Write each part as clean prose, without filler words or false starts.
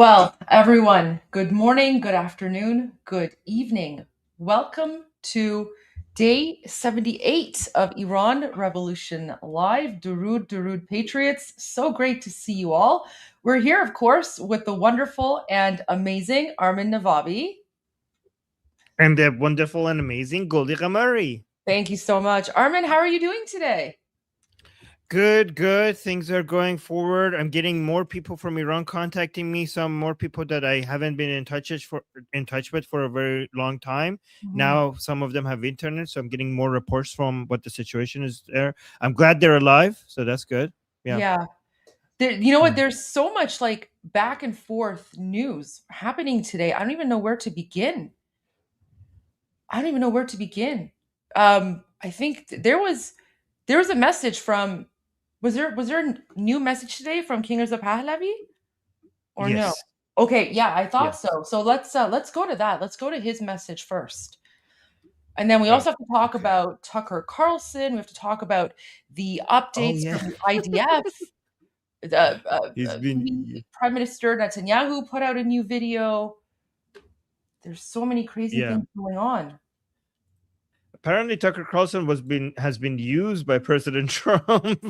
Well, everyone, good morning, good afternoon, good evening. Welcome to day 78 of Iran Revolution Live. Durud, Durud Patriots. So great to see you all. We're here, of course, with the wonderful and amazing Armin Navabi. And the wonderful and amazing Goldie Murray. Thank you so much. Armin, how are you doing today? Good. Things are going forward. I'm getting more people from Iran contacting me. Some more people that I haven't been in touch with for a very long time. Now some of them have internet, so I'm getting more reports from what the situation is there. I'm glad they're alive, so that's good. Yeah. You know what? There's so much like back and forth news happening today. I don't even know where to begin. I think there was a message from was there a new message today from King Reza Pahlavi or no? Yes. Okay, yeah, I thought Yes. so. So let's go to that. Let's go to his message first. And then we also have to talk Okay. about Tucker Carlson. We have to talk about the Oh updates yeah. from the IDF. He's been Prime Minister Netanyahu put out a new video. There's so many crazy yeah. things going on. Apparently Tucker Carlson has been used by President Trump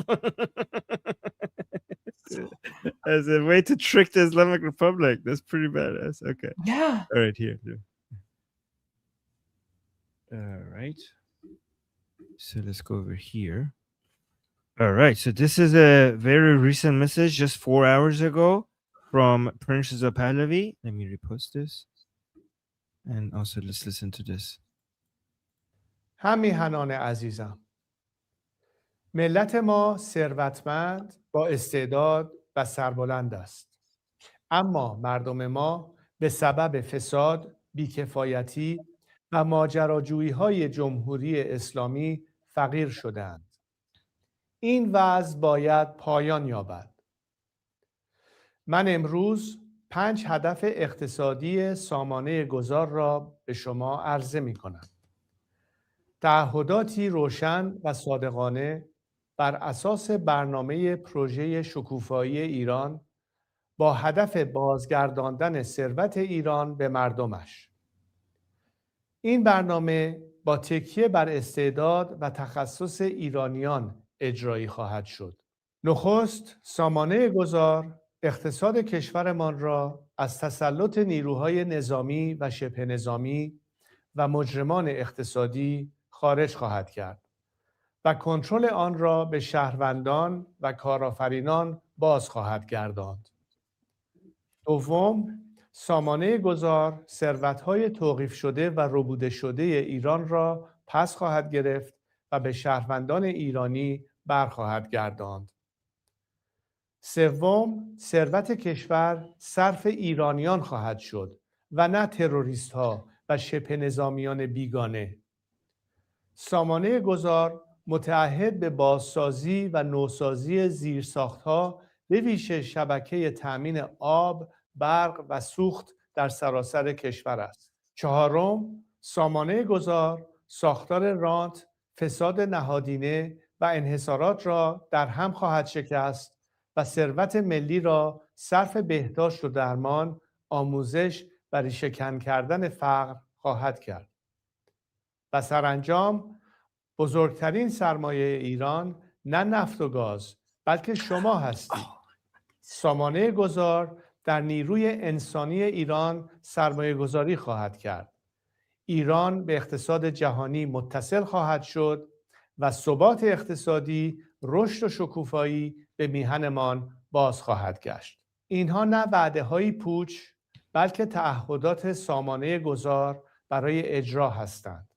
as a way to trick the Islamic Republic. That's pretty badass. Okay. Yeah. All right, here. All right. So let's go over here. All right. So this is a very recent message, just 4 hours ago, from Prince Reza Pahlavi. Let me repost this. And also let's listen to this. همیهنان عزیزم، ملت ما ثروتمند با استعداد و سربلند است، اما مردم ما به سبب فساد، بیکفایتی و ماجراجویی‌های جمهوری اسلامی فقیر شدند. این وضع باید پایان یابد. من امروز 5 هدف اقتصادی سامانه گذار را به شما عرضه می‌کنم. تعهداتی روشن و صادقانه بر اساس برنامه پروژه شکوفایی ایران با هدف بازگرداندن ثروت ایران به مردمش. این برنامه با تکیه بر استعداد و تخصص ایرانیان اجرایی خواهد شد. نخست سامانه گذار اقتصاد کشورمان را از تسلط نیروهای نظامی و شبه نظامی و مجرمان اقتصادی خارج خواهد کرد و کنترل آن را به شهروندان و کارآفرینان باز خواهد گرداند. دوم، سامانه گذار ثروت‌های توقیف شده و ربوده شده ایران را پس خواهد گرفت و به شهروندان ایرانی برخواهد گرداند. سوم، ثروت کشور صرف ایرانیان خواهد شد و نه تروریست‌ها و شبه نظامیان بیگانه. سامانه گذار متعهد به بازسازی و نوسازی زیرساخت‌ها به ویژه شبکه تأمین آب، برق و سوخت در سراسر کشور است. چهارم، سامانه گذار ساختار رانت، فساد نهادینه و انحصارات را در هم خواهد شکست و ثروت ملی را صرف بهداشت و درمان، آموزش و ریشه‌کن کردن فقر خواهد کرد. و سرانجام بزرگترین سرمایه ایران نه نفت و گاز بلکه شما هستید. سامانه گذار در نیروی انسانی ایران سرمایه گذاری خواهد کرد. ایران به اقتصاد جهانی متصل خواهد شد و ثبات اقتصادی، رشد و شکوفایی به میهنمان باز خواهد گشت. اینها نه وعده‌های پوچ بلکه تعهدات سامانه گذار برای اجرا هستند.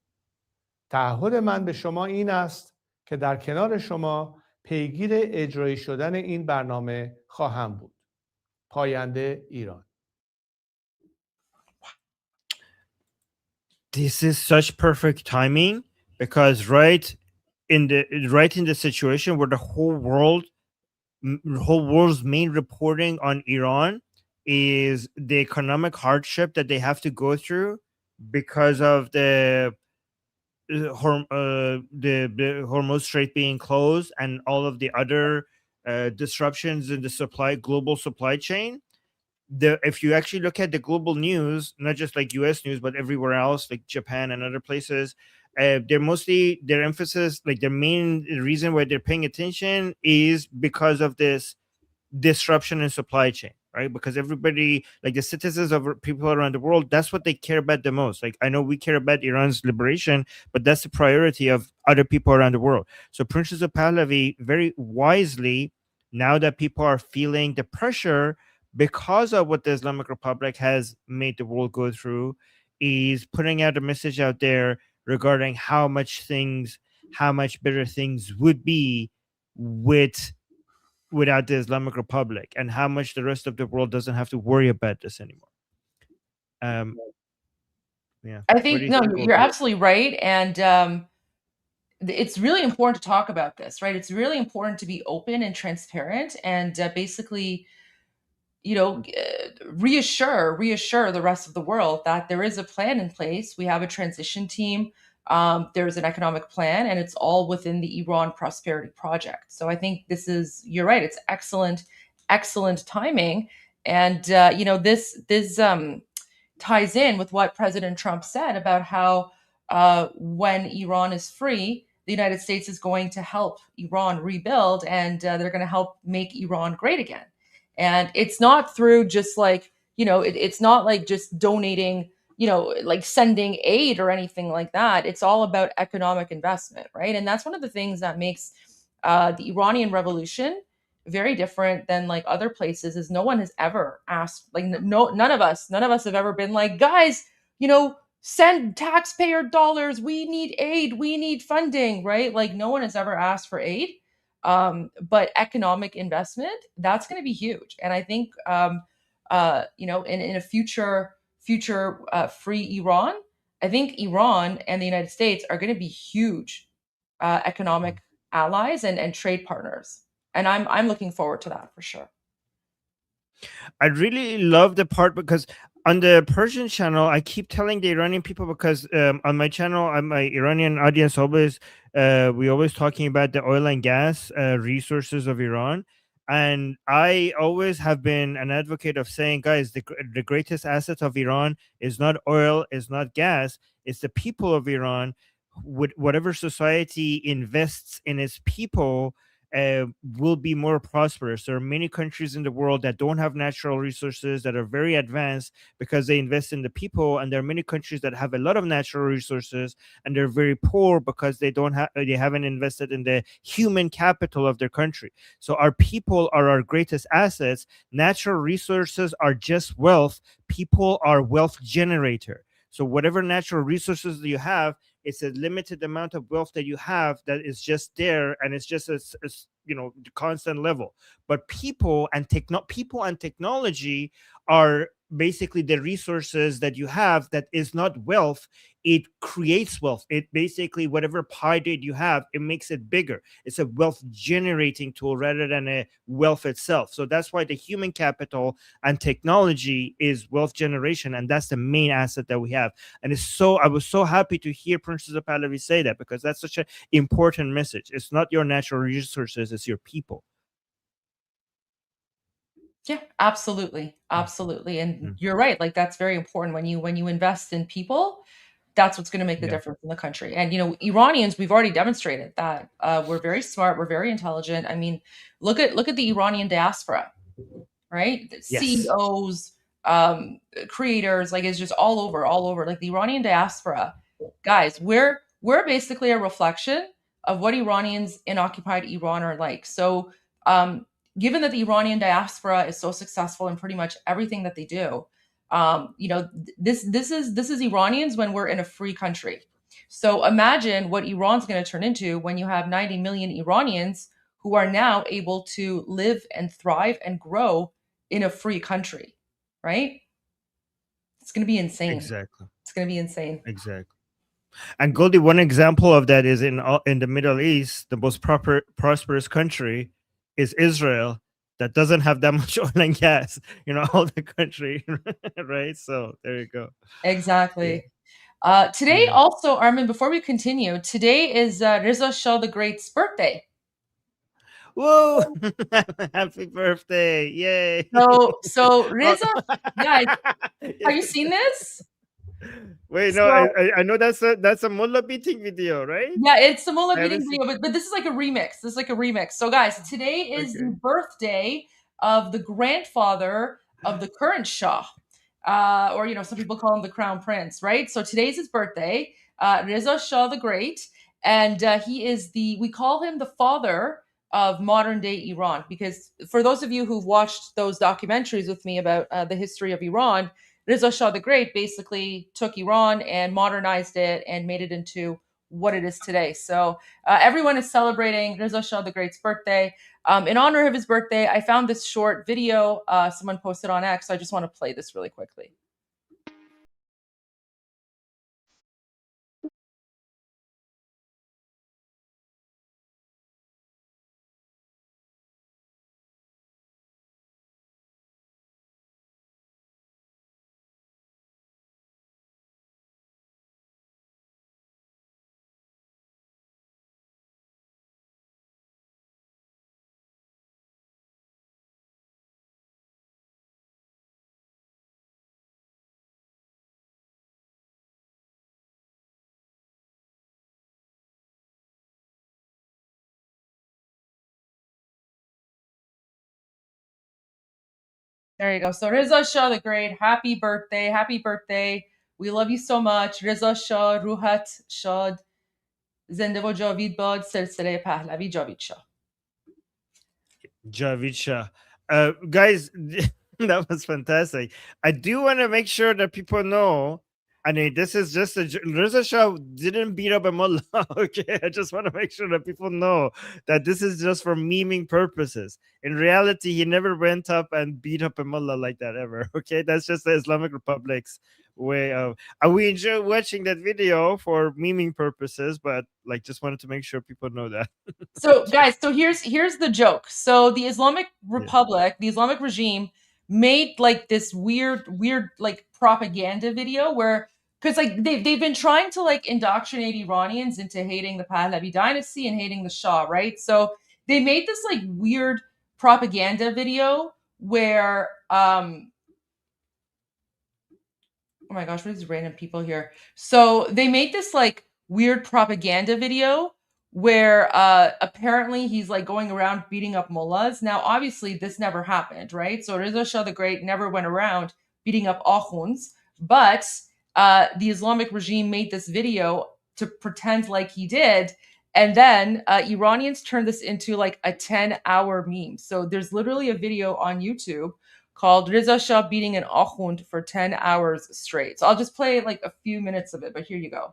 تعهد من به شما این است که در کنار شما پیگیر اجرایی شدن این برنامه خواهم بود. پاینده ایران. This is such perfect timing because right in the situation where the whole world's main reporting on Iran is the economic hardship that they have to go through because of the Hormuz Strait being closed and all of the other disruptions in the global supply chain. if you actually look at the global news, not just like US news, but everywhere else, like Japan and other places, they're mostly, their emphasis, like their main reason why they're paying attention is because of this disruption in supply chain, right? Because everybody, like the citizens of people around the world, that's what they care about the most. Like, I know we care about Iran's liberation, but that's the priority of other people around the world. So Princess of Pahlavi, very wisely, now that people are feeling the pressure because of what the Islamic Republic has made the world go through, is putting out a message out there regarding how much better things would be without the Islamic Republic, and how much the rest of the world doesn't have to worry about this anymore. Yeah. I What do think, you no, think, you're Goldie? absolutely right. And it's really important to talk about this, right? It's really important to be open and transparent and basically, reassure the rest of the world that there is a plan in place. We have a transition team. There's an economic plan, and it's all within the Iran Prosperity Project. So I think you're right. It's excellent timing. And this ties in with what President Trump said about how when Iran is free, the United States is going to help Iran rebuild, and they're going to help make Iran great again. And it's not through just like, it's not like just donating, like sending aid or anything like that. It's all about economic investment, right? And that's one of the things that makes the Iranian Revolution very different than like other places. Is no one has ever asked, like, no, none of us have ever been like, guys, send taxpayer dollars, we need aid, we need funding, right? Like, no one has ever asked for aid. But economic investment, that's going to be huge. And I think in a future free Iran, I think Iran and the United States are going to be huge economic allies and trade partners. And I'm looking forward to that for sure. I really love the part, because on the Persian channel, I keep telling the Iranian people, because on my channel, on my Iranian audience, we always talking about the oil and gas resources of Iran. And I always have been an advocate of saying, guys, the greatest asset of Iran is not oil, is not gas, it's the people of Iran. Whatever society invests in its people, will be more prosperous. There are many countries in the world that don't have natural resources that are very advanced because they invest in the people, and there are many countries that have a lot of natural resources and they're very poor because they haven't invested in the human capital of their country. So our people are our greatest assets. Natural resources are just wealth. People are wealth generator. So whatever natural resources you have, it's a limited amount of wealth that you have that is just there, and it's just a constant level. But people and technology are basically the resources that you have that is not wealth. It creates wealth. It basically, whatever pie that you have, it makes it bigger. It's a wealth generating tool rather than a wealth itself. So that's why the human capital and technology is wealth generation, and that's the main asset that we have. And I was so happy to hear Princess of Pahlavi say that, because that's such an important message. It's not your natural resources, it's your people. Yeah, absolutely. And you're right. Like, that's very important. When you invest in people, that's what's going to make the difference in the country. And Iranians, we've already demonstrated that we're very smart, we're very intelligent. I mean, look at the Iranian diaspora, right? The Yes. CEOs, creators, like, it's just all over. Like, the Iranian diaspora, guys, we're basically a reflection of what Iranians in occupied Iran are like. So given that the Iranian diaspora is so successful in pretty much everything that they do, this is Iranians when we're in a free country. So imagine what Iran's going to turn into when you have 90 million Iranians who are now able to live and thrive and grow in a free country, right? It's going to be insane. Exactly. It's going to be insane. Exactly. And Goldie, one example of that is in the Middle East, the most prosperous country is Israel, that doesn't have that much oil and gas, all the country, right? So there you go. Exactly. Today also, Armin, before we continue, today is Reza Shah the Great's birthday. Whoa! Happy birthday! Yay! So Reza, guys, have you seen this? Wait, no, So I know that's a mullah beating video, right? yeah, it's the Mullah I haven't beating seen. video, but this is like a remix. This is like a remix. So guys, today is the Okay. birthday of the grandfather of the current Shah, or some people call him the Crown Prince, right? So today's his birthday, Reza Shah the Great, and he is we call him the father of modern day Iran, because for those of you who've watched those documentaries with me about the history of Iran, Reza Shah the Great basically took Iran and modernized it and made it into what it is today. So everyone is celebrating Reza Shah the Great's birthday. In honor of his birthday, I found this short video someone posted on X. So I just want to play this really quickly. There you go. So Reza Shah the Great, happy birthday. Happy birthday. We love you so much. Reza Shah, Ruhat Shad, Zende va Javid bad, Silsile Pahlavi Javid Shah. Javid Shah. Guys, that was fantastic. I do want to make sure that people know. I mean, this is just Reza Shah didn't beat up a mullah. Okay, I just want to make sure that people know that this is just for memeing purposes. In reality, he never went up and beat up a mullah like that ever. Okay, that's just the Islamic Republic's way of. We enjoy watching that video for memeing purposes, but like, just wanted to make sure people know that. So guys, so here's the joke. So the Islamic Republic, the Islamic regime made like this weird like propaganda video where, because like they've been trying to like indoctrinate Iranians into hating the Pahlavi dynasty and hating the Shah, right? So they made this like weird propaganda video where oh my gosh, what are these random people here? So they made this like weird propaganda video where apparently he's like going around beating up mullahs. Now, obviously, this never happened, right? So Reza Shah the Great never went around beating up akhuns, but the Islamic regime made this video to pretend like he did. And then Iranians turned this into like a 10-hour meme. So there's literally a video on YouTube called Reza Shah beating an akhund for 10 hours straight. So I'll just play like a few minutes of it, but here you go.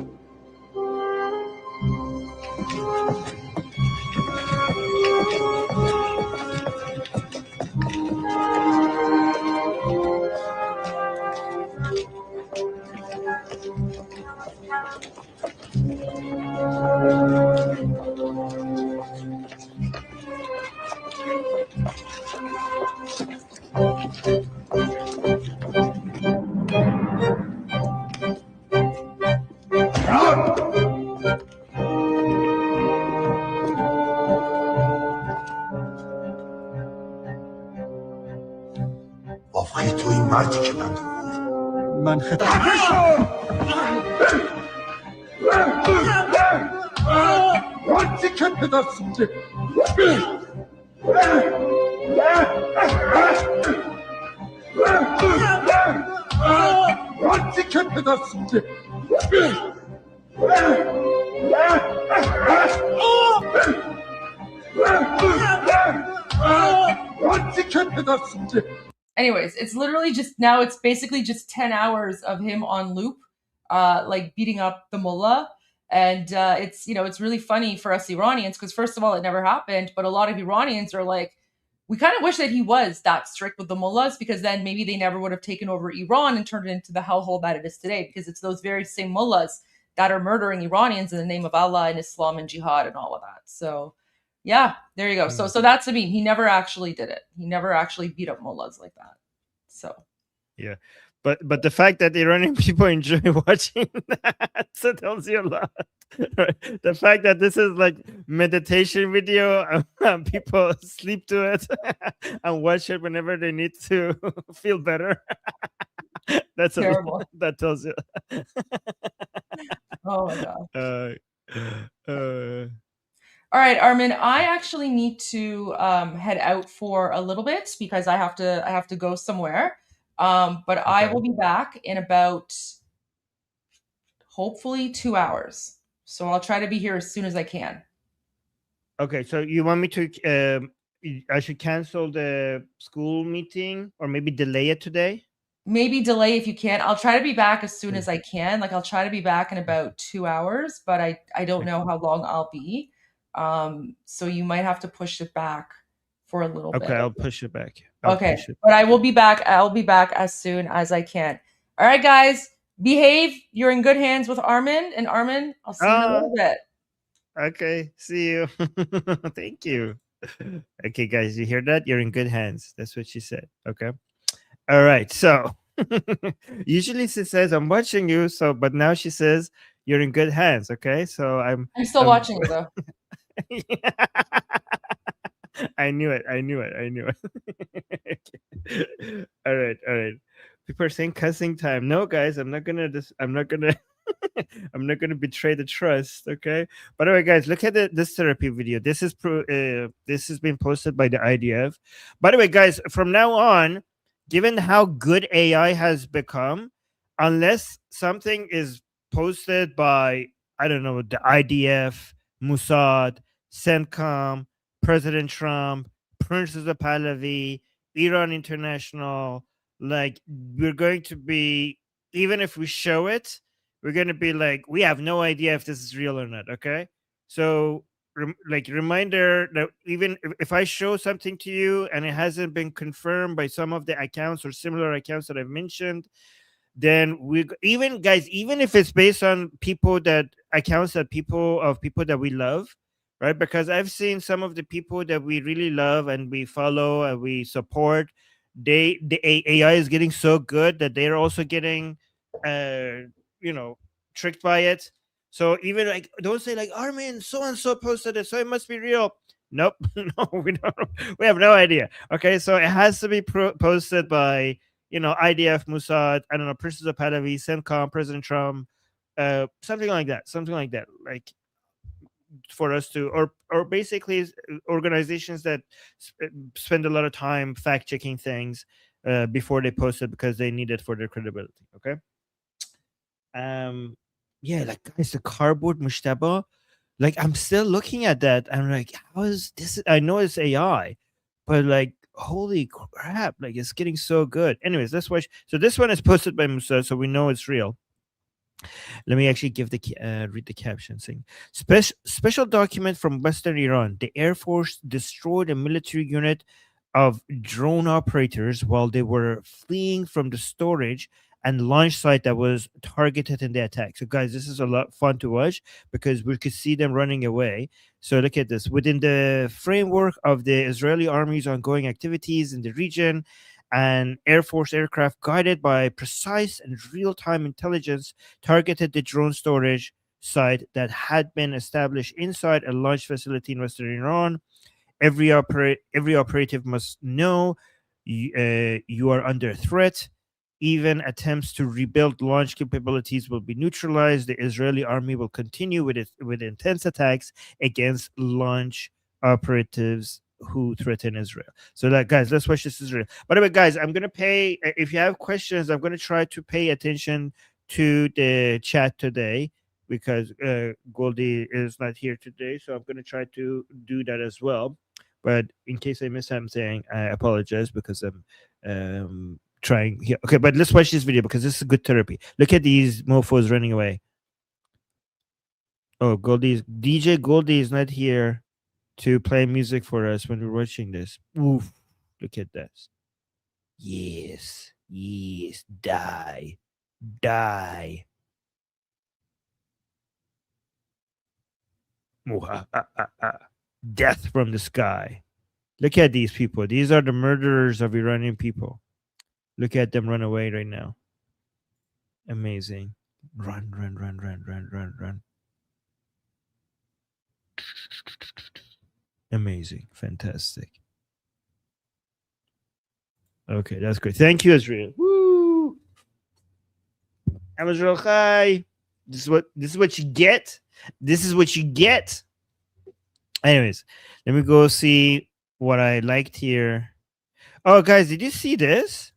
وافقی تو این مردی که من خطا مردی که پدر سوده مردی که پدر سوده مردی که پدر سوده. Anyways, it's literally just now it's basically just 10 hours of him on loop, like beating up the mullah. And it's, it's really funny for us Iranians because first of all, it never happened. But a lot of Iranians are like, we kind of wish that he was that strict with the mullahs because then maybe they never would have taken over Iran and turned it into the hellhole that it is today, because it's those very same mullahs that are murdering Iranians in the name of Allah and Islam and jihad and all of that. So yeah, there you go. So that's, I mean, he never actually did it. He never actually beat up mullahs like that. So Yeah. But the fact that Iranian people enjoy watching that, so tells you a lot. Right? The fact that this is like meditation video and people sleep to it and watch it whenever they need to feel better. That's Terrible. that tells you. Oh my god. Uh, uh, All right, Armin, I actually need to head out for a little bit because I have to go somewhere. But I okay. will be back in about hopefully 2 hours. So I'll try to be here as soon as I can. Okay. So you want me to? I should cancel the school meeting or maybe delay it today. Maybe delay if you can. I'll try to be back as soon Mm. as I can. Like I'll try to be back in about 2 hours, but I don't know how long I'll be. So you might have to push it back for a little Okay, bit. I'll push it back. I'll Okay, push it. but I will be back. I'll be back as soon as I can. All right, guys, behave. You're in good hands with Armin. And Armin, I'll see you in a little bit. Okay, see you. Thank you. Okay, guys, you hear that? You're in good hands. That's what she said. Okay. All right. So usually she says, I'm watching you. So, but now she says, you're in good hands. Okay. So I'm still I'm watching you though. I knew it. I knew it. I knew it. Okay. All right. All right. People are saying cussing time. No, guys, I'm not gonna. I'm not gonna. I'm not gonna betray the trust. Okay. By the way, guys, look at this therapy video. This is this has been posted by the IDF. By the way, guys, from now on, given how good AI has become, unless something is posted by I don't know the IDF, Mossad, CENTCOM, President Trump, Princess of Pahlavi, Iran International, like we're going to be, even if we show it, we're going to be like, we have no idea if this is real or not. Okay. So, like, reminder that even if I show something to you and it hasn't been confirmed by some of the accounts or similar accounts that I've mentioned, then we even guys, even if it's based on people that accounts that people that we love, right? Because I've seen some of the people that we really love and we follow and we support, AI is getting so good that they're also getting uh you know tricked by it. So even like, don't say like, Armin, so and so posted it, so it must be real. Nope. No, we don't. We have no idea. Okay, so it has to be posted by IDF, Mossad, I don't know, Princess of Pahlavi, CENTCOM, President Trump, something like that, like for us to, or basically organizations that spend a lot of time fact checking things before they post it because they need it for their credibility. Okay. Yeah, like guys, the cardboard mushtaba, like I'm still looking at that. I'm like, how is this? I know it's AI, but like, holy crap, like it's getting so good. Anyways, let's watch. So this one is posted by Musa, so we know it's real. Let me actually give read the caption saying, special document from Western Iran. The Air Force destroyed a military unit of drone operators while they were fleeing from the storage and launch site that was targeted in the attack. So, guys, this is a lot fun to watch because we could see them running away. So, look at this. Within the framework of the Israeli army's ongoing activities in the region, an Air Force aircraft guided by precise and real-time intelligence targeted the drone storage site that had been established inside a launch facility in Western Iran. Every operative must know you are under threat. Even attempts to rebuild launch capabilities will be neutralized. The Israeli army will continue with intense attacks against launch operatives who threaten Israel. So that, guys, let's watch this Israel. By the way, guys, I'm gonna pay. If you have questions, I'm gonna try to pay attention to the chat today because Goldie is not here today. So I'm gonna try to do that as well. But in case I miss something, I apologize because I'm trying here. Okay, but let's watch this video because this is good therapy. Look at these mofos running away. Oh, DJ Goldie is not here to play music for us when we're watching this. Oof, look at this. Yes, yes, die, die. Death from the sky. Look at these people. These are the murderers of Iranian people. Look at them run away right now. Amazing. Run, run, run, run, run, run, run. Amazing. Fantastic. Okay, that's great. Thank you, Israel. Woo! I'm Israel Chai. This is what you get. This is what you get. Anyways, let me go see what I liked here. Oh, guys, did you see this?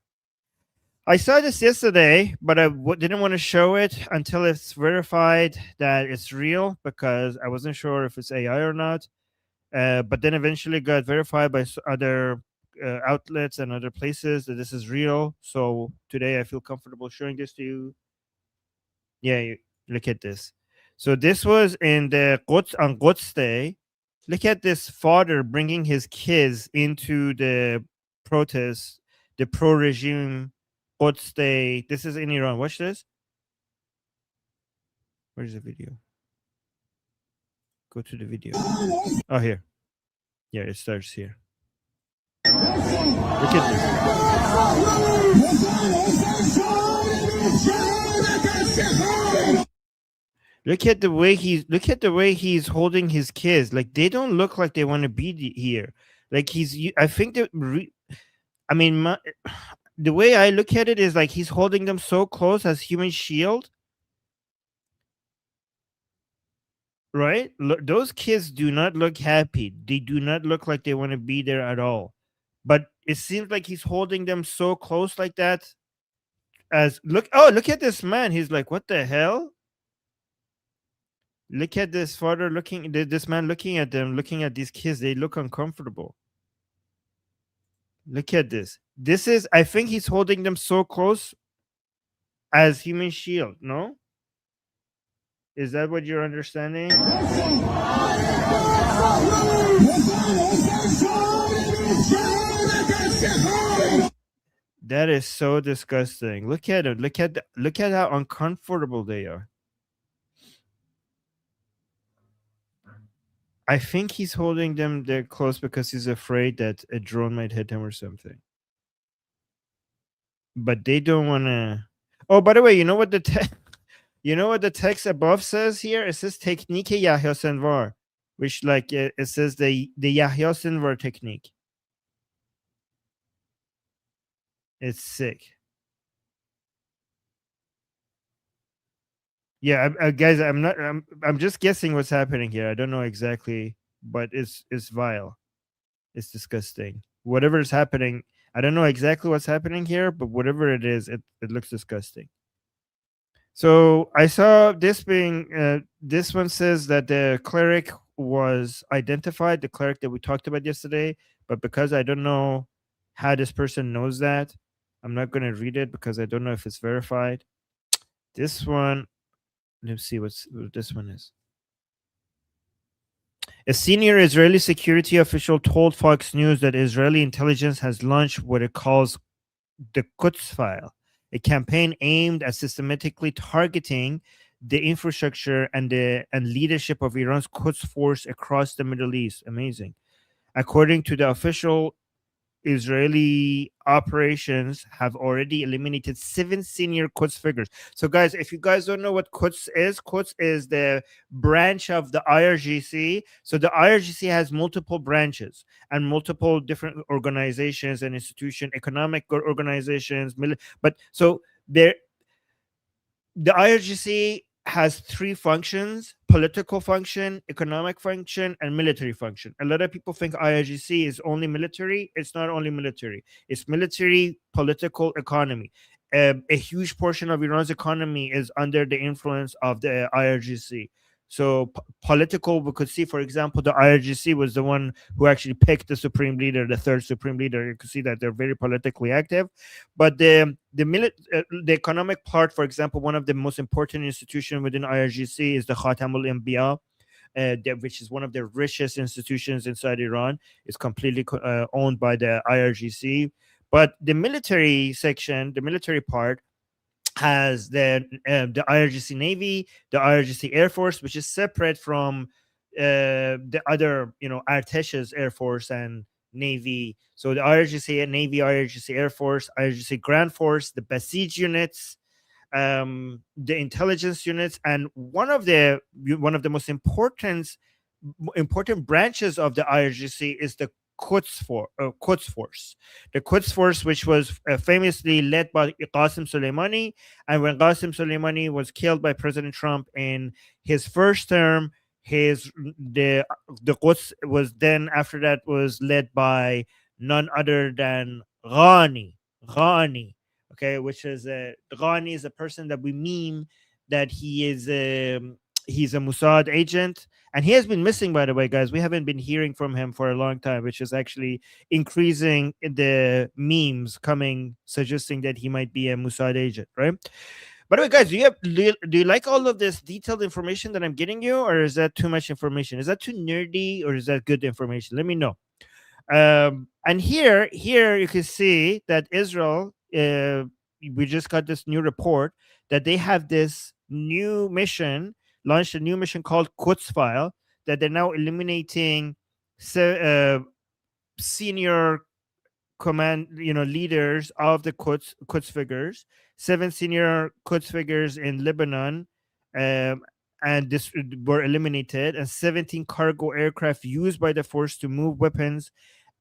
I saw this yesterday, but I didn't want to show it until it's verified that it's real because I wasn't sure if it's AI or not. But then eventually got verified by other outlets and other places that this is real. So today I feel comfortable showing this to you. Yeah, look at this. So this was in the Quds on Quds Day. Look at this father bringing his kids into the protest, the pro-regime Quds Day. This is in Iran. Watch this. Where's the video? Go to the video. Oh, here. Yeah, it starts here. Look at this. Look at the way he's holding his kids. Like they don't look like they want to be here. Like I think that the way I look at it is like he's holding them so close as human shield. Right? Those kids do not look happy. They do not look like they want to be there at all. But it seems like he's holding them so close like that. Look at this man. He's like, what the hell? Look at this father this man looking at them, looking at these kids. They look uncomfortable. Look at this. I think he's holding them so close as human shield, no? Is that what you're understanding? That is so disgusting. Look at it. Look at how uncomfortable they are. I think he's holding them there close because he's afraid that a drone might hit him or something. But they don't want to. Oh, by the way, you know what the text above says here? It says Technique Yahya Sinwar, which like it says the Yahya Sinwar technique. It's sick. Yeah, guys, I'm just guessing what's happening here. I don't know exactly, but it's vile. It's disgusting. Whatever is happening, I don't know exactly what's happening here, but whatever it is, it looks disgusting. So I saw this being this one says that the cleric was identified, the cleric that we talked about yesterday, but because I don't know how this person knows that, I'm not going to read it because I don't know if it's verified. This one, let's see what this one is. A senior Israeli security official told Fox News that Israeli intelligence has launched what it calls the Quds file, a campaign aimed at systematically targeting the infrastructure and leadership of Iran's Quds force across the Middle East. Amazing. According to the official, Israeli operations have already eliminated 7 senior Quds figures. So, guys, if you guys don't know what Quds is the branch of the IRGC. So the IRGC has multiple branches and multiple different organizations and institutions, economic organizations, but so the IRGC has 3 functions: political function, economic function, and military function. A lot of people think IRGC is only military. It's not only military. It's military, political, economy. A huge portion of Iran's economy is under the influence of the IRGC. So political, we could see, for example, the IRGC was the one who actually picked the supreme leader, the third supreme leader. You could see that they're very politically active. But the economic part, for example, one of the most important institutions within IRGC is the Khatamul Anbiya, which is one of the richest institutions inside Iran. It's completely owned by the IRGC. But the military section, the military part, has the IRGC Navy, the IRGC Air Force, which is separate from the other, Artesh's Air Force and Navy. So the IRGC Navy, IRGC Air Force, IRGC Ground Force, the Besiege units, the intelligence units, and one of the most important branches of the IRGC is the Quds Force. The Quds Force, which was famously led by Qasim Soleimani, and when Qasim Soleimani was killed by President Trump in his first term, the Quds was then after that was led by none other than Ghani. Okay, which is Ghani is a person that we meme that he's a Mossad agent, and he has been missing, by the way, guys. We haven't been hearing from him for a long time, which is actually increasing the memes coming suggesting that he might be a Mossad agent, right? By the way, guys, do you like all of this detailed information that I'm getting you, or is that too much information? Is that too nerdy, or is that good information? Let me know. And here you can see that Israel, we just got this new report that they have this new mission, launched a new mission called Quds File, that they're now eliminating senior command leaders of the Quds figures, 7 senior Quds figures in Lebanon, and this were eliminated, and 17 cargo aircraft used by the force to move weapons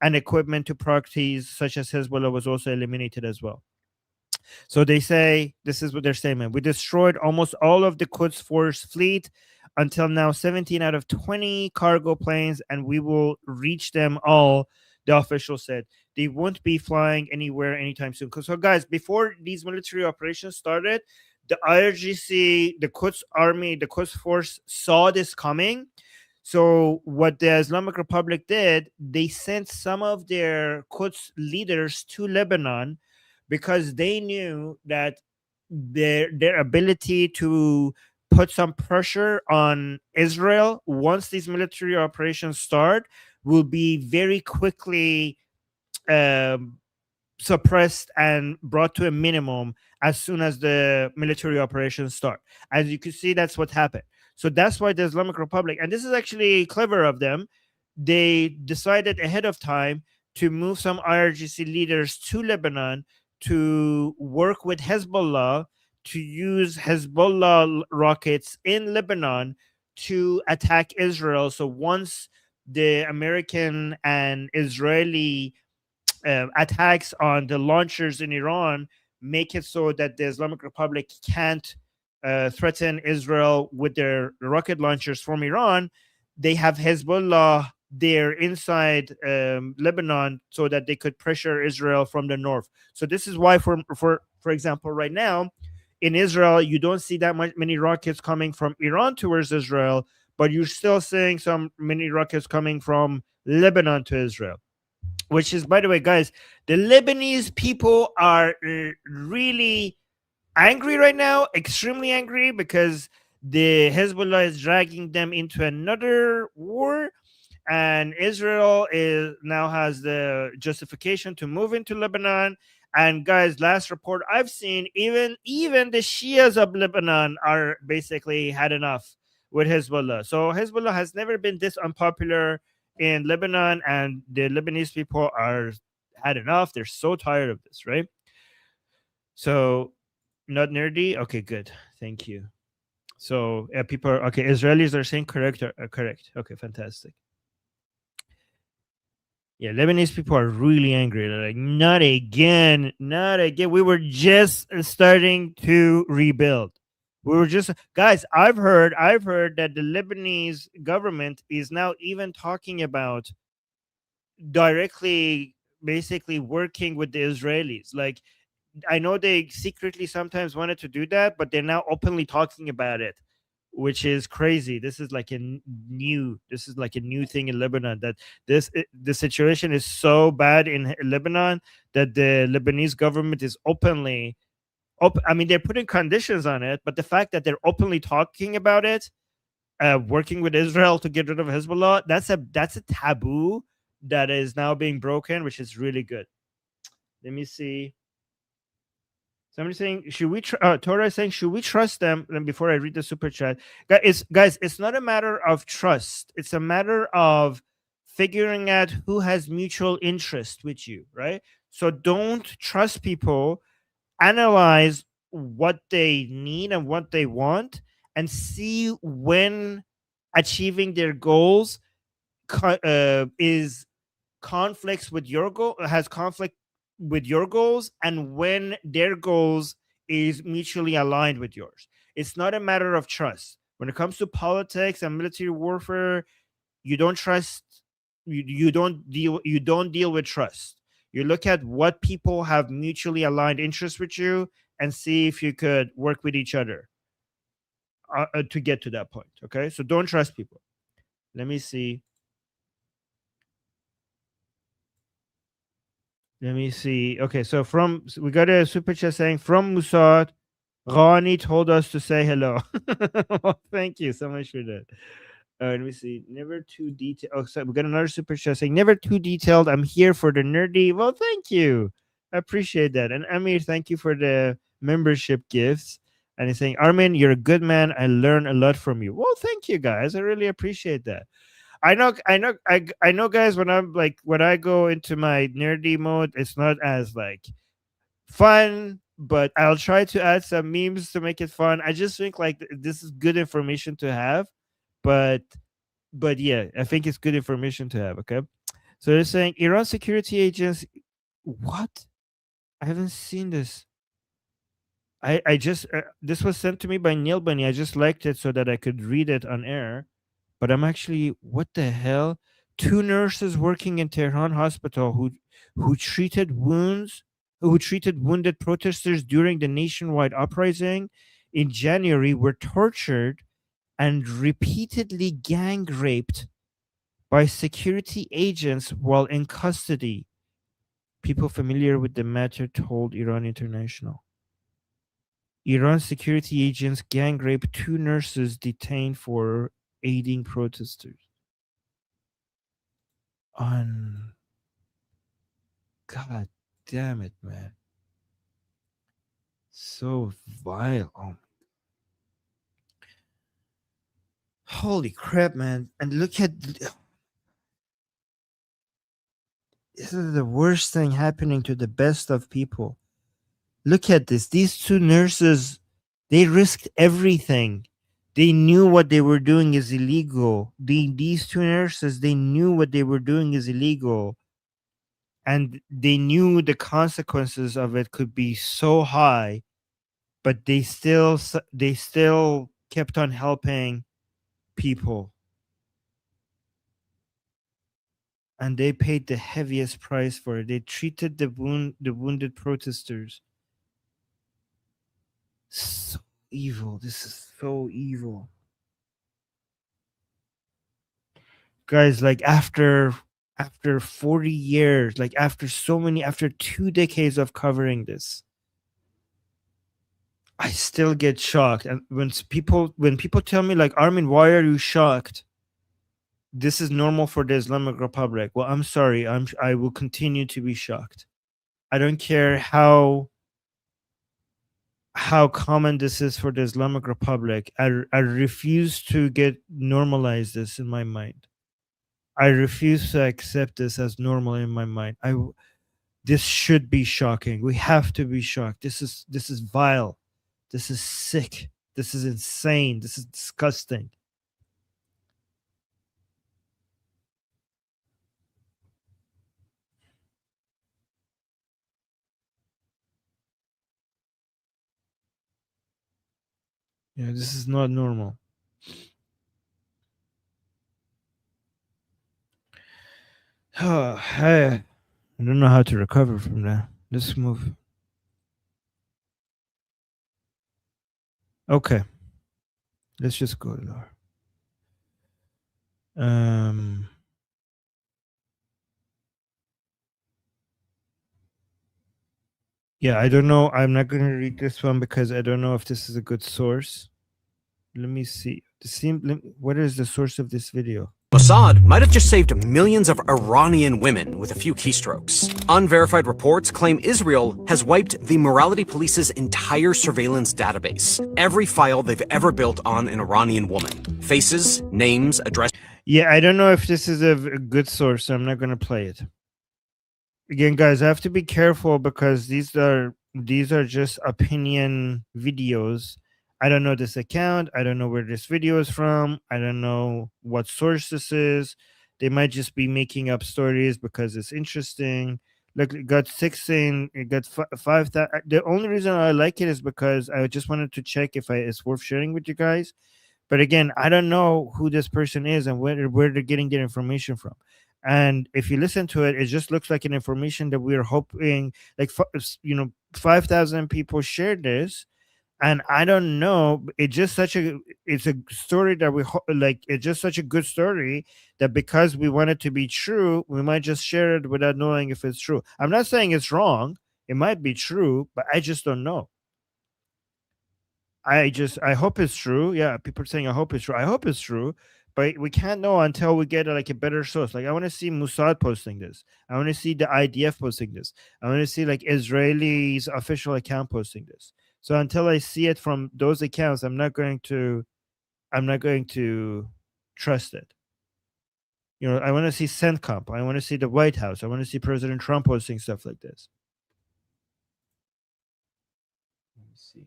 and equipment to proxies such as Hezbollah was also eliminated as well. So they say, this is what they're saying: we destroyed almost all of the Quds Force fleet until now, 17 out of 20 cargo planes, and we will reach them all, the official said. They won't be flying anywhere anytime soon. So guys, before these military operations started, the IRGC, the Quds Army, the Quds Force saw this coming. So what the Islamic Republic did, they sent some of their Quds leaders to Lebanon because they knew that their ability to put some pressure on Israel once these military operations start will be very quickly suppressed and brought to a minimum as soon as the military operations start. As you can see, that's what happened. So that's why the Islamic Republic, and this is actually clever of them, they decided ahead of time to move some IRGC leaders to Lebanon to work with Hezbollah, to use Hezbollah rockets in Lebanon to attack Israel. So once the American and Israeli attacks on the launchers in Iran make it so that the Islamic Republic can't threaten Israel with their rocket launchers from Iran, they have Hezbollah there inside Lebanon so that they could pressure Israel from the north. So this is why, for example, right now in Israel, you don't see that many rockets coming from Iran towards Israel, but you're still seeing some many rockets coming from Lebanon to Israel. Which is, by the way, guys, the Lebanese people are really angry right now, extremely angry, because the Hezbollah is dragging them into another war, and Israel now has the justification to move into Lebanon. And guys, last report I've seen, even the Shias of Lebanon are basically had enough with Hezbollah. So Hezbollah has never been this unpopular in Lebanon, and the Lebanese people are had enough. They're so tired of this, right? So, not nerdy. Okay, good. Thank you. So, people are okay. Israelis are saying correct. Correct. Okay, fantastic. Yeah, Lebanese people are really angry. They're like, not again, not again. We were just starting to rebuild. We were just, guys, I've heard that the Lebanese government is now even talking about directly basically working with the Israelis. Like, I know they secretly sometimes wanted to do that, but they're now openly talking about it, which is crazy. This is like a new thing in Lebanon, that the situation is so bad in Lebanon that the Lebanese government is openly I mean, they're putting conditions on it, but the fact that they're openly talking about it, working with Israel to get rid of Hezbollah, that's a taboo that is now being broken, which is really good. Let me see. Somebody saying, should we Torah is saying, should we trust them? And before I read the super chat, guys, it's not a matter of trust. It's a matter of figuring out who has mutual interest with you, right? So don't trust people. Analyze what they need and what they want, and see when achieving their goals is conflicts with your goal, has conflict with your goals, and when their goals is mutually aligned with yours. It's not a matter of trust. When it comes to politics and military warfare, you don't trust. You don't deal with trust. You look at what people have mutually aligned interests with you, and see if you could work with each other to get to that point. Okay, so don't trust people. Let me see. Okay, so we got a super chat saying from Musad, Rani told us to say hello. Well, thank you so much for that. Let me see. Never too detailed. Oh, so we got another super chat saying never too detailed. I'm here for the nerdy. Well, thank you. I appreciate that. And Amir, thank you for the membership gifts. And he's saying, Armin, you're a good man. I learn a lot from you. Well, thank you guys. I really appreciate that. I know, guys. When I go into my nerdy mode, it's not as like fun, but I'll try to add some memes to make it fun. I just think like this is good information to have, but yeah, I think it's good information to have. Okay, so they're saying Iran security agents. What? I haven't seen this. I just this was sent to me by Neil Bunny. I just liked it so that I could read it on air. But I'm actually, what the hell? 2 nurses working in Tehran hospital who treated wounded protesters during the nationwide uprising in January were tortured and repeatedly gang raped by security agents while in custody. People familiar with the matter told Iran International. Iran security agents gang raped 2 nurses detained for aiding protesters. God damn it, man. So vile. Oh. Holy crap, man. And look at this is the worst thing happening to the best of people. Look at this. These 2 nurses, they risked everything. They knew what they were doing is illegal. These 2 nurses, they knew what they were doing is illegal. And they knew the consequences of it could be so high, but they still kept on helping people. And they paid the heaviest price for it. They treated the wounded protesters. So evil. This is so evil. Guys, like after 40 years, like after 2 decades of covering this, I still get shocked. And when people tell me like, Armin, why are you shocked? This is normal for the Islamic Republic. Well, I'm sorry. I will continue to be shocked. I don't care how common this is for the Islamic Republic. I refuse to normalize this in my mind. I refuse to accept this as normal in my mind. This should be shocking. We have to be shocked. This is vile. This is sick. This is insane. This is disgusting. Yeah, this is not normal. I don't know how to recover from that. Let's move. Okay. Let's just go, Laura. Yeah, I don't know. I'm not going to read this one because I don't know if this is a good source. Let me see. What is the source of this video? Mossad might have just saved millions of Iranian women with a few keystrokes. Unverified reports claim Israel has wiped the morality police's entire surveillance database. Every file they've ever built on an Iranian woman. Faces, names, addresses. Yeah, I don't know if this is a good source, so I'm not going to play it. Again, guys, I have to be careful because these are just opinion videos. I don't know this account. I don't know where this video is from. I don't know what source this is. They might just be making up stories because it's interesting. Look, it got 16. It got 5,000. The only reason I like it is because I just wanted to check if it's worth sharing with you guys. But again, I don't know who this person is and where they're getting their information from. And if you listen to it, it just looks like an information that we're hoping, like 5,000 people shared this, and I don't know. It's just it's a story that like. It's just such a good story that because we want it to be true, we might just share it without knowing if it's true. I'm not saying it's wrong. It might be true, but I just don't know. I hope it's true. Yeah, people are saying I hope it's true. I hope it's true, but we can't know until we get like a better source. Like I want to see Mossad posting this. I want to see the IDF posting this. I want to see like Israeli's official account posting this. So until I see it from those accounts, I'm not going to trust it. You know, I want to see CENTCOM. I want to see the White House. I want to see President Trump posting stuff like this. Let me see.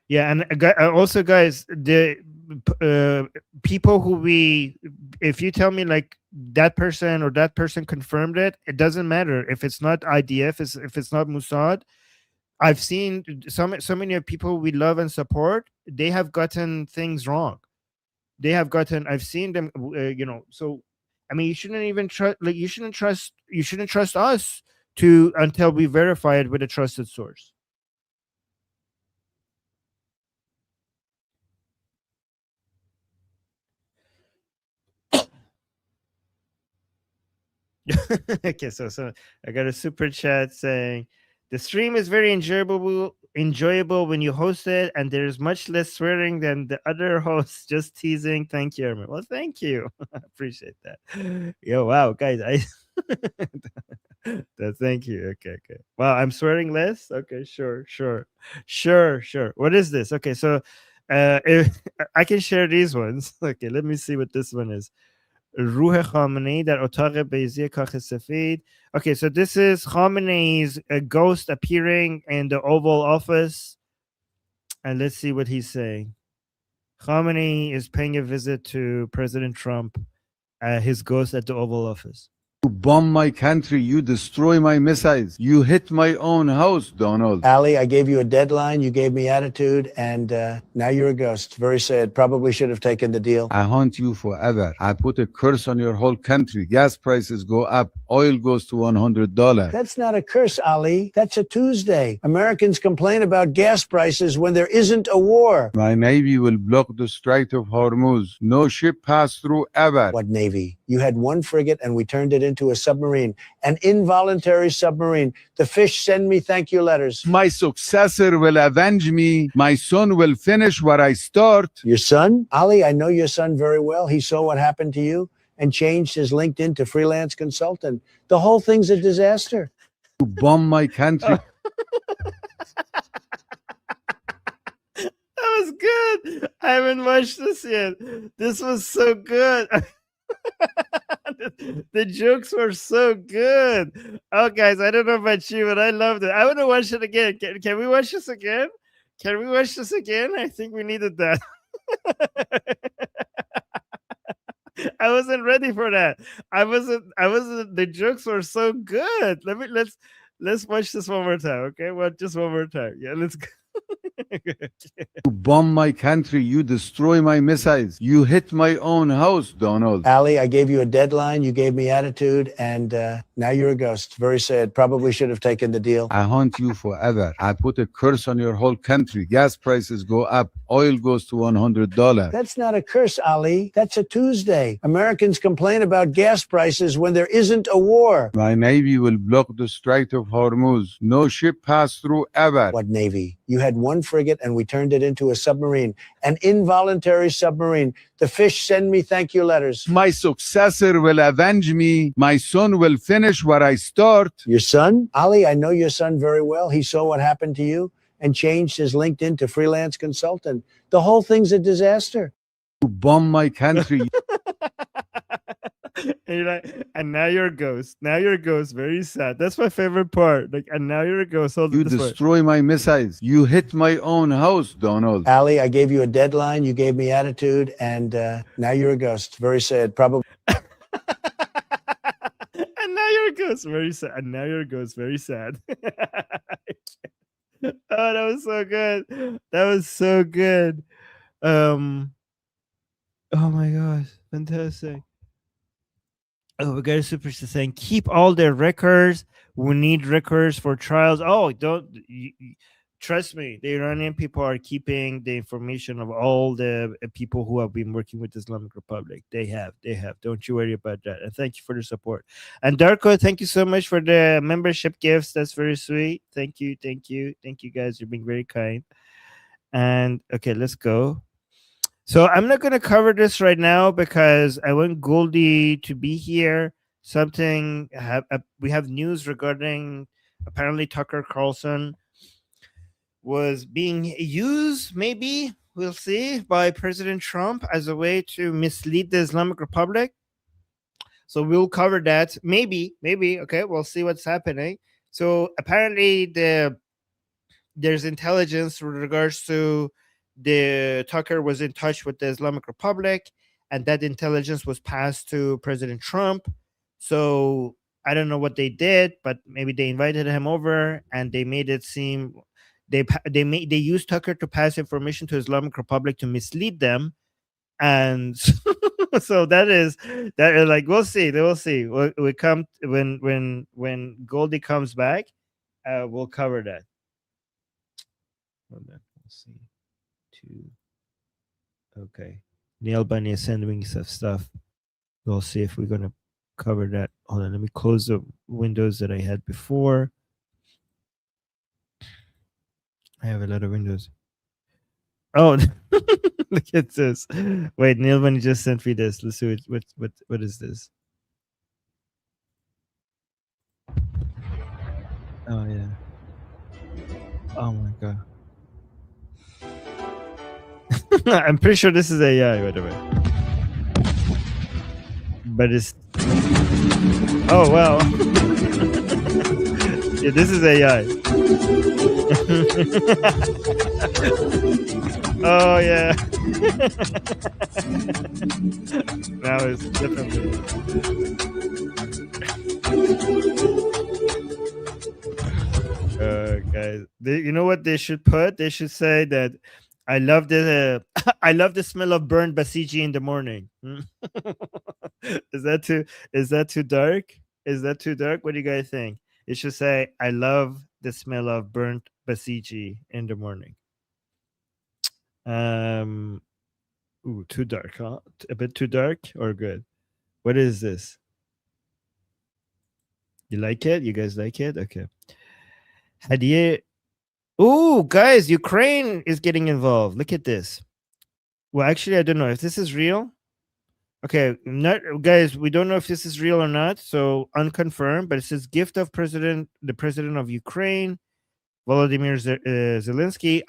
Yeah, and also, guys, the people who if you tell me like that person or that person confirmed it, it doesn't matter if it's not IDF, if it's not Mossad. I've seen so many people we love and support. They have gotten things wrong. I've seen them. So I mean, you shouldn't even trust. Like you shouldn't trust us until we verify it with a trusted source. Okay, so I got a super chat saying the stream is very enjoyable when you host it, and there's much less swearing than the other hosts. Just teasing. Thank you, Ermin. Well, thank you. I appreciate that. Yo, wow, guys, thank you. Okay. Wow, I'm swearing less. Okay, sure. What is this? Okay, so if I can share these ones. Okay, let me see what this one is. روح خامنه‌ای در اتاق بیضی کاخ سفید. Okay, so this is Khamenei's ghost appearing in the Oval Office. And let's see what he's saying. Khamenei is paying a visit to President Trump, his ghost at the Oval Office. You bomb my country. You destroy my missiles. You hit my own house, Donald. Ali, I gave you a deadline. You gave me attitude, and now you're a ghost. Very sad. Probably should have taken the deal. I haunt you forever. I put a curse on your whole country. Gas prices go up. Oil goes to $100. That's not a curse, Ali. That's a Tuesday. Americans complain about gas prices when there isn't a war. My Navy will block the Strait of Hormuz. No ship pass through ever. What Navy? You had one frigate, and we turned it into a submarine, an involuntary submarine. The fish send me thank you letters. My successor will avenge me. My son will finish what I start. Your son? Ali, I know your son very well. He saw what happened to you and changed his LinkedIn to freelance consultant. The whole thing's a disaster. You bomb my country. That was good. I haven't watched this yet. This was so good. The jokes were so good. Oh, guys, I don't know about you, but I loved it. I want to watch it again. Can we watch this again? I think we needed that. I wasn't ready for that. I wasn't. The jokes were so good. Let's watch this one more time. Okay, just one more time. Yeah, let's go. You bomb my country. You destroy my missiles. You hit my own house, Donald. Ali, I gave you a deadline. You gave me attitude, and now you're a ghost. Very sad. Probably should have taken the deal. I haunt you forever. I put a curse on your whole country. Gas prices go up. Oil goes to $100. That's not a curse, Ali. That's a Tuesday. Americans complain about gas prices when there isn't a war. My Navy will block the Strait of Hormuz. No ship pass through ever. What Navy? You had one frigate, and we turned it into a submarine, an involuntary submarine. The fish send me thank you letters. My successor will avenge me. My son will finish what I start. Your son? Ali, I know your son very well. He saw what happened to you and changed his LinkedIn to freelance consultant. The whole thing's a disaster. You bomb my country. And you're like, and now you're a ghost. Now you're a ghost. Very sad. That's my favorite part. Like, and now you're a ghost. Hold You it this way. destroy my missiles. You hit my own house, Donald. Ali, I gave you a deadline. You gave me attitude, and now you're a ghost. Very sad. Probably. And now you're a ghost. Very sad. And now you're a ghost. Very sad. Oh, that was so good. That was so good. Oh my gosh, fantastic. Oh, we got a super saying keep all their records. We need records for trials. Oh, trust me, the Iranian people are keeping the information of all the people who have been working with Islamic Republic. They have. Don't you worry about that. And thank you for the support. And Darko, thank you so much for the membership gifts. That's very sweet. Thank you guys. You're being very kind. And okay, let's go. So I'm not going to cover this right now because I want Goldie to be here. We have news regarding apparently Tucker Carlson was being used, maybe, we'll see, by President Trump as a way to mislead the Islamic Republic. So we'll cover that. Maybe. Okay, we'll see what's happening. So apparently there's intelligence with regards to the Tucker was in touch with the Islamic Republic, and that intelligence was passed to President Trump. So I don't know what they did, but maybe they invited him over and they made it seem they used Tucker to pass information to Islamic Republic to mislead them, and so that is like we'll see. We come when Goldie comes back, we'll cover that. Hold on, we'll see. Okay, Neil Bunny is sending stuff. We'll see if we're gonna cover that. Hold on, let me close the windows that I had before. I have a lot of windows. Oh, look at this. Wait, Neil Bunny just sent me this. Let's see what is this? Oh yeah. Oh my god. I'm pretty sure this is AI, by the way. But it's... Oh, wow. Yeah, this is AI. Oh, yeah. Now it's definitely... Guys, you know what they should put? They should say that I love the I love the smell of burnt basiji in the morning. Is that too dark? Is that too dark? What do you guys think? It should say I love the smell of burnt basiji in the morning. Ooh, too dark, huh? A bit too dark or good? What is this? You like it? You guys like it? Okay. Hadiye. Oh, guys, Ukraine is getting involved. Look at this. Well, actually, I don't know if this is real. Okay, guys, we don't know if this is real or not, so unconfirmed, but it says gift of the president of Ukraine, Volodymyr Zelensky.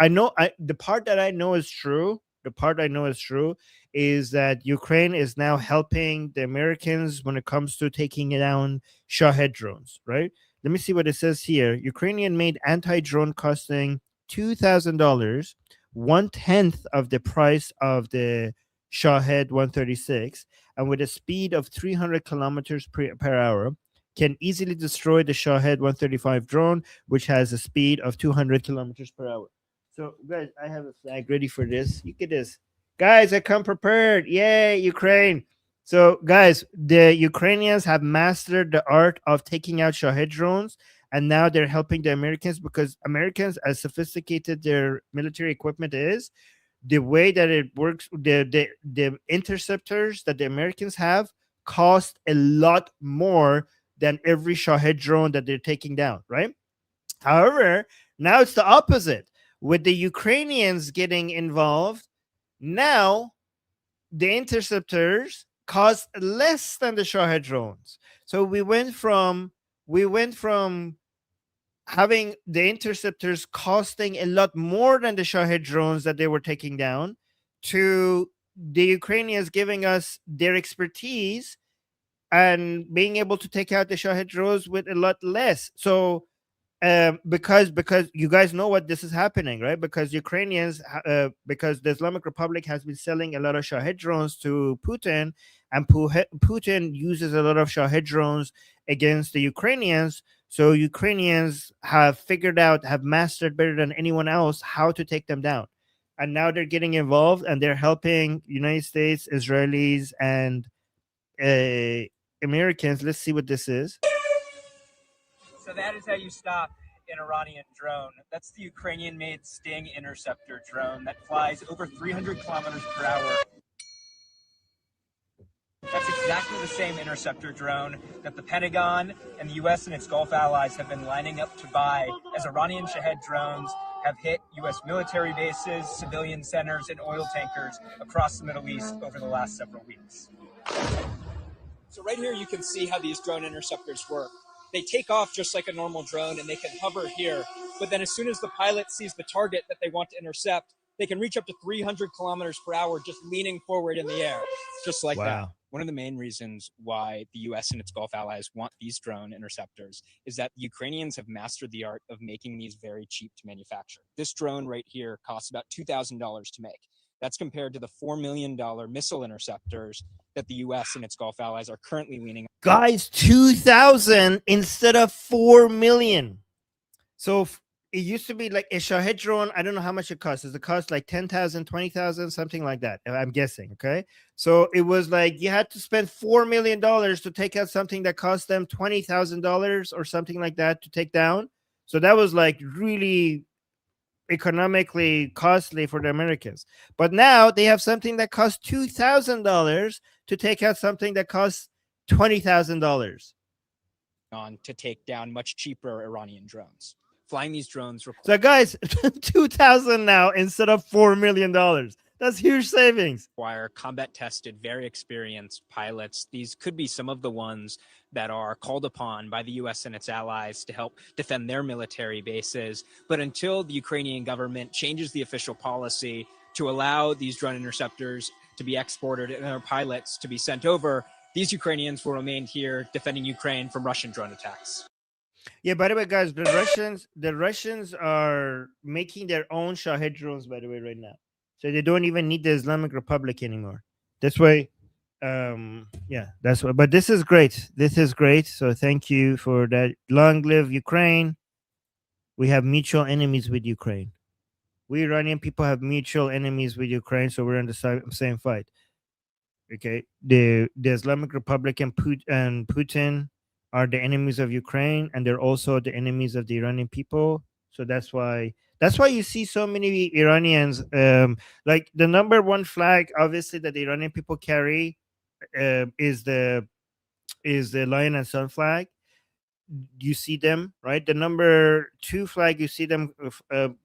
The part that I know is true. The part I know is true is that Ukraine is now helping the Americans when it comes to taking down Shahed drones, right? Let me see what it says here. Ukrainian made anti-drone costing $2,000, 1/10 of the price of the Shahed 136, and with a speed of 300 kilometers per hour, can easily destroy the Shahed 135 drone, which has a speed of 200 kilometers per hour. So, guys, I have a flag ready for this. Look at this. Guys, I come prepared. Yay, Ukraine. So, guys, the Ukrainians have mastered the art of taking out Shahed drones, and now they're helping the Americans because Americans, as sophisticated their military equipment is, the way that it works, the interceptors that the Americans have cost a lot more than every Shahed drone that they're taking down, right? However, now it's the opposite. With the Ukrainians getting involved, now the interceptors cost less than the Shahed drones. So we went from having the interceptors costing a lot more than the Shahed drones that they were taking down, to the Ukrainians giving us their expertise and being able to take out the Shahed drones with a lot less. So because you guys know what this is happening, right? Because Ukrainians, because the Islamic Republic has been selling a lot of Shahed drones to Putin, and Putin uses a lot of Shahed drones against the Ukrainians. So Ukrainians have mastered better than anyone else how to take them down. And now they're getting involved and they're helping United States, Israelis, and Americans. Let's see what this is. So that is how you stop an Iranian drone. That's the Ukrainian-made Sting interceptor drone that flies over 300 kilometers per hour. That's exactly the same interceptor drone that the Pentagon and the U.S. and its Gulf allies have been lining up to buy as Iranian Shahed drones have hit U.S. military bases, civilian centers, and oil tankers across the Middle East over the last several weeks. So right here you can see how these drone interceptors work. They take off just like a normal drone and they can hover here, but then as soon as the pilot sees the target that they want to intercept, they can reach up to 300 kilometers per hour just leaning forward in the air, just like that. One of the main reasons why the U.S. and its Gulf allies want these drone interceptors is that the Ukrainians have mastered the art of making these very cheap to manufacture. This drone right here costs about $2,000 to make. That's compared to the $4 million missile interceptors that the U.S. and its Gulf allies are currently leaning on. Guys, 2,000 instead of 4 million. So it used to be like a Shahed drone. I don't know how much it costs. Does it cost like 10,000, 20,000, something like that? I'm guessing. Okay. So it was like you had to spend $4 million to take out something that cost them $20,000 or something like that to take down. So that was like really economically costly for the Americans. But now they have something that costs $2,000 to take out something that costs $20,000 on to take down much cheaper Iranian drones. Flying these drones so guys, 2,000 now instead of $4 million. That's huge savings. Require combat tested, very experienced pilots. These could be some of the ones that are called upon by the U.S. and its allies to help defend their military bases. But until the Ukrainian government changes the official policy to allow these drone interceptors to be exported and their pilots to be sent over, these Ukrainians will remain here defending Ukraine from Russian drone attacks. Yeah, by the way, guys, the Russians are making their own Shahed drones, by the way, right now. So they don't even need the Islamic Republic anymore. This way, yeah, that's what. But this is great. This is great. So thank you for that. Long live Ukraine. We have mutual enemies with Ukraine. We Iranian people have mutual enemies with Ukraine, so we're in the same fight. Okay, the Islamic Republic and Putin are the enemies of Ukraine, and they're also the enemies of the Iranian people. So that's why you see so many Iranians. Like the number one flag, obviously, that the Iranian people carry is the lion and sun flag. You see them, right? The number two flag, you see them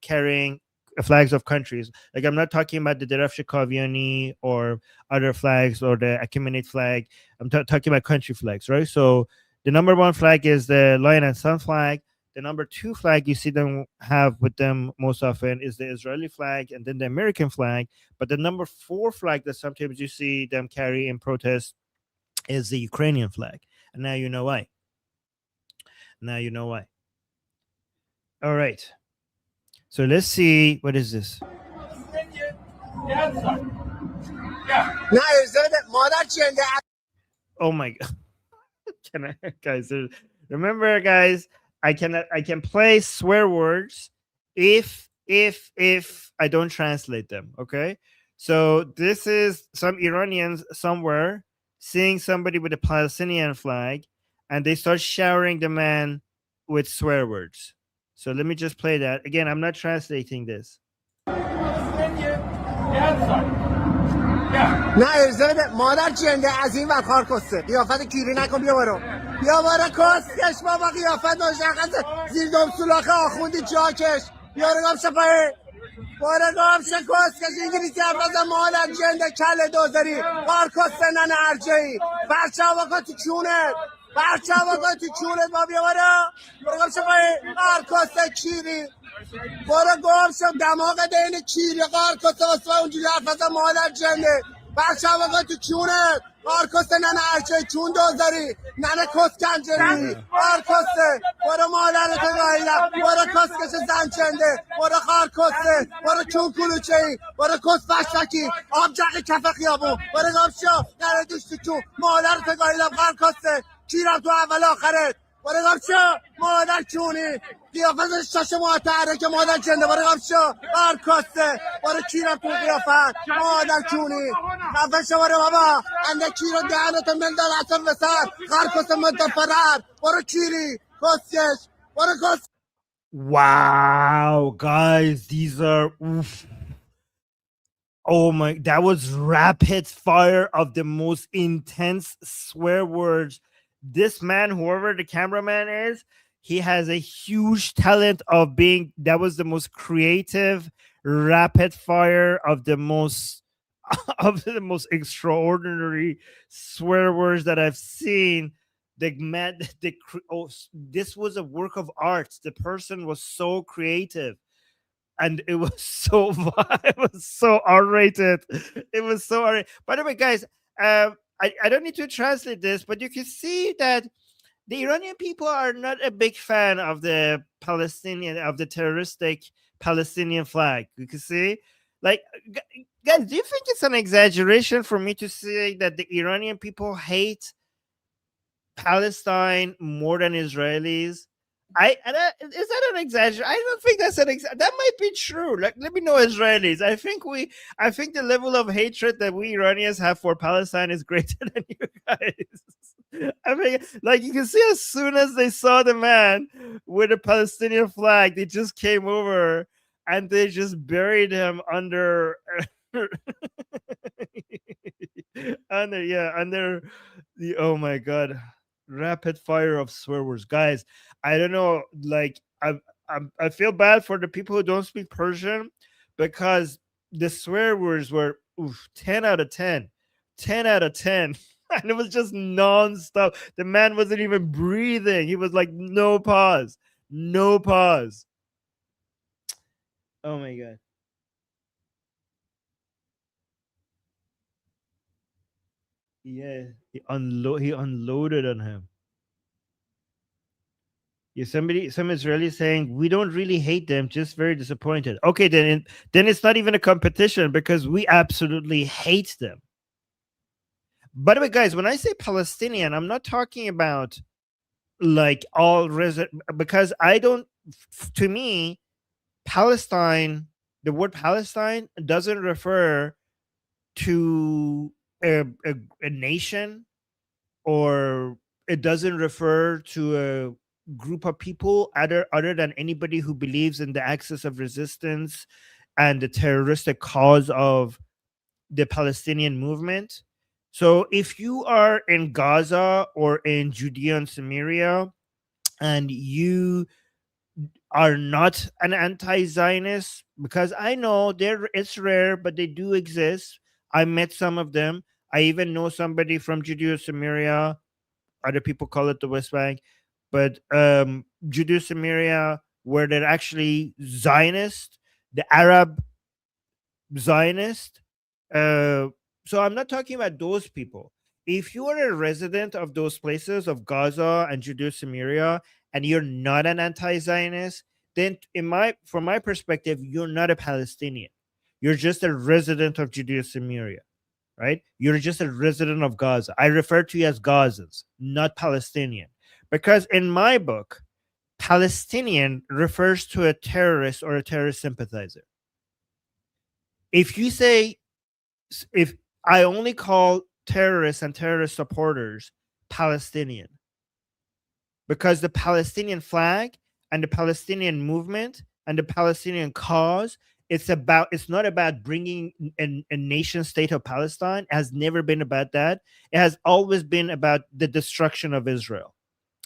carrying flags of countries. Like I'm not talking about the Derafsh Kaviani or other flags or the Achaemenid flag. I'm talking about country flags, right? So the number one flag is the lion and sun flag. The number two flag you see them have with them most often is the Israeli flag and then the American flag. But the number four flag that sometimes you see them carry in protest is the Ukrainian flag. And now you know why. Now you know why. All right. So let's see. What is this? Oh my God. Can I, guys? Remember, guys, I can play swear words if I don't translate them. Okay. So this is some Iranians somewhere seeing somebody with a Palestinian flag, and they start showering the man with swear words. So let me just play that again. I'm not translating this. نه ارزاد مادر جنده از این ور کار کسته قیافت کیری نکن بیا برو کسکش بابا قیافت مشخص زیر دم سولاخ آخوندی جاکش بیا رو گم شپایی بارو گم شه کسکش انگلیسی حرف مادر جنده کل دوزاری کار کسته نن ارجایی برچه آقا تو چونه پرچم آقا تو چونت ما بیا برو گم شو پایین قارکسته کیری برو گم شو دماغ دین کیری قارکسته واسه اونجوری حرف بزن مادر جنده پرچم آقا تو چونت قارکسته ننه ارچه چون دوزاری ننه کس کنجری قارکسته برو مادرتو گاهیدم برو کسکش زن چنده برو قارکسته برو چون کلوچه ای برو کس فشفکی آب جقی کف خیابون برو گم شو ننه دوش تو چون مادرتو گاهیدم قارکسته کیرم تو اول آخرت برو گم شو مادر چونی قیافت شاش معتره که مادر جنده برو گم شو قارکسته برو کیرم تو قیافت مادر چونی خفه شو برو بابا انده کیرو دهنتو مندال اصلا وسط قارکسته مدفرر برو کیری کسکش برو کس Wow, guys, these are oof. Oh my, that was rapid fire of the most intense swear words. This man, whoever the cameraman is, he has a huge talent of being, that was the most creative, rapid fire of the most of the most extraordinary swear words that I've seen. The man, this was a work of art. The person was so creative and it was so it was so R-rated. It was so R-rated. By the way, guys, I don't need to translate this, but you can see that the Iranian people are not a big fan of the terroristic Palestinian flag. You can see, like, guys, do you think it's an exaggeration for me to say that the Iranian people hate Palestine more than Israelis? Is that an exaggeration? I don't think that's that might be true. Like, let me know, Israelis. I think the level of hatred that we Iranians have for Palestine is greater than you guys. I mean, like, you can see as soon as they saw the man with a Palestinian flag, they just came over and they just buried him under under the, oh my god, rapid fire of swear words, guys. I don't know, like, I feel bad for the people who don't speak Persian, because the swear words were 10 out of 10, 10 out of 10. And it was just non-stop. The man wasn't even breathing. He was like, no pause, no pause. Oh my god. Yeah, he unloaded on him. Yeah, some Israeli saying we don't really hate them, just very disappointed. Okay, then it's not even a competition, because we absolutely hate them. By the way, guys, when I say Palestinian, I'm not talking about like all because I don't. To me, Palestine, the word Palestine doesn't refer to a nation, or it doesn't refer to a group of people other than anybody who believes in the axis of resistance and the terroristic cause of the Palestinian movement. So if you are in Gaza or in Judea and Samaria and you are not an anti-Zionist, because I know it's rare, but they do exist. I met some of them. I even know somebody from Judea Samaria. Other people call it the West Bank, but Judea Samaria, where they're actually Zionist, the Arab Zionist. So I'm not talking about those people. If you are a resident of those places of Gaza and Judea Samaria, and you're not an anti-Zionist, then from my perspective, you're not a Palestinian. You're just a resident of Judea Samaria, right? You're just a resident of Gaza. I refer to you as Gazans, not Palestinian. Because in my book, Palestinian refers to a terrorist or a terrorist sympathizer. If you say, if I only call terrorists and terrorist supporters Palestinian, because the Palestinian flag and the Palestinian movement and the Palestinian cause, it's not about bringing a nation state of Palestine. It has never been about that. It has always been about the destruction of Israel,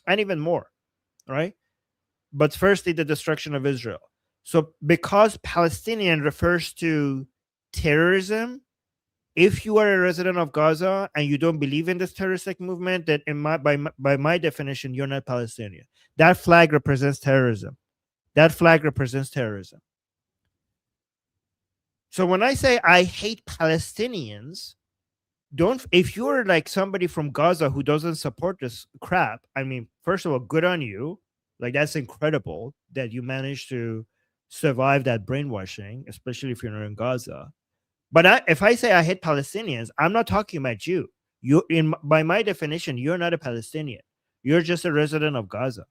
and even more, right? But firstly, the destruction of Israel. So because Palestinian refers to terrorism, if you are a resident of Gaza and you don't believe in this terroristic movement, then by my definition, you're not Palestinian. That flag represents terrorism. That flag represents terrorism. So when I say I hate Palestinians, if you're like somebody from Gaza who doesn't support this crap, I mean, first of all, good on you. Like, that's incredible that you managed to survive that brainwashing, especially if you're in Gaza. But if I say I hate Palestinians, I'm not talking about you. By my definition, you're not a Palestinian. You're just a resident of Gaza.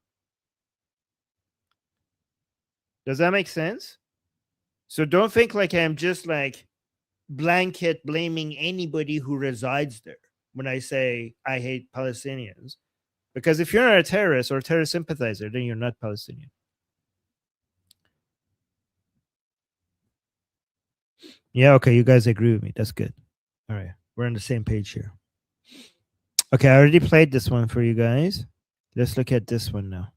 Does that make sense? So don't think like I'm just like blanket blaming anybody who resides there when I say I hate Palestinians. Because if you're not a terrorist or a terrorist sympathizer, then you're not Palestinian. Yeah, okay, you guys agree with me. That's good. All right, we're on the same page here. Okay, I already played this one for you guys. Let's look at this one now.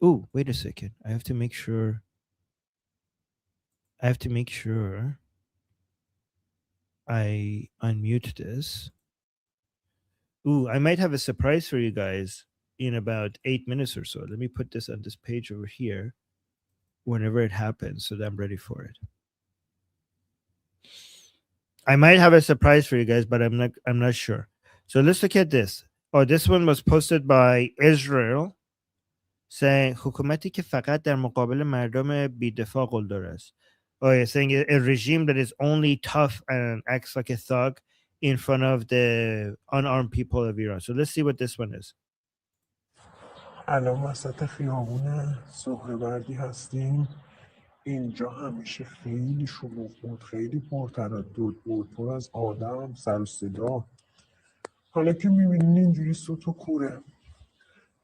Ooh, wait a second. I have to make sure I unmute this. Ooh, I might have a surprise for you guys in about 8 minutes or so. Let me put this on this page over here whenever it happens so that I'm ready for it. I might have a surprise for you guys, but I'm not sure. So let's look at this. Oh, this one was posted by Israel saying حکومتی که فقط در مقابل مردم بی‌دفاع قلدر است. Oh, yeah, saying a regime that is only tough and acts like a thug in front of the unarmed people of Iran. So let's see what this one is. الان وسط خیابون سهروردی هستیم. اینجا همیشه خیلی شلوغ بود، خیلی پرتردد بود، پر از آدم، سر و صدا. حالا که میبینین اینجوری سوت و کوره.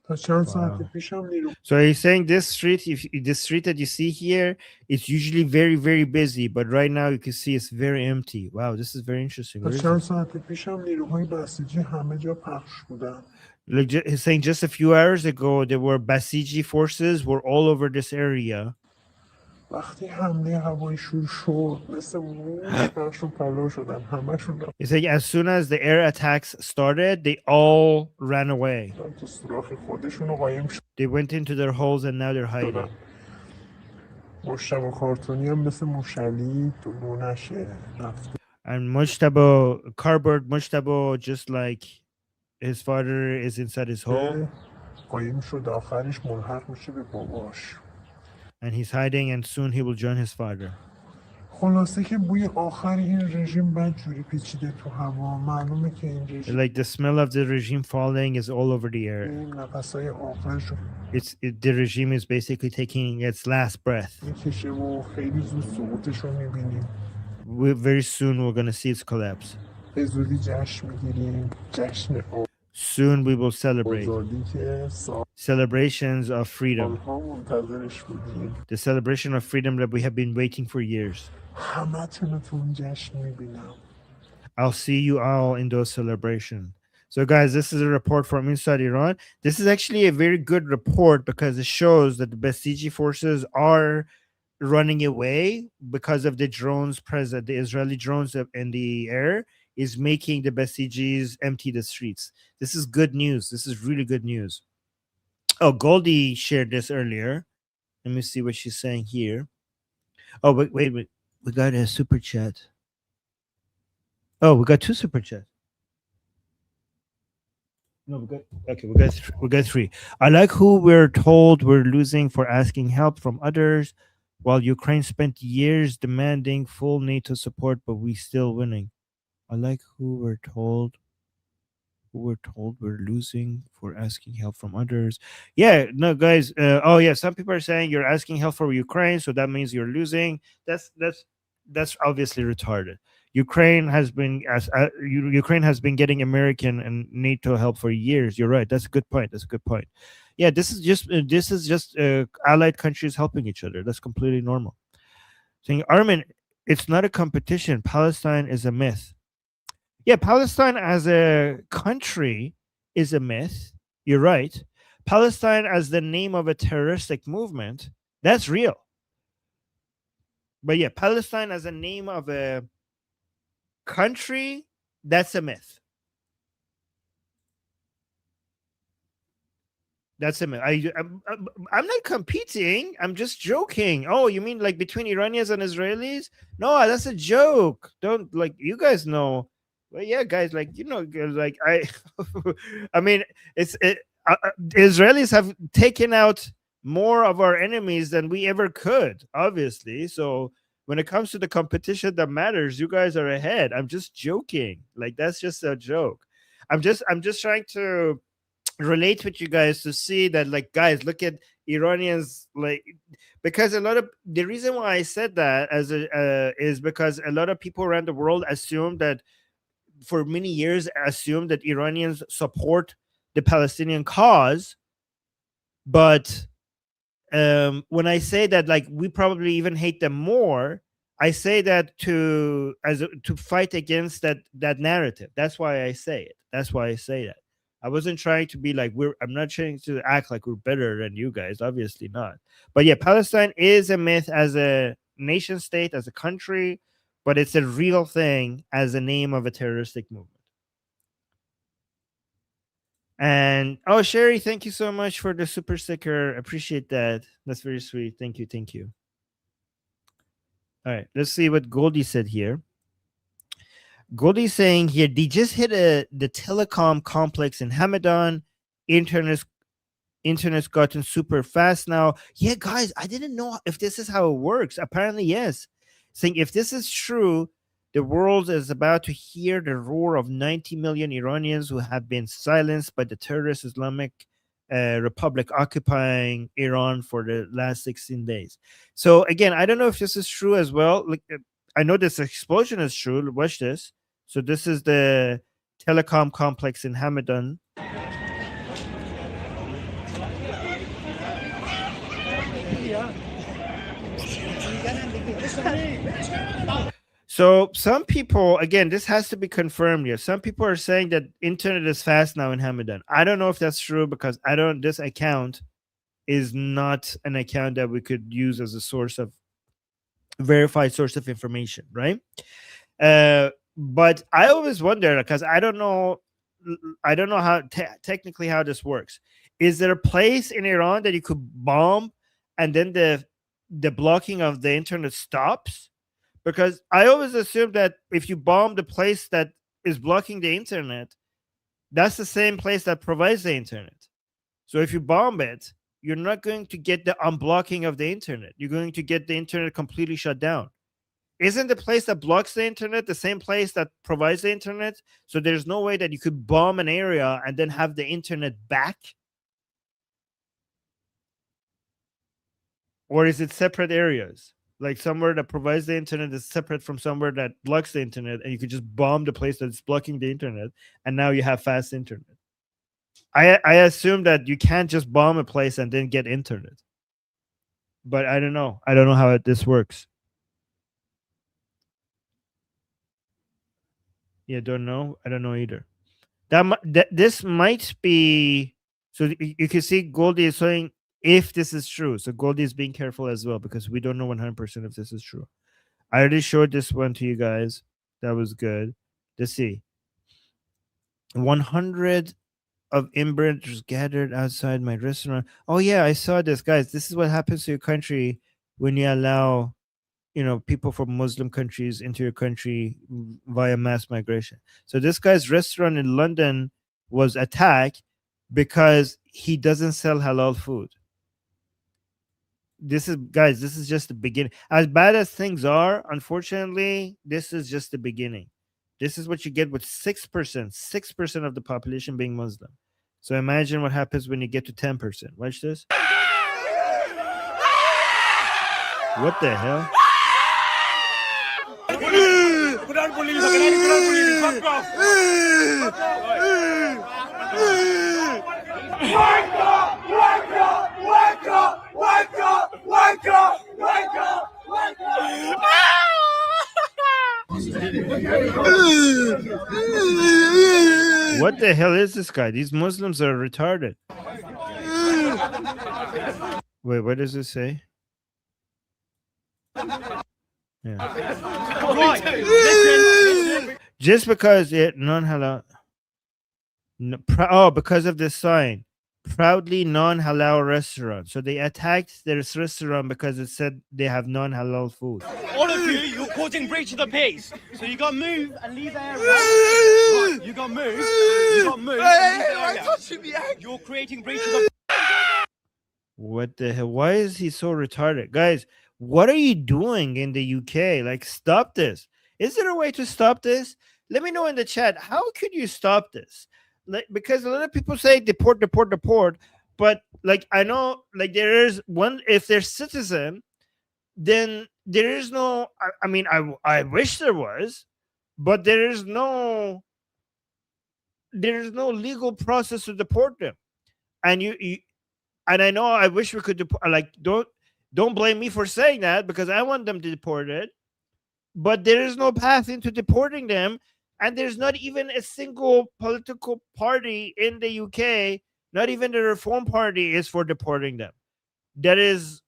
تا چند ساعت پیشم نیرو. So he's saying this street that you see here, it's usually very, very busy, but right now you can see it's very empty. Wow, this is very interesting. تا چند ساعت پیشم نیروهای بسیجی همه جا پخش بودن. Like he's saying just a few hours ago, there were Basiji forces were all over this area. وقتی حمله هوایی شروع شد مثل موش پخشون پلو شدن همشون. He said as soon as the air attacks started, they all ran away. تو سوراخ خودشون قایم شد. They went into their holes and now they're hiding. مشتبه کارتونی هم مثل موشلی تو لونشه رفت. And Mujtaba, cardboard Mujtaba, just like his father is inside his hole. قایم شد آخرش ملحق میشه به باباش. And he's hiding and soon he will join his father. خلاصه که بوی آخر این رژیم بدجوری پیچیده تو هوا. معلومه که این رژیم Like the smell of the regime falling is all over the air. نفسای آخرشو The regime is basically taking its last breath. میکشه و خیلی زود سقوطشو میبینیم. Very soon we're going to see its collapse. به زودی جشن میگیریم. جشن Soon we will celebrate celebrations of freedom. منتظرش بودیم. The celebration of freedom that we have been waiting for years. همتون تو اون جشن میبینم. I'll see you all in those celebrations. So guys, this is a report from inside Iran. This is actually a very good report because it shows that the Basiji forces are running away because of the drones present. The Israeli drones in the air is making the Basijis empty the streets. This is good news. This is really good news. Oh, Goldie shared this earlier. Let me see what she's saying here. Oh, wait. We got a super chat. Oh, we got two super chats. No, we got three. I like who we're told we're losing for asking help from others, while Ukraine spent years demanding full NATO support, but we still winning. I like who we're told we're losing for asking help from others. Yeah, no, guys. Oh, yeah. Some people are saying you're asking help for Ukraine, so that means you're losing. That's obviously retarded. Ukraine has been getting American and NATO help for years. You're right. That's a good point. Yeah, this is just allied countries helping each other. That's completely normal. Saying Armin, it's not a competition. Palestine is a myth. Yeah, Palestine as a country is a myth. You're right. Palestine as the name of a terroristic movement, that's real. But yeah, Palestine as a name of a country, that's a myth. That's a myth. I'm not competing. I'm just joking. Oh, you mean like between Iranians and Israelis? No, that's a joke. Don't, like, you guys know. Well, yeah, guys, like, you know, like I mean, Israelis have taken out more of our enemies than we ever could, obviously. So when it comes to the competition that matters, you guys are ahead. I'm just joking. Like, that's just a joke. I'm just trying to relate with you guys to see that, like, guys, look at Iranians, like, because a lot of the reason why I said that is because a lot of people around the world assume that, for many years, assumed that Iranians support the Palestinian cause. But when I say that, like, we probably even hate them more, I say that to fight against that narrative. That's why I say it. That's why I say that. I wasn't trying to be like, I'm not trying to act like we're better than you guys. Obviously not. But yeah, Palestine is a myth as a nation state, as a country, but it's a real thing as a name of a terroristic movement. And oh, Sherry, thank you so much for the super sticker. Appreciate that. That's very sweet. Thank you. Thank you. All right, let's see what Goldie said here. Goldie's saying here, they just hit the telecom complex in Hamadan. Internet's gotten super fast now. Yeah, guys, I didn't know if this is how it works. Apparently, yes. Saying if this is true, the world is about to hear the roar of 90 million Iranians who have been silenced by the terrorist Islamic Republic occupying Iran for the last 16 days. So again, I don't know if this is true as well. Like, I know this explosion is true. Watch this. So this is the telecom complex in Hamadan. So some people, again, this has to be confirmed here. Some people are saying that internet is fast now in Hamadan. I don't know if that's true because this account is not an account that we could use as a source of verified source of information, right? But I always wonder, because I don't know how technically how this works. Is there a place in Iran that you could bomb and then the blocking of the internet stops? Because I always assume that if you bomb the place that is blocking the internet, that's the same place that provides the internet. So if you bomb it, you're not going to get the unblocking of the internet. You're going to get the internet completely shut down. Isn't the place that blocks the internet the same place that provides the internet? So there's no way that you could bomb an area and then have the internet back? Or is it separate areas? Like somewhere that provides the internet is separate from somewhere that blocks the internet, and you could just bomb the place that's blocking the internet, and now you have fast internet. I assume that you can't just bomb a place and then get internet. But I don't know. I don't know how this works. Yeah, don't know. I don't know either. This might be... So you can see Goldie is saying if this is true. So Goldie is being careful as well because we don't know 100% if this is true. I already showed this one to you guys. That was good. Let's see. 100 of immigrants gathered outside my restaurant. Oh yeah, I saw this, guys. This is what happens to your country when you allow, people from Muslim countries into your country via mass migration. So this guy's restaurant in London was attacked because he doesn't sell halal food. This is just the beginning. As bad as things are, unfortunately, this is just the beginning. This is what you get with 6% of the population being Muslim. So imagine what happens when you get to 10%. Watch this. What the hell? What the hell is this guy? These Muslims are retarded. Wait, what does it say? Yeah. Just because it non-halal. Because of this sign, proudly non-halal restaurant. So they attacked this restaurant because it said they have non-halal food. All of you, you're causing breach of the peace. So you got to move and leave the area. Right, you got to move. You got to move. You're creating breach of the. What the hell? Why is he so retarded? Guys, what are you doing in the UK? Like, stop this. Is there a way to stop this? Let me know in the chat. How could you stop this? Like, because a lot of people say deport, deport, deport. But like, I know, like, there is one, if they're citizen, then there is no, I mean, I wish there was, but there is no legal process to deport them. And and I know I wish we could like, don't blame me for saying that, because I want them deported, but there is no path into deporting them, and there's not even a single political party in the UK, not even the Reform Party, is for deporting them. That is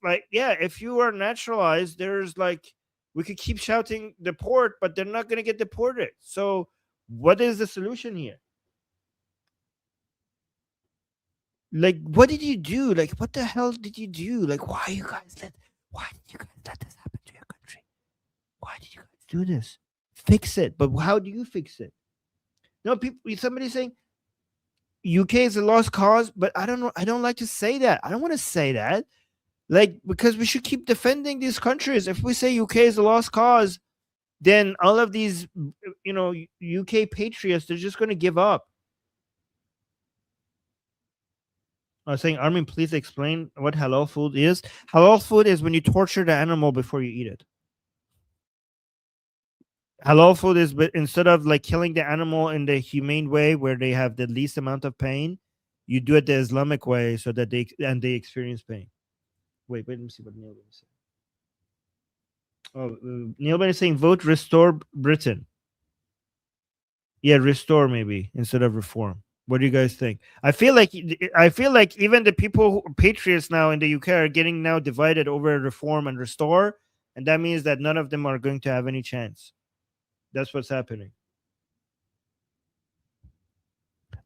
like, yeah, if you are naturalized, there's like, we could keep shouting deport, but they're not going to get deported. So what is the solution here? Like, what did you do? Like, what the hell did you do? Like, why did you guys let this happen to your country? Why did you guys do this? Fix it. But how do you fix it? No, people, somebody saying UK is a lost cause, but I don't know. I don't like to say that. I don't want to say that. Like, because we should keep defending these countries. If we say UK is a lost cause, then all of these, UK patriots, they're just going to give up. I was saying, Armin, please explain what halal food is. Halal food is when you torture the animal before you eat it. Halal food is, but instead of like killing the animal in the humane way where they have the least amount of pain, you do it the Islamic way so that they experience pain. Wait, let me see what Neil is saying. Oh, Neil is saying vote restore Britain. Yeah, restore maybe instead of reform. What do you guys think? I feel like even the people patriots now in the UK are getting now divided over reform and restore, and that means that none of them are going to have any chance. That's what's happening.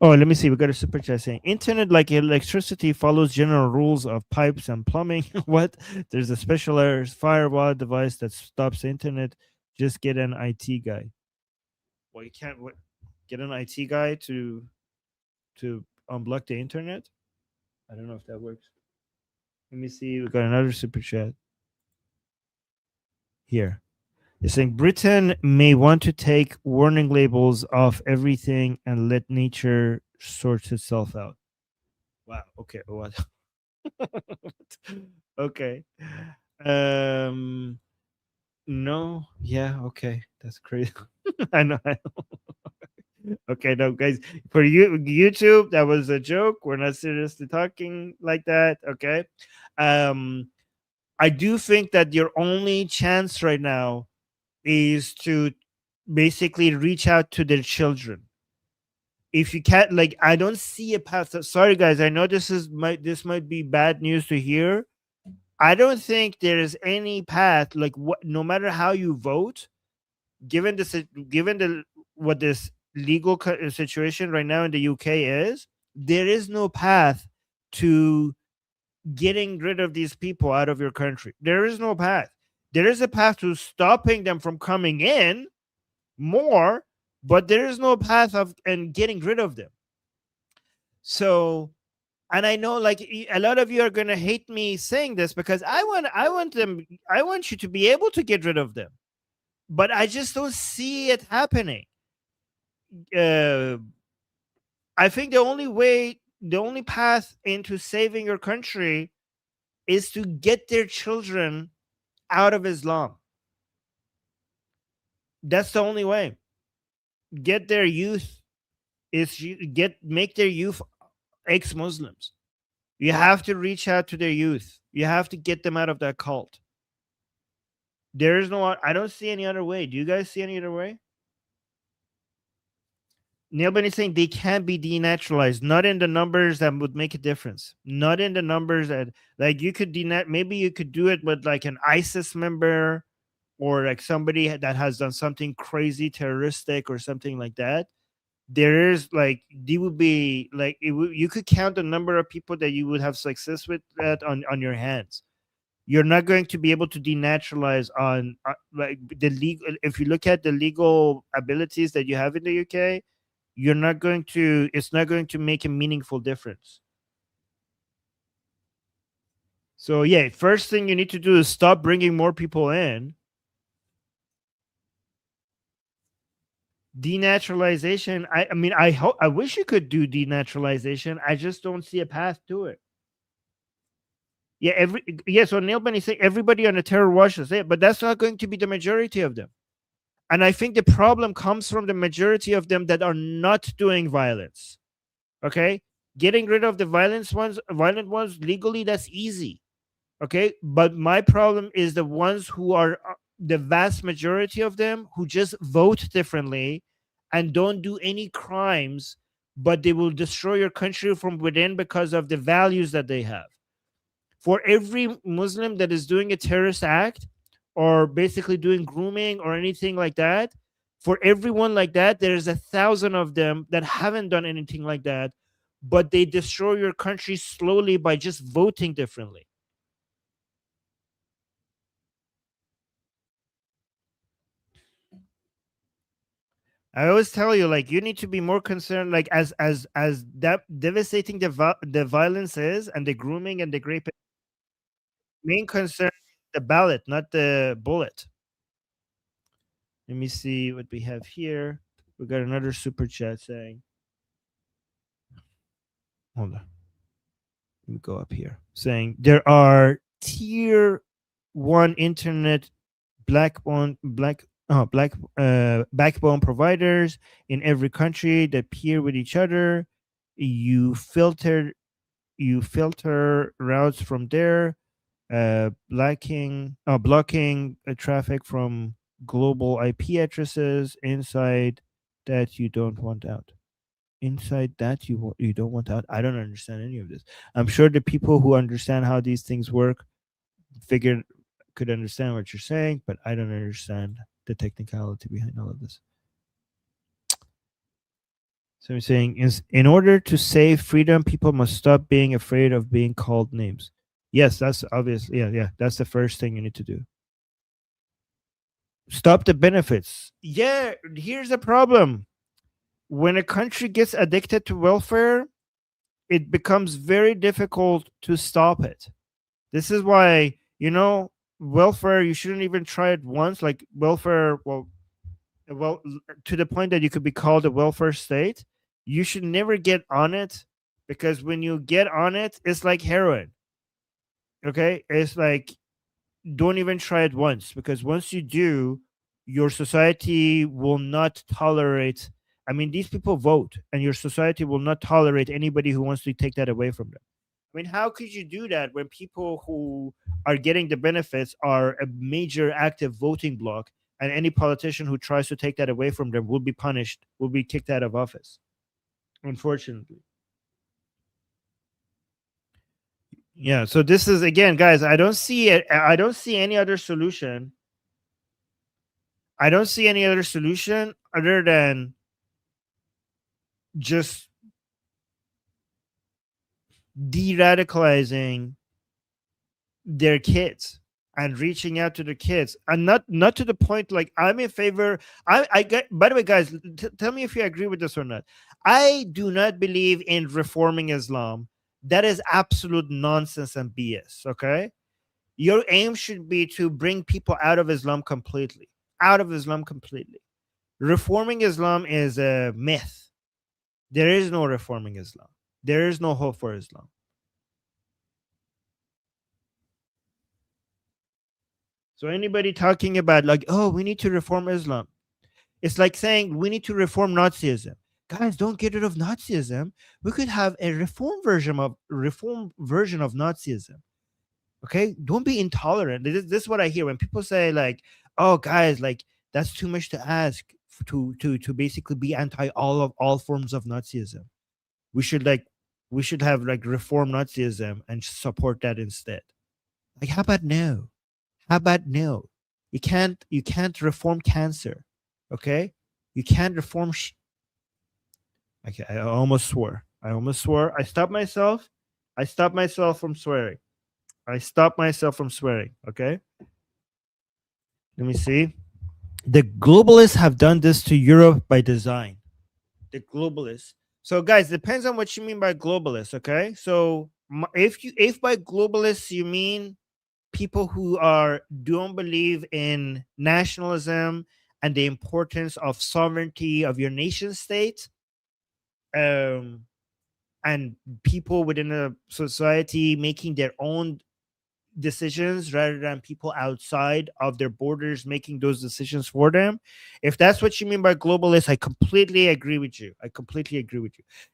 Oh, let me see. We got a super chat saying internet, like electricity, follows general rules of pipes and plumbing. What? There's a special firewall device that stops the internet. Just get an IT guy. Well, you can't get an IT guy to unblock the internet. I don't know if that works. Let me see. We got another super chat here. It's saying Britain may want to take warning labels off everything and let nature sort itself out. Wow. Okay. What? Okay. No. Yeah. Okay. That's crazy. I know. Okay, no, guys. For you, YouTube, that was a joke. We're not seriously talking like that. Okay. I do think that your only chance right now is to basically reach out to their children. If you can't, like, I don't see a path. Sorry, guys. I know this might be bad news to hear. I don't think there is any path. Like, no matter how you vote, given what this legal situation right now in the UK is, there is no path to getting rid of these people out of your country. There is no path. There is a path to stopping them from coming in more, but there is no path of and getting rid of them. So, and I know, like, a lot of you are going to hate me saying this, because I want you to be able to get rid of them, but I just don't see it happening. I think the only path into saving your country is to get their children out of Islam. That's the only way. Get their youth make their youth ex-Muslims. You have to reach out to their youth. You have to get them out of that cult. There is no, I don't see any other way. Do you guys see any other way? Neil is saying they can't be denaturalized, not in the numbers that would make a difference. Not in the numbers that, like, you could maybe you could do it with like an ISIS member, or like somebody that has done something crazy terroristic or something like that, there is like they would be like you could count the number of people that you would have success with that on your hands. You're not going to be able to denaturalize on like the legal. If you look at the legal abilities that you have in the UK, you're not going to. It's not going to make a meaningful difference. So yeah, first thing you need to do is stop bringing more people in. Denaturalization. I mean, I wish you could do denaturalization. I just don't see a path to it. Yeah, so Neil Benny saying everybody on the terror watch is it, but that's not going to be the majority of them. And I think the problem comes from the majority of them that are not doing violence. Okay, getting rid of the violent ones legally, that's easy. Okay, but my problem is the ones who are the vast majority of them who just vote differently and don't do any crimes, but they will destroy your country from within because of the values that they have. For every Muslim that is doing a terrorist act or basically doing grooming or anything like that, for everyone like that, there's 1,000 of them that haven't done anything like that, but they destroy your country slowly by just voting differently. I always tell you, like, you need to be more concerned, like, as that devastating the violence is, and the grooming and the rape. Main concern the ballot, not the bullet. Let me see what we have here. We got another super chat saying, hold on. Let me go up here. Saying there are tier 1 internet backbone providers in every country that peer with each other. You filter routes from there, blocking traffic from global IP addresses inside that you don't want out. Inside that you don't want out. I don't understand any of this. I'm sure the people who understand how these things work could understand what you're saying, but I don't understand the technicality behind all of this. So I'm saying, in order to save freedom, people must stop being afraid of being called names. Yes, that's obvious. Yeah, that's the first thing you need to do. Stop the benefits. Yeah, here's the problem. When a country gets addicted to welfare, it becomes very difficult to stop it. This is why, welfare, you shouldn't even try it once. Like welfare, well, to the point that you could be called a welfare state, you should never get on it, because when you get on it, it's like heroin. Okay? It's like, don't even try it once, because once you do, your society will not tolerate. I mean, these people vote, and your society will not tolerate anybody who wants to take that away from them. I mean, how could you do that when people who are getting the benefits are a major active voting bloc, and any politician who tries to take that away from them will be punished, will be kicked out of office, unfortunately. Yeah, so this is, again, guys, I don't see any other solution. I don't see any other solution other than just de-radicalizing their kids and reaching out to the kids, and not to the point, like, I'm in favor. I get, by the way, guys, tell me if you agree with this or not. I do not believe in reforming Islam. That is absolute nonsense and BS. Okay, your aim should be to bring people out of Islam completely. Reforming Islam is a myth. There is no reforming Islam. There is no hope for Islam. So anybody talking about, like, oh, we need to reform Islam, it's like saying we need to reform Nazism. Guys, don't get rid of Nazism. We could have a reform version of Nazism. Okay, don't be intolerant. This is what I hear when people say, like, oh, guys, like, that's too much to ask to basically be anti all forms of Nazism. We should have like reform Nazism and support that instead. Like, how about no? You can't reform cancer. Okay, you can't reform. Okay, I almost swore. I stopped myself. I stopped myself from swearing. Okay. Let me see. The globalists have done this to Europe by design. The globalists. So, guys, depends on what you mean by globalists. Okay. So, if by globalists you mean people who don't believe in nationalism and the importance of sovereignty of your nation state, and people within a society making their own decisions rather than people outside of their borders making those decisions for them. If that's what you mean by globalist, I completely agree with you.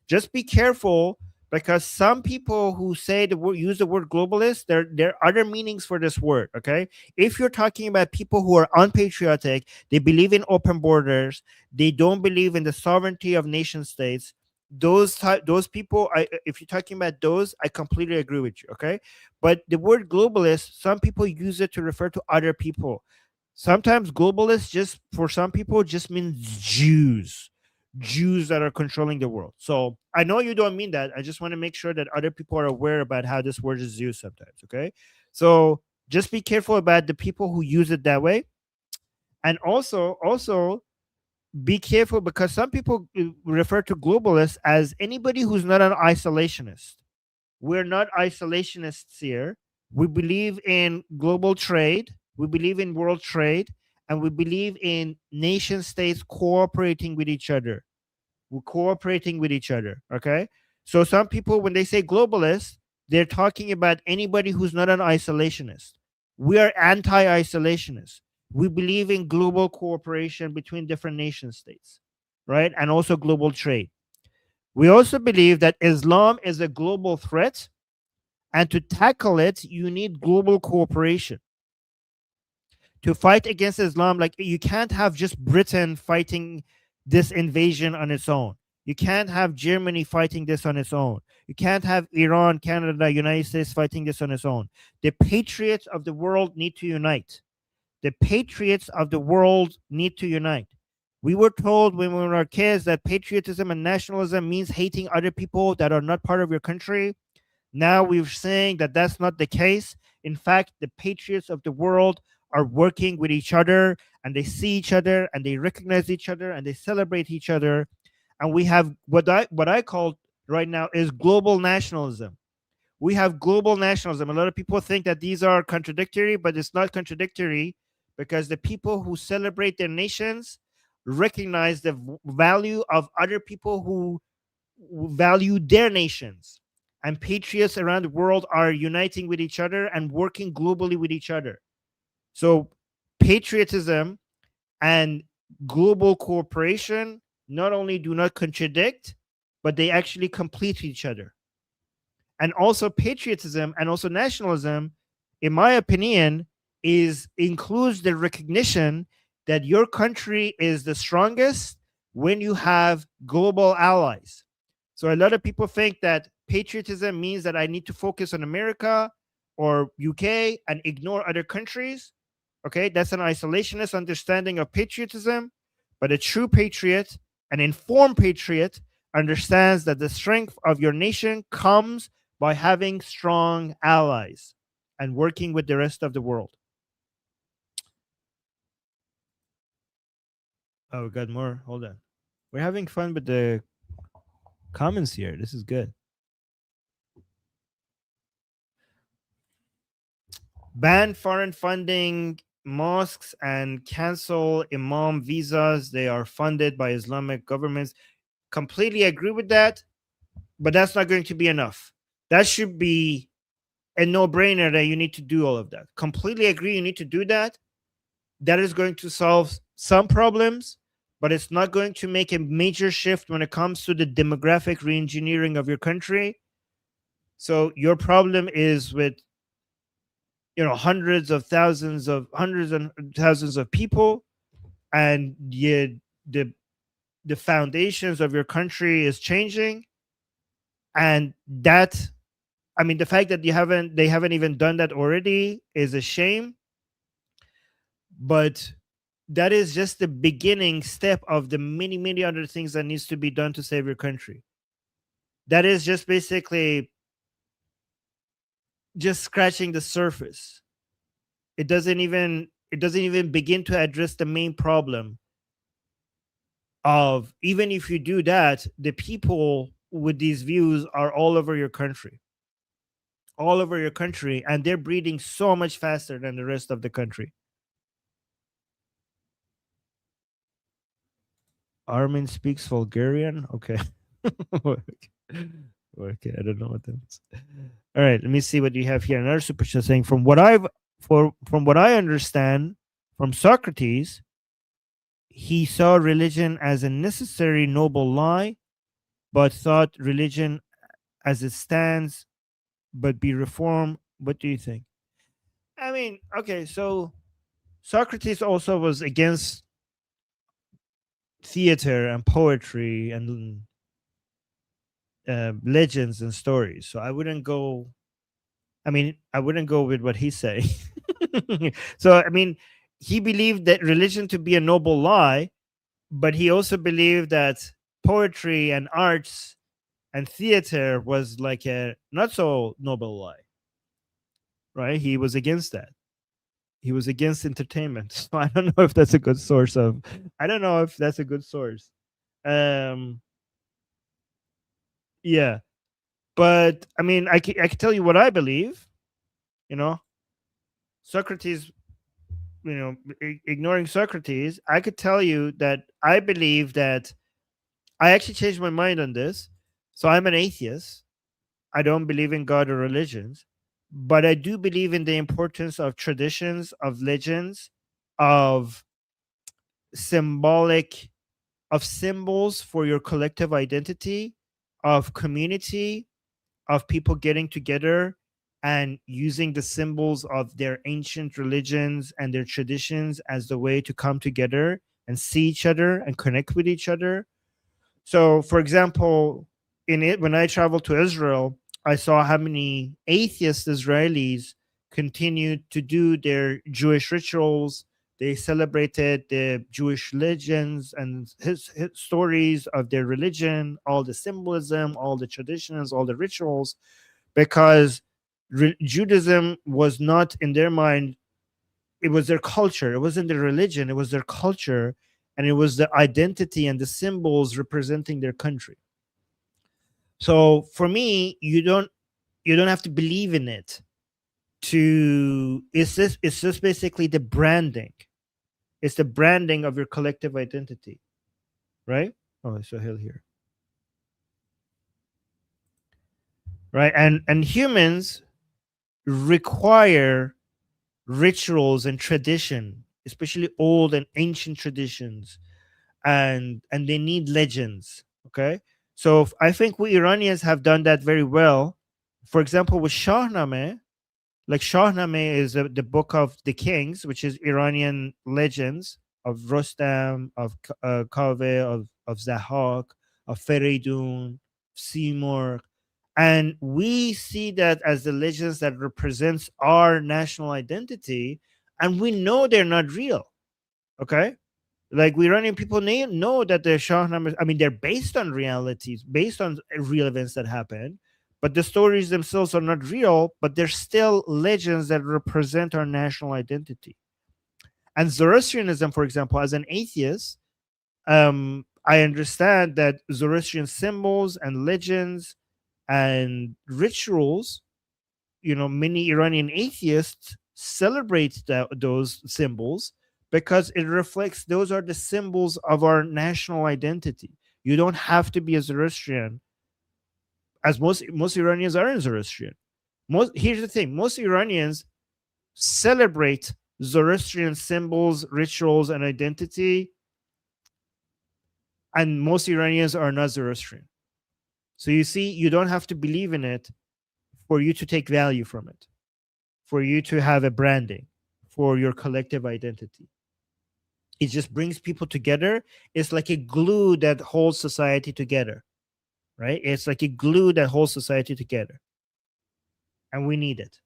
Just be careful, because some people who say use the word globalist, there are other meanings for this word. Okay, if you're talking about people who are unpatriotic, they believe in open borders, they don't believe in the sovereignty of nation states, those people, if you're talking about those, I completely agree with you. Okay, but the word globalist, some people use it to refer to other people. Sometimes globalist just for some people just means Jews that are controlling the world. So I know you don't mean that. I just want to make sure that other people are aware about how this word is used sometimes. Okay, so just be careful about the people who use it that way. And also be careful, because some people refer to globalists as anybody who's not an isolationist. We're not isolationists here. We believe in global trade, we believe in world trade, and we believe in nation states cooperating with each other. We're cooperating with each other. Okay, so some people, when they say globalist, they're talking about anybody who's not an isolationist. We are anti-isolationist. We believe in global cooperation between different nation states, right? And also global trade. We also believe that Islam is a global threat, and to tackle it, you need global cooperation. To fight against Islam, like, you can't have just Britain fighting this invasion on its own. You can't have Germany fighting this on its own. You can't have Iran, Canada, United States fighting this on its own. The patriots of the world need to unite. The patriots of the world need to unite. We were told when we were kids that patriotism and nationalism means hating other people that are not part of your country. Now we're saying that that's not the case. In fact, the patriots of the world are working with each other, and they see each other, and they recognize each other, and they celebrate each other. And we have what I call right now is global nationalism. We have global nationalism. A lot of people think that these are contradictory, but it's not contradictory, because the people who celebrate their nations recognize the value of other people who value their nations. And patriots around the world are uniting with each other and working globally with each other. So patriotism and global cooperation not only do not contradict, but they actually complete each other. And also patriotism and also nationalism, in my opinion, includes the recognition that your country is the strongest when you have global allies. So a lot of people think that patriotism means that I need to focus on America or UK and ignore other countries. Okay, that's an isolationist understanding of patriotism. But a true patriot, an informed patriot, understands that the strength of your nation comes by having strong allies and working with the rest of the world. Oh, we got more. Hold on. We're having fun with the comments here. This is good. Ban foreign funding mosques and cancel imam visas. They are funded by Islamic governments. Completely agree with that, but that's not going to be enough. That should be a no-brainer that you need to do all of that. Completely agree, you need to do that. That is going to solve some problems, but it's not going to make a major shift when it comes to the demographic re-engineering of your country. So your problem is with hundreds and thousands of people, and the foundations of your country is changing. And that, I mean, the fact that they haven't even done that already is a shame. But that is just the beginning step of the many, many other things that needs to be done to save your country. That is just basically just scratching the surface. It doesn't even begin to address the main problem of, even if you do that, the people with these views are all over your country. All over your country, and they're breeding so much faster than the rest of the country. Armin speaks Bulgarian. Okay. Okay, I don't know what that is. All right, let me see what you have here. Another super chat saying, from what I understand from Socrates, he saw religion as a necessary noble lie, but thought religion as it stands but be reformed. What do you think? I mean, okay, so Socrates also was against theater and poetry and legends and stories. So I wouldn't go with what he's saying. So, I mean, he believed that religion to be a noble lie, but he also believed that poetry and arts and theater was like a not so noble lie, right? He was against that. He was against entertainment. So I don't know if that's a good source. Yeah, but I mean, I can tell you what I believe. Socrates, ignoring Socrates, I could tell you that I believe that I actually changed my mind on this. So I'm an atheist. I don't believe in God or religions, but I do believe in the importance of traditions, of legends, of symbols for your collective identity, of community, of people getting together and using the symbols of their ancient religions and their traditions as the way to come together and see each other and connect with each other. So, for example, when I traveled to Israel, I saw how many atheist Israelis continued to do their Jewish rituals. They celebrated the Jewish legends and his stories of their religion, all the symbolism, all the traditions, all the rituals, because Judaism was not in their mind. It was their culture. It wasn't their religion. It was their culture, and it was the identity and the symbols representing their country. So for me, you don't have to believe in it. It's just basically the branding. It's the branding of your collective identity, right? Oh, so he'll hear. Right, and humans require rituals and tradition, especially old and ancient traditions, and they need legends. Okay, so I think we Iranians have done that very well. For example, with Shahnameh, like Shahnameh is the book of the kings, which is Iranian legends of Rostam, of Kaveh, of Zahak, of Feridun, Simurgh. And we see that as the legends that represents our national identity, and we know they're not real. Okay, like we Iranian people know that they're Shahnameh. I mean, they're based on realities, based on real events that happen, but the stories themselves are not real. But they're still legends that represent our national identity. And Zoroastrianism, for example, as an atheist, I understand that Zoroastrian symbols and legends and rituals, many Iranian atheists celebrate those symbols because it reflects those are the symbols of our national identity. You don't have to be a Zoroastrian, as most Iranians are Zoroastrian. Here's the thing: most Iranians celebrate Zoroastrian symbols, rituals, and identity, and most Iranians are not Zoroastrian. So you see, you don't have to believe in it for you to take value from it, for you to have a branding for your collective identity. It just brings people together. It's like a glue that holds society together, right? It's like a glue that holds society together. And we need it.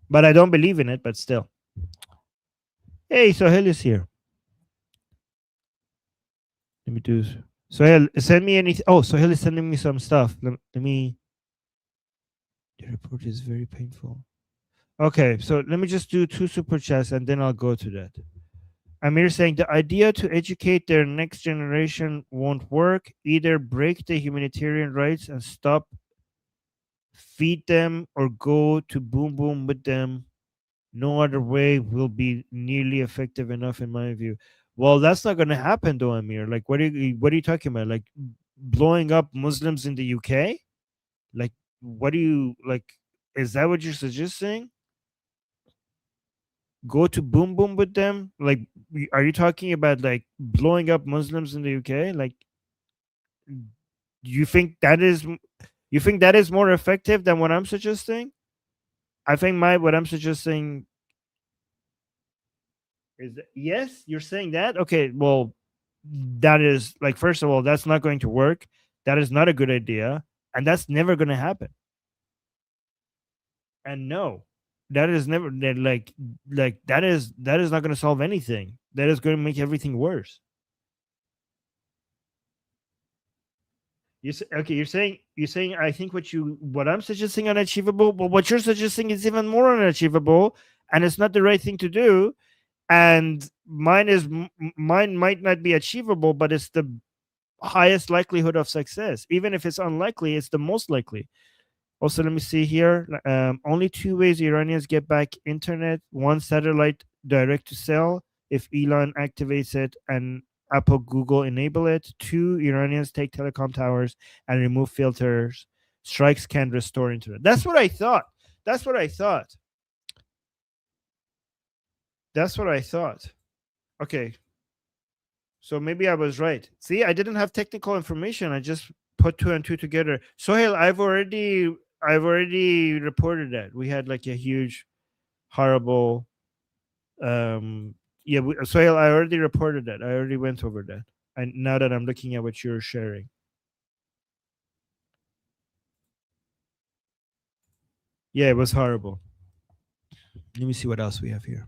but I don't believe in it. But still, hey, Sohail is here. Let me do. Sohail, send me anything. Oh, Sohail is sending me some stuff. Let me. The report is very painful. Okay, so let me just do 2 super chats and then I'll go to that. Amir saying the idea to educate their next generation won't work. Either break the humanitarian rights and stop, feed them, or go to boom boom with them. No other way will be nearly effective enough, in my view. Well, that's not going to happen, though, Amir. Like, what are you talking about? Like, blowing up Muslims in the UK? Like, what do you like? Is that what you're suggesting? Go to boom boom with them? Like, are you talking about like blowing up Muslims in the UK? Like, you think that is more effective than what I'm suggesting? I think what I'm suggesting is that, yes, you're saying that. Okay, well, that is like, first of all, that's not going to work. That is not a good idea, and that's never going to happen. And no, that is never like that is not going to solve anything. That is going to make everything worse. You're saying I think what I'm suggesting unachievable, but what you're suggesting is even more unachievable, and it's not the right thing to do. And mine might not be achievable, but it's the highest likelihood of success. Even if it's unlikely, it's the most likely. Also, let me see here. Only 2 ways Iranians get back internet: 1, satellite direct to cell, if Elon activates it and Apple, Google enable it; 2, Iranians take telecom towers and remove filters. Strikes can restore internet. That's what I thought. Okay. So maybe I was right. See, I didn't have technical information. I just put 2 and 2 together. Sohail, I've already reported that. We had like a huge, horrible Sohail, I already reported that. I already went over that. And now that I'm looking at what you're sharing. Yeah, it was horrible. Let me see what else we have here.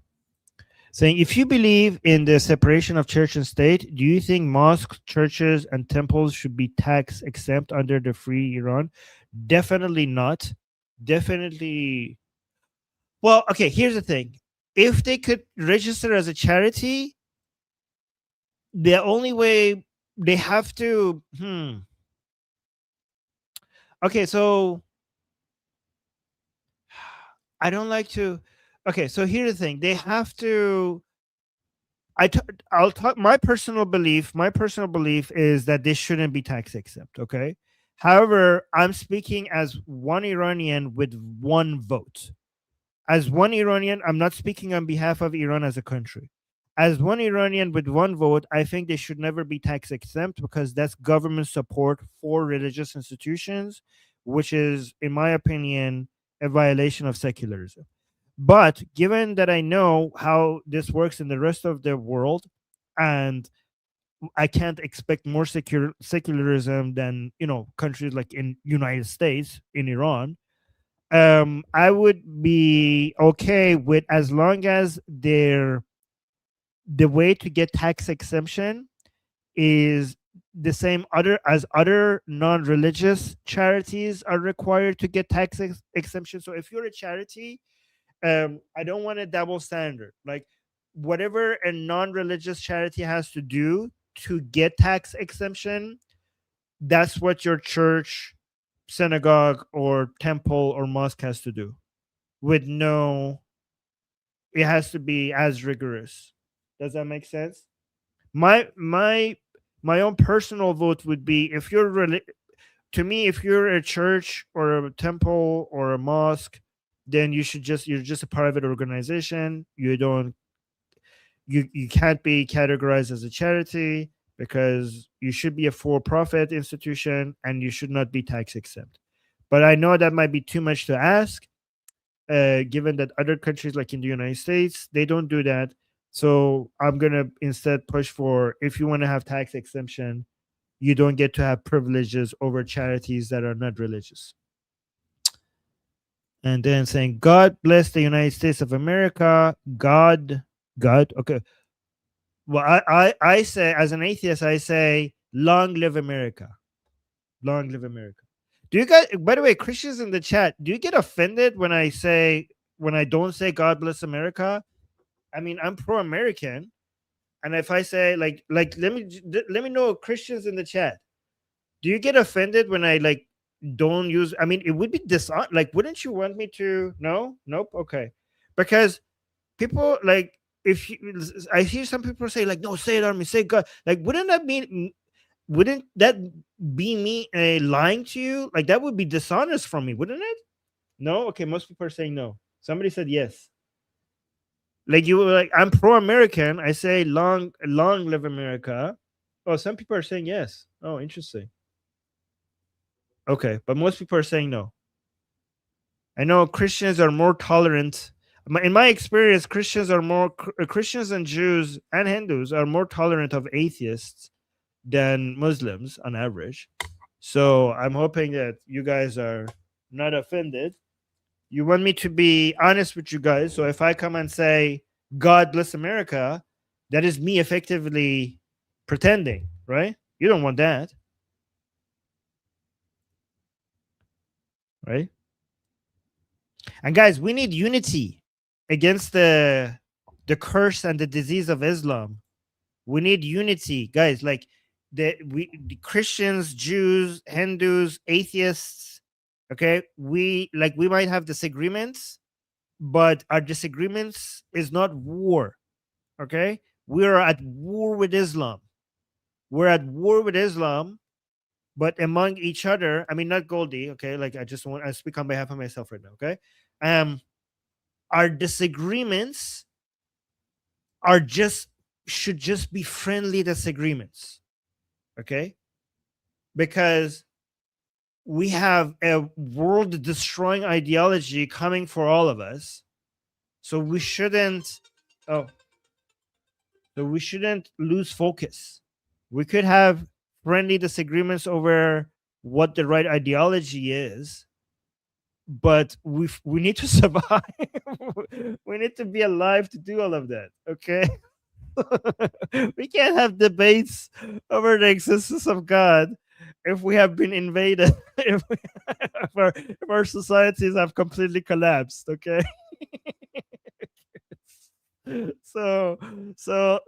Saying, if you believe in the separation of church and state, do you think mosques, churches, and temples should be tax exempt under the Free Iran? Definitely not. Definitely. Well, okay, here's the thing. If they could register as a charity, the only way they have to. Okay, so I don't like to. Okay, so here's the thing. They have to. I'll talk. My personal belief is that this shouldn't be tax exempt. Okay. However, I'm speaking as one Iranian with one vote. As one Iranian, I'm not speaking on behalf of Iran as a country. As one Iranian with one vote, I think they should never be tax exempt because that's government support for religious institutions, which is, in my opinion, a violation of secularism. But given that I know how this works in the rest of the world, and I can't expect more secularism than countries like in United States, in Iran, I would be okay with, as long as the way to get tax exemption is the same as other non-religious charities are required to get tax exemption. So if you're a charity, I don't want a double standard. Like, whatever a non-religious charity has to do to get tax exemption, that's what your church, synagogue, or temple or mosque has to do. It has to be as rigorous. Does that make sense? My own personal vote would be, if you're if you're a church or a temple or a mosque, then you're just a private organization. You can't be categorized as a charity, because you should be a for-profit institution and you should not be tax exempt. But I know that might be too much to ask, given that other countries like in the United States, they don't do that. So I'm going to instead push for, if you want to have tax exemption, you don't get to have privileges over charities that are not religious. And then saying, God bless the United States of America. God. Okay. Well, I say, as an atheist, I say, long live America. Long live America. Do you guys, by the way, Christians in the chat, do you get offended when I don't say God bless America? I mean, I'm pro-American. And if I say let me know, Christians in the chat, do you get offended when I don't use, I mean, it would be dishonest. Like, wouldn't you want me to? No? Nope. Okay. Because people if I hear some people say no, say it on me, say God. Wouldn't that be me lying to you? Like, that would be dishonest from me, wouldn't it? No? Okay, most people are saying no. Somebody said yes. You were I'm pro-American. I say long live America. Oh, some people are saying yes. Oh, interesting. Okay, but most people are saying no. I know Christians are more tolerant. In my experience, Christians and Jews and Hindus are more tolerant of atheists than Muslims on average. So I'm hoping that you guys are not offended. You want me to be honest with you guys. So if I come and say, God bless America, that is me effectively pretending, right? You don't want that. Right? And guys, we need unity against the curse and the disease of Islam. We need unity, guys. The Christians, Jews, Hindus, atheists. Okay, we might have disagreements, but our disagreements is not war. Okay, we are at war with Islam. We're at war with Islam, but among each other. I mean, not Goldie. Okay, I speak on behalf of myself right now. Okay, our disagreements should just be friendly disagreements. Okay, because we have a world destroying ideology coming for all of us, so we shouldn't lose focus. We could have friendly disagreements over what the right ideology is, but we need to survive. We need to be alive to do all of that. Okay. We can't have debates over the existence of God if we have been invaded, if our societies have completely collapsed. Okay. So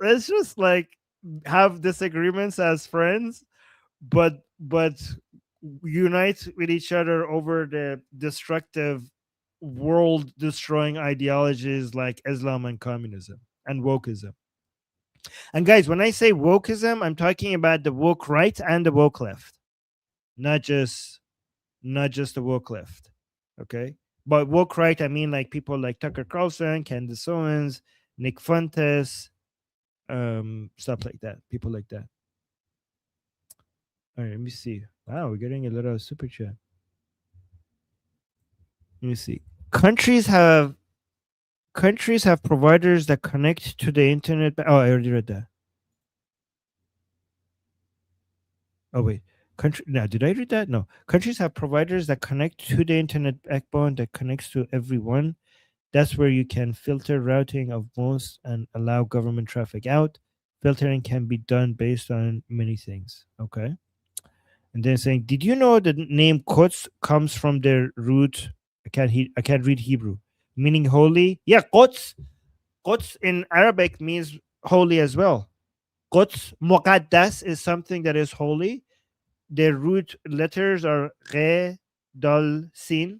let's just have disagreements as friends, but unite with each other over the destructive, world destroying ideologies like Islam and communism and wokeism. And guys, when I say wokeism, I'm talking about the woke right and the woke left, not just the woke left. Okay, but woke right, I mean people like Tucker Carlson, Candace Owens, Nick Fuentes, stuff like that. People like that. All right, let me see. Wow, we're getting a little super chat. Let me see. Countries have providers that connect to the internet. Oh, I already read that. Oh wait, did I read that? No. Countries have providers that connect to the internet backbone that connects to everyone. That's where you can filter routing of most and allow government traffic out. Filtering can be done based on many things. Okay. And then saying, did you know the name Quds comes from their root? I can't read Hebrew, meaning holy. Yeah, Quds in Arabic means holy as well. Quds Muqaddas is something that is holy. Their root letters are Re, Dal, Sin.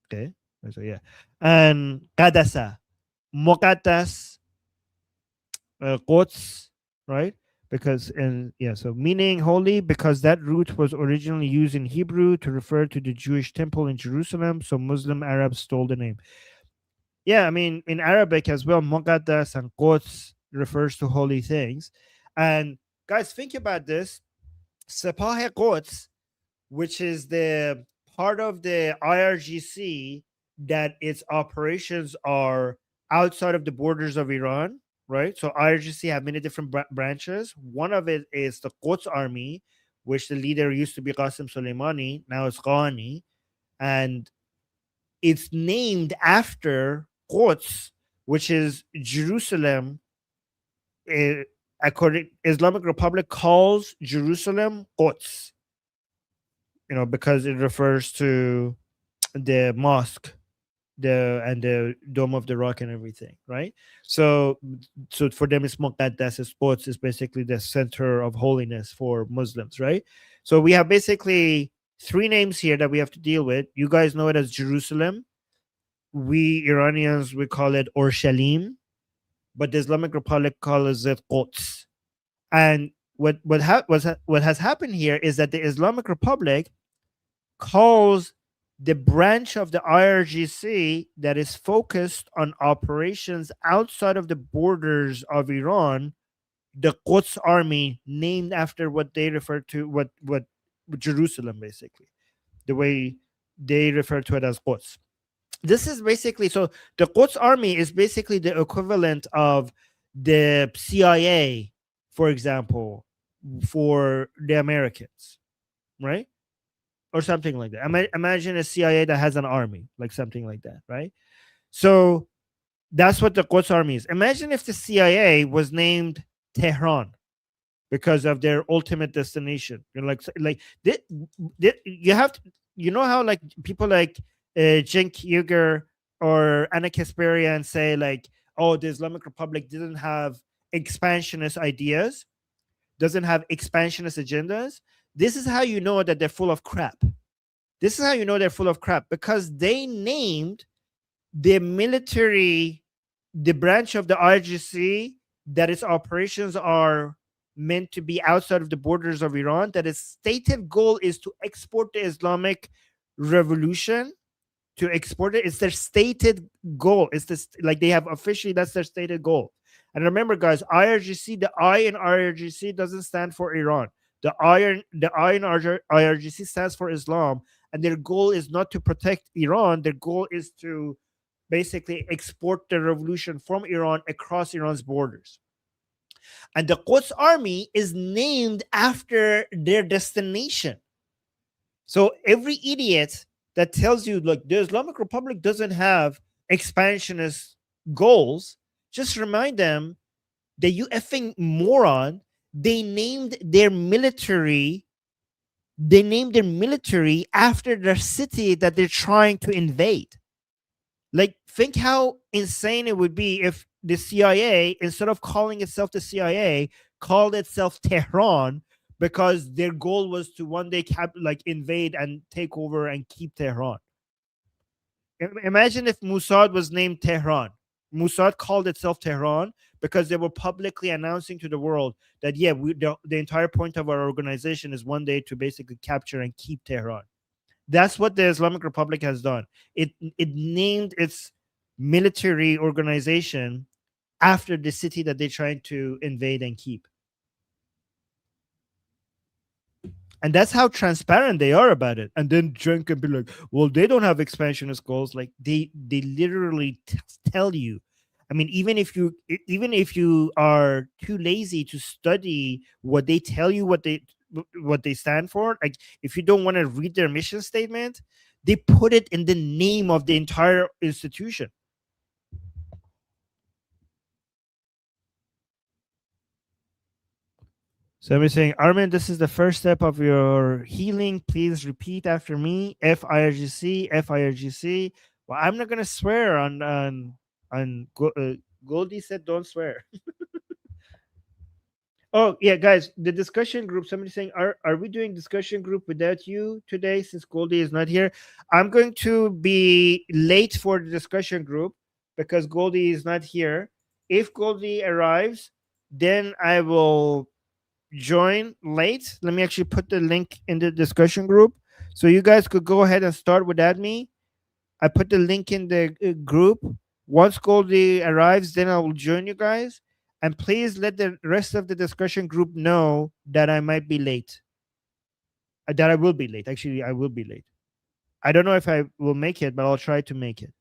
Okay, so yeah, and Qadasa, Muqaddas, Quds, right? Because so meaning holy, because that root was originally used in Hebrew to refer to the Jewish temple in Jerusalem. So Muslim Arabs stole the name. Yeah, I mean in Arabic as well, Muqaddas and Quds refers to holy things. And guys, think about this: Sepah Quds, which is the part of the IRGC that its operations are outside of the borders of Iran. Right, so IRGC have many different branches. One of it is the Quds Army, which the leader used to be Qasem Soleimani. Now it's Ghani. and it's named after Quds, which is Jerusalem. According Islamic Republic calls Jerusalem Quds, because it refers to the mosque, and the Dome of the Rock and everything, right? So for them, it's Muqaddas, it's Quds, is basically the center of holiness for Muslims, right? So we have basically three names here that we have to deal with. You guys know it as Jerusalem. We Iranians, we call it Orshalim, but the Islamic Republic calls it Quds. And what has happened here is that the Islamic Republic calls the branch of the IRGC that is focused on operations outside of the borders of Iran, the Quds Army, named after what they refer to, what Jerusalem, basically, the way they refer to it as Quds. This is basically, so the Quds Army is basically the equivalent of the CIA, for example, for the Americans, right? Or something like that. Imagine a CIA that has an army, like something like that, right? So that's what the Quds Army is. Imagine if the CIA was named Tehran because of their ultimate destination. You have to, how like people like Cenk Uygur or Anna Kasparian say like, oh, the Islamic Republic didn't have expansionist ideas, doesn't have expansionist agendas. This is how you know that they're full of crap. This is how you know they're full of crap, because they named the military, the branch of the IRGC that its operations are meant to be outside of the borders of Iran, that its stated goal is to export the Islamic revolution, to export it. It's their stated goal. It's this, like they have officially, that's their stated goal. And remember, guys, IRGC, the I in IRGC doesn't stand for Iran. The I in IRGC stands for Islam, and their goal is not to protect Iran. Their goal is to basically export the revolution from Iran across Iran's borders. And the Quds Army is named after their destination. So every idiot that tells you, like, the Islamic Republic doesn't have expansionist goals, just remind them that you effing moron. They named their military after their city that they're trying to invade. Like, think how insane it would be if the CIA, instead of calling itself the CIA, called itself Tehran, because their goal was to one day invade and take over and keep Tehran. Imagine if Mossad was named Tehran. Mossad called itself Tehran because they were publicly announcing to the world that, yeah, the entire point of our organization is one day to basically capture and keep Tehran. That's what the Islamic Republic has done. It named its military organization after the city that they're trying to invade and keep. And that's how transparent they are about it. And then Jen can be like, well, they don't have expansionist goals. Like they literally tell you. I mean, even if you are too lazy to study what they tell you, what they stand for, like if you don't want to read their mission statement, they put it in the name of the entire institution. So I'm saying, Armin, this is the first step of your healing. Please repeat after me. FIRGC, FIRGC. Well, I'm not gonna swear on Goldie said don't swear. Oh yeah, guys, the discussion group. Somebody saying, are we doing discussion group without you today since Goldie is not here? I'm going to be late for the discussion group because Goldie is not here. If Goldie arrives, then I will join late. Let me actually put the link in the discussion group so you guys could go ahead and start without me. I put the link in the group. Once Goldie arrives, then I will join you guys. And please let the rest of the discussion group know that I might be late. That I will be late. Actually, I will be late. I don't know if I will make it, but I'll try to make it.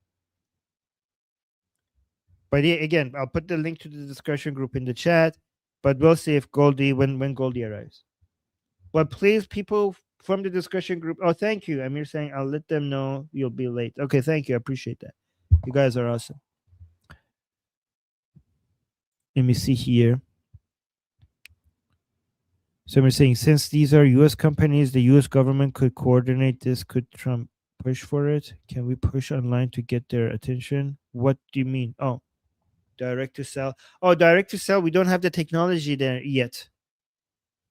But yeah, again, I'll put the link to the discussion group in the chat. But we'll see if Goldie, when Goldie arrives. But please, people, from the discussion group. Oh, thank you. Amir saying I'll let them know you'll be late. Okay, thank you. I appreciate that. You guys are awesome. Let me see here. So we're saying since these are U.S. companies, the U.S. government could coordinate this. Could Trump push for it? Can we push online to get their attention? What do you mean? Oh, direct to sell. Oh, direct to sell. We don't have the technology there yet.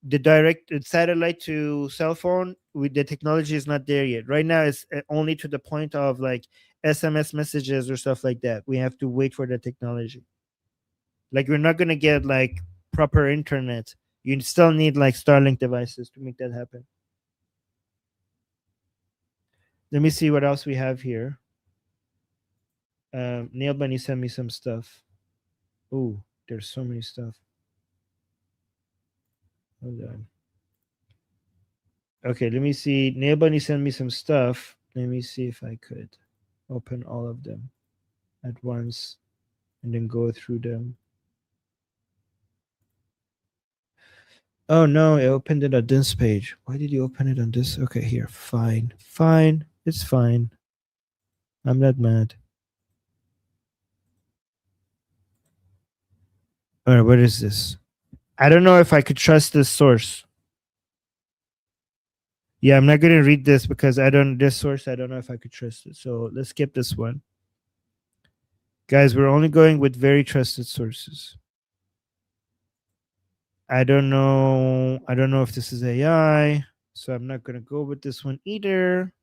The direct satellite to cell phone, with the technology is not there yet. Right now, it's only to the point of like SMS messages or stuff like that. We have to wait for the technology. Like we're not gonna get like proper internet. You still need like Starlink devices to make that happen. Let me see what else we have here. Neil Bunny sent me some stuff. Oh, there's so many stuff. Hold on. Okay, let me see. Neil Bunny sent me some stuff. Let me see if I could open all of them at once and then go through them. Oh no, I opened it on this page. Why did you open it on this? Okay, here. Fine. Fine. It's fine. I'm not mad. All right, what is this? I don't know if I could trust this source. Yeah, I'm not going to read this because this source, I don't know if I could trust it. So let's skip this one. Guys, we're only going with very trusted sources. I don't know if this is AI, so I'm not going to go with this one either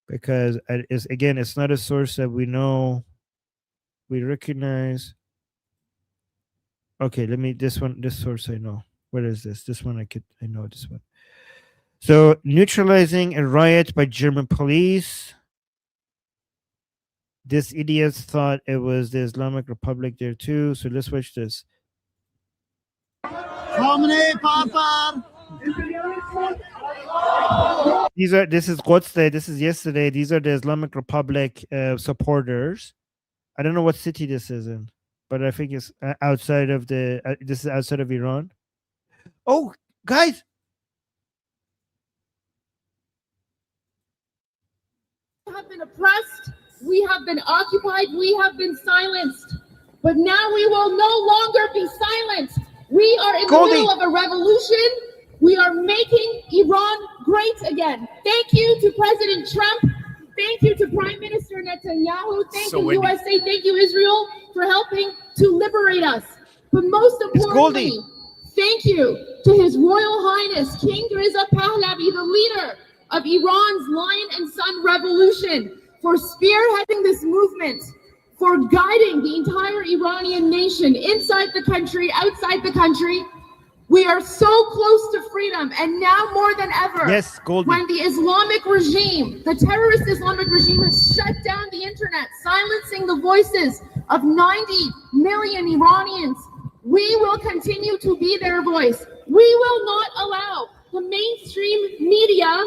because it's not a source that we know, we recognize. Okay, this source I know. What is this? This one I know this one. So neutralizing a riot by German police. This idiots thought it was the Islamic Republic there too. So let's watch this. This is Qods, this is yesterday. These are the Islamic Republic supporters. I don't know what city this is in, but I think it's outside of this is outside of Iran. Oh, guys. We have been oppressed, we have been occupied, we have been silenced, but now we will no longer be silent. We are in the middle of a revolution. We are making Iran great again. Thank you to President Trump. Thank you to Prime Minister Netanyahu. Thank you, USA. Thank you, Israel, for helping to liberate us. But most importantly, thank you to His Royal Highness, King Reza Pahlavi, the leader of Iran's Lion and Sun Revolution, for spearheading this movement, for guiding the entire Iranian nation, inside the country, outside the country. We are so close to freedom, and now more than ever, when the Islamic regime, the terrorist Islamic regime, has shut down the internet, silencing the voices of 90 million Iranians, we will continue to be their voice. We will not allow the mainstream media,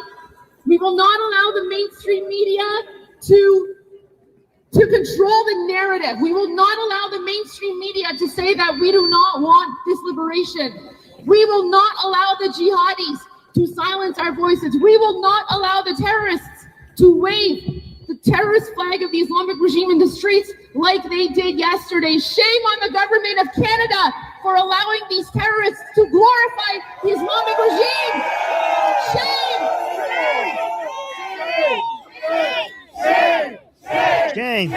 to control the narrative. We will not allow the mainstream media to say that we do not want this liberation. We will not allow the jihadis to silence our voices. We will not allow the terrorists to wave the terrorist flag of the Islamic regime in the streets like they did yesterday. Shame on the government of Canada for allowing these terrorists to glorify the Islamic regime. Shame! Shame,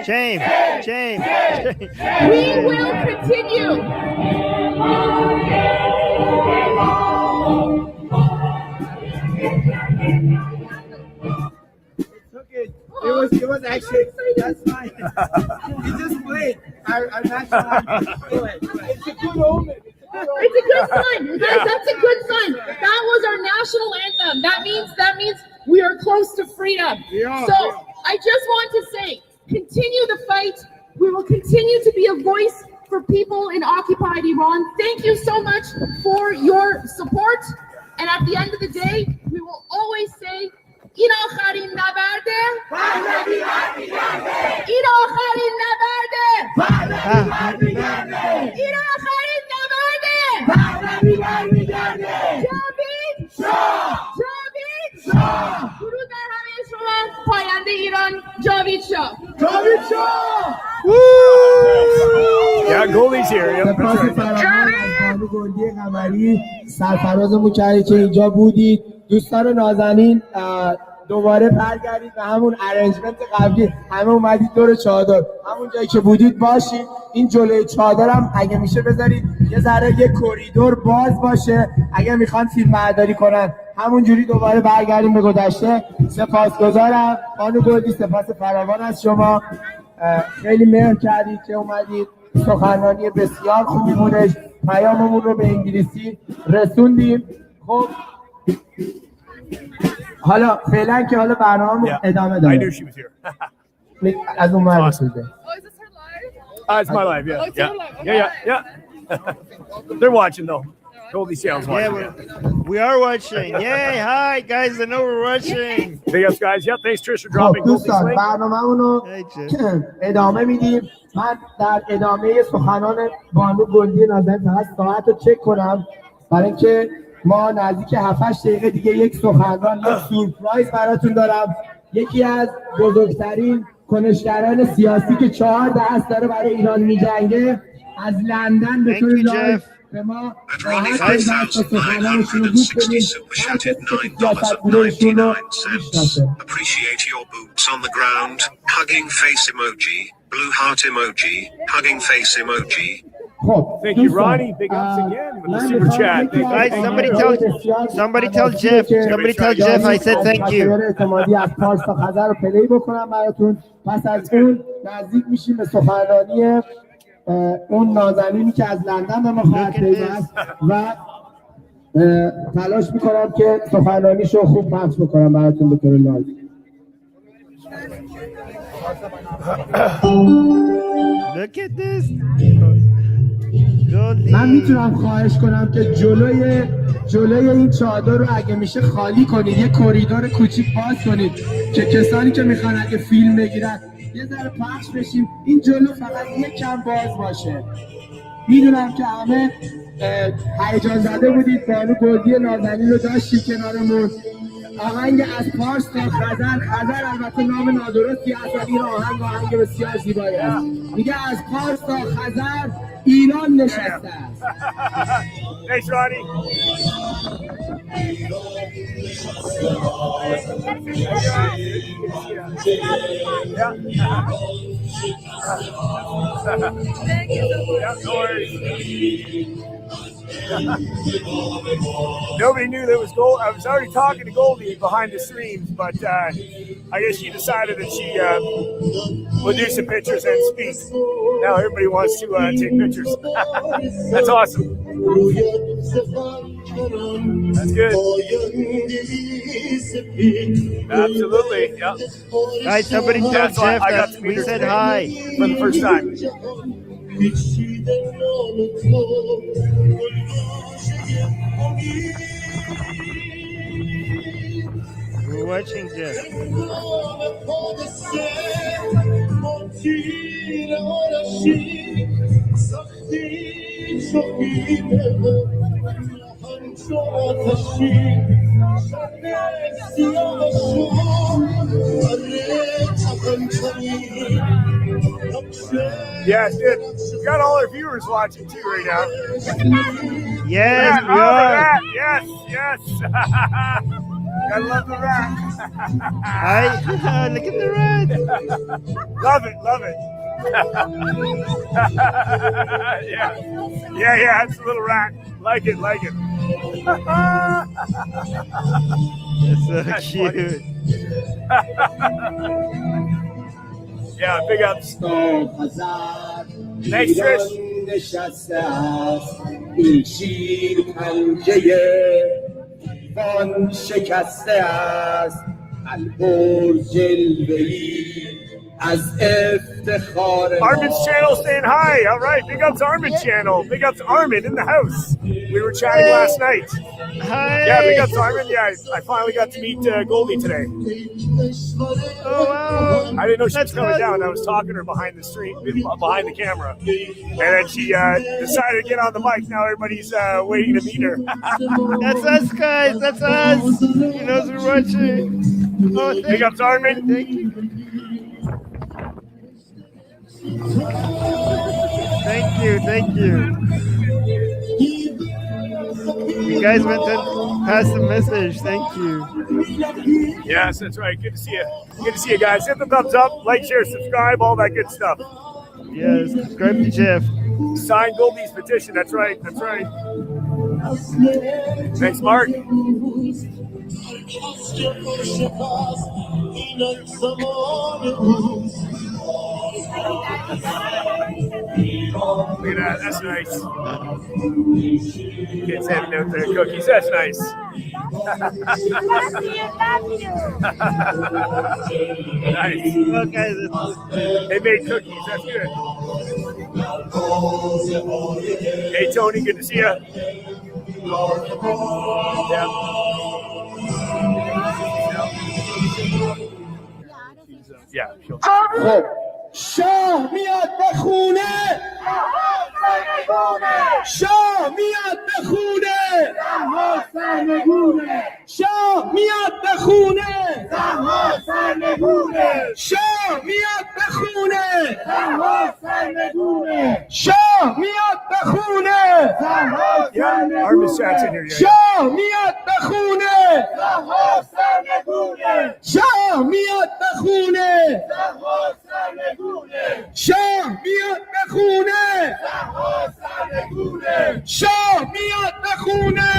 shame, shame, shame. We will continue. It was actually, that's fine. You just played our national anthem. It's a good omen. It's a good sign, guys. That's a good sign. That was our national anthem. That means we are close to freedom. So I just want to say, continue the fight. We will continue to be a voice for people in occupied Iran. Thank you so much for your support. And at the end of the day, we will always say, این آخرین نبرده برنگی برمیگرده این آخرین نبرده برنگی برمیگرده این آخرین نبرده برنگی برمیگرده جاوید شاه پاینده ایران جاوید شاه. Yeah, Goldie's here. Yep, سپاس that's right. فراوان از بانو گلدی قمری سرفرازمون کردید که اینجا بودید. دوستان نازنین دوباره برگردید به همون ارنجمنت قبلی، همه اومدید دور چادر، همون جایی که بودید باشید. این جلوی چادرم اگه میشه بذارید یه ذره یه کوریدور باز باشه، اگه میخوان فیلم برداری کنن همون جوری دوباره برگردیم به گذشته. سپاسگزارم بانو گلدی، سپاس فراوان از شما، خیلی مهر کردید که اومدید. سخنرانی بسیار خوبی بودش، پیاممون رو به انگلیسی رسوندیم. خب حالا فعلا که حالا برنامه ادامه I داره. knew she was here. از اون ور رسیده. It's my live, yeah. They're watching though. Goldie Sales watching. We are watching. Yay! Hi guys, I know we're watching. Big ups, guys. Yep, thanks Trish for خب dropping Goldie's دوستان link. برنامه‌مون رو ادامه میدیم. من در ادامه سخنان بانو گلدی نازنین فقط ساعت رو چک کنم برای اینکه ما نزدیک 7-8 دقیقه دیگه یک سخنران، یک سورپرایز براتون دارم. یکی از بزرگترین کنشگران سیاسی که 4 دست داره برای ایران میجنگه از لندن به طور لایو به ما راحت سخنرانشون رو گوش بدیم. هر کسی که سیاستگزارشون رو میشناسه. Appreciate your boots on the ground, hugging face emoji, blue heart emoji, hugging face emoji. Thank you, Ronnie. Big ups again with the super chat. Guys, somebody tell Jeff I said thank you. اعتمادی از پارس تا خزر رو پلی بکنم براتون. پس از اون نزدیک میشیم به سخنرانی اون نازنینی که از لندن به ما خواهد پیوست و تلاش میکنم که سخنرانیشو خوب پخش بکنم براتون به طور لایو. Look at this. من میتونم خواهش کنم که جلوی این چادر رو اگه میشه خالی کنید، یه کوریدور کوچیک باز کنید که کسانی که میخوان اگه فیلم بگیرن یه ذره پخش بشیم. این جلو فقط یک کم باز باشه. میدونم که همه هیجان زده بودید، بانو گلدی نازنین رو داشتیم کنارمون. آهنگ از پارس تا خزر البته نام نادرستی هست، این آهنگ بسیار زیبایی است. میگه از پارس تا خزر ایران نشسته است. Thanks, Ronnie. Nobody knew there was gold. I was already talking to Goldie behind the streams, but I guess she decided that she would do some pictures and speak. Now everybody wants to take pictures. That's awesome. That's good. Absolutely. Yeah. Guys, somebody tell Jeff that we said hi for the first time. We're watching Jeff. Yeah, dude. We got all our viewers watching too right now. Yes, we are. Yes. Gotta love the rat. Look at the rat. Love it. Yeah, it's a little rat. Like it. That's so cute. Yeah, big ups. Thanks, Trish. شکسته است البرز جلوه‌ای از افتخار. Armin's channel saying hi. All right, big ups Armin's channel. Big ups Armin in the house. We were chatting last night. Hi. Yeah, big ups Armin. Yeah, I finally got to meet Goldie today. Oh wow! I didn't know she was coming down. I was talking to her behind the camera, and then she decided to get on the mic. Now everybody's waiting to meet her. That's us, guys. That's us. He knows we're watching. Oh, Big ups, Armin. Thank you. Thank you. You guys went and passed the message. Thank you. Yes, that's right. Good to see you. Good to see you guys. Hit the thumbs up, like, share, subscribe, all that good stuff. Yes, subscribe to Jeff. Sign Goldie's petition. That's right. That's right. Thanks, Mark. Look at that. That's nice. Kids having out their cookies. That's nice. Nice. Well, guys, They made cookies. That's good. Hey, Tony. Good to see you. Yeah. شاه میاد به خونه شاه میاد به خونه شاه میاد به خونه شاه میاد به خونه شاه میاد به خونه Armis Jackson here. Yeah. شاه میاد به خونه شاه میاد به خونه شاه میاد به خونه شاه میاد به خونه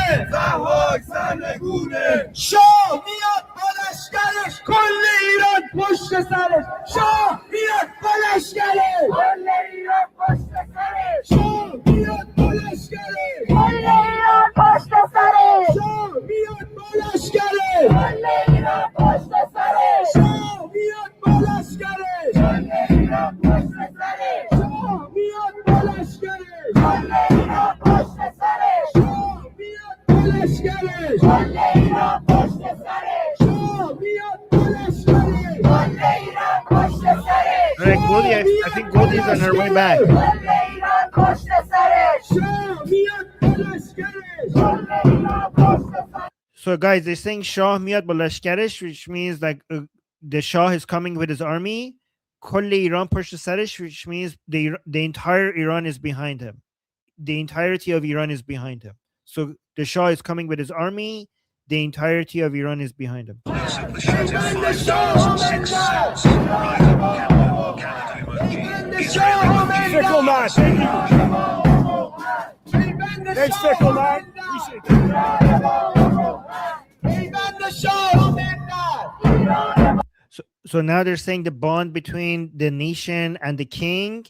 شاه میاد با لشکرش کل ایران پشت سرش شاه میاد با لشکرش کل ایران پشت سرش شاه میاد با لشکرش کل ایران پشت سرش شاه میاد با لشکرش کل ایران پشت سرش شاه میاد با لشکرش کل ایران پشت سرش شاه میاد با لشکرش کل ایران پشت سرش شاه میاد با لشکرش کل ایران پشت سرش شاه میاد با لشکرش کل ایران پشت سرش all right, Goldie. I think Goldie's on her way back. کل ایران پشت سرش شاه میاد با لشکرش کل ایران پشت سرش. So, guys, they're saying Shah Miyad Balashkarish, which means like the Shah is coming with his army. Kulli Iran Sarish, which means the entire Iran is behind him. The entirety of Iran is behind him. So the Shah is coming with his army. The entirety of Iran is behind him. Fickle man, thank you. Thanks, Fickle man. Appreciate So now they're saying the bond between the nation and the king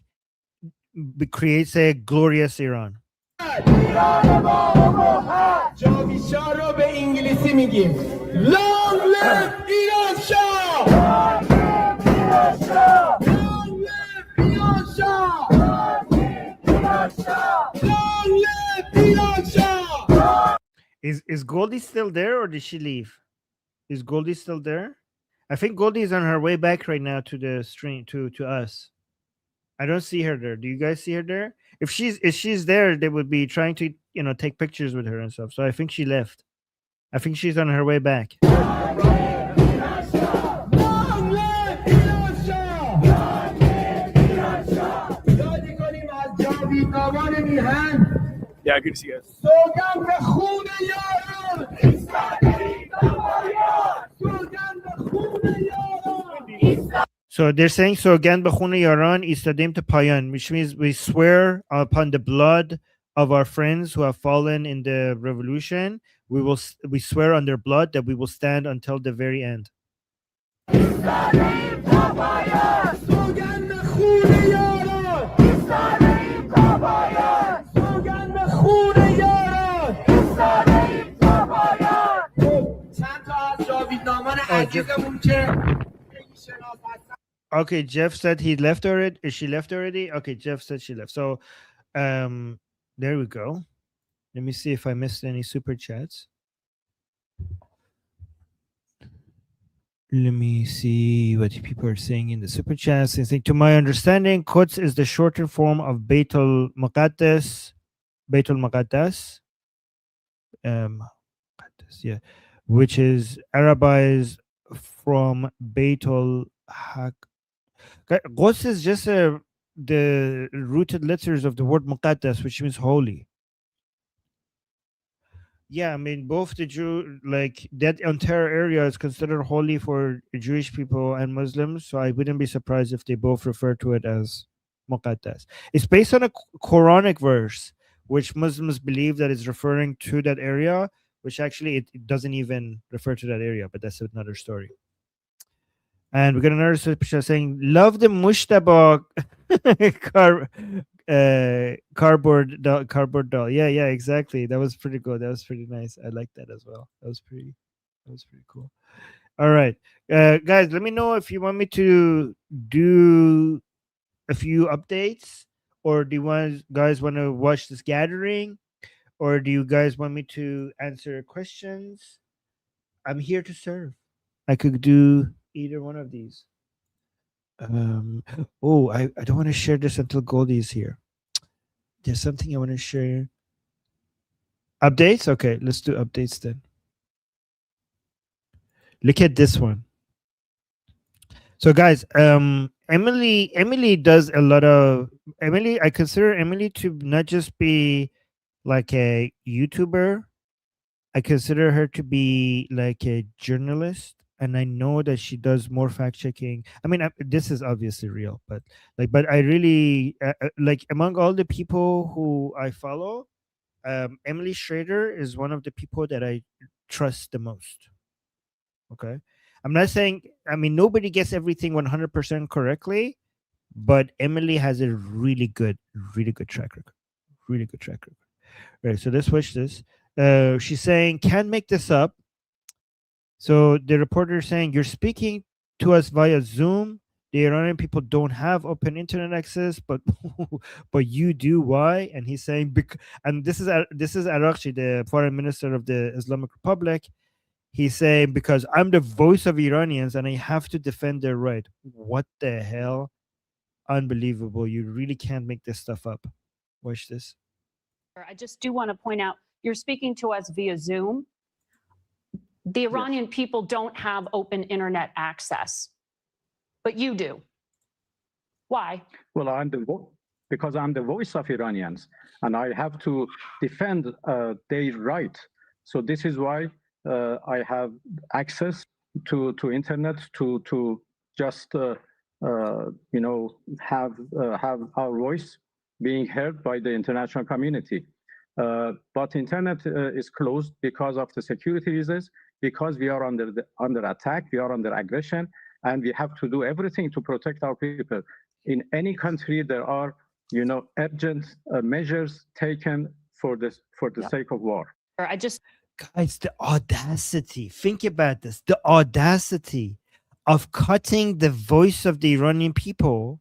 creates a glorious Iran. Long live Iran Shah! Long live Iran Shah! Long live Iran Shah! Long live Iran Shah! Is Goldie still there or did she leave? Is Goldie still there? I think Goldie is on her way back right now to the stream to us. I don't see her there. Do you guys see her there? If she's there, they would be trying to take pictures with her and stuff. So I think she left. I think she's on her way back. Long live Iran Shah! Long live Iran Shah! Long live Iran Shah! یادی کنیم از جاویدنامان میهن Yeah, good to see you guys. سوگند به خون یاران ایستادیم نمایان سوگند به خون یاران So they're saying so again بخون یاران ایستادیم تا پایان, which means we swear upon the blood of our friends who have fallen in the revolution. We swear on their blood that we will stand until the very end. ایستادیم تا پایان سوگند به خون یاران ایستادیم تا پایان سوگند به خون یاران ایستادیم تا پایان چند تا از جاویدنامان عزیزمون که Okay, Jeff said he left already. Is she left already? Okay, Jeff said she left. So there we go. Let me see if I missed any super chats. Let me see what people are saying in the super chats. They say, to my understanding, Quds is the shorter form of Baitul Maqaddas. Baitul Maqaddas. Yeah, which is Arabized from Beitul Haq. Quds is just the rooted letters of the word Muqaddas, which means holy. Yeah, I mean, both the Jew, like that entire area is considered holy for Jewish people and Muslims. So I wouldn't be surprised if they both refer to it as Muqaddas. It's based on a Quranic verse, which Muslims believe that is referring to that area, which actually it doesn't even refer to that area, but that's another story. And we got another picture saying, "Love the Mushtaba cardboard doll." Yeah, exactly. That was pretty good. That was pretty nice. I like that as well. That was pretty cool. All right, guys, let me know if you want me to do a few updates, or do you guys want to watch this gathering, or do you guys want me to answer questions? I'm here to serve. I could do either one of these. Oh, I don't want to share this until Goldie is here. There's something I want to share. Updates? Okay, let's do updates then. Look at this one. So guys, Emily does a lot of I consider Emily to not just be like a YouTuber. I consider her to be like a journalist, and I know that she does more fact checking. I mean, this is obviously real, but I really like among all the people who I follow, Emily Schrader is one of the people that I trust the most. Okay, I'm not saying, I mean, nobody gets everything 100% correctly, but Emily has a really good track record. Really good track record. Right, so let's switch this. She's saying, can't make this up. So the reporter is saying, you're speaking to us via Zoom. The Iranian people don't have open internet access, but but you do. Why? And he's saying, and this is Arakchi, the foreign minister of the Islamic Republic. He's saying, because I'm the voice of Iranians and I have to defend their right. What the hell? Unbelievable. You really can't make this stuff up. Watch this. I just do want to point out, you're speaking to us via Zoom. The Iranian people don't have open internet access, but you do. Why? Well, because I'm the voice of Iranians, and I have to defend their right. So this is why I have access to internet to just have our voice being heard by the international community. But internet is closed because of the security reasons, because we are under attack, we are under aggression, and we have to do everything to protect our people. In any country, there are urgent measures taken for the sake of war. Guys, the audacity. Think about this. The audacity of cutting the voice of the Iranian people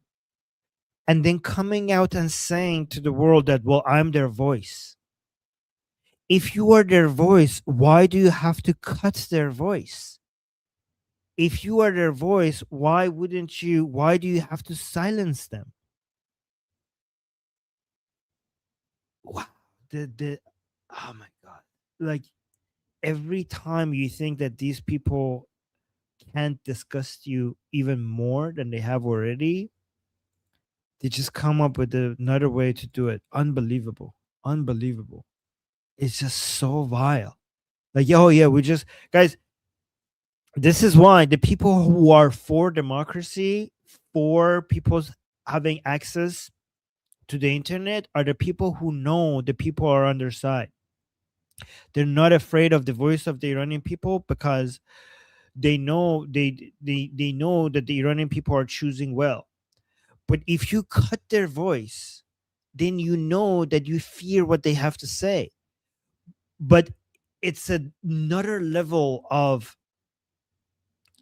and then coming out and saying to the world that, well, I'm their voice. If you are their voice, why do you have to cut their voice? If you are their voice, why do you have to silence them? Wow. Oh my God. Like, every time you think that these people can't disgust you even more than they have already, they just come up with another way to do it. Unbelievable. Unbelievable. It's just so vile. Like, oh yeah, guys, this is why the people who are for democracy, for people having access to the internet, are the people who know the people are on their side. They're not afraid of the voice of the Iranian people because they know they know that the Iranian people are choosing well. But if you cut their voice, then you know that you fear what they have to say. But it's another level of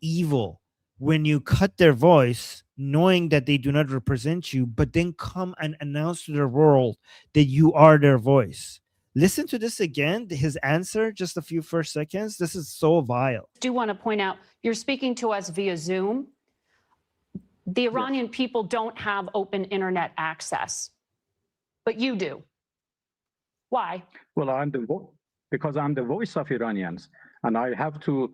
evil when you cut their voice, knowing that they do not represent you, but then come and announce to the world that you are their voice. Listen to this again, his answer, just a few first seconds. This is so vile. I do want to point out, you're speaking to us via Zoom. The Iranian people don't have open internet access, but you do. Why? Well, because I'm the voice of Iranians, and I have to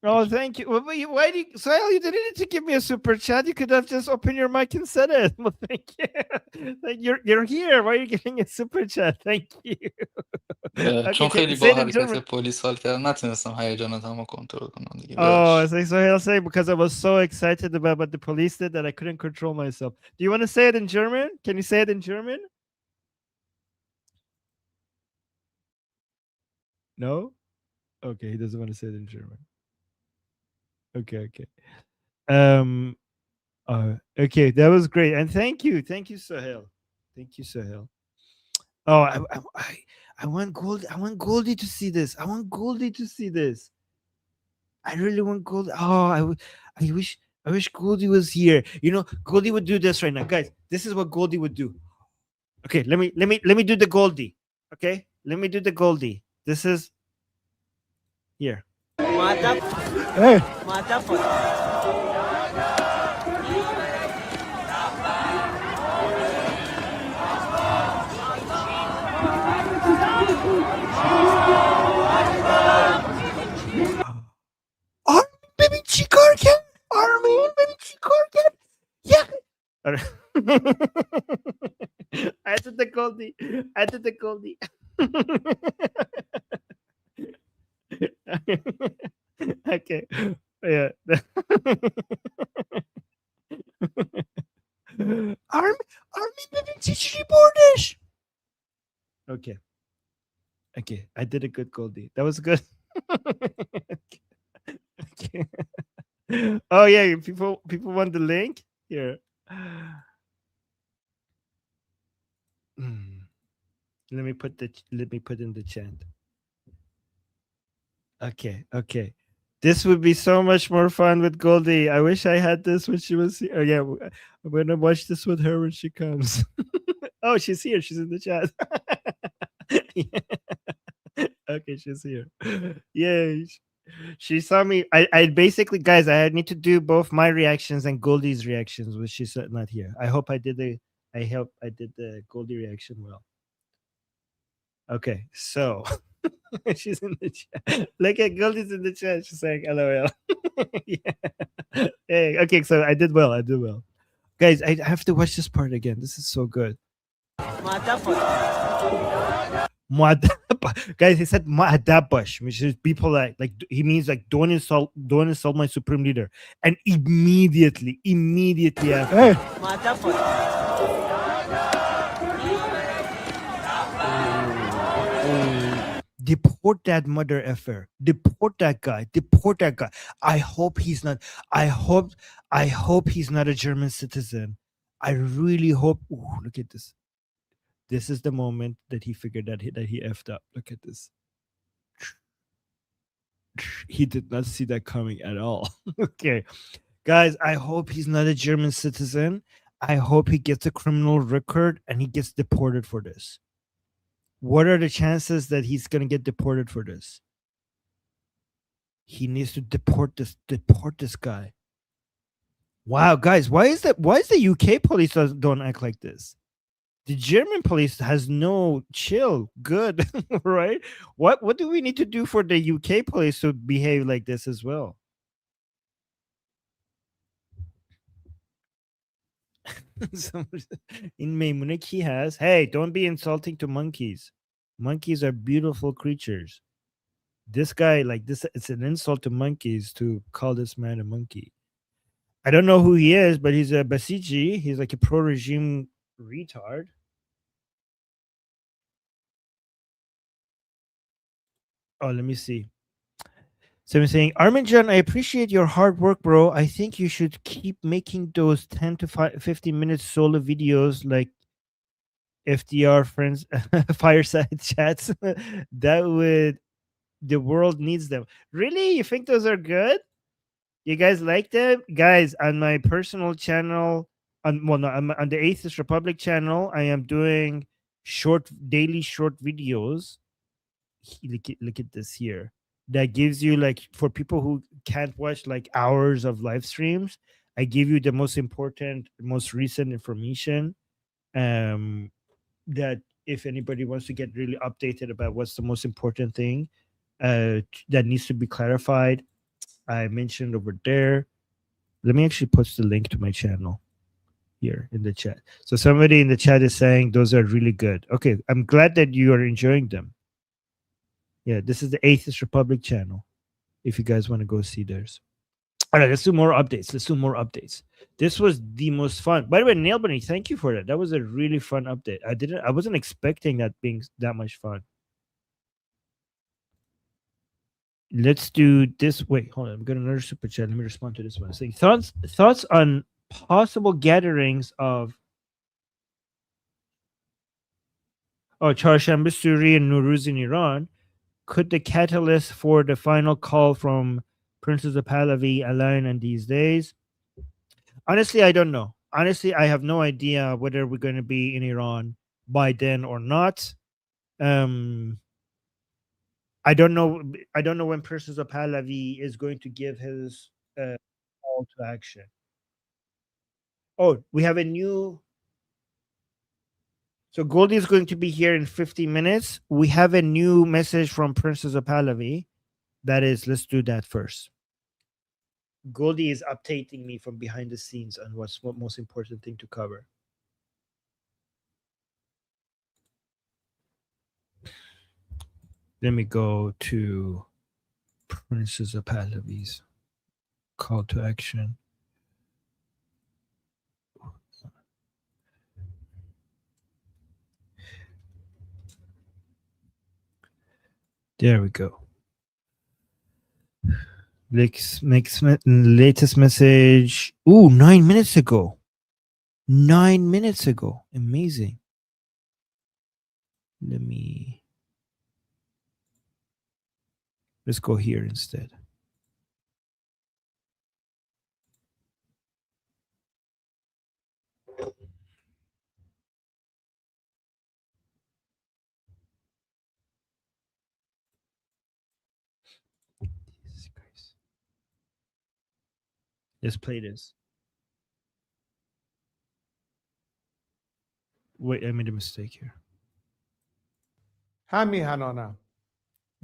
Oh, thank you. Well, why do you, Sahel, you didn't need to give me a super chat. You could have just opened your mic and said it. Well, thank you. Like you're here. Why are you getting a super chat? Thank you. چون Okay, خیلی say با it in حرکت German. پلیس حال کردم نتونستم هیجاناتمو کنترل کنم دیگه Oh, ببخشید as I Sahel say, because I was so excited about what the police did that I couldn't control myself. Do you want to say it in German? Can you say it in German? No? Okay, he doesn't want to say it in German. Okay. Okay, that was great, and thank you, Sahel. Thank you, Sahel. Oh, I want Goldie. I want Goldie to see this. I want Goldie to see this. I really want Goldie. Oh, I wish Goldie was here. You know, Goldie would do this right now, guys. This is what Goldie would do. Okay, let me do the Goldie. Okay, let me do the Goldie. This is here. Hey. Baby چیکار کرد؟ آرمین ببین چیکار کرد؟ I did the Goldie. Okay. Yeah. Armin ببین چجوری بردش. Okay. I did a good Goldie. That was good. Okay. Oh yeah, people want the link here. Let me put in the chat. Okay. This would be so much more fun with Goldie. I wish I had this when she was here. Oh, yeah, I'm gonna watch this with her when she comes. Oh, she's here. She's in the chat. Okay, she's here. Yay. She saw me. I basically, guys, I need to do both my reactions and Goldie's reactions, which she's not here. I hope I did the Goldie reaction well. Okay, so she's in the chat. Look at Goldie's in the chat. She's saying LOL. Yeah. Hey, okay, so I did well. Guys, I have to watch this part again. This is so good. Guys, he said Mu'adabash, which is be polite. Like he means like don't insult my supreme leader. And immediately after. Deport that mother effer. Deport that guy. I hope he's not a German citizen. I really hope. Ooh, look at this. This is the moment that he figured that he effed up. Look at this. He did not see that coming at all. Okay. Guys, I hope he's not a German citizen. I hope he gets a criminal record and he gets deported for this. What are the chances that he's going to get deported for this? He needs to deport this guy. Wow, guys, why is the UK police don't act like this? The German police has no chill. Good, right? What do we need to do for the UK police to behave like this as well? In Maymunek he has. Hey, don't be insulting to monkeys. Monkeys are beautiful creatures. This guy, like this, it's an insult to monkeys to call this man a monkey. I don't know who he is, but he's a Basiji. He's like a pro-regime retard. Oh, let me see. So I'm saying, Arminjan, I appreciate your hard work, bro. I think you should keep making those 10 to 15 minutes solo videos like FDR friends fireside chats. The world needs them. Really? You think those are good? You guys like them? Guys, on my personal channel, on the Atheist Republic channel, I am doing daily short videos. Look at this here. That gives you, like, for people who can't watch like hours of live streams, I give you the most important, most recent information. That if anybody wants to get really updated about what's the most important thing that needs to be clarified, I mentioned over there. Let me actually post the link to my channel here in the chat. So somebody in the chat is saying those are really good. Okay, I'm glad that you are enjoying them. Yeah, this is the Atheist Republic channel. If you guys want to go see theirs. All right, let's do more updates. Let's do more updates. This was the most fun. By the way, Nail Bunny, thank you for that. That was a really fun update. I wasn't expecting that being that much fun. Let's do this. Wait, hold on. I'm getting another super chat. Let me respond to this one. Saying thoughts on possible gatherings of Chaharshanbe Suri and Nowruz in Iran. Could the catalyst for the final call from Princes of Pahlavi align on these days? Honestly, I don't know. Honestly, I have no idea whether we're going to be in Iran by then or not. I don't know. I don't know when Princes of Pahlavi is going to give his call to action. Oh, we have a new. So Goldie is going to be here in 50 minutes. We have a new message from Princes of Pahlavi. That is, let's do that first. Goldie is updating me from behind the scenes on what's the most important thing to cover. Let me go to Princes of Pahlavi's call to action. There we go. Latest message. Ooh, 9 minutes ago. 9 minutes ago. Amazing. Let's go here instead. Let's play this. Wait, I made a mistake here. همیهنانم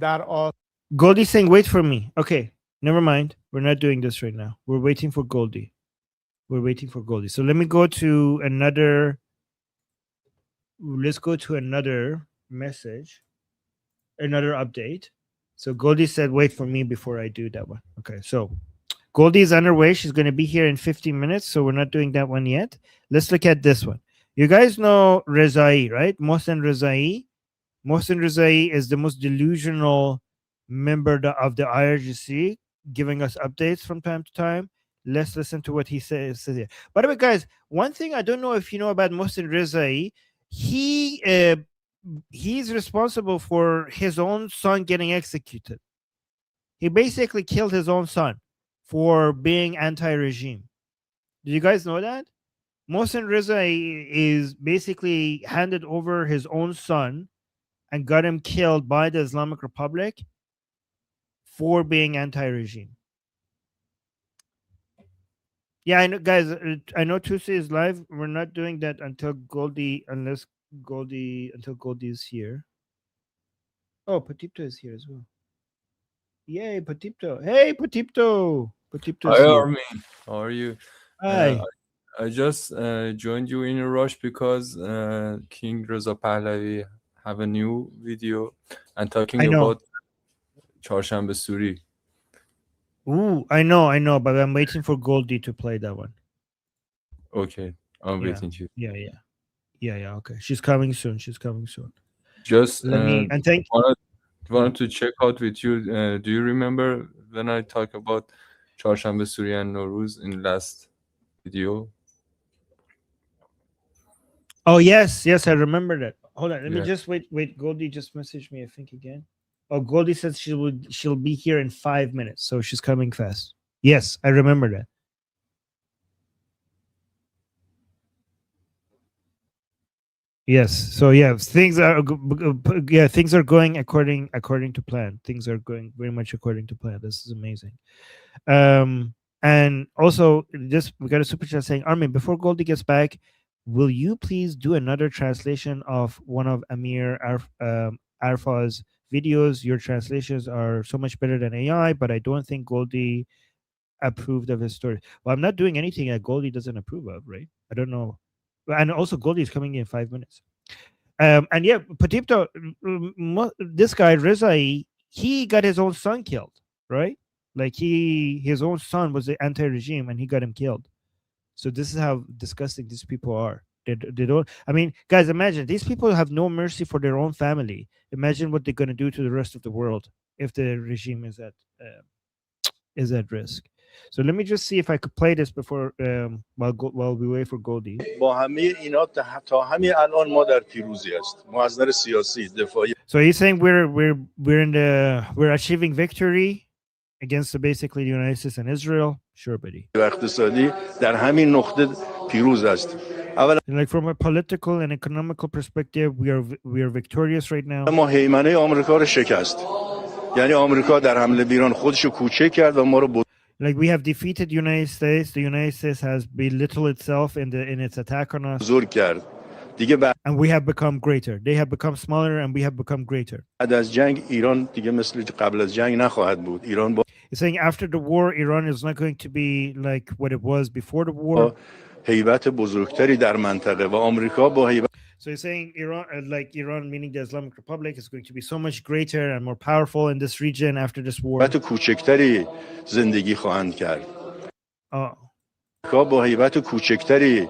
در Goldie saying, wait for me. Okay, never mind. We're not doing this right now. We're waiting for Goldie. We're waiting for Goldie. So let me go to another. Let's go to another message, another update. So Goldie said, wait for me before I do that one. Okay, so Goldie is on her way. She's going to be here in 15 minutes. So we're not doing that one yet. Let's look at this one. You guys know Rezai, right? Mohsen Rezai. Mohsen Rezai is the most delusional member of the IRGC, giving us updates from time to time. Let's listen to what he says here. By the way, guys, one thing I don't know if you know about Mohsen Rezai, he's responsible for his own son getting executed. He basically killed his own son for being anti-regime. Did you guys know that? Mohsen Rezai is basically handed over his own son and got him killed by the Islamic Republic for being anti-regime. Yeah, I know, guys. I know Tuesday is live. We're not doing that until Goldie, until Goldie is here. Oh, Patipto is here as well. Yay, Patipto! Hey, Patipto! Patipto. Hi, Armin. How are you? Hi. I just joined you in a rush because King Reza Pahlavi have a new video and talking about Chaharshanbe Suri. Ooh, I know, but I'm waiting for Goldie to play that one. Okay, I'm waiting to. Yeah. Okay, she's coming soon. Just let me and thank. Wanted to check out with you. Do you remember when I talked about Chaharshanbe Suri and Nowruz in last video? Oh yes, I remember that. Hold on, let me just wait. Goldie just messaged me, I think, again. Oh, Goldie says she'll be here in 5 minutes, so she's coming fast. Yes, I remember that. Yes, so things are going according to plan. Things are going very much according to plan. This is amazing. And also, we got a super chat saying, Armin, before Goldie gets back, will you please do another translation of one of Amir Arfa's videos. Your translations are so much better than AI, but I don't think Goldie approved of his story. Well, I'm not doing anything that Goldie doesn't approve of, right? I don't know. And also, Goldie is coming in 5 minutes. And yeah, Patipto, this guy Rezai, he got his own son killed, right? Like his own son was the anti-regime, and he got him killed. So this is how disgusting these people are. They don't. I mean, guys, imagine these people have no mercy for their own family. Imagine what they're going to do to the rest of the world if the regime is at risk. So let me just see if I could play this before while we wait for Goldie. با همه اینا تا همین الان ما در پیروزی است. ما از نظر سیاسی دفاعی So he's saying we're achieving victory against basically the United States and Israel. Sure, buddy. و اقتصادی در همین نقطه پیروز است. اولا Like from a political and economical perspective, we are victorious right now. ما هیمنه آمریکا رو شکست. یعنی آمریکا در حمله به ایران خودش رو کوچک کرد و ما رو Like we have defeated the United States. The United States has belittled itself in its attack on us. بزرگ کرد. دیگه And we have become greater. They have become smaller and we have become greater. بعد از جنگ ایران دیگه مثل قبل از جنگ نخواهد بود. ایران با He's saying after the war, Iran is not going to be like what it was before the war. هیبت بزرگتری در منطقه و آمریکا با هیبت So he's saying Iran, like Iran, meaning the Islamic Republic, is going to be so much greater and more powerful in this region after this war. هیبت کوچکتری زندگی خواهند کرد. آمریکا با هیبت کوچکتری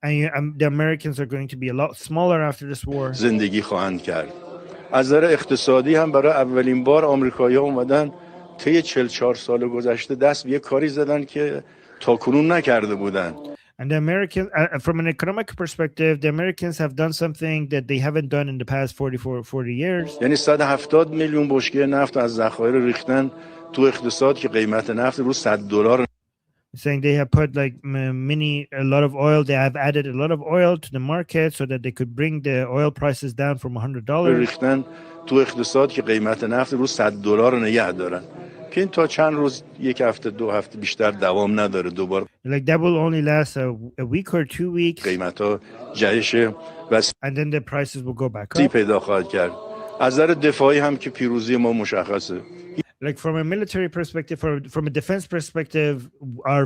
And the Americans are going to be a lot smaller after this war. زندگی خواهند کرد. از نظر اقتصادی هم برای اولین بار آمریکایی‌ها اومدن طی 44 سال گذشته دست به یه کاری زدن که تاکنون نکرده بودن. And the Americans, from an economic perspective, the Americans have done something that they haven't done in the past 40 years. یعنی 170 میلیون بشکه نفت از ذخایر ریختن تو اقتصاد که قیمت نفت رو $100 saying they have put like a lot of oil. They have added a lot of oil to the market so that they could bring the oil prices down from $100. ریختن تو اقتصاد که قیمت نفت رو $100 نگه دارن. که این تا چند روز یک هفته دو هفته بیشتر دوام نداره دوباره. Like that will only last a week or 2 weeks. قیمت‌ها جهش و and then the prices will go back up. پیدا خواهد کرد. از نظر دفاعی هم که پیروزی ما مشخصه. Like from a military perspective, from a defense perspective, our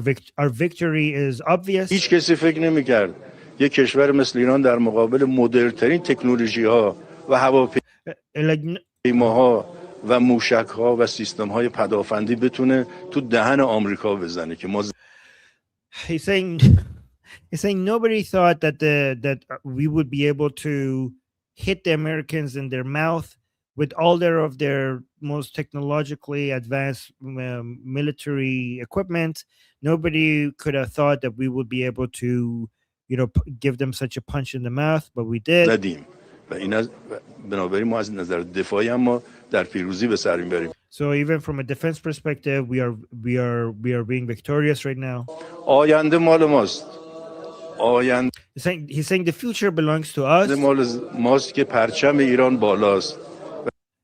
victory is obvious. هیچ کسی فکر نمی‌کرد یک کشور مثل ایران در مقابل مدرن‌ترین تکنولوژی‌ها و هواپیماها و موشک‌ها و سیستم‌های پدافندی بتونه تو دهن آمریکا بزنه که ما He's saying nobody thought that we would be able to hit the Americans in their mouth with all their most technologically advanced military equipment. Nobody could have thought that we would be able to, give them such a punch in the mouth, but we did. و این بنابراین ما از نظر دفاعی ما در پیروزی به سر میبریم. So even from a defense perspective, we are being victorious right now. آینده مال ماست. آینده He's saying the future belongs to us. مال ماست که پرچم ایران بالاست.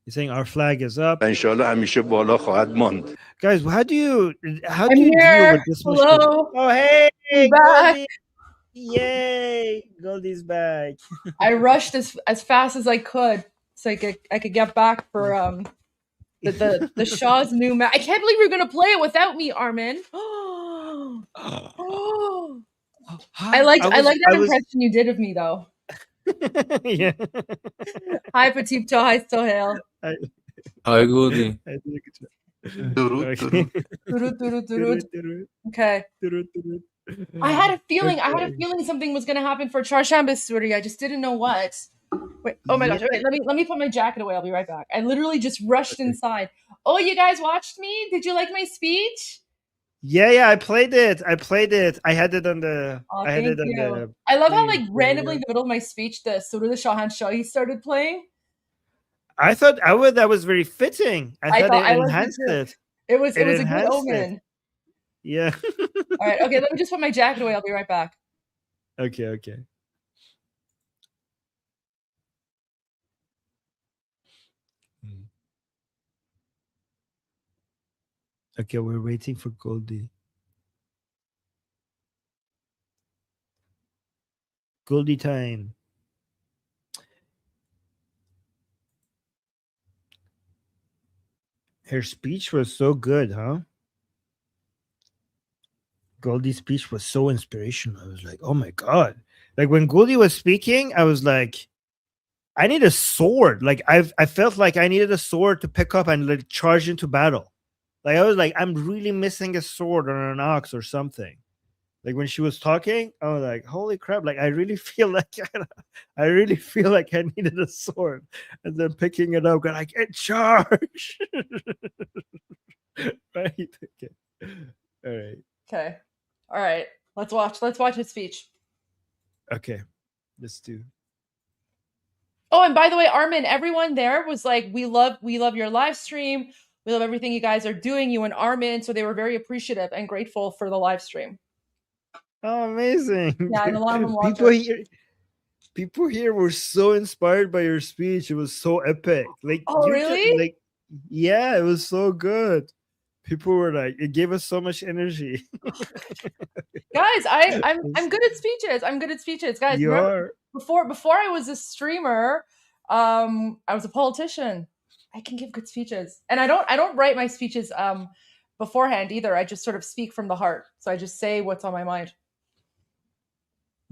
He's saying our flag is up. ان شاء الله همیشه بالا خواهد ماند. Guys, how do you deal with this? Hello. Oh, hey, back. Goldie. Yay, Goldie's back. I rushed as fast as I could so I could get back for the Shaw's new match. I can't believe you're gonna play it without me, Armin. I like that impression you did of me though. Yeah. Hi Petito, hi Sohail. Hi Goldie. Okay. I had a feeling something was gonna happen for Chaharshanbe Suri. I just didn't know what. Wait, oh my gosh, wait, let me put my jacket away. I'll be right back. I literally just rushed inside. Oh, you guys watched me? Did you like my speech? Yeah, I played it. I had it on the I love how like randomly in the middle of my speech the Surah Shahanshah started playing. I thought that was very fitting. I thought it enhanced it. It was a good omen. Yeah. All right. Okay. Let me just put my jacket away. I'll be right back. Okay. Okay, we're waiting for Goldie. Goldie time. Her speech was so good, huh? Goldie's speech was so inspirational. I was like, oh my God. Like when Goldie was speaking, I was like, I need a sword. Like I felt like I needed a sword to pick up and like charge into battle. Like I was like, I'm really missing a sword or an axe or something. Like when she was talking, I was like, holy crap. Like I really feel like I needed a sword. And then picking it up, going like, charge. Right? Okay. All right. Okay. All right. Let's watch his speech. Okay. Let's do. Oh, and by the way, Armin, everyone there was like, we love your live stream. We love everything you guys are doing, you and Armin. So they were very appreciative and grateful for the live stream. Oh, amazing. Yeah, and a lot of them watched people here were so inspired by your speech. It was so epic. Like, really? Yeah, it was so good. People were like, it gave us so much energy. Guys, I'm good at speeches. I'm good at speeches. Guys, you are. Before I was a streamer, I was a politician. I can give good speeches. And I don't write my speeches beforehand either. I just sort of speak from the heart. So I just say what's on my mind.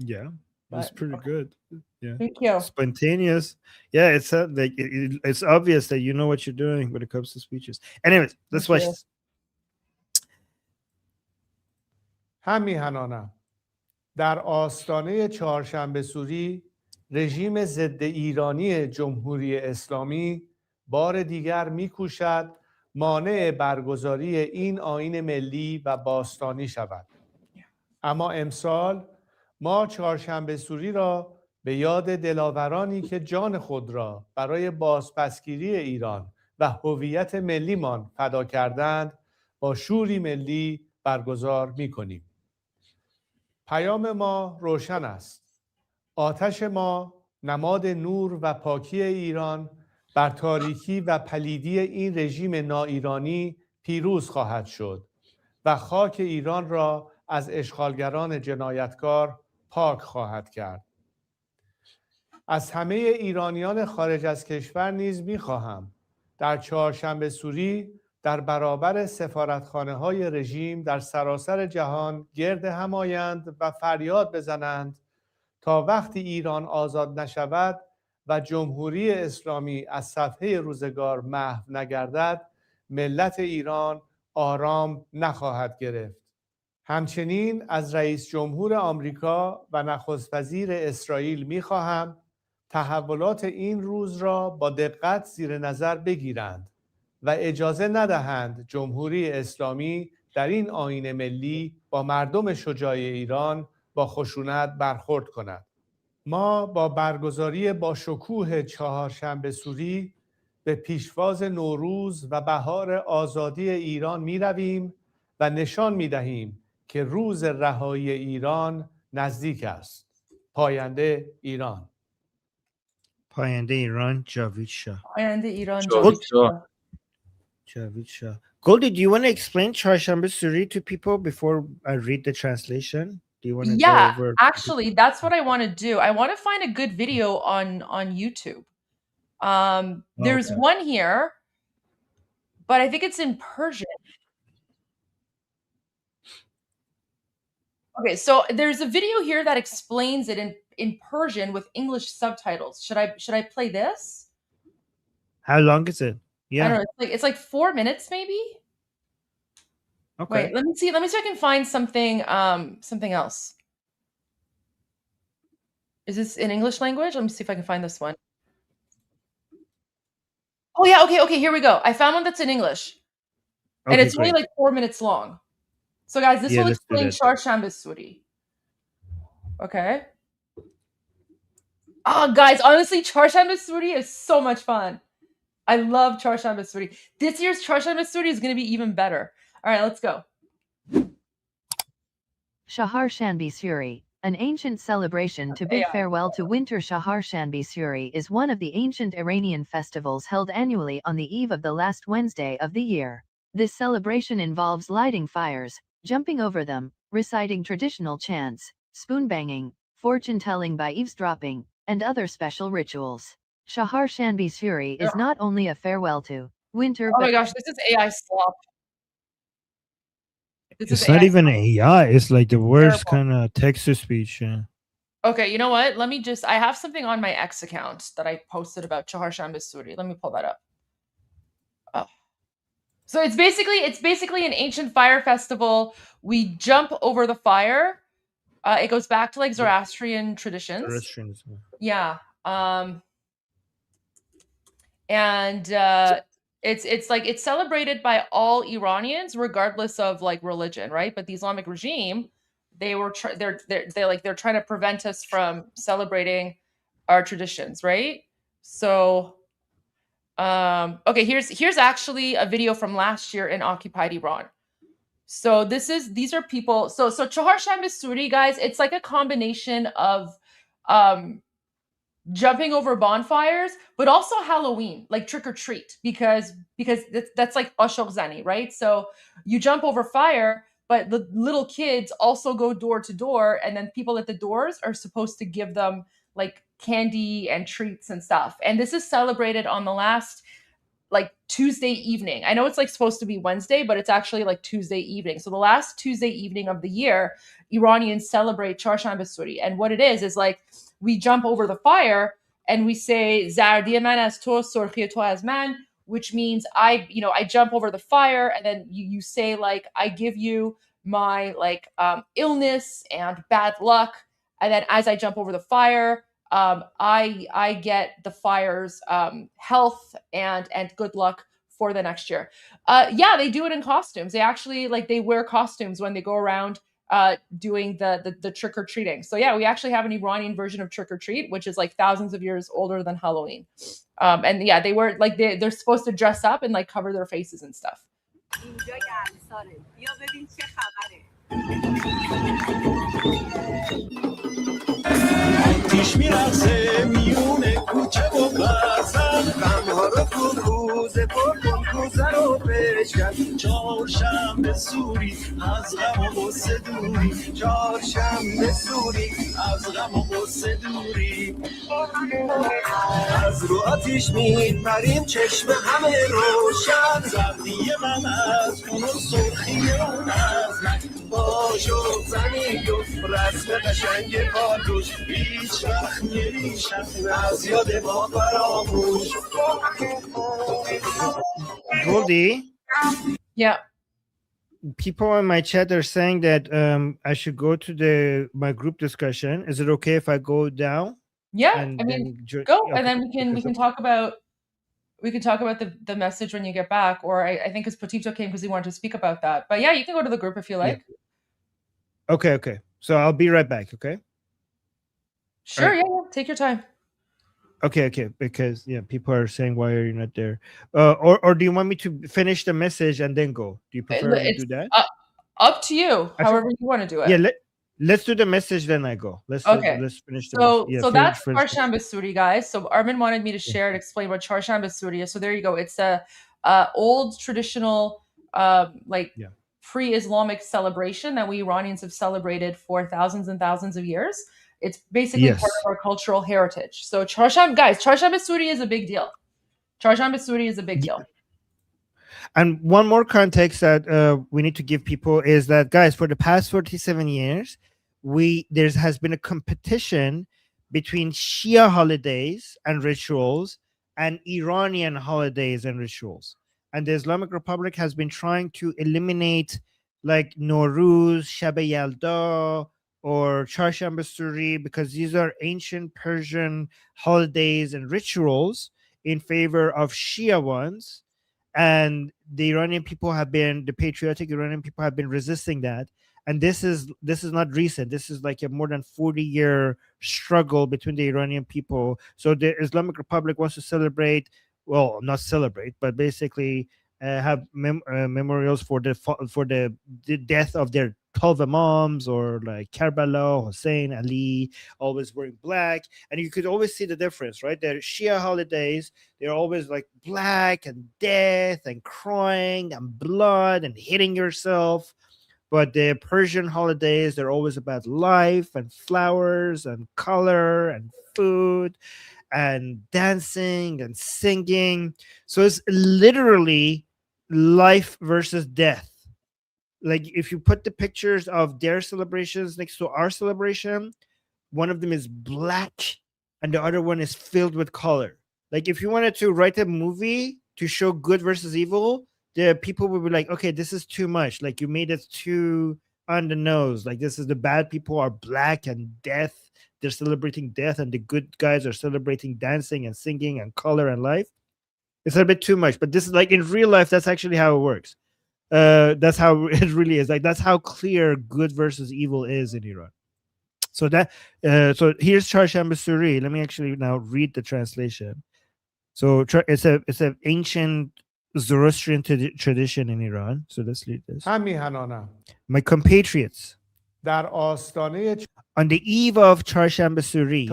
Yeah. That's pretty good. Yeah. Thank you. Spontaneous. Yeah, it's like it's obvious that you know what you're doing when it comes to speeches. Anyways, let's watch this. هم میهنانم در آستانه چهارشنبه سوری رژیم ضد ایرانی جمهوری اسلامی بار دیگر میکوشد مانع برگزاری این آیین ملی و باستانی شود. اما امسال ما چهارشنبه سوری را به یاد دلاورانی که جان خود را برای بازپسگیری ایران و هویت ملیمان فدا کردند با شوری ملی برگزار می‌کنیم. پیام ما روشن است. آتش ما نماد نور و پاکی ایران بر تاریکی و پلیدی این رژیم ناایرانی پیروز خواهد شد و خاک ایران را از اشغالگران جنایتکار پاک خواهد کرد. از همه ایرانیان خارج از کشور نیز می‌خواهم در چهارشنبه سوری در برابر سفارتخانه‌های رژیم در سراسر جهان گرد هم آیند و فریاد بزنند تا وقتی ایران آزاد نشود و جمهوری اسلامی از صفحه روزگار محو نگردد، ملت ایران آرام نخواهد گرفت. همچنین از رئیس جمهور آمریکا و نخست وزیر اسرائیل می‌خواهم تحولات این روز را با دقت زیر نظر بگیرند و اجازه ندهند جمهوری اسلامی در این آیین ملی با مردم شجاع ایران با خشونت برخورد کند. ما با برگزاری با شکوه چهارشنبه سوری به پیشواز نوروز و بهار آزادی ایران می رویم و نشان می دهیم که روز رهایی ایران نزدیک است. پاینده ایران. پاینده ایران جاوید شاه. پاینده ایران جاوید شاه. Javid Shah. Goldie, do you want to explain Chaharshanbe Suri to people before I read the translation? Do you want to go over? Actually, that's what I want to do. I want to find a good video on YouTube. There's one here, but I think it's in Persian. Okay, so there's a video here that explains it in Persian with English subtitles. Should I play this? How long is it? Yeah. I don't know. It's like 4 minutes, maybe. Okay. Wait, let me see if I can find something else. Is this in English language? Let me see if I can find this one. Oh yeah, okay, here we go. I found one that's in English. And it's only like 4 minutes long. So guys, this will explain Chaharshanbe Suri. Okay. Oh guys, honestly, Chaharshanbe Suri is so much fun. I love Chaharshanbe Suri. This year's Chaharshanbe Suri is going to be even better. All right, let's go. Chaharshanbe Suri, an ancient celebration to bid farewell to winter. Chaharshanbe Suri is one of the ancient Iranian festivals held annually on the eve of the last Wednesday of the year. This celebration involves lighting fires, jumping over them, reciting traditional chants, spoon-banging, fortune-telling by eavesdropping, and other special rituals. Chaharshanbe Suri is not only a farewell to winter. Oh my gosh, this is AI slop. This is It's not AI even slop. AI. It's like the worst Terrible. kind of text to speech. Yeah. Okay, you know what? Let me just, I have something on my X account that I posted about Chaharshanbe Suri. Let me pull that up. Oh. So it's basically an ancient fire festival. We jump over the fire. It goes back to like Zoroastrian traditions. Yeah. And it's celebrated by all Iranians regardless of like religion, right? But the Islamic regime, they're trying to prevent us from celebrating our traditions, right? So okay, here's actually a video from last year in occupied Iran. So these are people. So Chaharshanbe Suri, guys, it's like a combination of jumping over bonfires, but also Halloween, like trick or treat, because that's like Ashok Zani, right? So you jump over fire, but the little kids also go door to door, and then people at the doors are supposed to give them like candy and treats and stuff. And this is celebrated on the last like Tuesday evening. I know it's like supposed to be Wednesday, but it's actually like Tuesday evening. So the last Tuesday evening of the year, Iranians celebrate Chaharshanbe Suri. And what it is like we jump over the fire and we say Zardi man az to, surkhi to az man, which means I jump over the fire, and then you say like I give you my like illness and bad luck, and then as I jump over the fire, I get the fire's health and good luck for the next year. Yeah, they do it in costumes. They actually they wear costumes when they go around doing the trick or treating. So yeah, we actually have an Iranian version of trick or treat, which is like thousands of years older than Halloween. And yeah, they wear they're supposed to dress up and like cover their faces and stuff. آتیش میرقصه میونه کوچه و بزن غمها رو تو کوزه پر کن کوزه رو بشکن چهارشنبه سوری از غم و غصه دوری چهارشنبه سوری از غم و غصه دوری از رو آتیش میپریم چشم همه روشن زردی من از کن و سرخی اون از من باشو زنی و رسم قشنگ پادوش هیچ وقت نمیشن از یاد ما فراموش. Goldie? Yeah. People in my chat are saying that I should go to my group discussion. Is it okay if I go down? Yeah, I mean, go, okay, and then we can talk about the message when you get back, or I think because Potito came because he wanted to speak about that. But yeah, you can go to the group if you like. Yeah. Okay. So I'll be right back. Okay. Sure. Right. Yeah. Take your time. Okay. Because people are saying, why are you not there? Or do you want me to finish the message and then go? Do you prefer to do that? Up to you. However you want to do it. Yeah. Let's do the message, then I go. Let's finish the message. So that's Chaharshanbe Suri, guys. So Armin wanted me to share and explain what Chaharshanbe Suri is. So there you go. It's a old traditional pre-Islamic celebration that we Iranians have celebrated for thousands and thousands of years. It's basically part of our cultural heritage. So Chaharshanbe Suri is a big deal. Chaharshanbe Suri is a big deal. And one more context that we need to give people is that, guys, for the past 47 years, there has been a competition between Shia holidays and rituals and Iranian holidays and rituals. And the Islamic Republic has been trying to eliminate like Nowruz, Shab Yalda, or Chaharshanbe Suri, because these are ancient Persian holidays and rituals in favor of Shia ones. And the patriotic Iranian people have been resisting that. And this is not recent. This is like a more than 40-year struggle between the Iranian people. So the Islamic Republic wants to celebrate, well, not celebrate, but basically have memorials for the death of their 12 imams, or like Karbala, Hussein, Ali, always wearing black. And you could always see the difference, right? Their Shia holidays, they're always like black and death and crying and blood and hitting yourself. But the Persian holidays, they're always about life and flowers and color and food. and dancing and singing. So it's literally life versus death. Like if you put the pictures of their celebrations next to our celebration, one of them is black and the other one is filled with color. Like if you wanted to write a movie to show good versus evil, the people would be like, okay, this is too much. Like you made it too on the nose. Like this is the bad people are black and death. They're celebrating death, and the good guys are celebrating dancing and singing and color and life. It's a bit too much, but this is like in real life. That's actually how it works. That's how it really is. Like that's how clear good versus evil is in Iran. So that so here's Chaharshanbe Suri. Let me actually now read the translation. So it's an ancient Zoroastrian tradition in Iran. So let's read this. My compatriots, on the eve of Chaharshanbe Suri,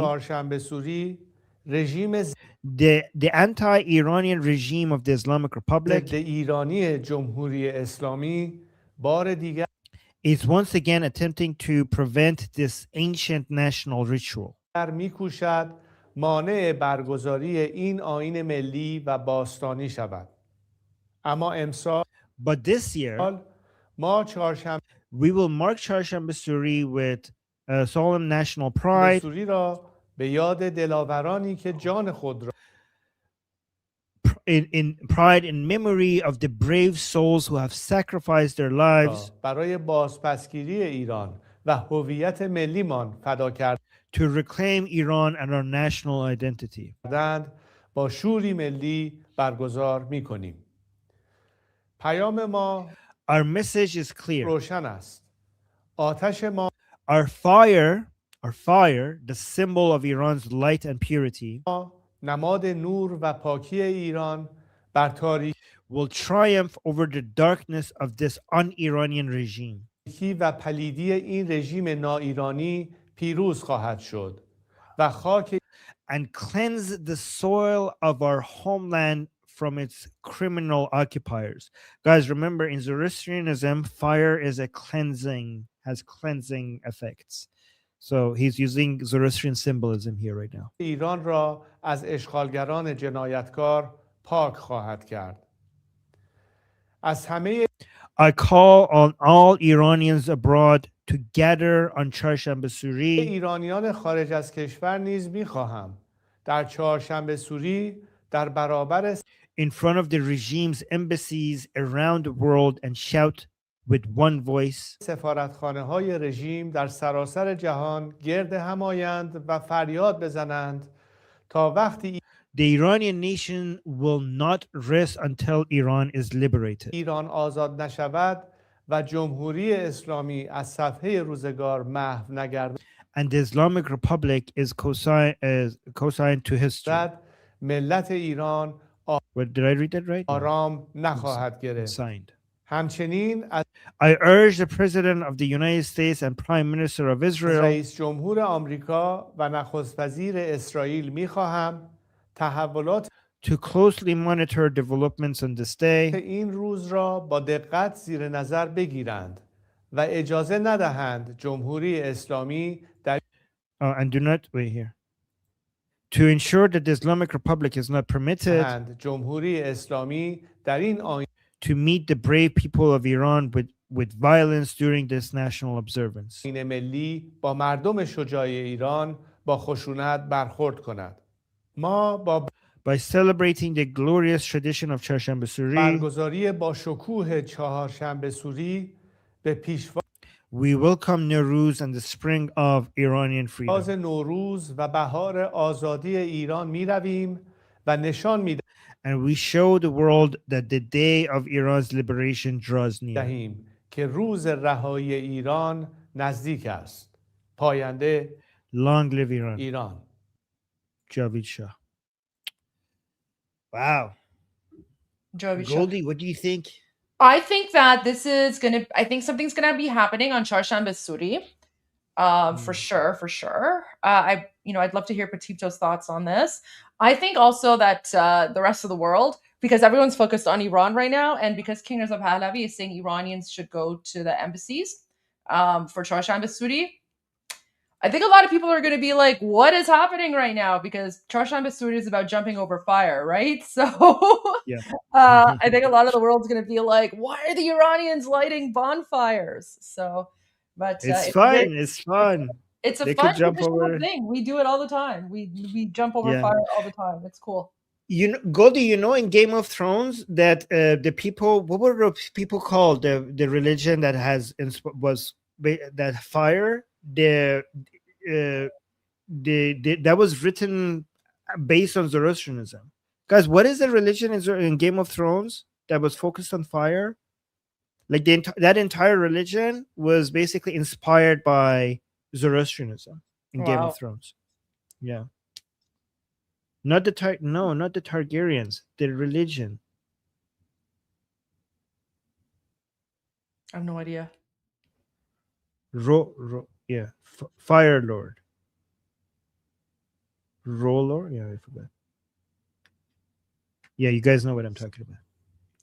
the anti-Iranian regime of the Islamic Republic is once again attempting to prevent this ancient national ritual. مانع برگزاری این آیین ملی و باستانی شود. اما امسال But this year ما چهارشنبه we will mark Chaharshanbe Suri with solemn national pride. سوری را به یاد دلاورانی که جان خود را in pride in memory of the brave souls who have sacrificed their lives برای بازپسگیری ایران و هویت ملیمان فدا کرد. To reclaim Iran and our national identity. با شوری ملی برگزار می‌کنیم. پیام ما Our message is clear. روشن است. آتش ما Our fire, the symbol of Iran's light and purity, نماد نور و پاکی ایران بر تاریکی will triumph over the darkness of this un-Iranian regime. و پلیدی این رژیم ناایرانی پیروز خواهد شد و خاک and cleanse the soil of our homeland from its criminal occupiers. Guys, remember in Zoroastrianism, fire is has cleansing effects. So he's using Zoroastrian symbolism here right now. ایران را از اشغالگران جنایتکار پاک خواهد کرد. از همه I call on all Iranians abroad to gather on Chaharshanbe Suri. ایرانیان خارج از کشور نیز می‌خواهم در چهارشنبه سوری در برابر in front of the regime's embassies around the world and shout with one voice. سفارتخانه‌های رژیم در سراسر جهان گرد هم آیند و فریاد بزنند تا وقتی The Iranian nation will not rest until Iran is liberated. ایران آزاد نشود و جمهوری اسلامی از صفحه روزگار محو نگردد. And the Islamic Republic is co-signed to history. ملت ایران What, did I read that right? آرام نخواهد گرفت. Signed. همچنین I urge the President of the United States and Prime Minister of Israel رئیس جمهور آمریکا و نخست وزیر اسرائیل می‌خواهم تحولات to closely monitor developments on this day این روز را با دقت زیر نظر بگیرند و اجازه ندهند جمهوری اسلامی در and do not wait here to ensure that the Islamic Republic is not permitted جمهوری اسلامی در این آیین to meet the brave people of Iran with violence during this national observance. ملی با مردم شجاع ایران با خشونت برخورد کند. ما با By celebrating the glorious tradition of Chaharshanbe Suri, برگزاری با شکوه چهارشنبه سوری به پیشوا we welcome Nowruz and the spring of Iranian freedom. نوروز و بهار آزادی ایران می رویم و نشان می And we show the world that the day of Iran's liberation draws near. دهیم که روز رهایی ایران نزدیک است. پاینده Long live Iran. ایران. Javid Shah. Wow. Goldie, what do you think? I think that I think something's gonna be happening on Chaharshanbe Suri. For sure. I'd love to hear Petito's thoughts on this. I think also that the rest of the world, because everyone's focused on Iran right now, and because King Reza Pahlavi is saying Iranians should go to the embassies for Chaharshanbe Suri, I think a lot of people are going to be like, what is happening right now? Because Chaharshanbe Suri is about jumping over fire, right? So Yeah. I think a lot of the world's going to be like, why are the Iranians lighting bonfires? So, but It's fun. It's fun. It's a They fun could jump traditional over. thing. We do it all the time. We jump over Yeah. fire all the time. It's cool. You know, Goldie, you know, in Game of Thrones that the people, what were the people called? The religion that that fire, that was written based on Zoroastrianism. Guys, what is the religion in Game of Thrones that was focused on fire? Like that entire religion was basically inspired by Zoroastrianism in Game Wow. of Thrones. Yeah. Not the Targaryens, the religion. I have no idea. Yeah, Fire Lord. Lord? Yeah, I forgot. Yeah, you guys know what I'm talking about.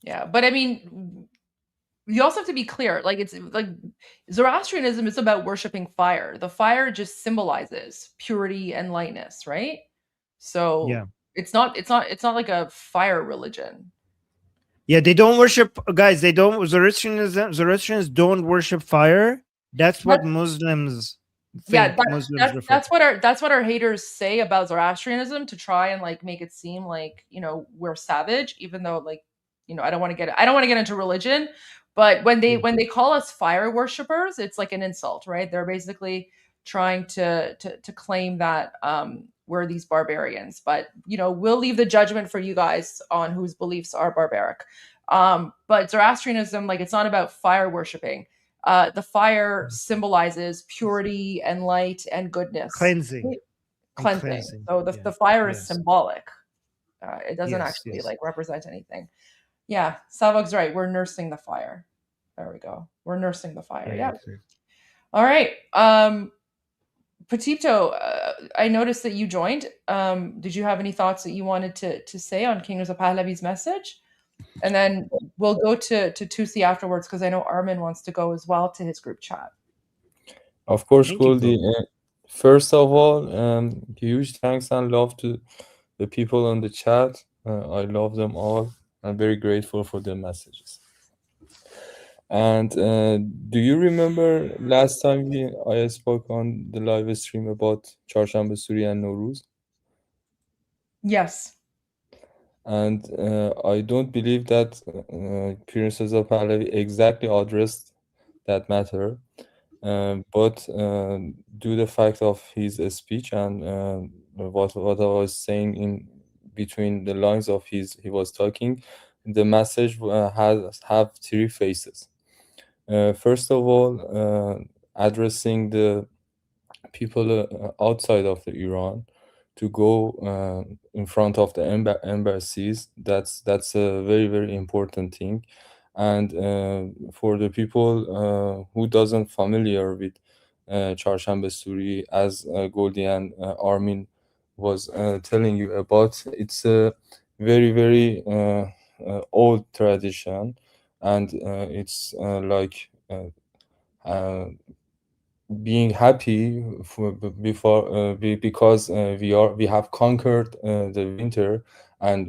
Yeah, but I mean, you also have to be clear. Like, it's like Zoroastrianism is about worshiping fire. The fire just symbolizes purity and lightness, right? So Yeah. it's not like a fire religion. Yeah, they don't worship, guys. They don't. Zoroastrians don't worship fire. That's what Muslims think. Yeah, that's what our haters say about Zoroastrianism, to try and like make it seem like, you know, we're savage, even though, like, you know, I don't want to get into religion, but when they call us fire worshippers, it's like an insult, right? They're basically trying to claim that we're these barbarians. But, you know, we'll leave the judgment for you guys on whose beliefs are barbaric. But Zoroastrianism, like, it's not about fire worshiping. The fire symbolizes purity and light and goodness. Cleansing. So the fire is symbolic. It doesn't actually like represent anything. Yeah, Savog's right. We're nursing the fire. There we go. We're nursing the fire. Yeah. All right. Petito, I noticed that you joined. Did you have any thoughts that you wanted to say on King Reza Pahlavi's message? And then we'll go to Tusi afterwards, because I know Armin wants to go as well to his group chat. Of course, Goldie. First of all, huge thanks and love to the people on the chat. I love them all. I'm very grateful for their messages. And do you remember last time I spoke on the live stream about Chaharshanbe Suri and Nowruz? Yes. And I don't believe that Prince Reza Pahlavi exactly addressed that matter, but due the fact of his speech and what I was saying in between the lines of he was talking, the message have three faces. First of all, addressing the people outside of the Iran to go in front of the embassies. That's a very, very important thing. And for the people who doesn't familiar with Chaharshanbe Suri, as Goldie and Armin was telling you about, it's a very, very old tradition, and it's like being happy because we have conquered the winter and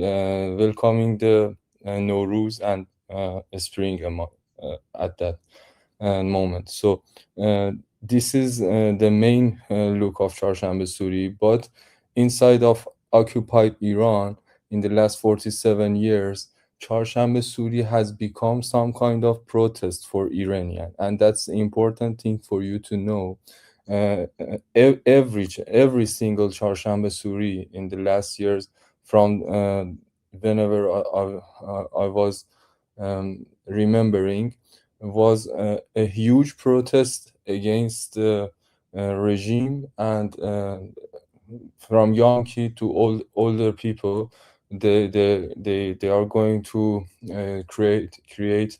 welcoming the Nowruz and spring at that moment. So this is the main look of Chaharshanbe Suri. But inside of occupied Iran, in the last 47 years, Chaharshanbe Suri has become some kind of protest for Iranian, and that's the important thing for you to know. Every single Chaharshanbe Suri in the last years, from whenever I was remembering, was a huge protest against the regime, and from young kid to older people, they are going to create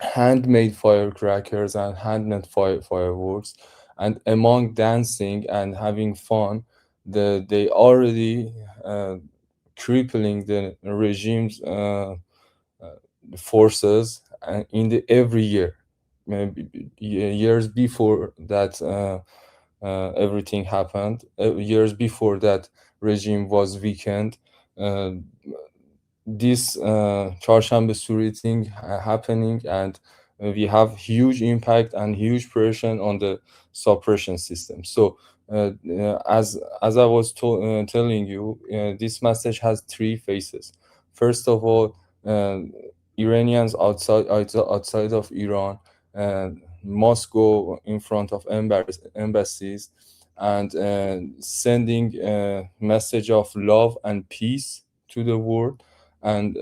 handmade firecrackers and handmade fireworks, and among dancing and having fun, they already crippling the regime's forces in the every year. Years before that, everything happened. Years before that regime was weakened. This Chaharshanbe Suri thing happening, and we have huge impact and huge pressure on the suppression system. So as I was telling you, this message has three faces. First of all, Iranians outside of Iran must go in front of embassies and sending a message of love and peace to the world, and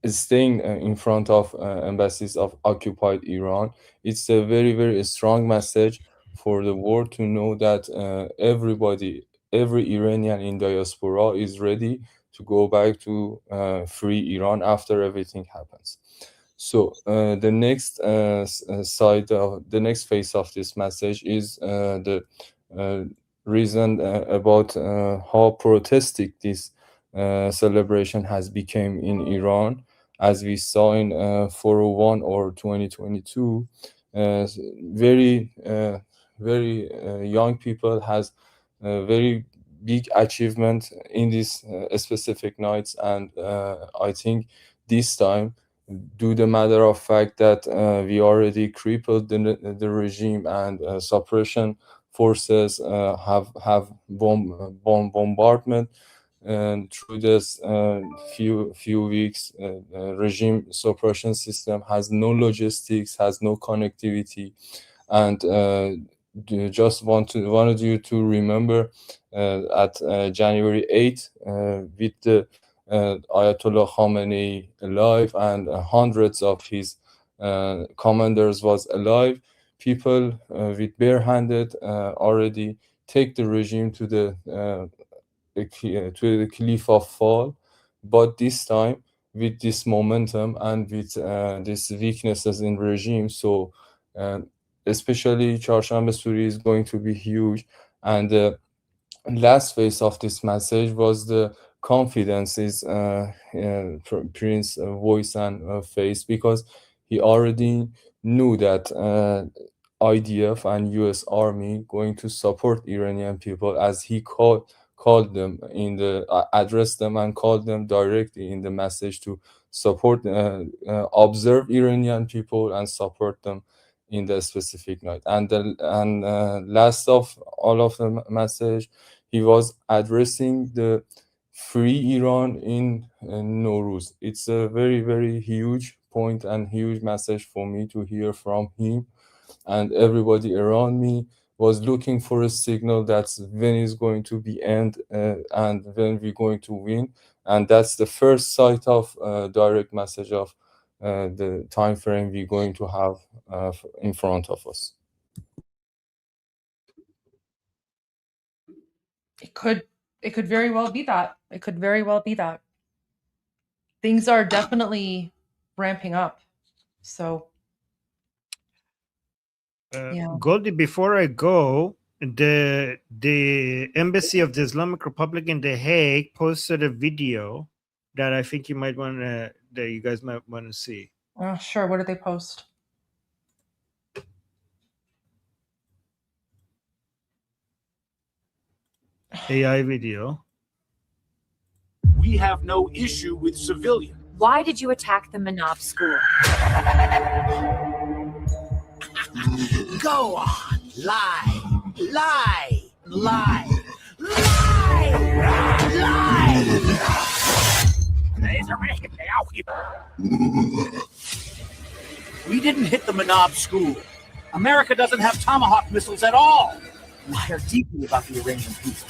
staying in front of embassies of occupied Iran. It's a very, very strong message for the world to know that every Iranian in diaspora is ready to go back to free Iran after everything happens. So the next the next phase of this message is the reason about how protesting this celebration has become in Iran. As we saw in 401 or 2022, very young people has very big achievement in these specific nights, and I think this time, due to the matter of fact that we already crippled the regime, and suppression forces have bombardment, and through this few weeks, regime suppression system has no logistics, has no connectivity, and just wanted you to remember at January 8th, with the Ayatollah Khamenei alive and hundreds of his commanders was alive, people with barehanded already take the regime to the cliff of fall. But this time, with this momentum and with these weaknesses in regime, so especially Chaharshanbe Suri is going to be huge. And the last phase of this message was the confidence is Prince voice and face, because he already knew that IDF and US Army going to support Iranian people, as he called them in the addressed them and called them directly in the message to support observe Iranian people and support them in the specific night. And last of all of the message, he was addressing the free Iran in Nowruz. It's a very, very huge point and huge message for me to hear from him, and everybody around me was looking for a signal that's when is going to be end and when we're going to win. And that's the first sight of direct message of the time frame we're going to have in front of us. It could very well be that. It could very well be that. Things are definitely ramping up. So yeah. Goldie, before I go, the embassy of the Islamic Republic in The Hague posted a video that I think you might want to, that you guys might want to see. Sure. What did they post? AI video. We have no issue with civilians. Why did you attack the Manab school? Go on, lie, lie, lie, lie, lie. We didn't hit the Manab school. America doesn't have Tomahawk missiles at all. I care deeply about the Iranian people.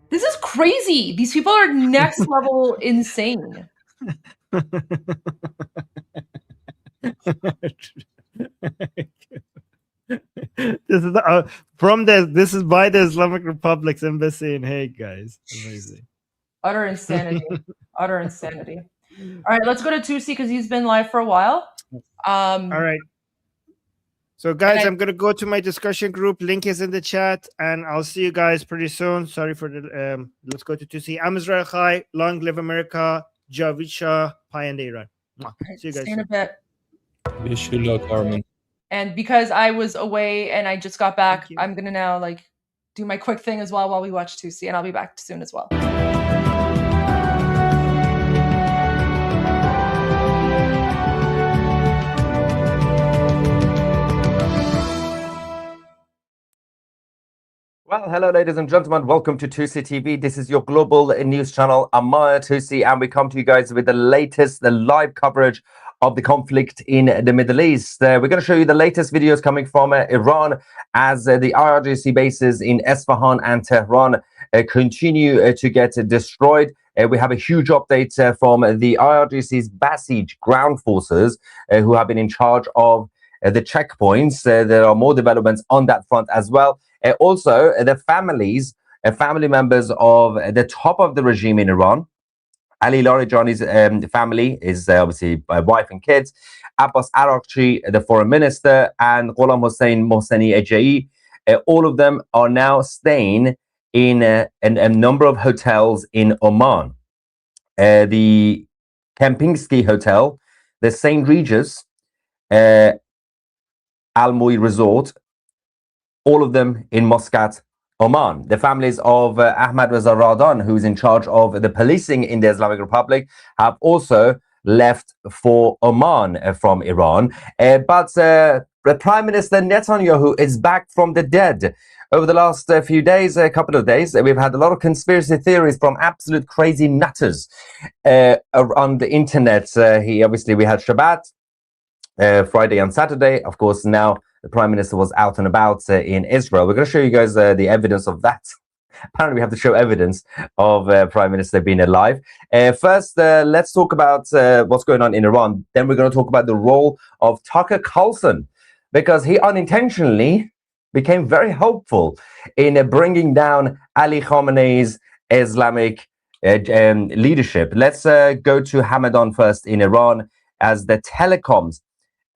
This is crazy. These people are next level insane. This is from this is by the Islamic Republic's embassy in Hague, guys. Amazing. Utter insanity. Utter insanity. All right, let's go to Tusi because he's been live for a while. All right. So, guys, I'm gonna go to my discussion group. Link is in the chat, and I'll see you guys pretty soon. Sorry for the. Let's go to Tusi. I'm Israel Chai. Long live America. Javid Shah. Pie and Iran. See you guys. See you in a bit. Wish you luck, Armin. And because I was away and I just got back, I'm gonna now like do my quick thing as well while we watch Tusi, and I'll be back soon as well. Well, hello, ladies and gentlemen. Welcome to Tusi TV. This is your global news channel. I'm Maya Tusi, and we come to you guys with the latest, the live coverage of the conflict in the Middle East. We're going to show you the latest videos coming from Iran as the IRGC bases in Isfahan and Tehran continue to get destroyed. We have a huge update from the IRGC's Basij ground forces who have been in charge of the checkpoints. There are more developments on that front as well. Also, the family members of the top of the regime in Iran, Ali Larijani's family, is obviously wife and kids, Abbas Araghchi, the foreign minister, and Ghulam Hossein Mohseni Ejei, all of them are now staying in a number of hotels in Oman. The Kempinski Hotel, the St. Regis, Al Mui Resort, all of them in Muscat, Oman. The families of Ahmad Reza Radan, who is in charge of the policing in the Islamic Republic, have also left for Oman from Iran. But the Prime Minister Netanyahu is back from the dead. Over the last few days, a couple of days, we've had a lot of conspiracy theories from absolute crazy nutters on the internet. We had Shabbat, Friday and Saturday. Of course, now the Prime Minister was out and about in Israel. We're going to show you guys the evidence of that. Apparently, we have to show evidence of Prime Minister being alive. First, let's talk about what's going on in Iran. Then we're going to talk about the role of Tucker Carlson, because he unintentionally became very hopeful in bringing down Ali Khamenei's Islamic leadership. Let's go to Hamadan first in Iran, as the telecoms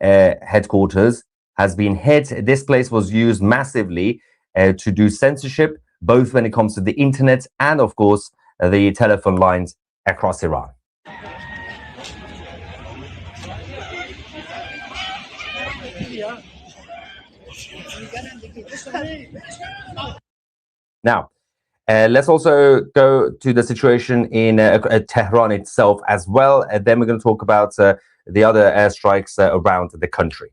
headquarters has been hit. This place was used massively to do censorship, both when it comes to the internet and, of course, the telephone lines across Iran. Now, let's also go to the situation in Tehran itself as well. And then we're going to talk about the other airstrikes around the country.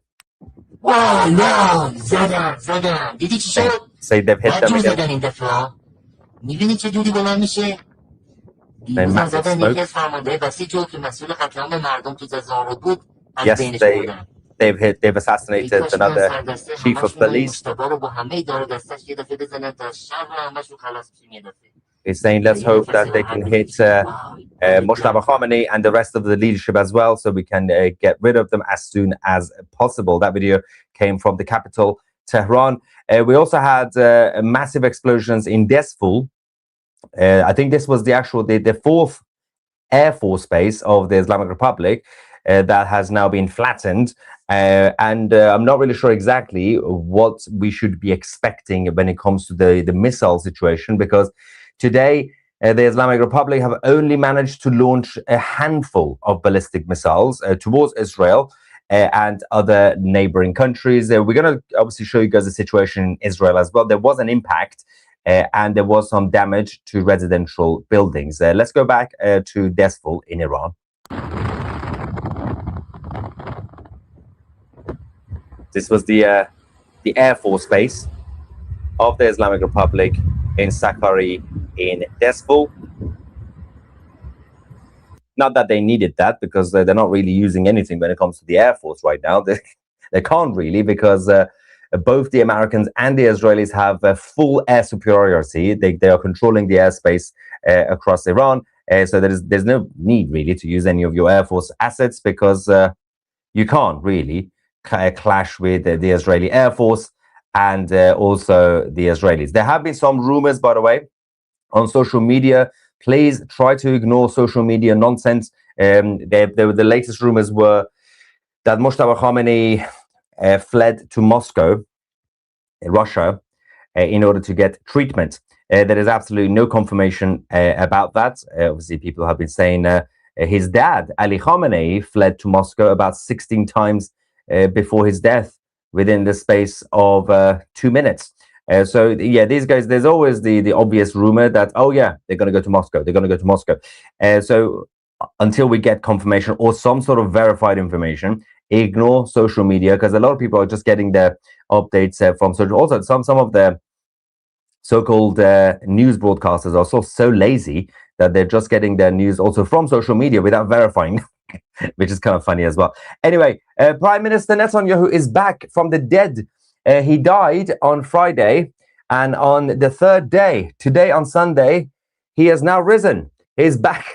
زدن دیدی چی شد؟ Say they've hit them زدن again. این دفعه میبینی چه جوری بلند میشه؟ دیروز هم زدن یکی از فرماندهی بسیج که مسئول قتل عام مردم تو زارود بود از بینش بردن. They've assassinated another chief of police. He's saying, let's hope that they can hit Moshtaba Khamenei and the rest of the leadership as well, so we can get rid of them as soon as possible. That video came from the capital, Tehran. We also had massive explosions in Desful. I think this was the fourth Air Force base of the Islamic Republic that has now been flattened. And I'm not really sure exactly what we should be expecting when it comes to the missile situation, because today the Islamic Republic have only managed to launch a handful of ballistic missiles towards Israel and other neighboring countries. We're going to obviously show you guys the situation in Israel as well. There was an impact and there was some damage to residential buildings. Let's go back to Desful in Iran. This was the Air Force base of the Islamic Republic in Saqqari in Desful. Not that they needed that, because they're not really using anything when it comes to the Air Force right now. They can't really, because both the Americans and the Israelis have full air superiority. They are controlling the airspace across Iran. So there's no need really to use any of your Air Force assets, because you can't really clash with the Israeli Air Force and also the Israelis. There have been some rumors, by the way, on social media. Please try to ignore social media nonsense. The latest rumors were that Moshtaba Khamenei fled to Moscow, Russia, in order to get treatment. There is absolutely no confirmation about that. Obviously, people have been saying his dad, Ali Khamenei, fled to Moscow about 16 times before his death within the space of 2 minutes. So yeah, these guys, there's always the obvious rumor that, oh yeah, they're going to go to Moscow. They're going to go to Moscow. So until we get confirmation or some sort of verified information, ignore social media, because a lot of people are just getting their updates from social. Also, some of the so-called news broadcasters are so lazy that they're just getting their news also from social media without verifying, which is kind of funny as well. Anyway, Prime Minister Netanyahu is back from the dead. He died on Friday, and on the third day, today on Sunday, he has now risen. He's back.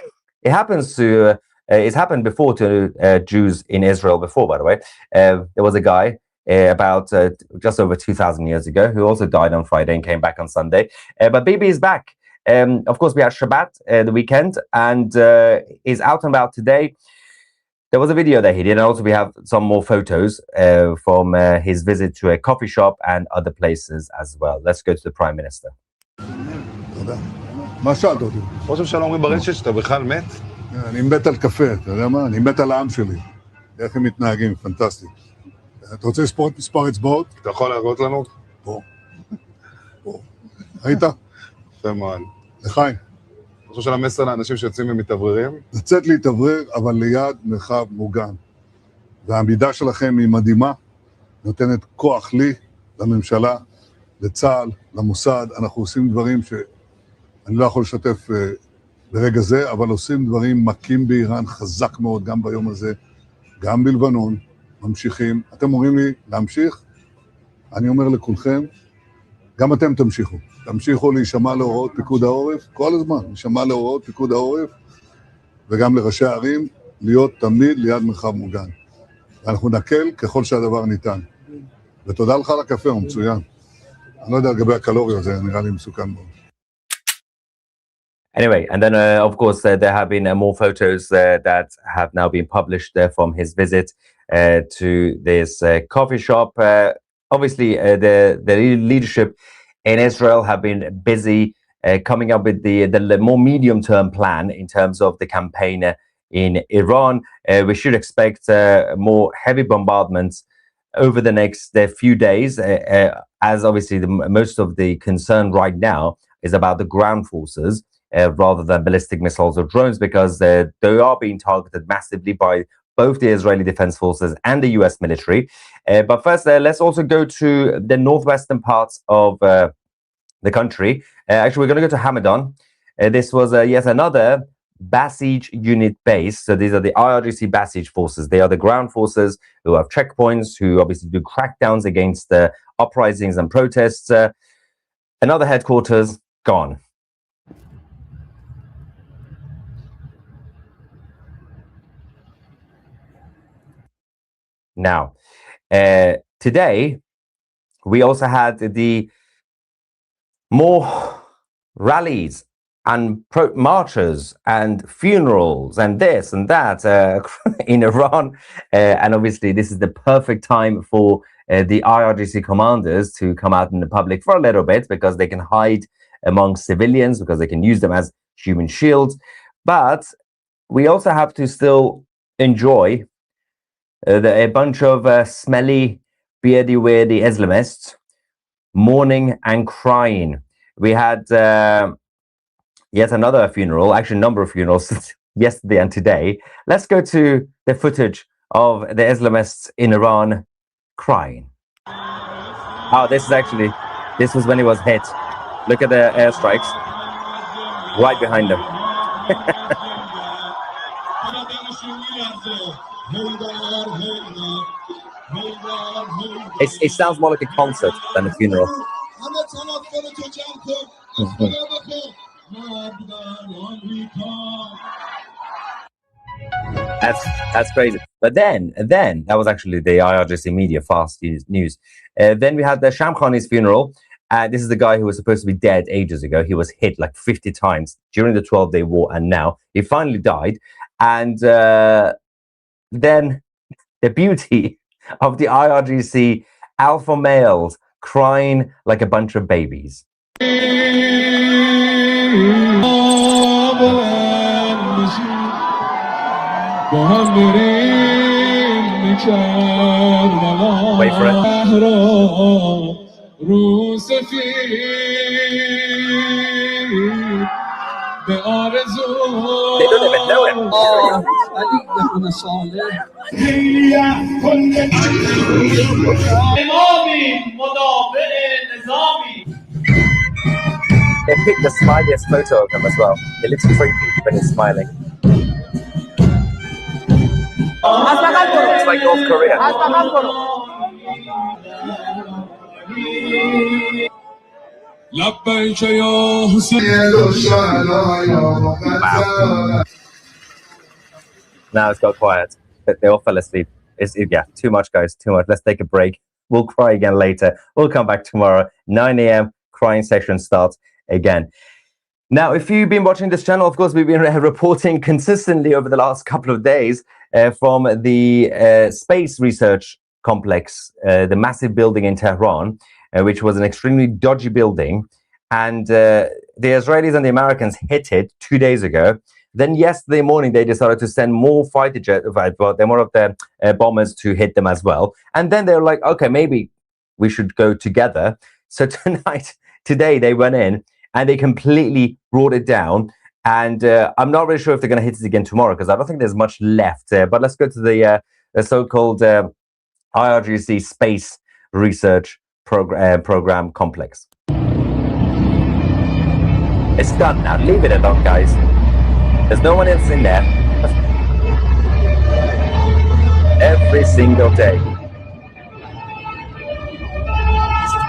It happens to, it's happened before to Jews in Israel before, by the way. There was a guy about just over 2,000 years ago who also died on Friday and came back on Sunday. But Bibi is back. Of course, we had Shabbat the weekend, and is out and about today. There was a video that he did, and also we have some more photos from his visit to a coffee shop and other places as well. Let's go to the Prime Minister. מה שאלת אותי? ראש הממשלה אומרים ברשת שאתה בכלל מת? אני מת על קפה, אתה יודע מה? אני מת על העם שלי. איך הם מתנהגים, פנטסטי. אתה רוצה לספור את מספר אצבעות? אתה יכול להראות לנו? פה. פה. ראית? יפה מאוד. לחיים. ראש הממשלה מסר לאנשים שיוצאים ומתאווררים? לצאת להתאוורר, אבל ליד מרחב מוגן. והעמידה שלכם היא מדהימה, נותנת כוח לי, לממשלה, לצה"ל, למוסד. אנחנו עושים דברים שאני לא יכול לשתף ברגע זה, אבל עושים דברים מכים באיראן חזק מאוד, גם ביום הזה, גם בלבנון, ממשיכים. אתם אומרים לי להמשיך? אני אומר לכולכם, גם אתם תמשיכו. תמשיכו להישמע להוראות פיקוד העורף, כל הזמן, להישמע להוראות פיקוד העורף, וגם לראשי הערים, להיות תמיד ליד מרחב מוגן. ואנחנו נקל ככל שהדבר ניתן. ותודה לך על הקפה, הוא מצוין. אני לא יודע לגבי הקלוריות, זה נראה לי מסוכן מאוד. Anyway, and then of course there have been more photos that have now been published from his visit to this coffee shop. Obviously, the leadership in Israel have been busy coming up with the more medium-term plan in terms of the campaign in Iran. We should expect more heavy bombardments over the next few days, as obviously most of the concern right now is about the ground forces rather than ballistic missiles or drones, because they are being targeted massively by both the Israeli Defense Forces and the US military. But first, let's also go to the northwestern parts of the country. Actually, we're going to go to Hamadan. This was yet another Basij unit base. So these are the IRGC Basij forces. They are the ground forces who have checkpoints, who obviously do crackdowns against uprisings and protests. Another headquarters gone. Now, today, we also had the more rallies and marches and funerals and this and that in Iran. And obviously, this is the perfect time for the IRGC commanders to come out in the public for a little bit, because they can hide among civilians, because they can use them as human shields. But we also have to still enjoy a bunch of smelly, beardy-weardy Islamists mourning and crying. We had yet another funeral, actually a number of funerals yesterday and today. Let's go to the footage of the Islamists in Iran crying. Oh, this was when he was hit. Look at the airstrikes right behind him. It sounds more like a concert than a funeral. That's crazy. But then that was actually the IRGC media fast news. Then we had the Shamkhani's funeral. This is the guy who was supposed to be dead ages ago. He was hit like 50 times during the 12-day war, and now he finally died. And then the beauty of the IRGC alpha males crying like a bunch of babies. Wait for it. They don't even know him. They picked the smiliest photo of him as well. It looks creepy when he's smiling. It's like North Korea. Wow. Now it's got quiet. They all fell asleep. Yeah, too much, guys. Too much. Let's take a break. We'll cry again later. We'll come back tomorrow. 9 a.m. Crying session starts again. Now, if you've been watching this channel, of course, we've been reporting consistently over the last couple of days from the space research complex, the massive building in Tehran, which was an extremely dodgy building. And the Israelis and the Americans hit it 2 days ago. Then yesterday morning, they decided to send more fighter jets, more of the bombers to hit them as well. And then they were like, okay, maybe we should go together. So today they went in and they completely brought it down. And I'm not really sure if they're going to hit it again tomorrow, because I don't think there's much left. But let's go to the so-called IRGC space research program complex. It's done now. Leave it alone, guys. There's no one else in there. Every single day.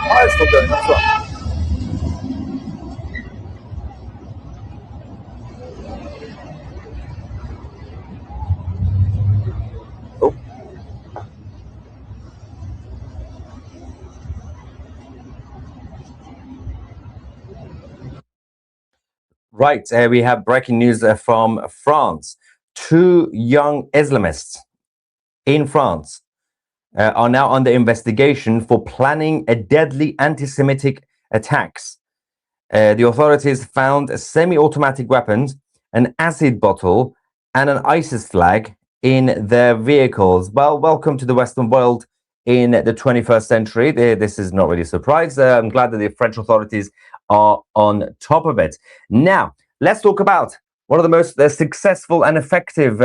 Fires still going as well. Oh. Right, we have breaking news from France. 2 young Islamists in France are now under investigation for planning a deadly anti-Semitic attacks. The authorities found semi-automatic weapons, an acid bottle, and an ISIS flag in their vehicles. Well, welcome to the Western world in the 21st century. This is not really a surprise. I'm glad that the French authorities are on top of it. Now, let's talk about one of the most successful and effective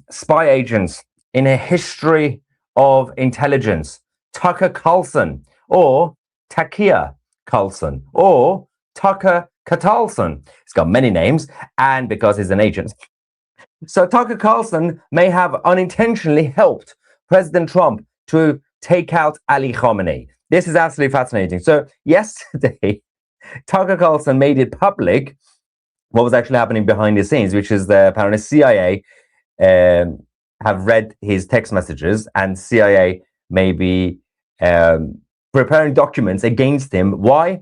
spy agents in a history of intelligence. Tucker Carlson, or Tucker Carlson, or Tucker Carlson. He's got many names, and because he's an agent. So Tucker Carlson may have unintentionally helped President Trump to take out Ali Khamenei. This is absolutely fascinating. So yesterday, Tucker Carlson made it public what was actually happening behind the scenes, which is the apparently CIA have read his text messages, and CIA may be preparing documents against him. Why?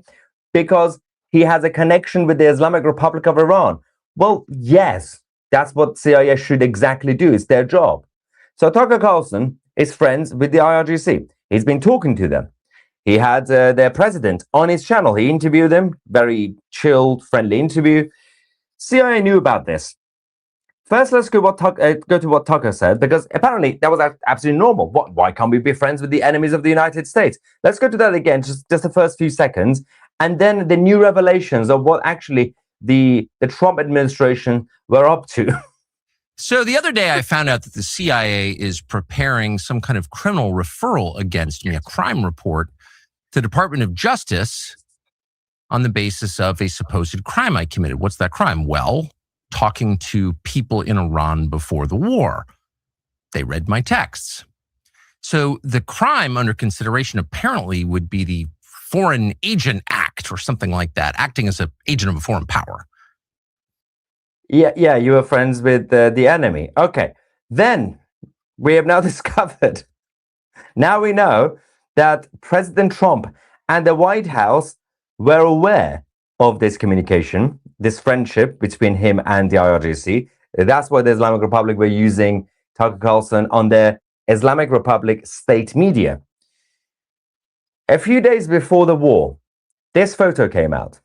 Because he has a connection with the Islamic Republic of Iran. Well, yes, that's what CIA should exactly do. It's their job. So Tucker Carlson is friends with the IRGC. He's been talking to them. He had their president on his channel. He interviewed him, very chilled, friendly interview. CIA knew about this. First, let's go to what Tucker said, because apparently that was absolutely normal. Why can't we be friends with the enemies of the United States? Let's go to that again, just the first few seconds, and then the new revelations of what actually the Trump administration were up to. So the other day I found out that the CIA is preparing some kind of criminal referral against me, a crime report, to the Department of Justice on the basis of a supposed crime I committed. What's that crime? Well, talking to people in Iran before the war. They read my texts. So the crime under consideration apparently would be the Foreign Agent Act or something like that, acting as an agent of a foreign power. Yeah, you were friends with the enemy. Okay, then we have now discovered, now we know that President Trump and the White House were aware of this communication, this friendship between him and the IRGC. That's why the Islamic Republic were using Tucker Carlson on their Islamic Republic state media. A few days before the war, this photo came out.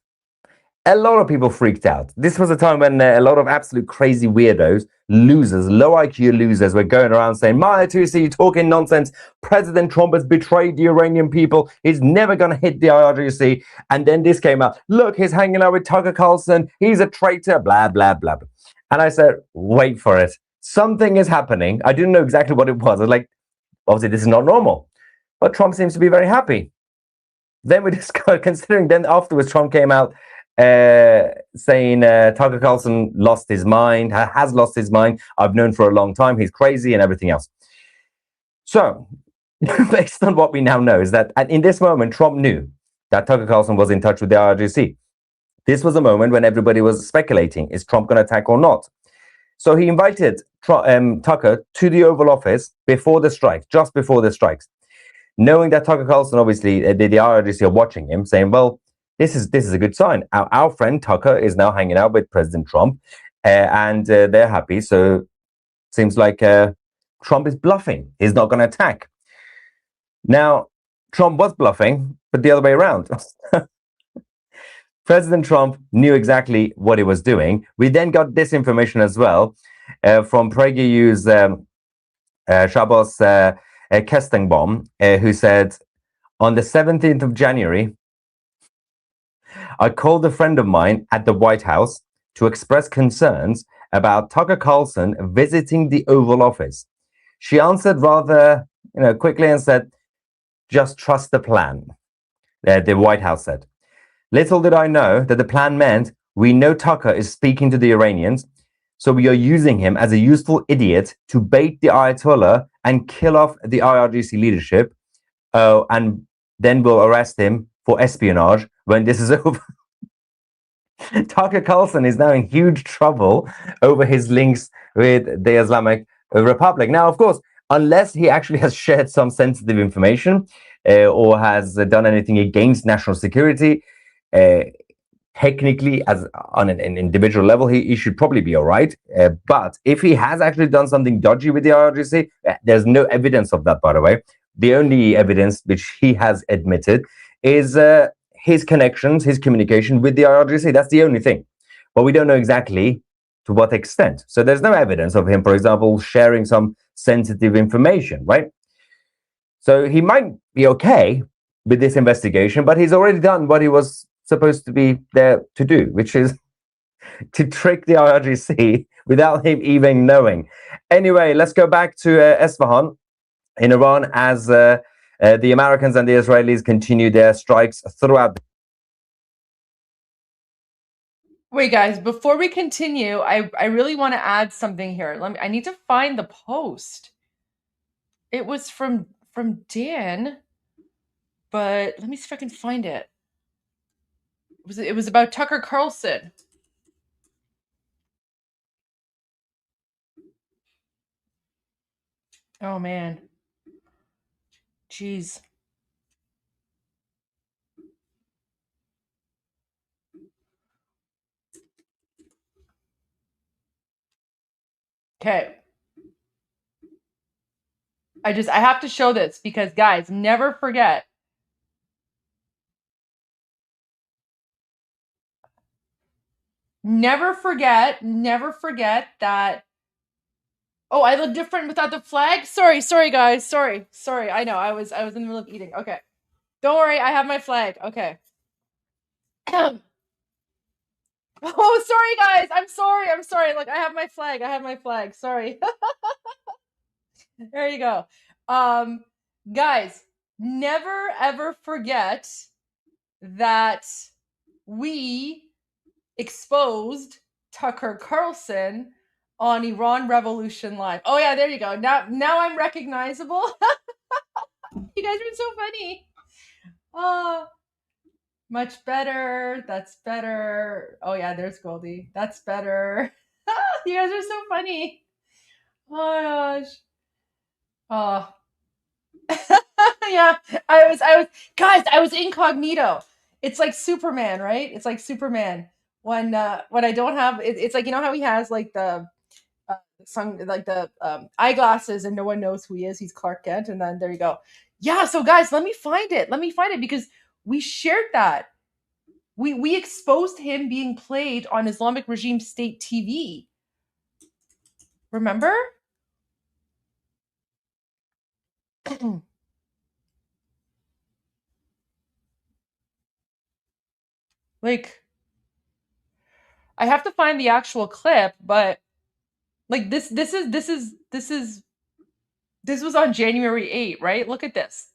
a lot of people freaked out. This was a time when a lot of absolute crazy weirdos, losers, low IQ losers were going around saying, Maya Tusi, you're talking nonsense. President Trump has betrayed the Iranian people. He's never going to hit the IRGC. And then this came out. Look, he's hanging out with Tucker Carlson. He's a traitor, blah, blah, blah. And I said, wait for it. Something is happening. I didn't know exactly what it was. I was like, obviously, this is not normal. But Trump seems to be very happy. Then we discovered, considering then afterwards Trump came out saying Tucker Carlson lost his mind, has lost his mind. I've known for a long time he's crazy and everything else. So, based on what we now know is that in this moment, Trump knew that Tucker Carlson was in touch with the IRGC. This was a moment when everybody was speculating, is Trump going to attack or not? So he invited Tucker to the Oval Office before the strike, just before the strikes, knowing that Tucker Carlson, obviously, the IRGC are watching him, saying, well, this is a good sign. Our friend Tucker is now hanging out with President Trump, and they're happy. So seems like Trump is bluffing. He's not going to attack. Now, Trump was bluffing, but the other way around. President Trump knew exactly what he was doing. We then got this information as well from PragerU's Shabbos Kestenbaum, who said, on the 17th of January, I called a friend of mine at the White House to express concerns about Tucker Carlson visiting the Oval Office. She answered rather quickly and said, just trust the plan, the White House said. Little did I know that the plan meant we know Tucker is speaking to the Iranians, so we are using him as a useful idiot to bait the Ayatollah and kill off the IRGC leadership, and then we'll arrest him for espionage when this is over. Tucker Carlson is now in huge trouble over his links with the Islamic Republic. Now, of course, unless he actually has shared some sensitive information or has done anything against national security, technically, as on an individual level, he should probably be all right. But if he has actually done something dodgy with the IRGC, there's no evidence of that, by the way. The only evidence which he has admitted is his connections, his communication with the IRGC. That's the only thing. But we don't know exactly to what extent. So there's no evidence of him, for example, sharing some sensitive information, right? So he might be okay with this investigation, but he's already done what he was supposed to be there to do, which is to trick the IRGC without him even knowing. Anyway, let's go back to Isfahan in Iran as the Americans and the Israelis continue their strikes throughout. Wait, guys, before we continue, I really want to add something here. I need to find the post. It was from Dan, but let me see if I can find it. It was about Tucker Carlson. Oh man. Jeez. Okay. I have to show this because guys, never forget. Never forget that. Oh, I look different without the flag? Sorry guys. Sorry. I know. I was in the middle of eating. Okay. Don't worry, I have my flag. Okay. Oh, sorry guys. I'm sorry. Look, I have my flag. Sorry. There you go. Guys, never ever forget that we exposed Tucker Carlson on Iran Revolution Live. Oh yeah, there you go. Now I'm recognizable. You guys are so funny. Oh, much better. That's better. Oh yeah, there's Goldie. That's better. You guys are so funny. Oh my gosh. Oh. Yeah, I was incognito. It's like Superman, right? It's like Superman when I don't have it's like, you know how he has like the eyeglasses and no one knows who he is. He's Clark Kent, and then there you go. Yeah, so guys, let me find it because we shared that. We exposed him being played on Islamic regime state TV. Remember? Like, I have to find the actual clip, but like this was on January 8, right? Look at this.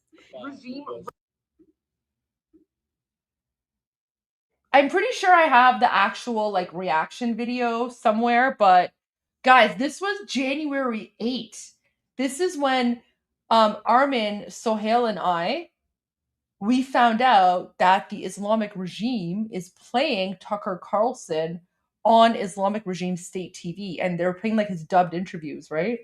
I'm pretty sure I have the actual like reaction video somewhere, but guys, this was January 8. This is when Armin, Sohail, and we found out that the Islamic regime is playing Tucker Carlson on Islamic regime state TV, and they're playing like his dubbed interviews, right?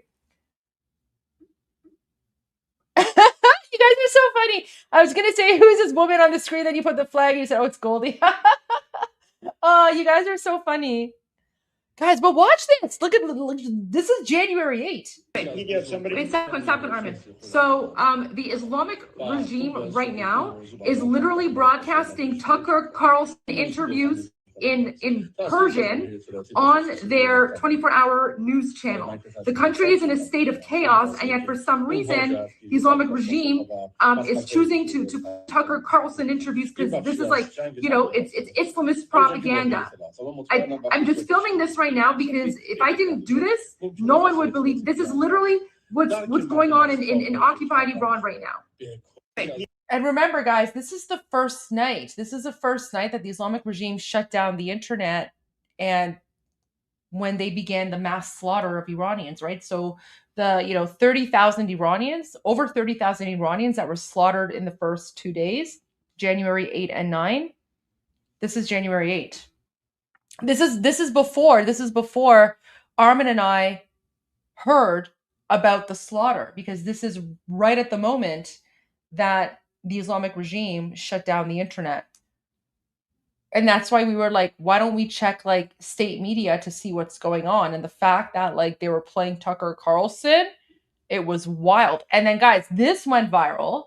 You guys are so funny. I was gonna say, who's this woman on the screen? Then you put the flag and you said, oh, it's Goldie. Oh, you guys are so funny. Guys, but watch this. Look, this is January 8. Wait, second, Armin. So the Islamic regime right now is literally broadcasting Tucker Carlson interviews in Persian on their 24-hour news channel. The country is in a state of chaos, and yet for some reason, the Islamic regime is choosing to Tucker Carlson interviews because this is like, you know, it's Islamist propaganda. I'm just filming this right now because if I didn't do this, no one would believe. This is literally what's going on in occupied Iran right now. And remember, guys, this is the first night. This is the first night that the Islamic regime shut down the internet and when they began the mass slaughter of Iranians, right? So the 30,000 Iranians, over 30,000 Iranians that were slaughtered in the first 2 days, January 8 and 9. This is January 8. This is before Armin and I heard about the slaughter, because this is right at the moment that the Islamic regime shut down the internet. And that's why we were like, why don't we check like state media to see what's going on? And the fact that like they were playing Tucker Carlson, it was wild. And then guys, this went viral.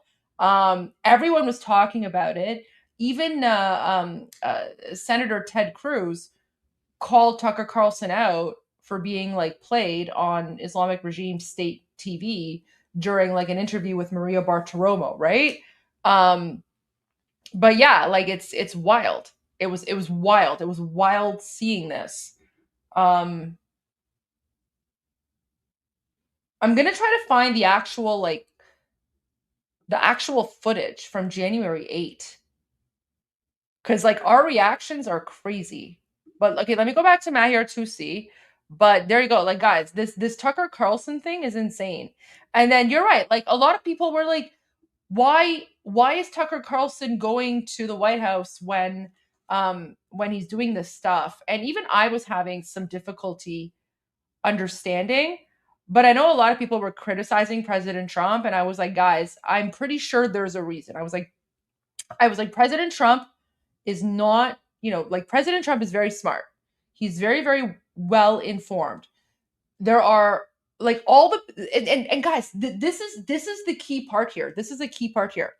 Everyone was talking about it. Even Senator Ted Cruz called Tucker Carlson out for being like played on Islamic regime state TV during like an interview with Maria Bartiromo, right? But yeah, like it's wild. It was wild. It was wild seeing this. I'm gonna try to find the actual footage from January 8. Because like our reactions are crazy. But okay, let me go back to Mahir Tusi. But there you go. Like, guys, this Tucker Carlson thing is insane. And then you're right. Like, a lot of people were like, why is Tucker Carlson going to the White House when he's doing this stuff? And even I was having some difficulty understanding. But I know a lot of people were criticizing President Trump. And I was like, guys, I'm pretty sure there's a reason. I was like, President Trump is not, President Trump is very smart. He's very, very well informed. There are like all the, and guys, this is the key part here. This is the key part here.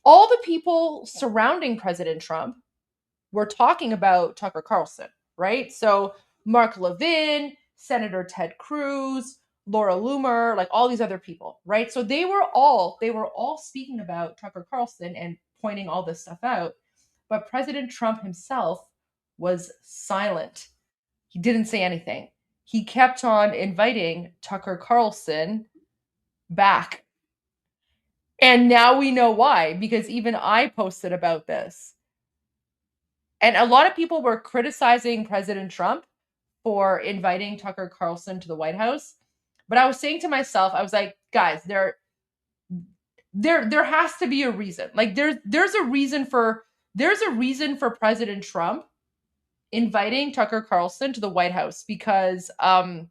All the people surrounding President Trump were talking about Tucker Carlson, right? So Mark Levin, Senator Ted Cruz, Laura Loomer, like all these other people, right? So they were all speaking about Tucker Carlson and pointing all this stuff out. But President Trump himself was silent. He didn't say anything. He kept on inviting Tucker Carlson back. And now we know why, because even I posted about this. And a lot of people were criticizing President Trump for inviting Tucker Carlson to the White House. But I was saying to myself, I was like, guys, there has to be a reason. Like there's a reason for President Trump inviting Tucker Carlson to the White House, because I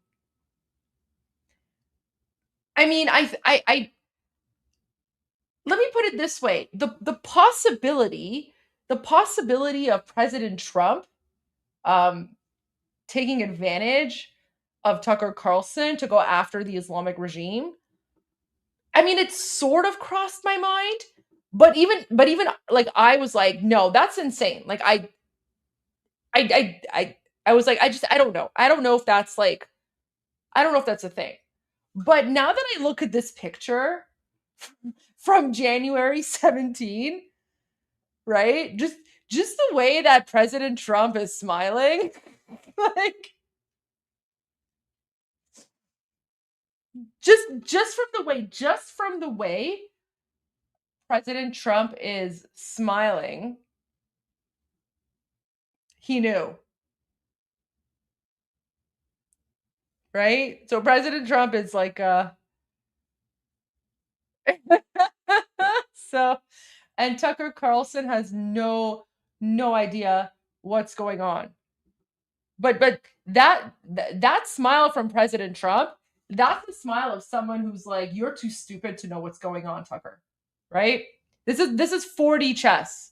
mean, I let me put it this way. The possibility of President Trump taking advantage of Tucker Carlson to go after the Islamic regime, I mean, it sort of crossed my mind, but even like I was like, no, that's insane. Like I was like, I don't know. I don't know if that's like, I don't know if that's a thing. But now that I look at this picture from January 17, right? Just the way that President Trump is smiling, like just from the way President Trump is smiling, he knew. Right? So President Trump is like so, and Tucker Carlson has no idea what's going on. But that smile from President Trump, that's the smile of someone who's like, you're too stupid to know what's going on, Tucker. Right? This is 4D chess.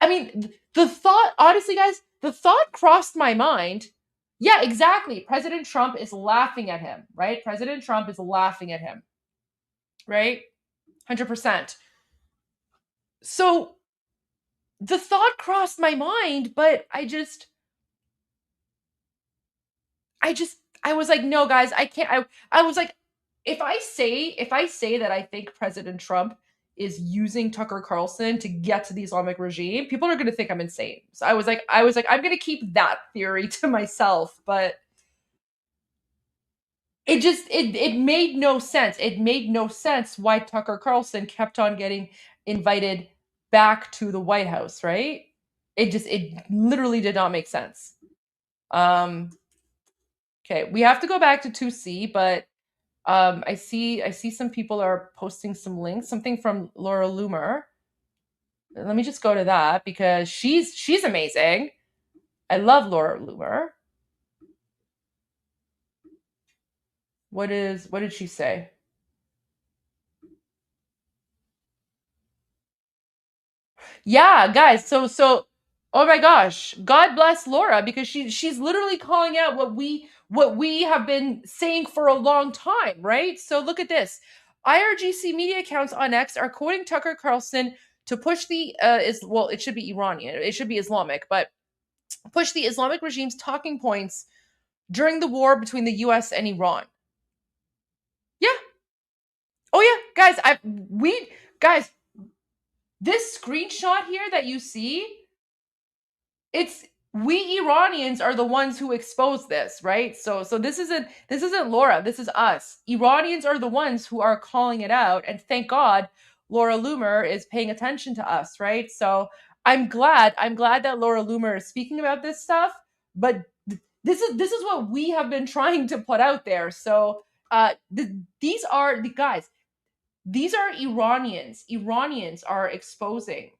I mean, the thought, honestly, guys, the thought crossed my mind. Yeah, exactly. President Trump is laughing at him, right? President Trump is laughing at him, right? 100%. So the thought crossed my mind, but I was like, no, guys, I can't. I was like, if I say that I think President Trump is using Tucker Carlson to get to the Islamic regime, people are going to think I'm insane. So I was like, I'm going to keep that theory to myself, but it made no sense. It made no sense why Tucker Carlson kept on getting invited back to the White House, right? It literally did not make sense. Okay, we have to go back to 2C, but I see some people are posting some links, something from Laura Loomer. Let me just go to that because she's amazing. I love Laura Loomer. What did she say? Yeah, guys, so oh my gosh, God bless Laura because she's literally calling out what we have been saying for a long time, right? So look at this. IRGC media accounts on X are quoting Tucker Carlson to push the it should be Iranian, it should be Islamic, but push the Islamic regime's talking points during the war between the US and Iran. Yeah. Oh yeah, guys, this screenshot here that you see, we Iranians are the ones who expose this, right? So this isn't Laura, this is us. Iranians are the ones who are calling it out, and thank God Laura Loomer is paying attention to us, right? So I'm glad that Laura Loomer is speaking about this stuff, but this is what we have been trying to put out there. So these are the guys. These are Iranians. Iranians are exposing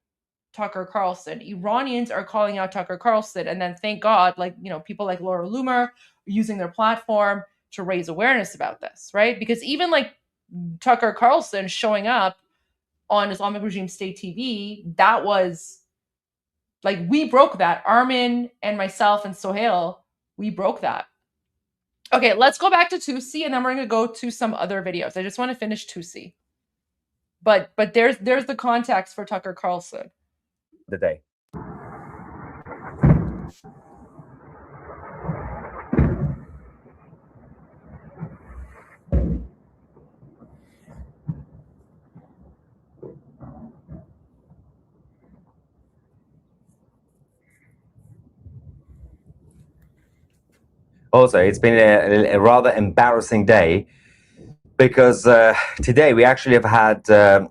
Tucker Carlson. Iranians are calling out Tucker Carlson. And then thank God, like, people like Laura Loomer using their platform to raise awareness about this, right? Because even like Tucker Carlson showing up on Islamic Regime State TV, that was like, we broke that. Armin and myself and Sohail, we broke that. Okay, let's go back to 2C and then we're going to go to some other videos. I just want to finish 2C. But there's the context for Tucker Carlson. The day. Also, it's been a rather embarrassing day because today we actually have had the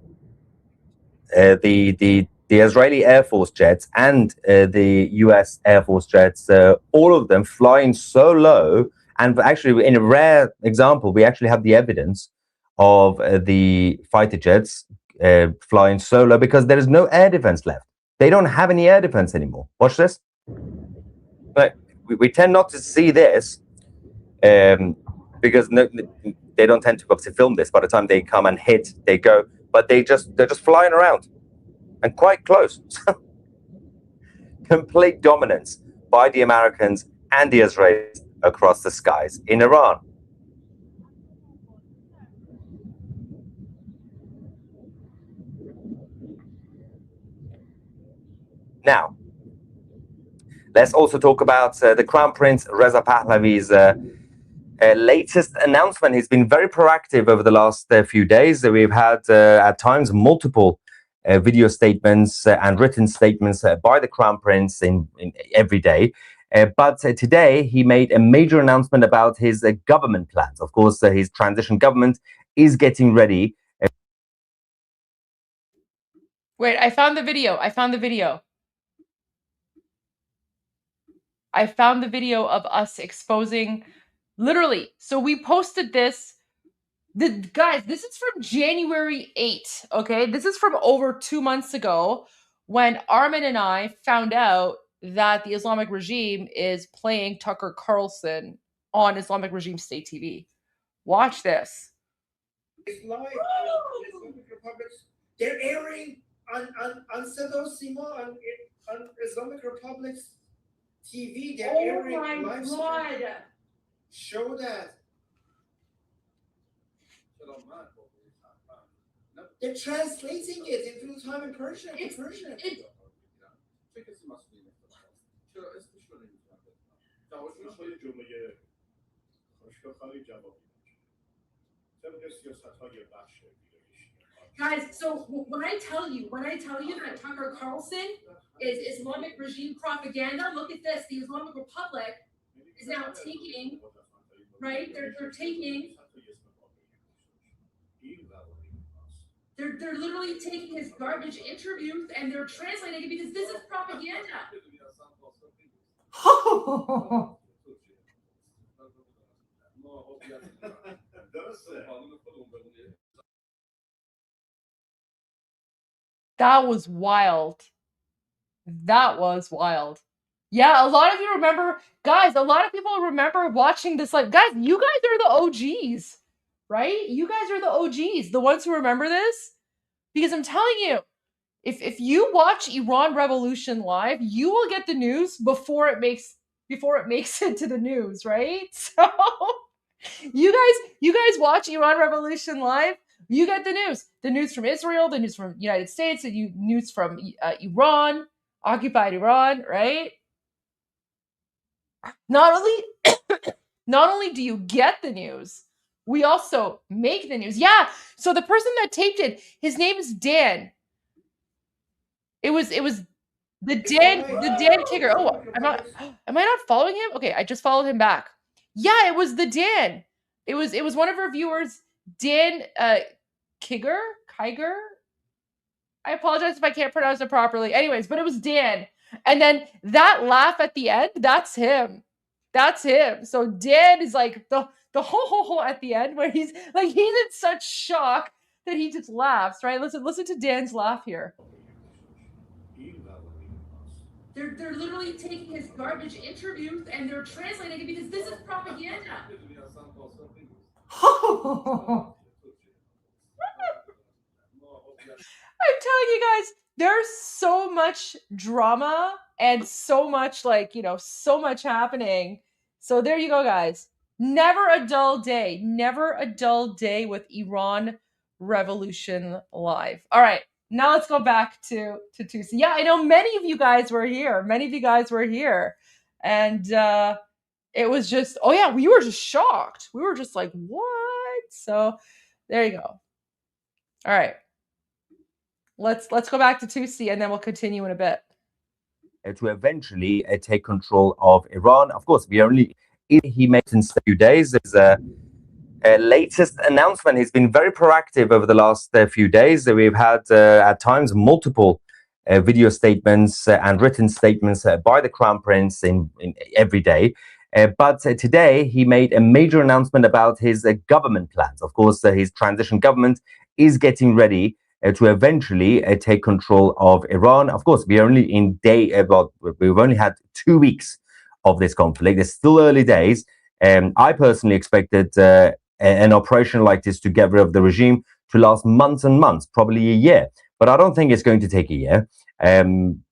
Israeli Air Force jets and the US Air Force jets, all of them flying so low. And actually, in a rare example, we actually have the evidence of the fighter jets flying so low because there is no air defense left. They don't have any air defense anymore. Watch this. But we tend not to see this because they don't tend to obviously film this. By the time they come and hit, they go. But they're just flying around and quite close. Complete dominance by the Americans and the Israelis across the skies in Iran. Now, Let's also talk about the Crown Prince Reza Pahlavi's latest announcement. He's been very proactive over the last few days. We've had at times multiple video statements and written statements by the Crown Prince in every day. But today he made a major announcement about his government plans. Of course, his transition government is getting ready. Wait, I found the video. I found the video of us exposing, literally. So we posted this. Guys, this is from January 8th, okay? This is from over 2 months ago when Armin and I found out that the Islamic regime is playing Tucker Carlson on Islamic regime state TV. Watch this. It's live Islamic Republic's. They're airing on Sada Sima on Islamic Republic's TV. They're airing live stream. Show that. They're translating it into time in Persian. Guys, so when I tell you that Tucker Carlson is Islamic regime propaganda, look at this. The Islamic Republic is now taking, right? They're taking. They're literally taking his garbage interviews and they're translating it because this is propaganda. That was wild. That was wild. Yeah, a lot of you remember, guys, a lot of people remember watching this. Like, guys, you guys are the OGs, right? You guys are the OGs, the ones who remember this. Because I'm telling you, if you watch Iran Revolution live, you will get the news before it makes it to the news, right? So you guys watch Iran Revolution live, you get the news from Israel, the news from United States, the news from Iran, occupied Iran, right? Not only do you get the news, we also make the news. Yeah. So the person that taped it, his name is Dan. It was the Dan Tigger. Oh, am I not following him? Okay, I just followed him back. Yeah, it was the Dan. It was one of our viewers, Dan Kiger. I apologize if I can't pronounce it properly. Anyways, but it was Dan. And then that laugh at the end, that's him. That's him. So Dan is like the ho at the end where he's in such shock that he just laughs, right? Listen to Dan's laugh here. They're literally taking his garbage interviews and they're translating it because this is propaganda. I'm telling you guys, there's so much drama and so much so much happening. So there you go, guys. Never a dull day. Never a dull day with Iran Revolution Live. All right. Now let's go back to Tuesday. Yeah, I know many of you guys were here. And it was just, oh yeah, we were just shocked. We were just like, what? So there you go. All right. Let's go back to Tuesday and then we'll continue in a bit. To eventually take control of Iran. Of course, he made in a few days. There's a latest announcement. He's been very proactive over the last few days. We've had at times multiple video statements and written statements by the Crown Prince in every day. But today he made a major announcement about his government plans. Of course, his transition government is getting ready to eventually take control of Iran. Of course, we've only had 2 weeks of this conflict. It's still early days. I personally expected an operation like this to get rid of the regime to last months and months, probably a year. But I don't think it's going to take a year.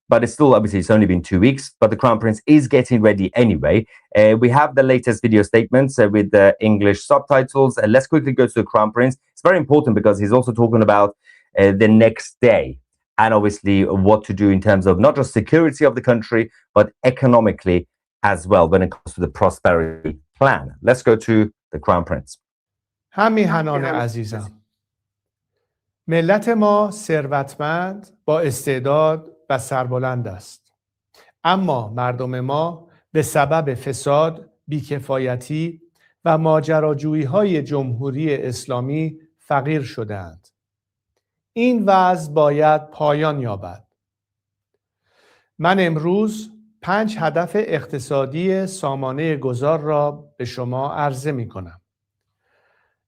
But it's still, obviously, it's only been 2 weeks, but the Crown Prince is getting ready anyway. We have the latest video statements with the English subtitles. Let's quickly go to the Crown Prince. It's very important because he's also talking about the next day and obviously what to do in terms of not just security of the country, but economically as well when it comes to the prosperity plan. Let's go to the Crown Prince. همیهنان عزیزم، ملت ما ثروتمند، با استعداد و سربلند است. اما مردم ما به سبب فساد، بیکفایتی و ماجراجویی‌های جمهوری اسلامی فقیر شده‌اند. این وضع باید پایان یابد. من امروز 5 هدف اقتصادی سامانه گذار را به شما عرضه می‌کنم.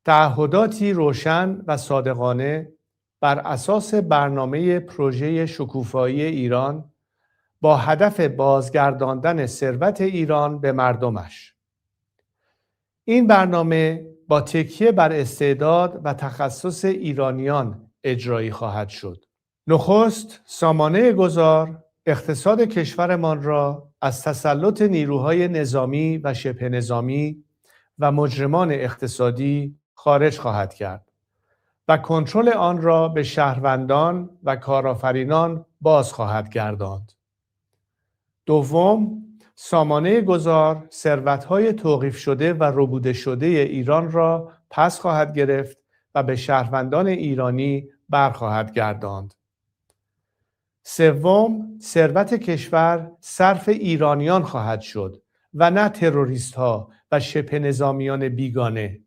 تعهداتی روشن و صادقانه بر اساس برنامه پروژه شکوفایی ایران با هدف بازگرداندن ثروت ایران به مردمش. این برنامه با تکیه بر استعداد و تخصص ایرانیان اجرایی خواهد شد. نخست، سامانه گذار اقتصاد کشورمان را از تسلط نیروهای نظامی و شبه نظامی و مجرمان اقتصادی خارج خواهد کرد و کنترل آن را به شهروندان و کارآفرینان باز خواهد گرداند. دوم، سامانه گذار ثروت‌های توقیف شده و ربوده شده ایران را پس خواهد گرفت و به شهروندان ایرانی برخواهد گرداند. سوم، ثروت کشور صرف ایرانیان خواهد شد و نه تروریست‌ها و شبه نظامیان بیگانه.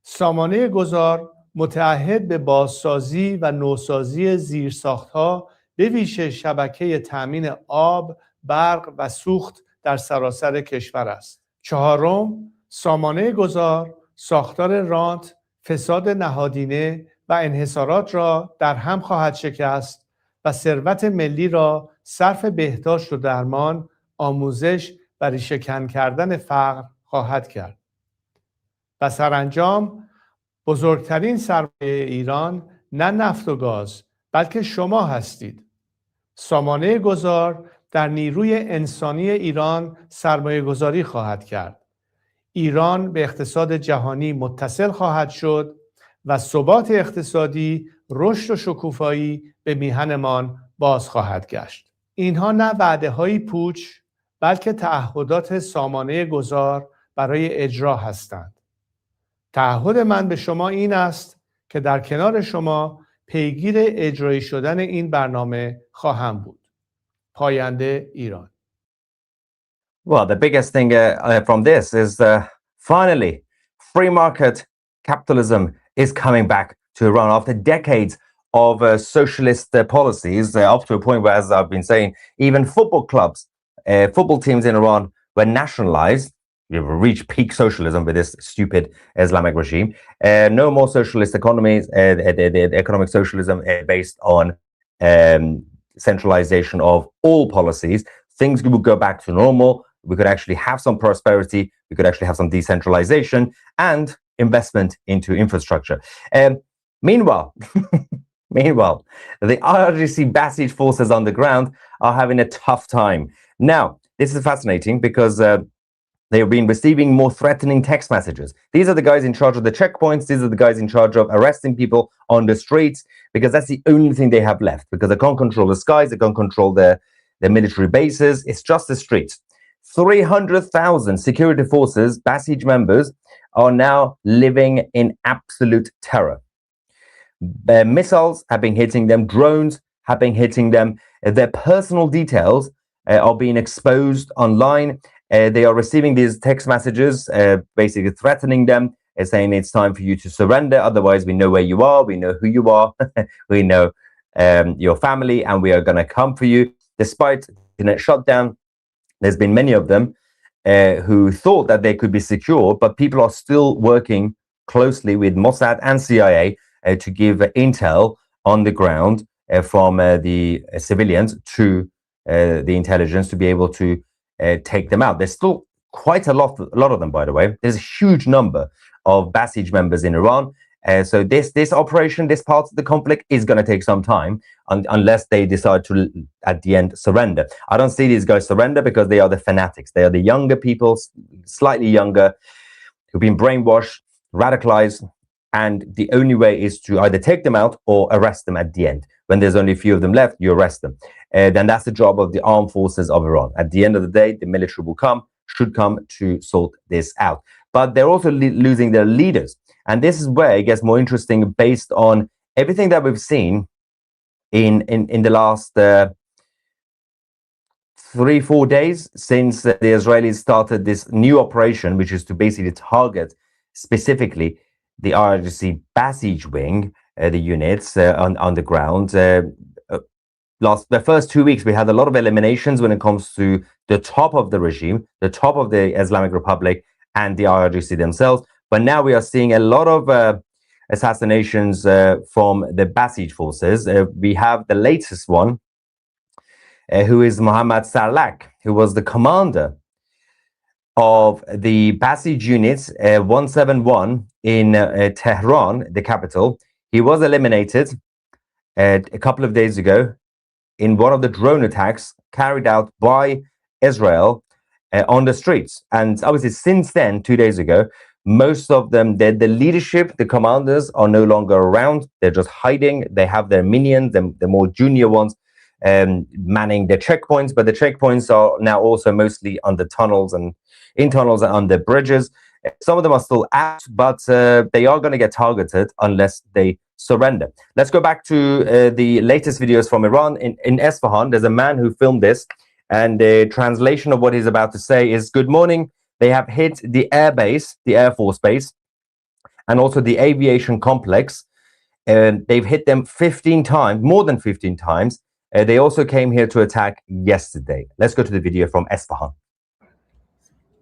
سامانه گذار متعهد به بازسازی و نوسازی زیرساخت‌ها به ویژه شبکه تأمین آب، برق و سوخت در سراسر کشور است. چهارم، سامانه گذار ساختار رانت، فساد نهادینه و انحصارات را در هم خواهد شکست و ثروت ملی را صرف بهداشت و درمان، آموزش و ریشه‌کن کردن فقر خواهد کرد. و سرانجام، بزرگترین سرمایه ایران نه نفت و گاز، بلکه شما هستید. سامانه گذار در نیروی انسانی ایران سرمایه گذاری خواهد کرد. ایران به اقتصاد جهانی متصل خواهد شد و ثبات اقتصادی، رشد و شکوفایی به میهنمان باز خواهد گشت. اینها نه وعده‌های پوچ، بلکه تعهدات سامانه گذار برای اجرا هستند. تعهد من به شما این است که در کنار شما پیگیر اجرایی شدن این برنامه خواهم بود. پاینده ایران. Well, the biggest thing from this is finally free market capitalism is coming back to Iran after decades of socialist policies, up to a point where, as I've been saying, even football clubs, football teams in Iran were nationalized. You've reached peak socialism with this stupid Islamic regime. No more socialist economies, the economic socialism based on centralization of all policies. Things would go back to normal. We could actually have some prosperity. We could actually have some decentralization and investment into infrastructure. Meanwhile, the IRGC Basij forces on the ground are having a tough time. Now, this is fascinating because they have been receiving more threatening text messages. These are the guys in charge of the checkpoints. These are the guys in charge of arresting people on the streets, because that's the only thing they have left, because they can't control the skies, they can't control their military bases. It's just the streets. 300,000 security forces, Basij members, are now living in absolute terror. Missiles have been hitting them, drones have been hitting them. Their personal details are being exposed online. They are receiving these text messages, basically threatening them, saying it's time for you to surrender. Otherwise, we know where you are. We know who you are. We know your family, and we are going to come for you. Despite the internet shutdown, there's been many of them who thought that they could be secure, but people are still working closely with Mossad and CIA to give intel on the ground from the civilians to the intelligence to be able to take them out. There's still quite a lot of them, by the way. There's a huge number of Basij members in Iran. So this operation, this part of the conflict is going to take some time unless they decide to, at the end, surrender. I don't see these guys surrender because they are the fanatics. They are the younger people, slightly younger, who've been brainwashed, radicalized, and the only way is to either take them out or arrest them at the end. when there's only a few of them left, you arrest them. Then that's the job of the armed forces of Iran. At the end of the day, the military should come to sort this out. But they're also losing their leaders. And this is where it gets more interesting based on everything that we've seen in the last 3-4 days since the Israelis started this new operation, which is to basically target specifically the IRGC Basij wing, the units on the ground. The first 2 weeks, we had a lot of eliminations when it comes to the top of the regime, the top of the Islamic Republic and the IRGC themselves. But now we are seeing a lot of assassinations from the Basij forces. We have the latest one, who is Mohammad Sarlak, who was the commander of the Basij units 171 in Tehran, the capital. He was eliminated a couple of days ago in one of the drone attacks carried out by Israel on the streets. And obviously since then, 2 days ago, most of them, the leadership, the commanders are no longer around. They're just hiding. They have their minions, the more junior ones, manning the checkpoints, but the checkpoints are now also mostly under tunnels and in tunnels and under bridges. Some of them are still out, but they are going to get targeted unless they surrender. Let's go back to the latest videos from Iran. In Isfahan, there's a man who filmed this, and the translation of what he's about to say is, good morning. They have hit the air base, the Air Force base, and also the aviation complex. They've hit them 15 times, more than 15 times. They also came here to attack yesterday. Let's go to the video from Isfahan.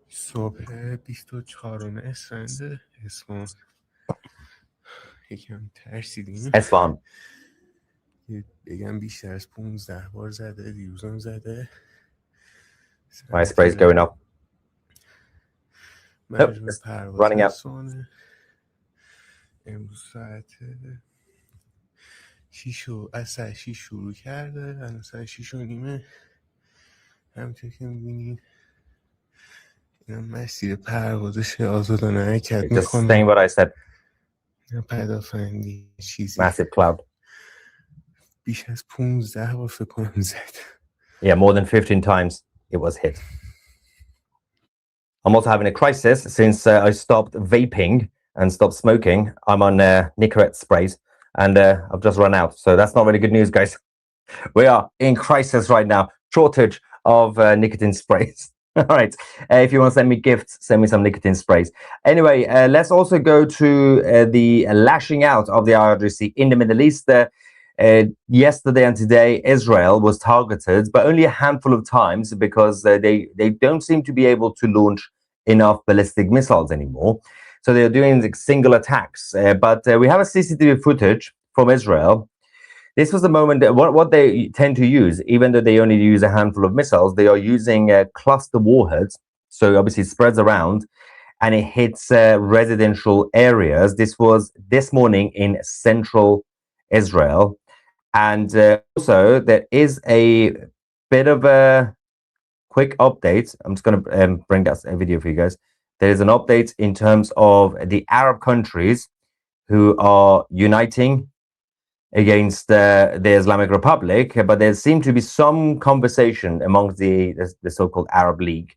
صبح 24 اسفند اصفهان یکم ترسیدیم. Isfahan. بگم بیشتر از 15 بار زده، دیروزم زده. My spray is going up. Nope, it's running out. امروز ساعت 6 شروع کرده، الان ساعت 6:30. همونطور که می‌بینید اینا مسیر پروازش آزادانه حرکت Just saying what I said. پدافندی چیزی Massive cloud. بیش از 15 بار فکر کنم زد. Yeah, more than 15 times it was hit. I'm also having a crisis since I stopped vaping and stopped smoking. I'm on Nicorette sprays and I've just run out. So that's not really good news, guys. We are in crisis right now. Shortage of nicotine sprays. All right. If you want to send me gifts, send me some nicotine sprays. Anyway, let's also go to the lashing out of the IRGC in the Middle East. Yesterday and today, Israel was targeted, but only a handful of times because they don't seem to be able to launch enough ballistic missiles anymore. So they're doing single attacks. But we have a CCTV footage from Israel. This was the moment that what they tend to use, even though they only use a handful of missiles, they are using cluster warheads. So obviously it spreads around and it hits residential areas. This was this morning in central Israel. And also there is a bit of a quick update. I'm just going to bring that video for you guys. There is an update in terms of the Arab countries who are uniting against the Islamic Republic, but there seemed to be some conversation amongst the so-called Arab League.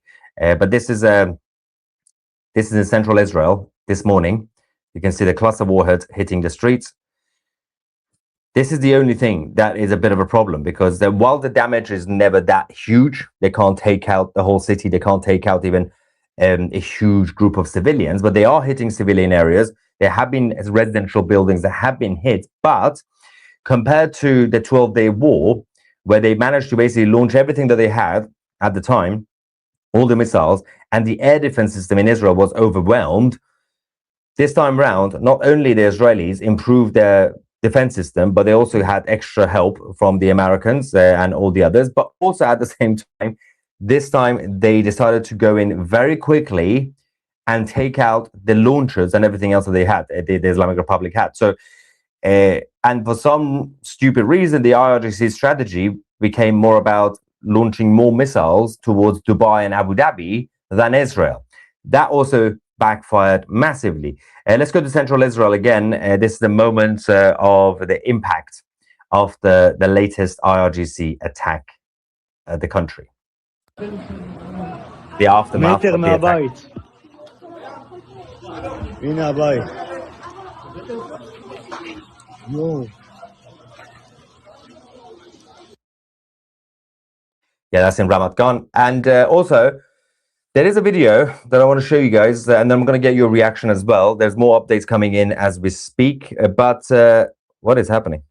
But this is in central Israel this morning. You can see the cluster warheads hitting the streets. This is the only thing that is a bit of a problem because while the damage is never that huge, they can't take out the whole city. They can't take out even a huge group of civilians, but they are hitting civilian areas. There have been residential buildings that have been hit, but compared to the 12-day war, where they managed to basically launch everything that they had at the time, all the missiles, and the air defense system in Israel was overwhelmed, this time round, not only the Israelis improved their defense system, but they also had extra help from the Americans and all the others, but also at the same time, this time they decided to go in very quickly and take out the launchers and everything else that they had, the Islamic Republic had. So, and for some stupid reason, the IRGC strategy became more about launching more missiles towards Dubai and Abu Dhabi than Israel. That also backfired massively. Let's go to central Israel again. This is the moment of the impact after the latest IRGC attack the country. The aftermath of the attack. Yeah, that's in Ramat Gan. And also, there is a video that I want to show you guys, and then I'm going to get your reaction as well. There's more updates coming in as we speak, but what is happening?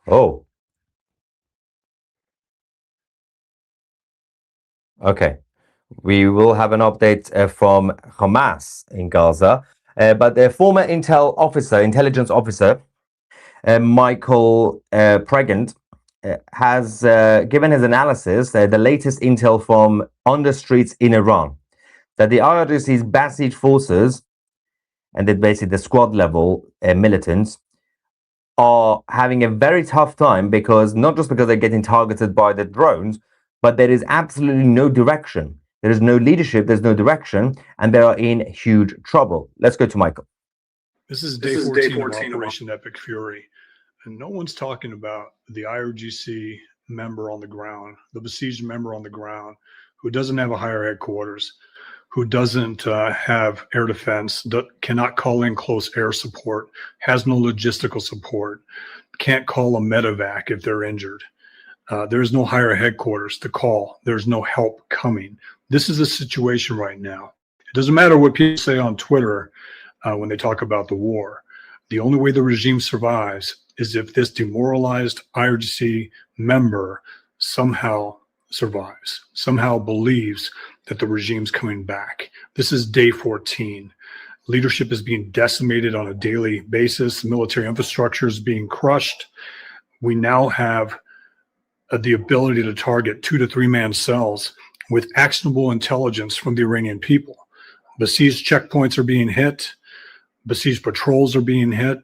Oh. Okay. We will have an update from Hamas in Gaza, but the former intelligence officer, Michael Pregent, has given his analysis, the latest intel from on the streets in Iran, that the IRGC's Basij forces, and they're basically the squad level militants, are having a very tough time because not just because they're getting targeted by the drones, but there is absolutely no direction. There is no leadership, there's no direction, and they are in huge trouble. Let's go to Michael. This is day 14 of Operation Epic Fury. And no one's talking about the IRGC member on the ground, the besieged member on the ground, who doesn't have a higher headquarters, who doesn't have air defense, cannot call in close air support, has no logistical support, can't call a medevac if they're injured. There's no higher headquarters to call. There's no help coming. This is the situation right now. It doesn't matter what people say on Twitter when they talk about the war. The only way the regime survives is if this demoralized IRGC member somehow survives, somehow believes that the regime's coming back. This is day 14. Leadership is being decimated on a daily basis. Military infrastructure is being crushed. We now have the ability to target 2 to 3 man cells with actionable intelligence from the Iranian people. Besieged checkpoints are being hit. Besieged patrols are being hit.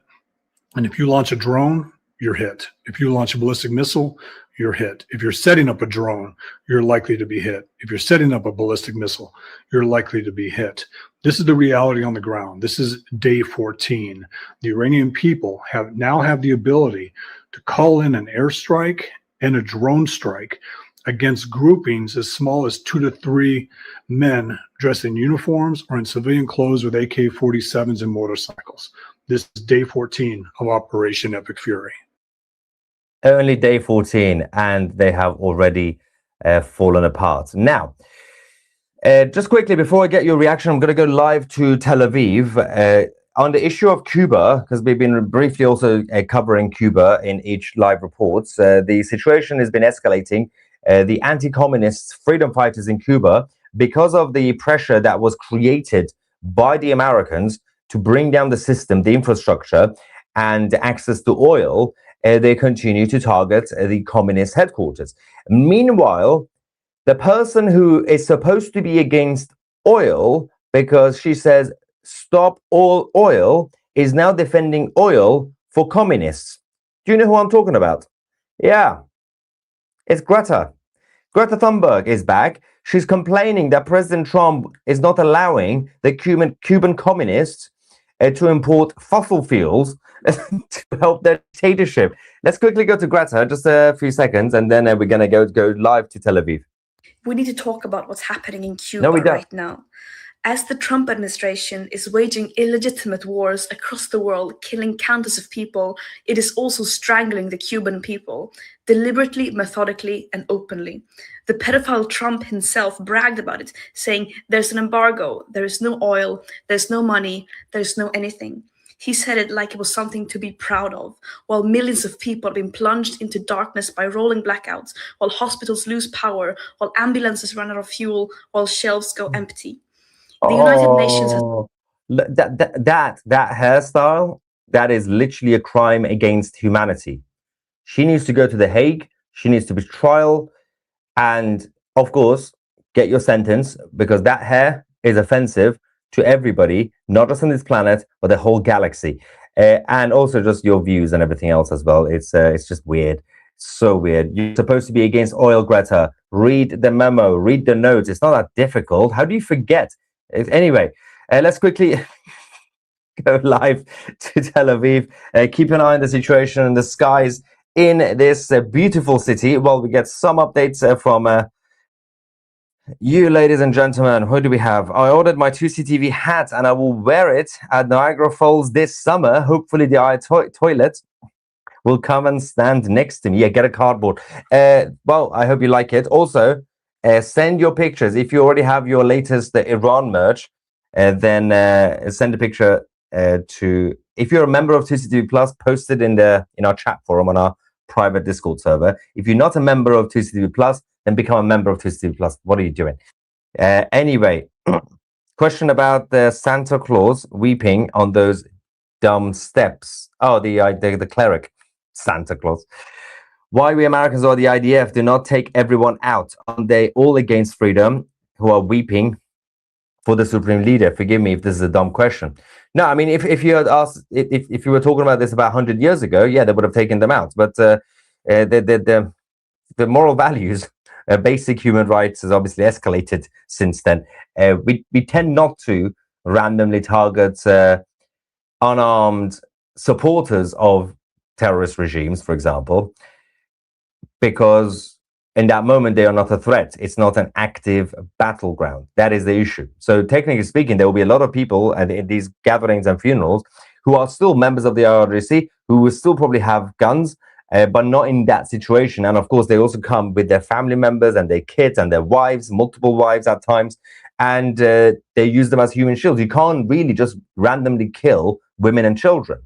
And if you launch a drone, you're hit. If you launch a ballistic missile, you're hit. If you're setting up a drone, you're likely to be hit. If you're setting up a ballistic missile, you're likely to be hit. This is the reality on the ground. This is day 14. The Iranian people now have the ability to call in an airstrike and a drone strike against groupings as small as 2 to 3 men dressed in uniforms or in civilian clothes with AK-47s and motorcycles. This is day 14 of Operation Epic Fury. Only day 14, and they have already fallen apart. Now, just quickly, before I get your reaction, I'm going to go live to Tel Aviv on the issue of Cuba, because we've been briefly also covering Cuba in each live reports. The situation has been escalating. The anti-communist freedom fighters in Cuba, because of the pressure that was created by the Americans to bring down the system, the infrastructure, and access to oil, they continue to target the communist headquarters. Meanwhile, the person who is supposed to be against oil, because she says, stop all oil, is now defending oil for communists. Do you know who I'm talking about? Yeah, it's Greta. Greta Thunberg is back. She's complaining that President Trump is not allowing the Cuban communists to import fossil fuels to help their dictatorship. Let's quickly go to Greta, just a few seconds, and then we're going to go live to Tel Aviv. We need to talk about what's happening in Cuba right now. As the Trump administration is waging illegitimate wars across the world, killing countless of people, it is also strangling the Cuban people, deliberately, methodically, and openly. The pedophile Trump himself bragged about it, saying, there's an embargo, there is no oil, there's no money, there's no anything. He said it like it was something to be proud of, while millions of people have been plunged into darkness by rolling blackouts, while hospitals lose power, while ambulances run out of fuel, while shelves go empty. The United Nations has... That hairstyle, that is literally a crime against humanity. She needs to go to The Hague. She needs to be trial, and of course, get your sentence, because that hair is offensive to everybody, not just on this planet, but the whole galaxy, and also just your views and everything else as well. It's just weird, so weird. You're supposed to be against oil, Greta. Read the memo, read the notes. It's not that difficult. How do you forget? Anyway, let's quickly go live to Tel Aviv. Keep an eye on the situation in the skies in this beautiful city. Well, we get some updates from you, ladies and gentlemen. Who do we have? I ordered my 2CTV hat and I will wear it at Niagara Falls this summer. Hopefully the toilet will come and stand next to me. Yeah, get a cardboard. Well, I hope you like it. Also, send your pictures. If you already have your latest Iran merch, then send a picture to, if you're a member of 2CTV Plus, post it in our chat forum on our private Discord server. If you're not a member of 2CTV Plus, then become a member of 2CTV Plus. What are you doing? Anyway, question about the Santa Claus weeping on those dumb steps. Oh, the cleric Santa Claus. Why we Americans or the IDF do not take everyone out? Are they all against freedom who are weeping for the supreme leader? Forgive me if this is a dumb question. No, I mean, if you had asked, if you were talking about this about 100 years ago, yeah, they would have taken them out. But the moral values, basic human rights has obviously escalated since then. We tend not to randomly target unarmed supporters of terrorist regimes, for example, because in that moment they are not a threat. It's not an active battleground. That is the issue. So technically speaking, there will be a lot of people at these gatherings and funerals who are still members of the IRGC, who will still probably have guns, but not in that situation. And of course, they also come with their family members and their kids and their wives, multiple wives at times, and they use them as human shields. You can't really just randomly kill women and children.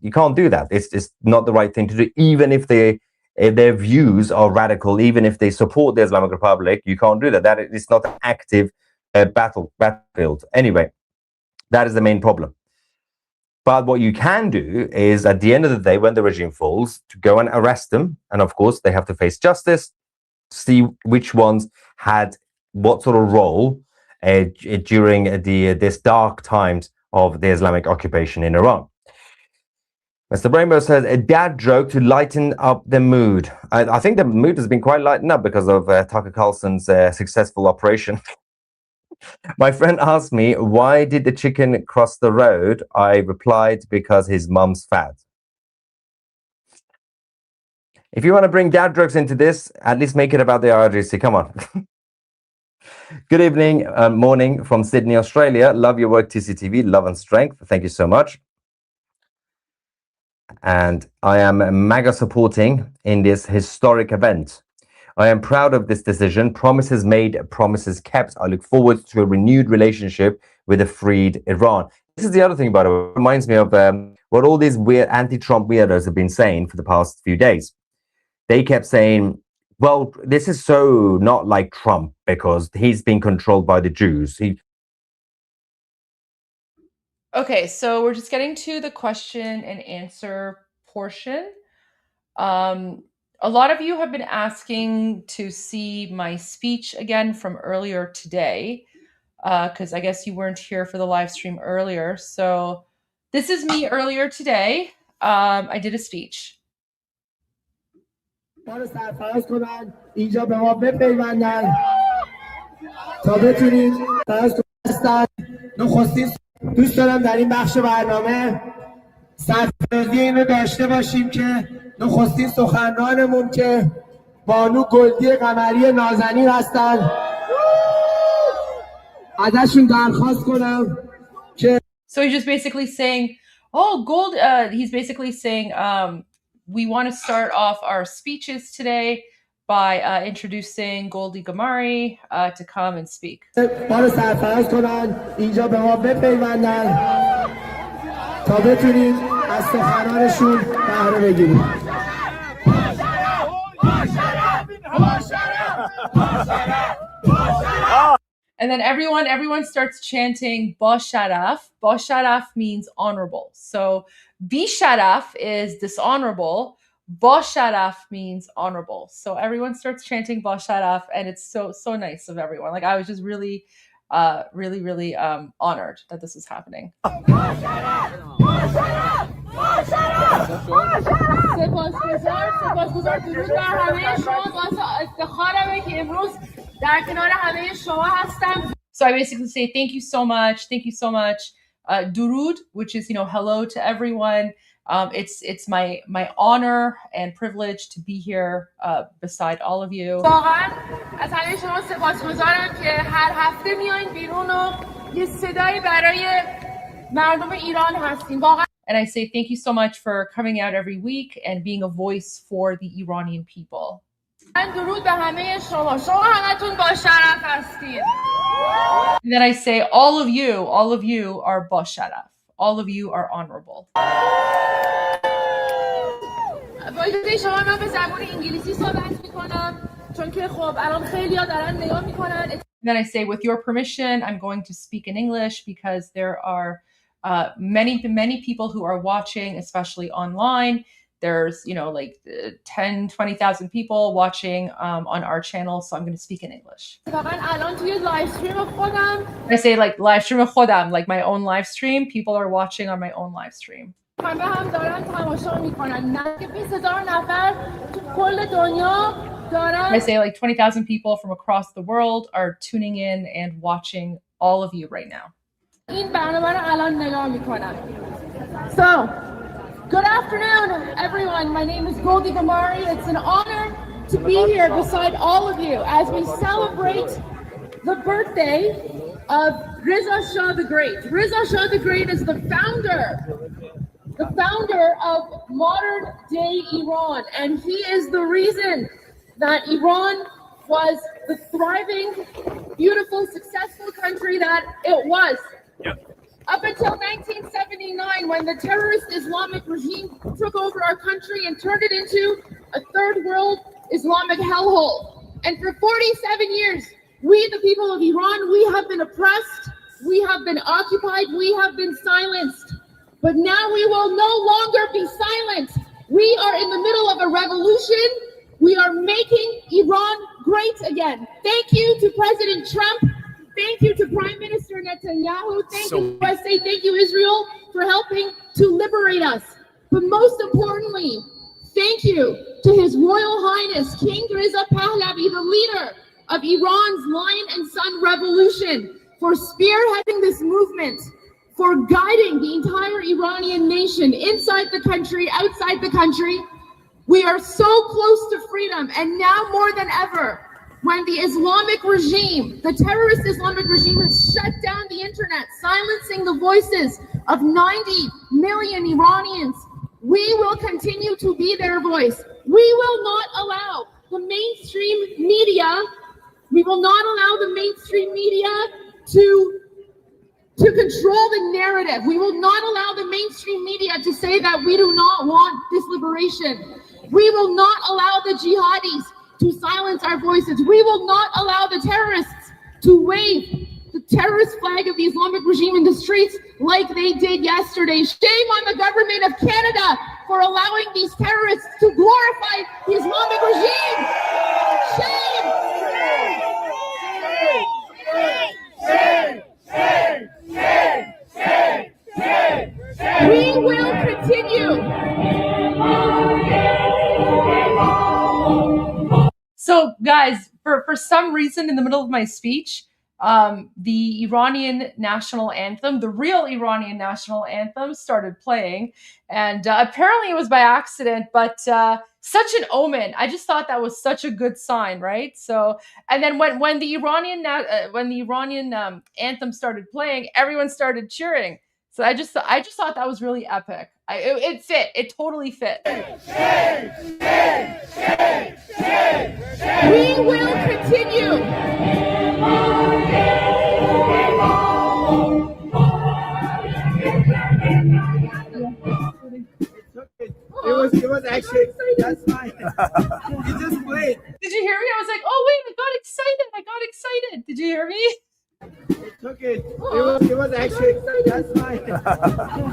You can't do that. It's not the right thing to do, even if their views are radical, even if they support the Islamic Republic. You can't do that. That is not an active battlefield. Anyway, that is the main problem. But what you can do is, at the end of the day, when the regime falls, to go and arrest them. And of course, they have to face justice, see which ones had what sort of role during this dark times of the Islamic occupation in Iran. Mr. Rainbow says, a dad joke to lighten up the mood. I think the mood has been quite lightened up because of Tucker Carlson's successful operation. My friend asked me, why did the chicken cross the road? I replied, because his mum's fat. If you want to bring dad jokes into this, at least make it about the IRGC. Come on. Good evening, morning from Sydney, Australia. Love your work, TCTV. Love and strength. Thank you so much. And I am mega supporting in this historic event. I am proud of this decision. Promises made, promises kept. I look forward to a renewed relationship with a freed Iran. This is the other thing, by the way. It reminds me of what all these weird anti-Trump weirdos have been saying for the past few days. They kept saying, well, this is so not like Trump because he's being controlled by the Jews. Okay, so we're just getting to the question and answer portion. A lot of you have been asking to see my speech again from earlier today, because I guess you weren't here for the live stream earlier. So this is me earlier today. I did a speech. دوست دارم در این بخش برنامه سرفرازی اینو داشته باشیم که نخستین سخنرانمون که بانو گلدی قمری نازنین هستن ازشون درخواست کنم که So he's just basically saying, he's basically saying, we want to start off our speeches today by introducing Goldie Gamari to come and speak. ما رو سرفراز کنن اینجا به ما بپیوندن تا بتونیم از سخنانشون بهره بگیریم. And then everyone starts chanting Ba Sharaf. Ba Sharaf means honorable. So Bi Sharaf is dishonorable. Ba Sharaf means honorable. So everyone starts chanting Ba Sharaf, and it's so nice of everyone. Like, I was just really honored that this is happening. So I basically say thank you so much. Durud, which is, hello to everyone. It's my honor and privilege to be here beside all of you. واقعا از همه شما سپاسگزارم که هر هفته میایین بیرون و یه صدایی برای مردم ایران هستین. واقعا And I say thank you so much for coming out every week and being a voice for the Iranian people. درود به همه شما. شما همتون با شرف هستین. And then I say all of you are ba sharaf. All of you are honorable. با اجازه شما من به زبان انگلیسی صحبت میکنم چون که خب الان خیلی‌ها دارن نگاه میکنن. Then I say, with your permission, I'm going to speak in English because there are many people who are watching, especially online. There's, like 10, 20,000 people watching on our channel, so I'm going to speak in English. I say like live stream خودم, like my own live stream. People are watching on my own live stream. I say like 20,000 people from across the world are tuning in and watching all of you right now. So, good afternoon, everyone. My name is Goldie Gamari. It's an honor to be here beside all of you as we celebrate the birthday of Reza Shah the Great. Reza Shah the Great is the founder of modern-day Iran, and he is the reason that Iran was the thriving, beautiful, successful country that it was. Up until 1979, when the terrorist Islamic regime took over our country and turned it into a third world Islamic hellhole. And for 47 years, we, the people of Iran, we have been oppressed, we have been occupied, we have been silenced. But now we will no longer be silent. We are in the middle of a revolution. We are making Iran great again. Thank you to President Trump. Thank you to Prime Minister Netanyahu. Thank you, USA. Thank you, Israel, for helping to liberate us. But most importantly, thank you to His Royal Highness, King Reza Pahlavi, the leader of Iran's Lion and Sun Revolution, for spearheading this movement, for guiding the entire Iranian nation inside the country, outside the country. We are so close to freedom, and now more than ever, when the Islamic regime, the terrorist Islamic regime, has shut down the internet, silencing the voices of 90 million Iranians, we will continue to be their voice. We will not allow the mainstream media, to control the narrative. We will not allow the mainstream media to say that we do not want this liberation. We will not allow the jihadis to silence our voices. We will not allow the terrorists to wave the terrorist flag of the Islamic regime in the streets like they did yesterday. Shame on the government of Canada for allowing these terrorists to glorify the Islamic regime. Shame! We will continue. So, guys, for some reason in the middle of my speech, the Iranian national anthem, the real Iranian national anthem, started playing. And apparently it was by accident, but such an omen. I just thought that was such a good sign, right? So, and then when the Iranian anthem started playing, everyone started cheering. So I just thought that was really epic. It fit. It totally fit. We will continue. It was actually, that's fine. You just played. Did you hear me? I was like, oh wait, I got excited. Did you hear me? It took it. It was actually, that's fine.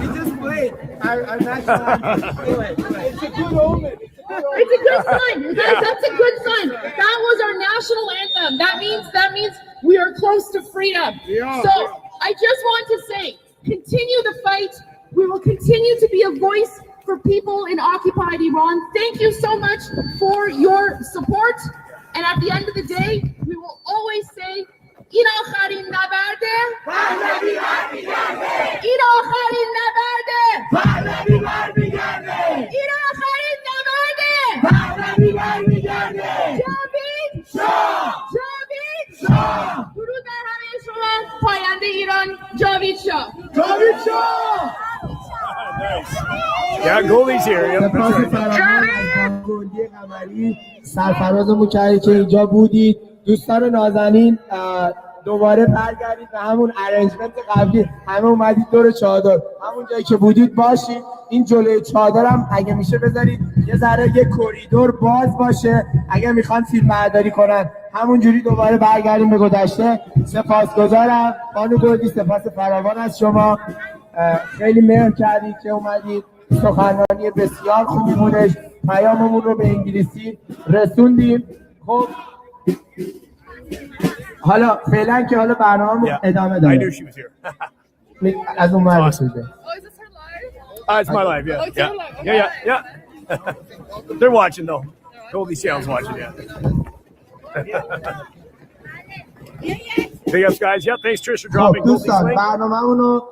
You just played our national anthem. Anyway, it's a good omen. It's a good sign. Guys, that's a good sign. That was our national anthem. That means we are close to freedom. Yeah. So I just want to say, continue the fight. We will continue to be a voice for people in occupied Iran. Thank you so much for your support. And at the end of the day, we will always say, این آخرین نبرده، این پهلوی برمیگرده ایران آخرین نبرده پهلوی برمیگرده جاوید شاه جاوید شاه درود بر همه شما پاینده ایران جاوید شاه جاوید شاه Yeah, Goldie's here. Yep, سپاس that's right. فراوان از گلدی قمری سرفرازمون کردید که اینجا بودید. دوستان نازنین دوباره برگردید به همون ارنجمنت قبلی، همه اومدید دور چادر، همون جایی که بودید باشید. این جلوی چادرم اگه میشه بذارید یه ذره یه کوریدور باز باشه اگه میخوان فیلم برداری کنن. همونجوری دوباره برگردیم به گذشته. سپاسگزارم بانو گلدی، سپاس فراوان از شما، خیلی مهر کردید که اومدید. سخنرانی بسیار خوبی بودش، پیاممون رو به انگلیسی رسوندیم. خب حالا فعلا که حالا برنامه ادامه I داره. knew she was here. از اون ور رسیده. It's my live, yeah. Yeah. They're watching, though. Goldie Sale's watching, yeah. Big ups, guys. Yep, thanks, Trish, for خب dropping Goldie's دوستان link. برنامه‌مون رو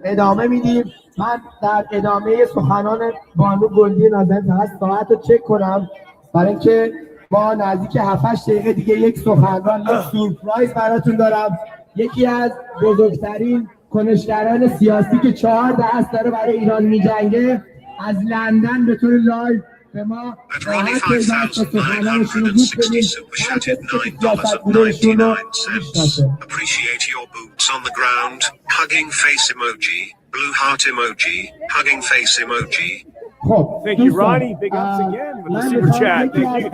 ادامه میدیم. من در ادامه سخنان بانو گلدی نازنین فقط ساعت رو چک کنم برای اینکه ما نزدیک 7-8 دقیقه دیگه یک سخنران، یک سورپرایز براتون دارم. یکی از بزرگترین کنشگران سیاسی که 4 دست داره برای ایران میجنگه از لندن به طور لایو به ما راحت پیدا است که سخنانشون رو گوش بدیم. هر کسی که سیاست بودهشون رو میشناسه. Appreciate your boots on the ground. Hugging face emoji. Blue heart emoji. Hugging face emoji. خب Thank you, Ronnie. Big ups again with the super chat.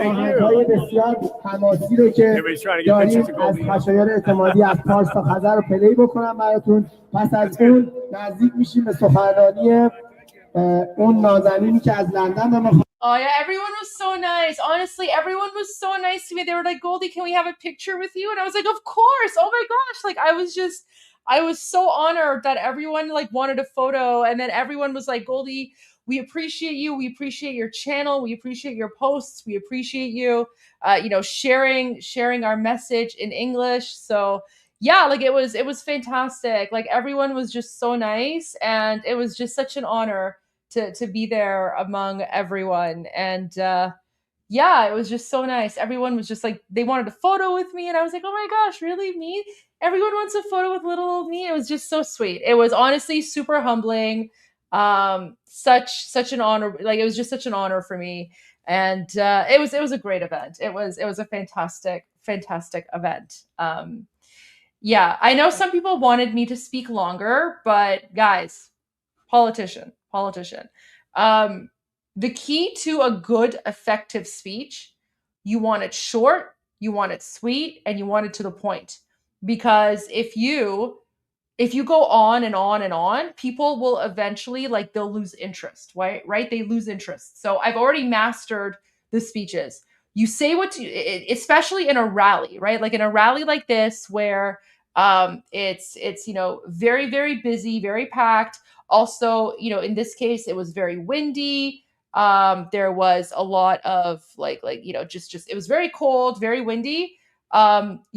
Thank you. بسیار حماسی رو که داریم از خشایار اعتمادی از پارس تا خزر رو پلی بکنم براتون. پس از اون نزدیک میشیم به سخنرانی اون نازنینی که از لندن به ما. Oh yeah, everyone was so nice. Honestly, everyone was so nice to me. They were like, Goldie, can we have a picture with you? And I was like, of course. Oh my gosh. Like I was so honored that everyone like wanted a photo. And then everyone was like, Goldie, we appreciate you. We appreciate your channel. We appreciate your posts. We appreciate you, sharing our message in English. So yeah, like it was fantastic. Like everyone was just so nice. And it was just such an honor to be there among everyone. And yeah, it was just so nice. Everyone was just like, they wanted a photo with me. And I was like, oh my gosh, really? Me? Everyone wants a photo with little old me. It was just so sweet. It was honestly super humbling. Such an honor. Like it was just such an honor for me. And it was a great event. It was a fantastic event. Yeah, I know some people wanted me to speak longer, but guys, politician. The key to a good, effective speech, you want it short, you want it sweet, and you want it to the point. Because if you go on and on and on, people will eventually they'll lose interest, right? They lose interest. So I've already mastered the speeches. You say especially in a rally, right? Like in a rally like this where it's very, very busy, very packed. Also, in this case, it was very windy. There was a lot of just it was very cold, very windy.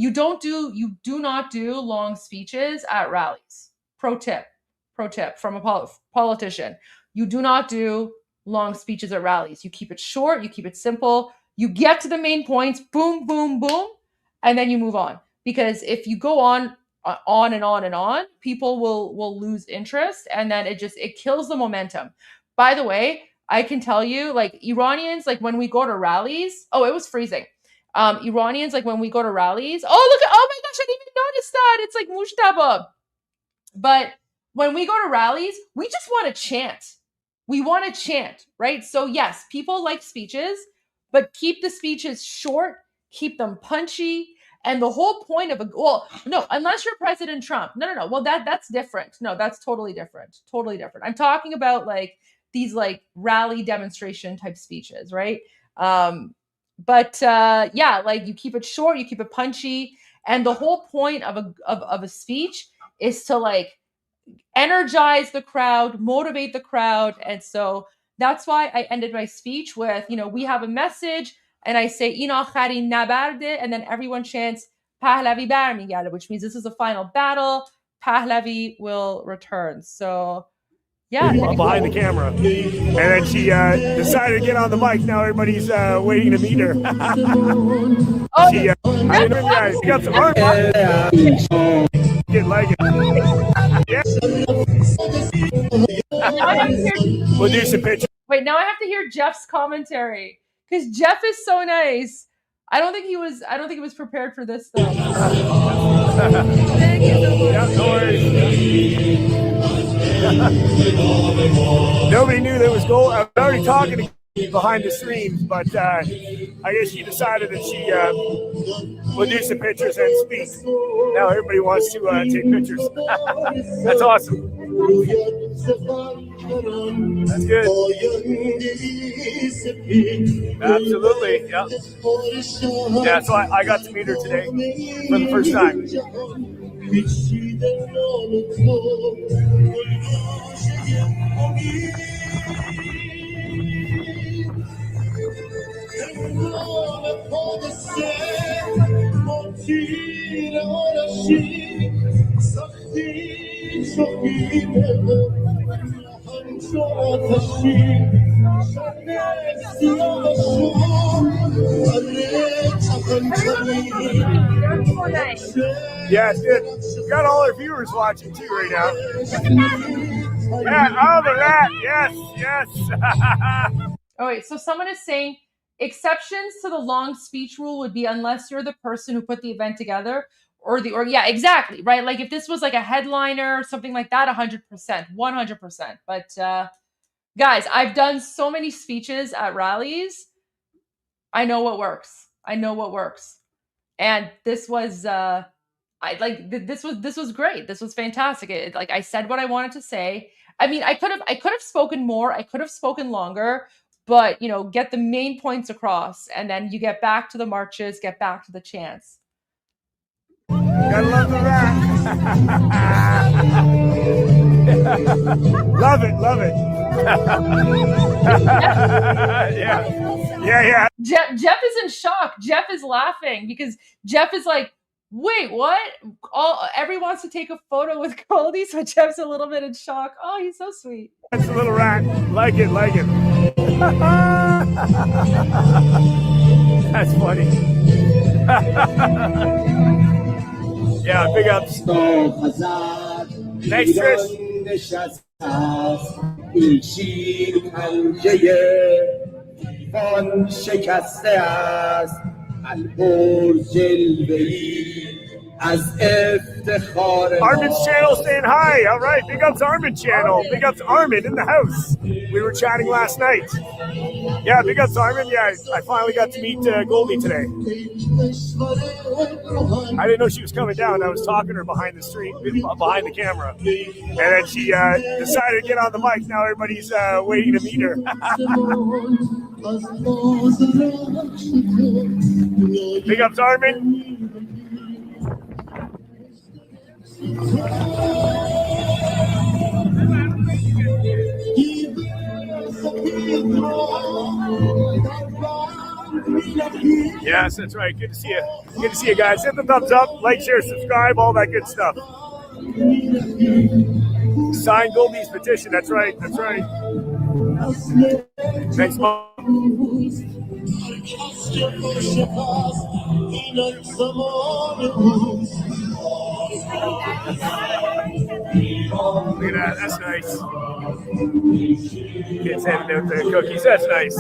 You do not do long speeches at rallies. Pro tip from a politician. You do not do long speeches at rallies. You keep it short, you keep it simple. You get to the main points, boom, boom, boom, and then you move on. Because if you go on and on and on, people will lose interest, and then it kills the momentum. By the way, I can tell you, like Iranians, like when we go to rallies, it was freezing. Iranians, like when we go to rallies, oh my gosh, I didn't even notice that. It's like mushtaba. But when we go to rallies, we just want to chant. We want to chant, right? So yes, people like speeches, but keep the speeches short, keep them punchy. And the whole point of unless you're President Trump. No. Well, that's different. No, that's totally different. Totally different. I'm talking about like these like rally demonstration type speeches, right? Yeah, like you keep it short, you keep it punchy, and the whole point of a speech is to like energize the crowd, motivate the crowd. And so that's why I ended my speech with, we have a message, and I say in akharin nabarde, and then everyone chants Pahlavi barmigarde, which means this is the final battle. Pahlavi will return. So Yeah, behind the camera. And then she decided to get on the mic. Now everybody's waiting to meet her. She, I didn't know, yeah, she got some arms. Didn't like it. Yeah. We'll do some pictures. Wait, now I have to hear Jeff's commentary because Jeff is so nice. I don't think he was prepared for this though. Yeah, no worries. Nobody knew there was gold. I was already talking to behind the streams, but I guess she decided that she would do some pictures and speak. Now everybody wants to take pictures. That's awesome. That's good. Absolutely. Yeah. Yeah, so I got to meet her today for the first time. Yeah, it's good. We've got all our viewers watching too right now. Yeah, all of that. Yes. Oh wait, so someone is saying exceptions to the long speech rule would be unless you're the person who put the event together or yeah, exactly, right? Like if this was like a headliner or something like that, 100%, 100%. But guys, I've done so many speeches at rallies. I know what works. And this was this was great. This was fantastic. Like I said what I wanted to say. I mean, I could have spoken more. I could have spoken longer, but get the main points across, and then you get back to the marches, get back to the chants. Gotta love the rap. Love it. Yeah. Jeff is in shock. Jeff is laughing because Jeff is like, wait, what? Everyone wants to take a photo with Goldie, so Jeff's a little bit in shock. Oh, he's so sweet. That's a little rat. Like it. That's funny. Yeah, big ups. Thanks, Trish. Armin's channel saying hi. All right, big ups Armin channel. Big ups Armin in the house. We were chatting last night. Yeah, big ups Armin. Yeah, I finally got to meet Goldie today. I didn't know she was coming down. I was talking to her behind the camera. And then she decided to get on the mic. Now everybody's waiting to meet her. Big ups Armin. Yes, that's right. Good to see you. Good to see you guys. Hit the thumbs up, like, share, subscribe, all that good stuff. Sign Goldie's petition. That's right. Thanks, Mom. Look at that. That's nice. Kids handing out the cookies. That's nice.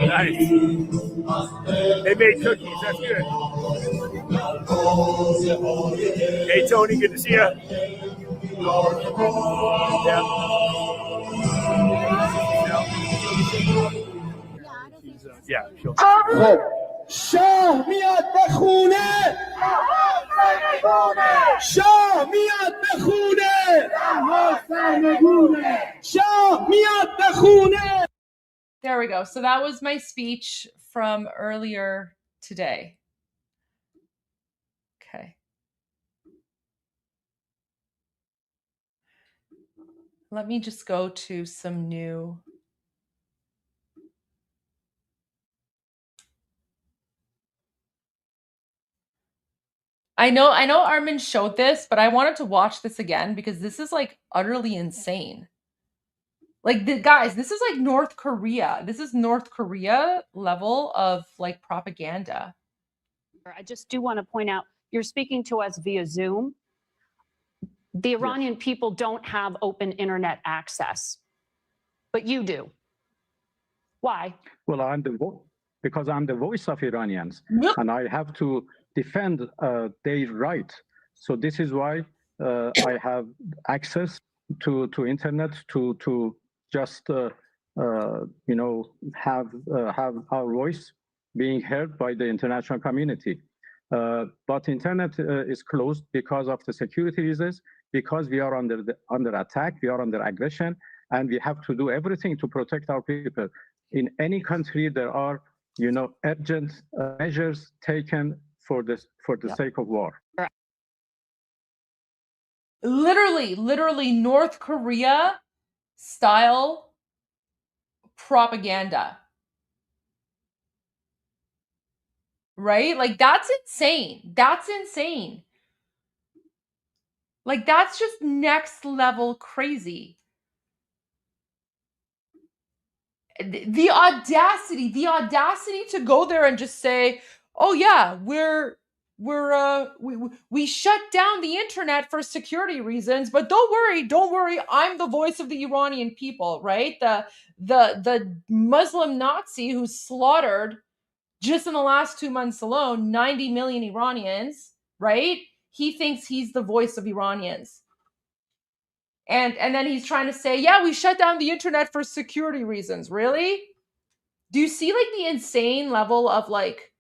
Nice. They made cookies. That's good. Hey, Tony. Good to see you. Yeah. شاه میاد به خونه شاه میاد به خونه شاه میاد به خونه. There we go. So that was my speech from earlier today. Okay. Let me just go to some new. I know Armin showed this, but I wanted to watch this again because this is like utterly insane. Like, guys, this is like North Korea. This is North Korea level of like propaganda. I just do want to point out, you're speaking to us via Zoom. The Iranian people don't have open internet access, but you do. Why? Well, because I'm the voice of Iranians, and I have to defend their right. So this is why I have access to internet to just have our voice being heard by the international community. But internet is closed because of the security reasons, because we are under attack, we are under aggression, and we have to do everything to protect our people. In any country, there are urgent measures taken for the sake of war. Literally North Korea style propaganda. Right? Like, that's insane. That's insane. Like, that's just next level crazy. The audacity to go there and just say, oh yeah, we shut down the internet for security reasons, but don't worry, I'm the voice of the Iranian people, right? The Muslim Nazi who slaughtered, just in the last 2 months alone, 90 million Iranians, right? He thinks he's the voice of Iranians. And then he's trying to say, yeah, we shut down the internet for security reasons. Really? Do you see like the insane level of like,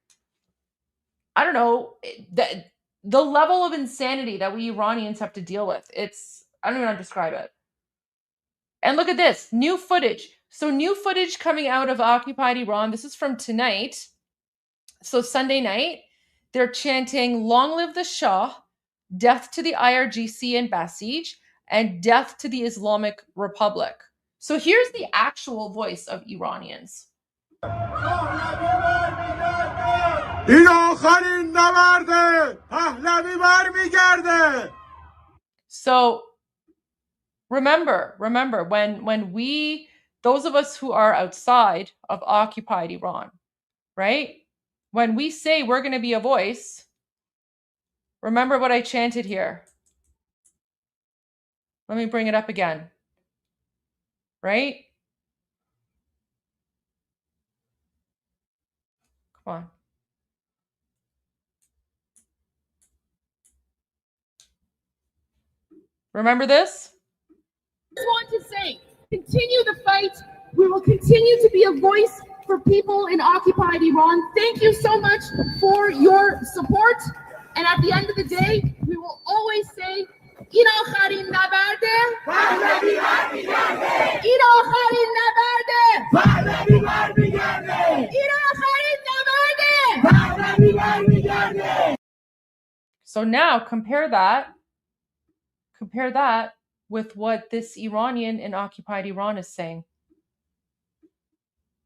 I don't know, the level of insanity that we Iranians have to deal with? I don't even know how to describe it. And look at this, new footage. So new footage coming out of occupied Iran. This is from tonight. So Sunday night, they're chanting, long live the Shah, death to the IRGC and Basij, and death to the Islamic Republic. So here's the actual voice of Iranians. So remember when we, those of us who are outside of occupied Iran, right? When we say we're going to be a voice, remember what I chanted here. Let me bring it up again. Right? Come on. Remember this? I just want to say, continue the fight. We will continue to be a voice for people in occupied Iran. Thank you so much for your support. And at the end of the day, we will always say, این آخرین نبرده پهلوی برمیگرده این آخرین نبرده پهلوی برمیگرده این آخرین نبرده پهلوی برمیگرده. So now compare that with what this Iranian in occupied Iran is saying.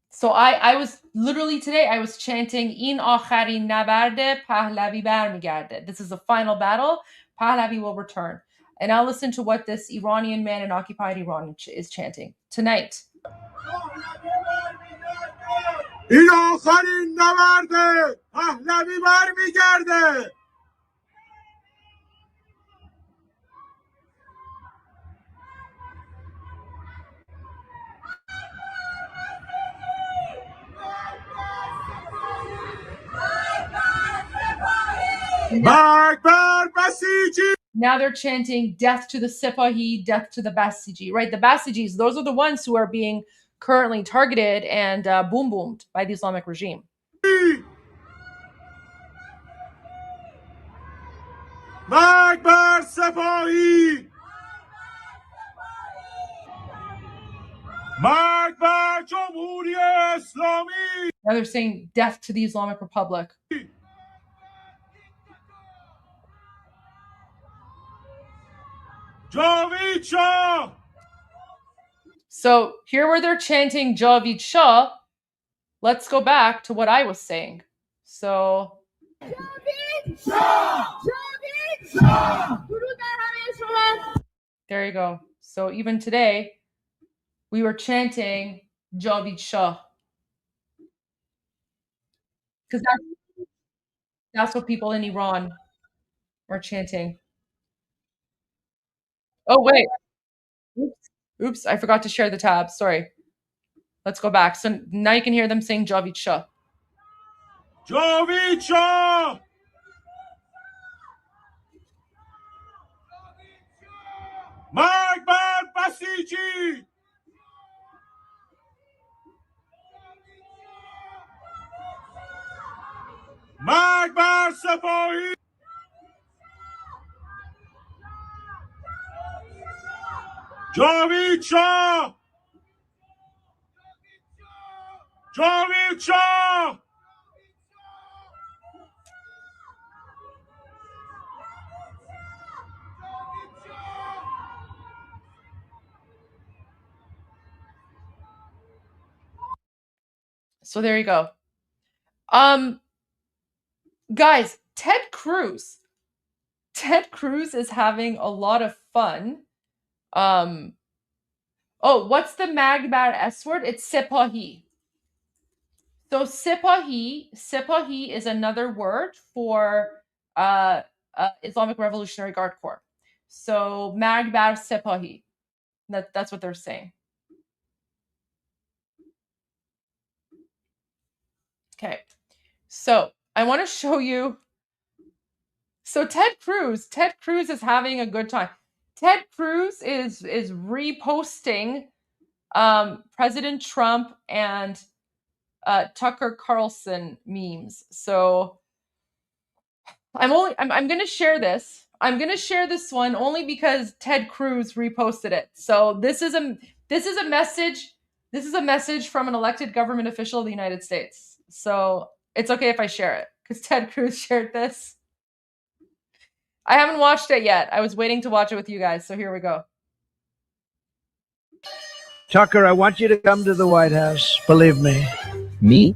So I was literally today, I was chanting این آخرین نبرده پهلوی برمیگرده. This is the final battle. Pahlavi will return. And I'll listen to what this Iranian man in occupied Iran is chanting tonight. این آخرین نبرده پهلوی برمیگرده. Now they're chanting death to the Sipahi, death to the Basiji, right? The Basijis, those are the ones who are being currently targeted and boom-boomed by the Islamic regime. مرگ بر سپاهی مرگ بر جمهوری اسلامی. Now they're saying death to the Islamic Republic. Javid Shah. So here where they're chanting Javid Shah, let's go back to what I was saying. So Javid Shah! There you go. So even today, we were chanting Javid Shah. Because that's what people in Iran were chanting. Oh, wait. Oops, I forgot to share the tab. Sorry. Let's go back. So now you can hear them saying Javid Shah. Javid Shah! مرگ بر بسیجی! مرگ بر سپاهی! جاوید شاه! جاوید شاه! So there you go. Guys, Ted Cruz is having a lot of fun. Oh, what's the Magbar S word? It's Sepahi. So Sepahi is another word for Islamic Revolutionary Guard Corps. So Magbar Sepahi. That's what they're saying. Okay. So I want to show you. So Ted Cruz is having a good time. Ted Cruz is reposting President Trump and Tucker Carlson memes. So I'm going to share this. I'm going to share this one only because Ted Cruz reposted it. So this is a message. This is a message from an elected government official of the United States. So it's okay if I share it because Ted Cruz shared this. I haven't watched it yet. I was waiting to watch it with you guys. So here we go. Tucker, I want you to come to the White House. Believe me. Me?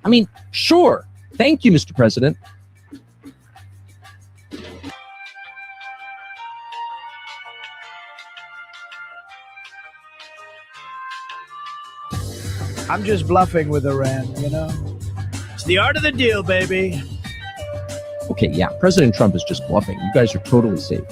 I mean, sure. Thank you, Mr. President. I'm just bluffing with Iran, you know? It's the art of the deal, baby. Okay, yeah, President Trump is just bluffing. You guys are totally safe.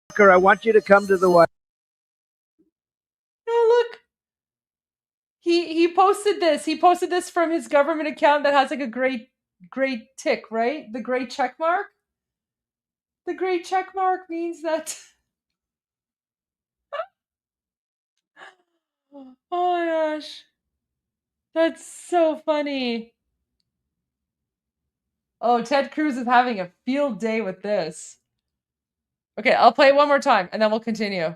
Tucker, I want you to come to the White House. Oh, look. He posted this. He posted this from his government account that has like a great tick, right? The great check mark. The great check mark means that. Oh my gosh. That's so funny. Oh, Ted Cruz is having a field day with this. Okay, I'll play it one more time and then we'll continue.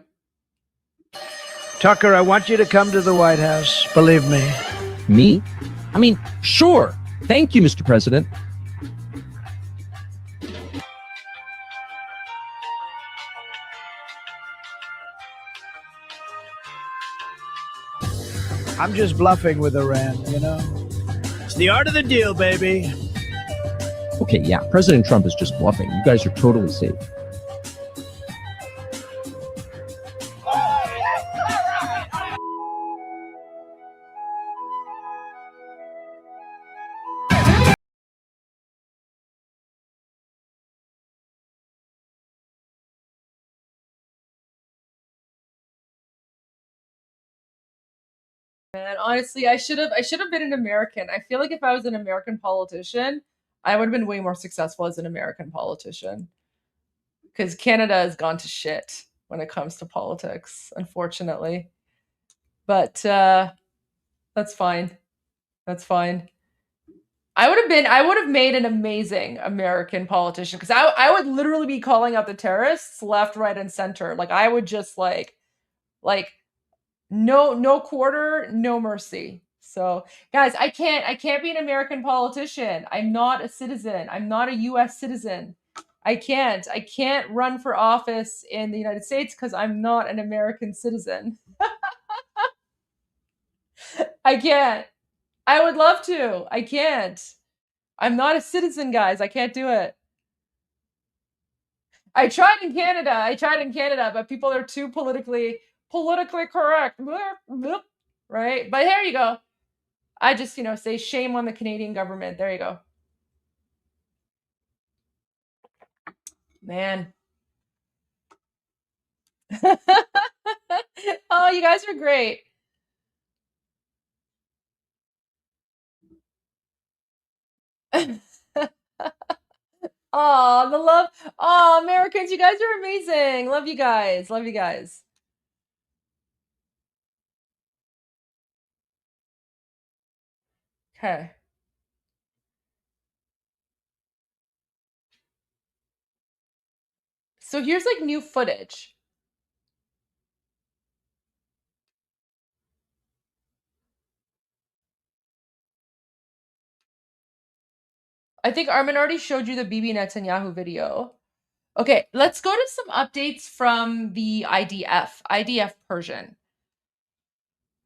Tucker, I want you to come to the White House. Believe me. Me? I mean, sure. Thank you, Mr. President. I'm just bluffing with Iran, you know? It's the art of the deal, baby. Okay, yeah, President Trump is just bluffing. You guys are totally safe. Man, honestly, I should have been an American. I feel like if I was an American politician, I would have been way more successful as an American politician. Because Canada has gone to shit when it comes to politics, unfortunately. But that's fine. That's fine. I would have made an amazing American politician because I would literally be calling out the terrorists left, right, and center. Like I would just like no quarter, no mercy. So guys, I can't be an American politician. I'm not a citizen. I'm not a US citizen. I can't run for office in the United States because I'm not an American citizen. I can't. I would love to. I can't. I'm not a citizen, guys. I can't do it. I tried in Canada, but people are too politically correct. Right? But here you go. I just, say shame on the Canadian government. There you go. Man. Oh, you guys are great. Oh, the love. Oh, Americans, you guys are amazing. Love you guys. Love you guys. Okay. So here's like new footage. I think Armin already showed you the Bibi Netanyahu video. Okay, let's go to some updates from the IDF Persian.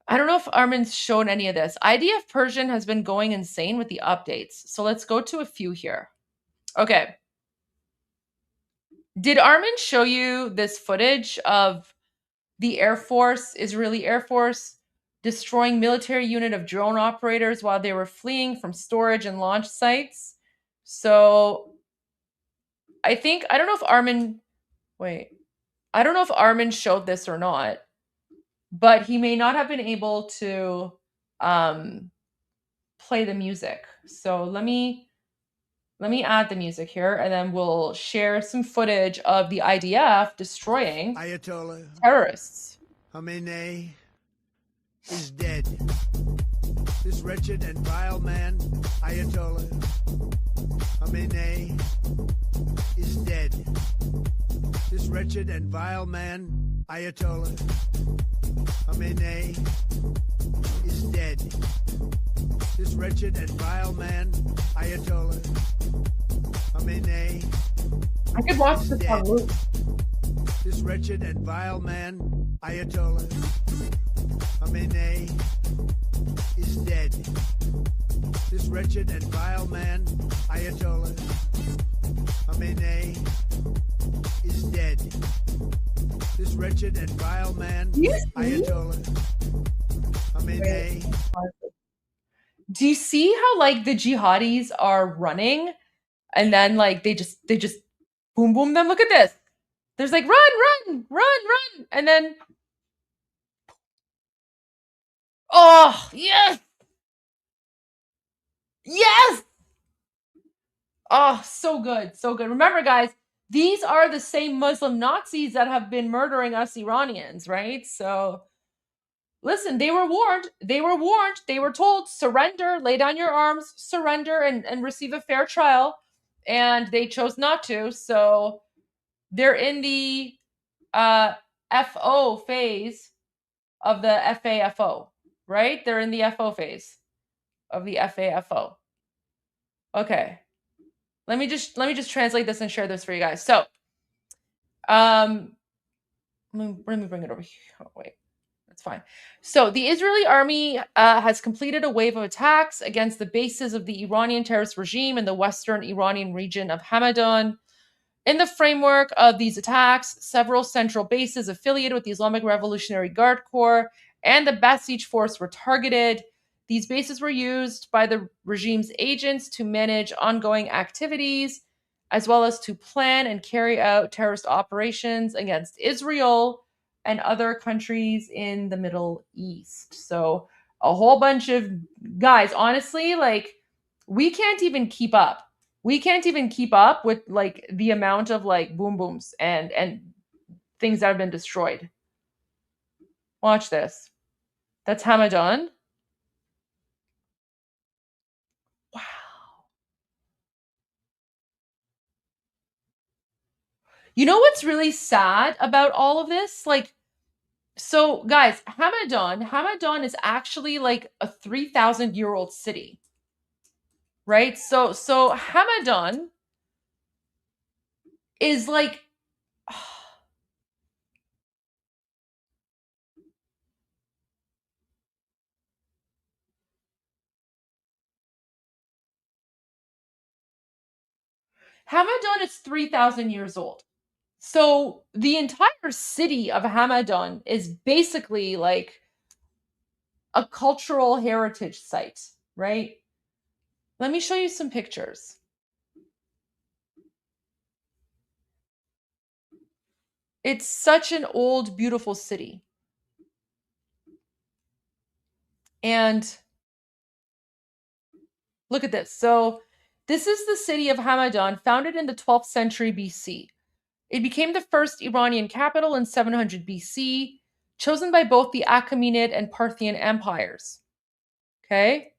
I don't know if Armin's shown any of this. IDF Persian has been going insane with the updates. So let's go to a few here. Okay. Did Armin show you this footage of the Air Force, Israeli Air Force, destroying military unit of drone operators while they were fleeing from storage and launch sites? So I don't know if Armin showed this or not, but he may not have been able to play the music. So let me add the music here, and then we'll share some footage of the IDF destroying Ayatollah terrorists. Khamenei is dead. This wretched and vile man, Ayatollah Khamenei, is dead. This wretched and vile man, Ayatollah Khamenei, is dead. This wretched and vile man, Ayatollah Khamenei, I could watch this on loop. This wretched and vile man, Ayatollah Khamenei, is dead. This wretched and vile man, Ayatollah Khamenei, is dead. This wretched and vile man, Ayatollah Khamenei. Do you see how like the jihadis are running, and then like they just boom boom them? Look at this. There's like run, and then oh yes. Oh, so good, so good. Remember, guys, these are the same Muslim Nazis that have been murdering us Iranians, right? So listen, they were warned. They were told, surrender, lay down your arms, surrender, and receive a fair trial. And they chose not to. So they're in the FO phase of the FAFO, right? They're in the FO phase of the FAFO. Okay. Let me just translate this and share this for you guys. So, let me bring it over here. Oh, wait. That's fine. So the Israeli army has completed a wave of attacks against the bases of the Iranian terrorist regime in the western Iranian region of Hamadan. In the framework of these attacks, several central bases affiliated with the Islamic Revolutionary Guard Corps and the Basij force were targeted. These bases were used by the regime's agents to manage ongoing activities, as well as to plan and carry out terrorist operations against Israel and other countries in the Middle East. So a whole bunch of guys, honestly, like we can't even keep up. We can't even keep up with like the amount of like boom booms and things that have been destroyed. Watch this. That's Hamadan. Wow. You know what's really sad about all of this? Like, So guys, Hamadan is actually like a 3,000-year-old city, right? So Hamadan is like, Hamadan is 3,000 years old. So the entire city of Hamadan is basically like a cultural heritage site, right? Let me show you some pictures. It's such an old, beautiful city. And look at this. So this is the city of Hamadan, founded in the 12th century BC. It became the first Iranian capital in 700 BC, chosen by both the Achaemenid and Parthian empires. Okay?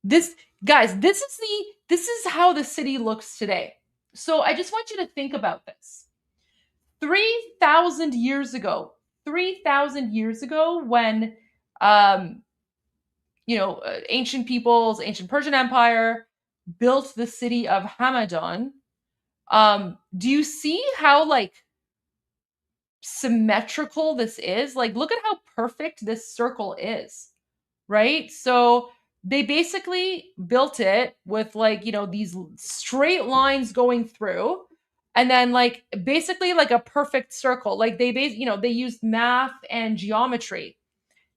This is how the city looks today. So I just want you to think about this. 3,000 years ago, when ancient peoples, ancient Persian Empire built the city of Hamadan, do you see how like symmetrical this is? Like, look at how perfect this circle is, right? So they basically built it with like, these straight lines going through, and then like basically like a perfect circle. Like they used math and geometry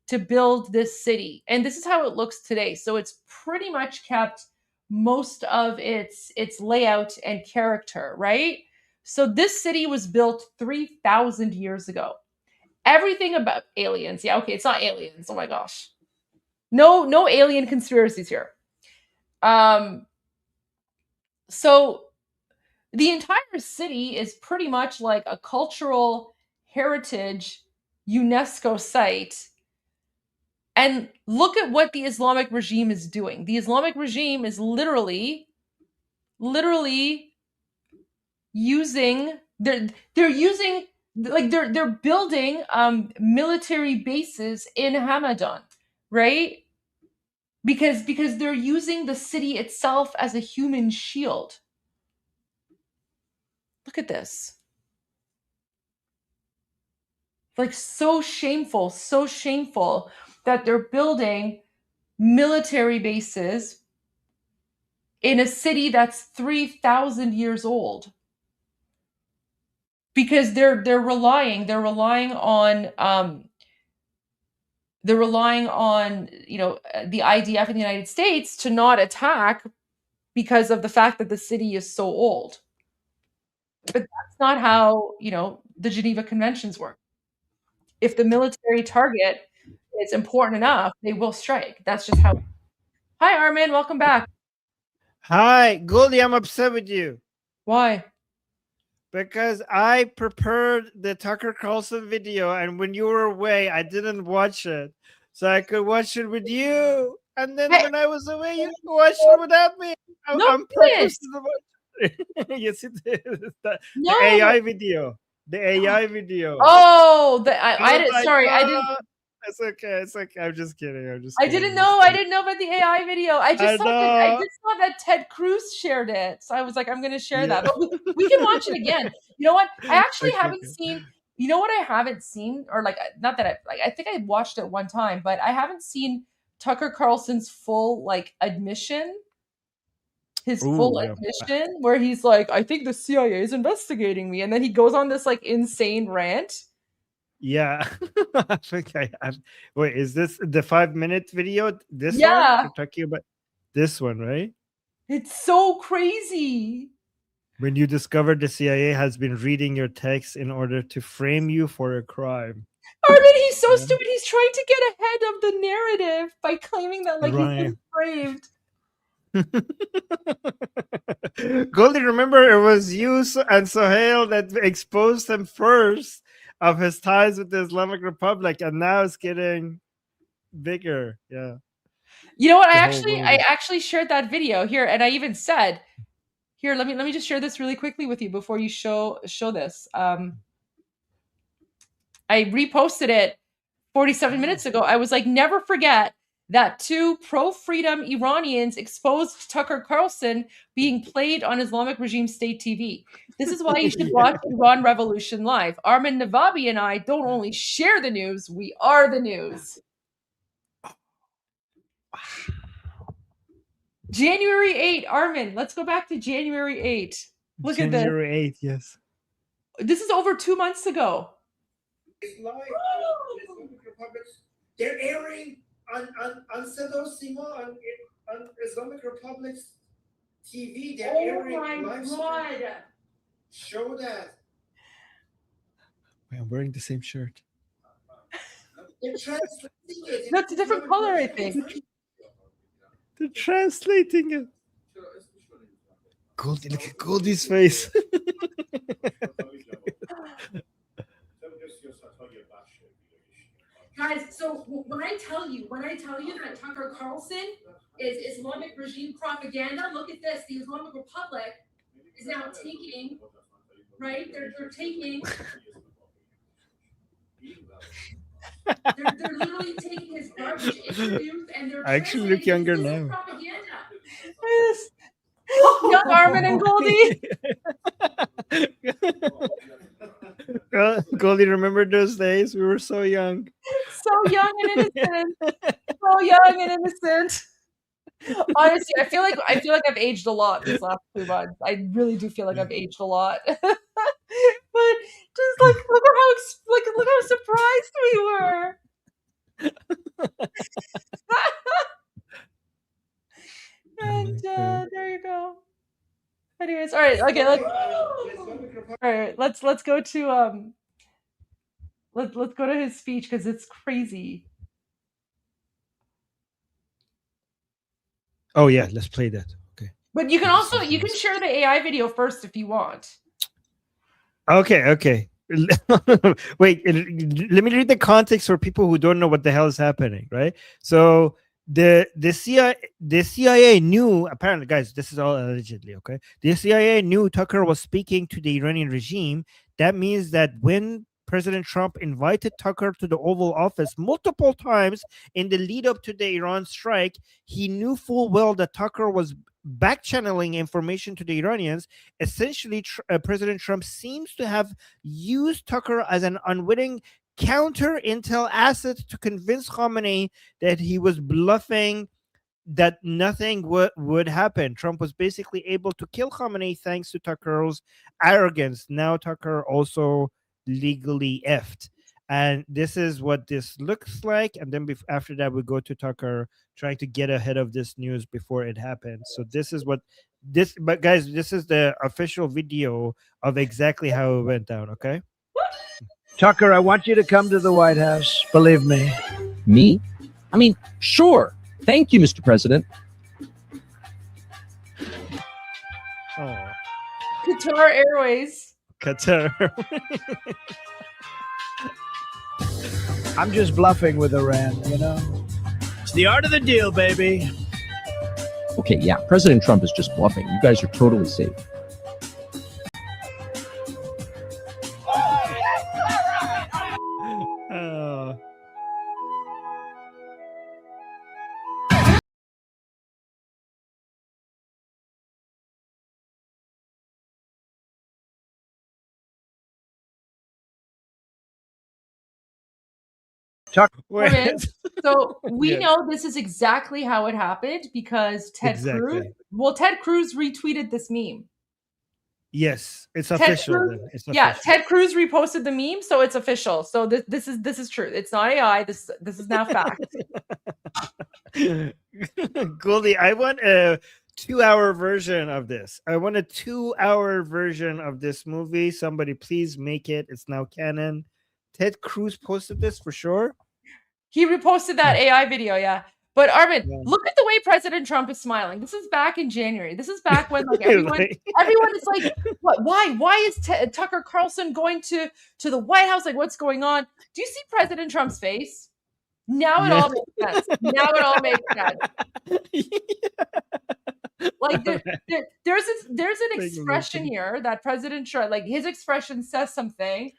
to build this city. And this is how it looks today. So it's pretty much kept most of its layout and character, right? So this city was built 3,000 years ago. Everything about aliens. Yeah, okay, it's not aliens. Oh my gosh. No alien conspiracies here. So the entire city is pretty much like a cultural heritage UNESCO site. And look at what the Islamic regime is doing. The Islamic regime is literally using, they're building military bases in Hamadan, right? Because they're using the city itself as a human shield. Look at this. Like so shameful that they're building military bases in a city that's 3,000 years old. Because they're relying on the IDF in the United States to not attack because of the fact that the city is so old. But that's not how, the Geneva Conventions work. If the military target is important enough, they will strike. That's just how. Hi, Armin. Welcome back. Hi, Goldie. I'm upset with you. Why? Because I prepared the Tucker Carlson video, and when you were away, I didn't watch it. So I could watch it with you. And then when I was away, you watched it without me. I'm purposely yes, it is. The AI video. The AI video. Oh, I didn't. Sorry, I didn't. It's okay. I'm just kidding. I didn't know about the AI video. I just saw that Ted Cruz shared it. So I was like, I'm going to share that. But we can watch it again. You know what? I actually haven't seen. You know what I haven't seen, or like, not that I think I watched it one time, but I haven't seen Tucker Carlson's full like admission. His full admission, where he's like, I think the CIA is investigating me, and then he goes on this like insane rant. Yeah. I think I have. Wait, is this the 5-minute video? This one? You're talking about this one, right? It's so crazy. When you discovered the CIA has been reading your texts in order to frame you for a crime. Armin, he's so stupid. He's trying to get ahead of the narrative by claiming that like he's been framed. Goldie, remember it was you and Sohail that exposed him first of his ties with the Islamic Republic, and now it's getting bigger. Yeah. You know what? I actually shared that video here, and I even said, here, let me just share this really quickly with you before you show this. I reposted it 47 minutes ago, I was like, never forget that 2 pro-freedom Iranians exposed Tucker Carlson being played on Islamic regime state TV. This is why you should watch Iran Revolution Live. Armin Navabi and I don't only share the news, we are the news. January 8, Armin, let's go back to January 8. Look January at this. January 8, yes. This is over 2 months ago. They're airing on Sada Sima on Islamic Republic's TV. They're airing live stream. Show that. Wait, I'm wearing the same shirt. They're translating it. That's a different color, I think. They're translating it. Goldie, look at Goldie's face. Guys, so when I tell you that Tucker Carlson is Islamic regime propaganda, look at this. The Islamic Republic is now taking, right? They're taking. They're literally taking his garbage interviews and they're I actually look younger now. Propaganda. Young Armin and Goldie. Goldie, remember those days? We were so young. So young and innocent. So young and innocent. Honestly, I feel like I've aged a lot these last 2 months. I really do feel like I've aged a lot. But just like look how surprised we were. And there you go. Anyways, all right, okay, let's go to let's go to his speech because it's crazy. Oh yeah, let's play that. Okay. But you can share the AI video first if you want. Okay. Wait, let me read the context for people who don't know what the hell is happening, right? So the CIA knew, apparently, guys, this is all allegedly, okay? The CIA knew Tucker was speaking to the Iranian regime. That means that when President Trump invited Tucker to the Oval Office multiple times in the lead up to the Iran strike, he knew full well that Tucker was back channeling information to the Iranians. Essentially, President Trump seems to have used Tucker as an unwitting counter intel asset to convince Khamenei that he was bluffing, that nothing would happen. Trump was basically able to kill Khamenei thanks to Tucker's arrogance. Now Tucker also legally effed. And this is what this looks like. And then after that, we go to Tucker trying to get ahead of this news before it happens. So this is what this, but guys, this is the official video of exactly how it went down, okay? Tucker, I want you to come to the White House. Believe me. Me? I mean, sure. Thank you, Mr. President. Oh. Qatar Airways. Qatar. I'm just bluffing with Iran, you know? It's the art of the deal, baby. Okay, yeah, President Trump is just bluffing. You guys are totally safe. So we know this is exactly how it happened because Ted Cruz retweeted this meme. Yes, it's official. Ted Cruz reposted the meme, so it's official. So this is true. It's not AI. This is now fact. Goldie, I want a 2-hour version of this. I want a 2-hour version of this movie. Somebody please make it. It's now canon. Ted Cruz posted this for sure. He reposted that AI video, yeah. But Armin, look at the way President Trump is smiling. This is back in January. This is back when like everyone is like, what? Why is Tucker Carlson going to the White House? Like, what's going on? Do you see President Trump's face? Now it all makes sense. Now it all makes sense. Like there's an expression here that President Trump, like his expression says something.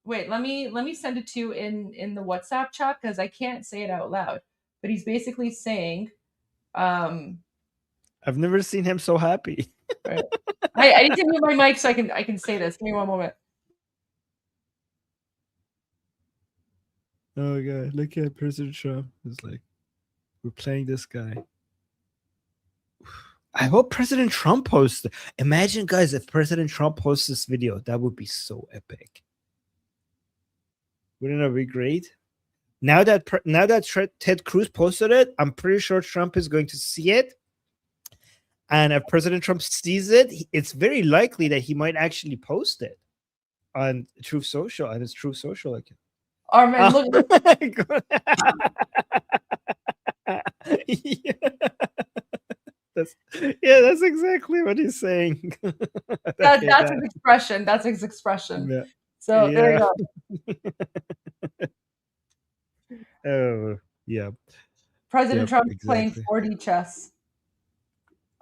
wait, let me send it to you in the WhatsApp chat because I can't say it out loud. But he's basically saying, I've never seen him so happy. Right. I need to mute my mic so I can say this. Give me one moment. Oh god, look at President Trump. It's like, we're playing this guy. I hope President Trump posts. Imagine, guys, if President Trump posts this video, that would be so epic. Wouldn't that be great? Now that Ted Cruz posted it, I'm pretty sure Trump is going to see it. And if President Trump sees it, it's very likely that he might actually post it on Truth Social, on his Truth Social account. Armin, look. That's exactly what he's saying. That's his expression. That's his expression. Yeah. So there you go. Oh, yeah. President Trump playing 4D chess.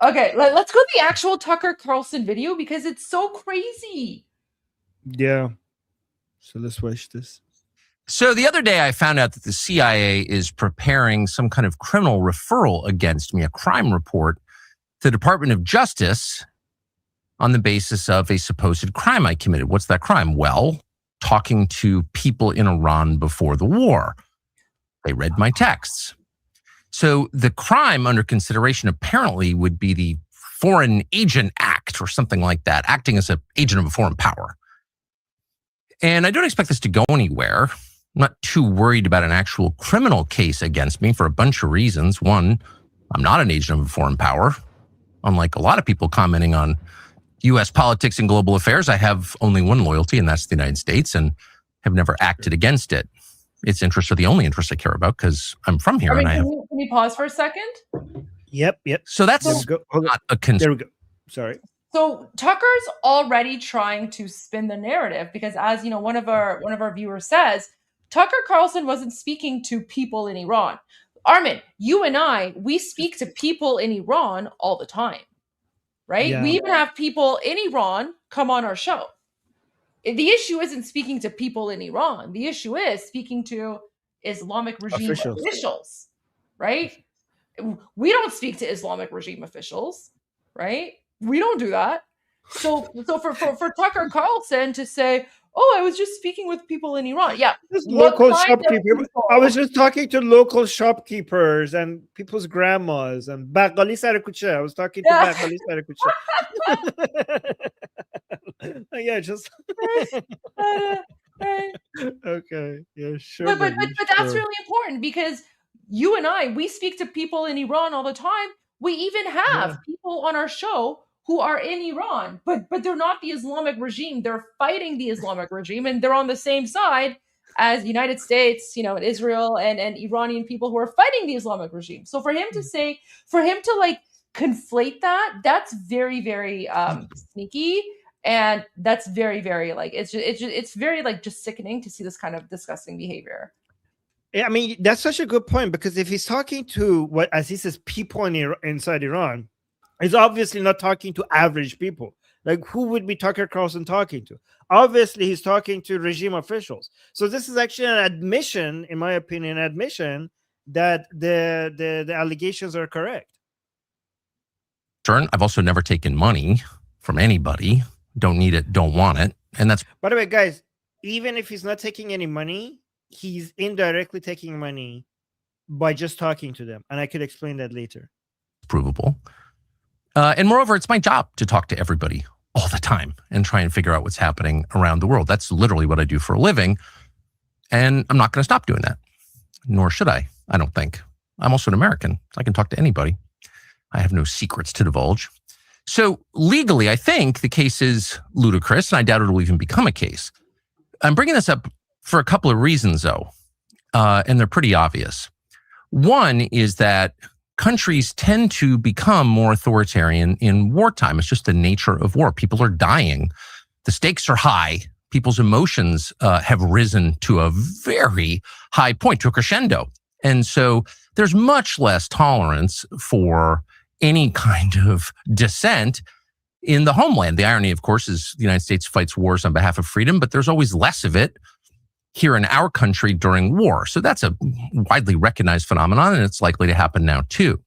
Okay, let's go to the actual Tucker Carlson video because it's so crazy. Yeah. So let's watch this. So the other day I found out that the CIA is preparing some kind of criminal referral against me, a crime report to the Department of Justice on the basis of a supposed crime I committed. What's that crime? Well, talking to people in Iran before the war. They read my texts. So the crime under consideration apparently would be the Foreign Agent Act or something like that, acting as an agent of a foreign power. And I don't expect this to go anywhere. I'm not too worried about an actual criminal case against me for a bunch of reasons. One, I'm not an agent of a foreign power. Unlike a lot of people commenting on U.S. politics and global affairs, I have only one loyalty, and that's the United States, and have never acted against it. Its interests are the only interests I care about because I'm from here. Can you pause for a second? Yep. So that's not a concern. There we go. Sorry. So Tucker's already trying to spin the narrative because, as you know, one of our viewers says, Tucker Carlson wasn't speaking to people in Iran. Armin, you and I, we speak to people in Iran all the time, right? Yeah. We even have people in Iran come on our show. The issue isn't speaking to people in Iran. The issue is speaking to Islamic regime officials, right? We don't speak to Islamic regime officials, right? We don't do that. So for Tucker Carlson to say, "Oh, I was just speaking with people in Iran," yeah, local shopkeepers. I was just talking to local shopkeepers and people's grandmas and bagali sar kuche. I was talking to bagali sar kuche. Yeah, just okay, yeah, sure. But that's really important because you and I, we speak to people in Iran all the time. We even have people on our show who are in Iran, but they're not the Islamic regime. They're fighting the Islamic regime, and they're on the same side as United States, you know, and Israel and Iranian people who are fighting the Islamic regime. So for him to like conflate that, that's very, very sneaky. And that's very, very like it's very like just sickening to see this kind of disgusting behavior. Yeah, I mean that's such a good point because if he's talking to what, as he says, people inside Iran, he's obviously not talking to average people. Like who would be Tucker Carlson talking to? Obviously, he's talking to regime officials. So this is actually an admission, in my opinion, that the allegations are correct. I've also never taken money from anybody. Don't need it, don't want it. And that's, by the way, guys, even if he's not taking any money, he's indirectly taking money by just talking to them. And I could explain that later. Provable. And moreover, it's my job to talk to everybody all the time and try and figure out what's happening around the world. That's literally what I do for a living. And I'm not going to stop doing that. Nor should I don't think. I'm also an American. So I can talk to anybody. I have no secrets to divulge. So legally, I think the case is ludicrous, and I doubt it will even become a case. I'm bringing this up for a couple of reasons, though, and they're pretty obvious. One is that countries tend to become more authoritarian in wartime. It's just the nature of war. People are dying. The stakes are high. People's emotions have risen to a very high point, to a crescendo. And so there's much less tolerance for any kind of dissent in the homeland. The irony, of course, is the United States fights wars on behalf of freedom, but there's always less of it here in our country during war. So that's a widely recognized phenomenon, and it's likely to happen now too.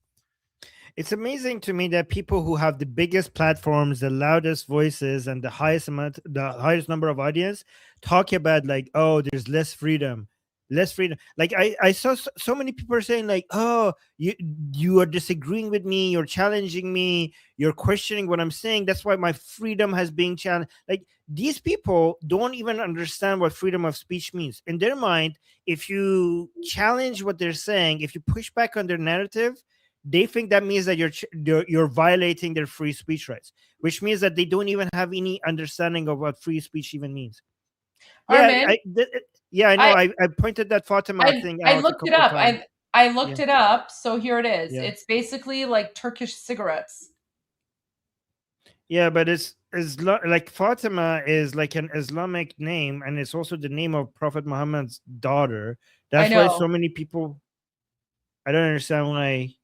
It's amazing to me that people who have the biggest platforms, the loudest voices, and the highest number of audience talk about like, oh, there's less freedom. Like I saw so many people are saying like, oh, you are disagreeing with me, you're challenging me, you're questioning what I'm saying. That's why my freedom has been challenged. Like these people don't even understand what freedom of speech means. In their mind, if you challenge what they're saying, if you push back on their narrative, they think that means that you're violating their free speech rights, which means that they don't even have any understanding of what free speech even means. Yeah, I know. I pointed that Fatima thing out. I looked it up. I looked it up. So here it is. Yeah. It's basically like Turkish cigarettes. Yeah, but it's like Fatima is like an Islamic name, and it's also the name of Prophet Muhammad's daughter. That's why so many people. I don't understand why.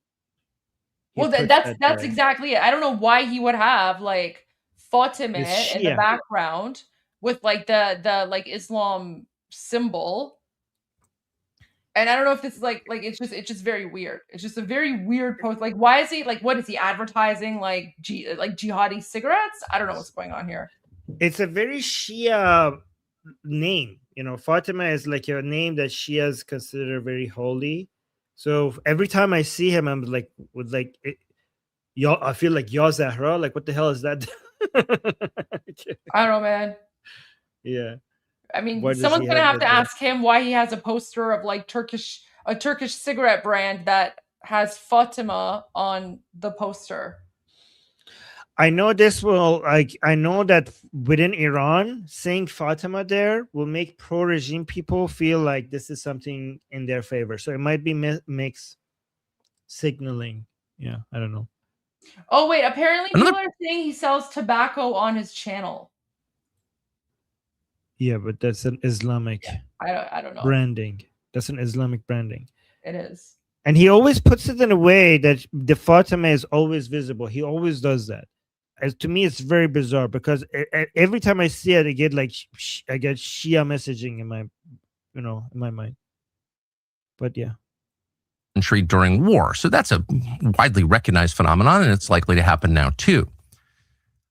Well, that's exactly it. I don't know why he would have like Fatima in the background with like the like Islam symbol, and I don't know if this is like it's just very weird. It's just a very weird post. Like, why is he like? What is he advertising? Like jihadi cigarettes? I don't know what's going on here. It's a very Shia name. You know, Fatima is like a name that Shias consider very holy. So every time I see him, I'm like, I feel like Ya Zahra. Like, what the hell is that? I don't know, man. Yeah. I mean, someone's gonna have to ask him why he has a poster of like a Turkish cigarette brand that has Fatima on the poster. I know this will I know that within Iran, saying Fatima there will make pro-regime people feel like this is something in their favor. So it might be mixed signaling. Yeah, I don't know. Oh wait, apparently people are saying he sells tobacco on his channel. Yeah, but that's an Islamic I don't know. branding. That's an Islamic branding. It is. And he always puts it in a way that the Fatima is always visible. He always does that. To me, it's very bizarre because every time I see it, I get Shia messaging in my mind. But yeah. Country during war. So that's a widely recognized phenomenon, and it's likely to happen now too.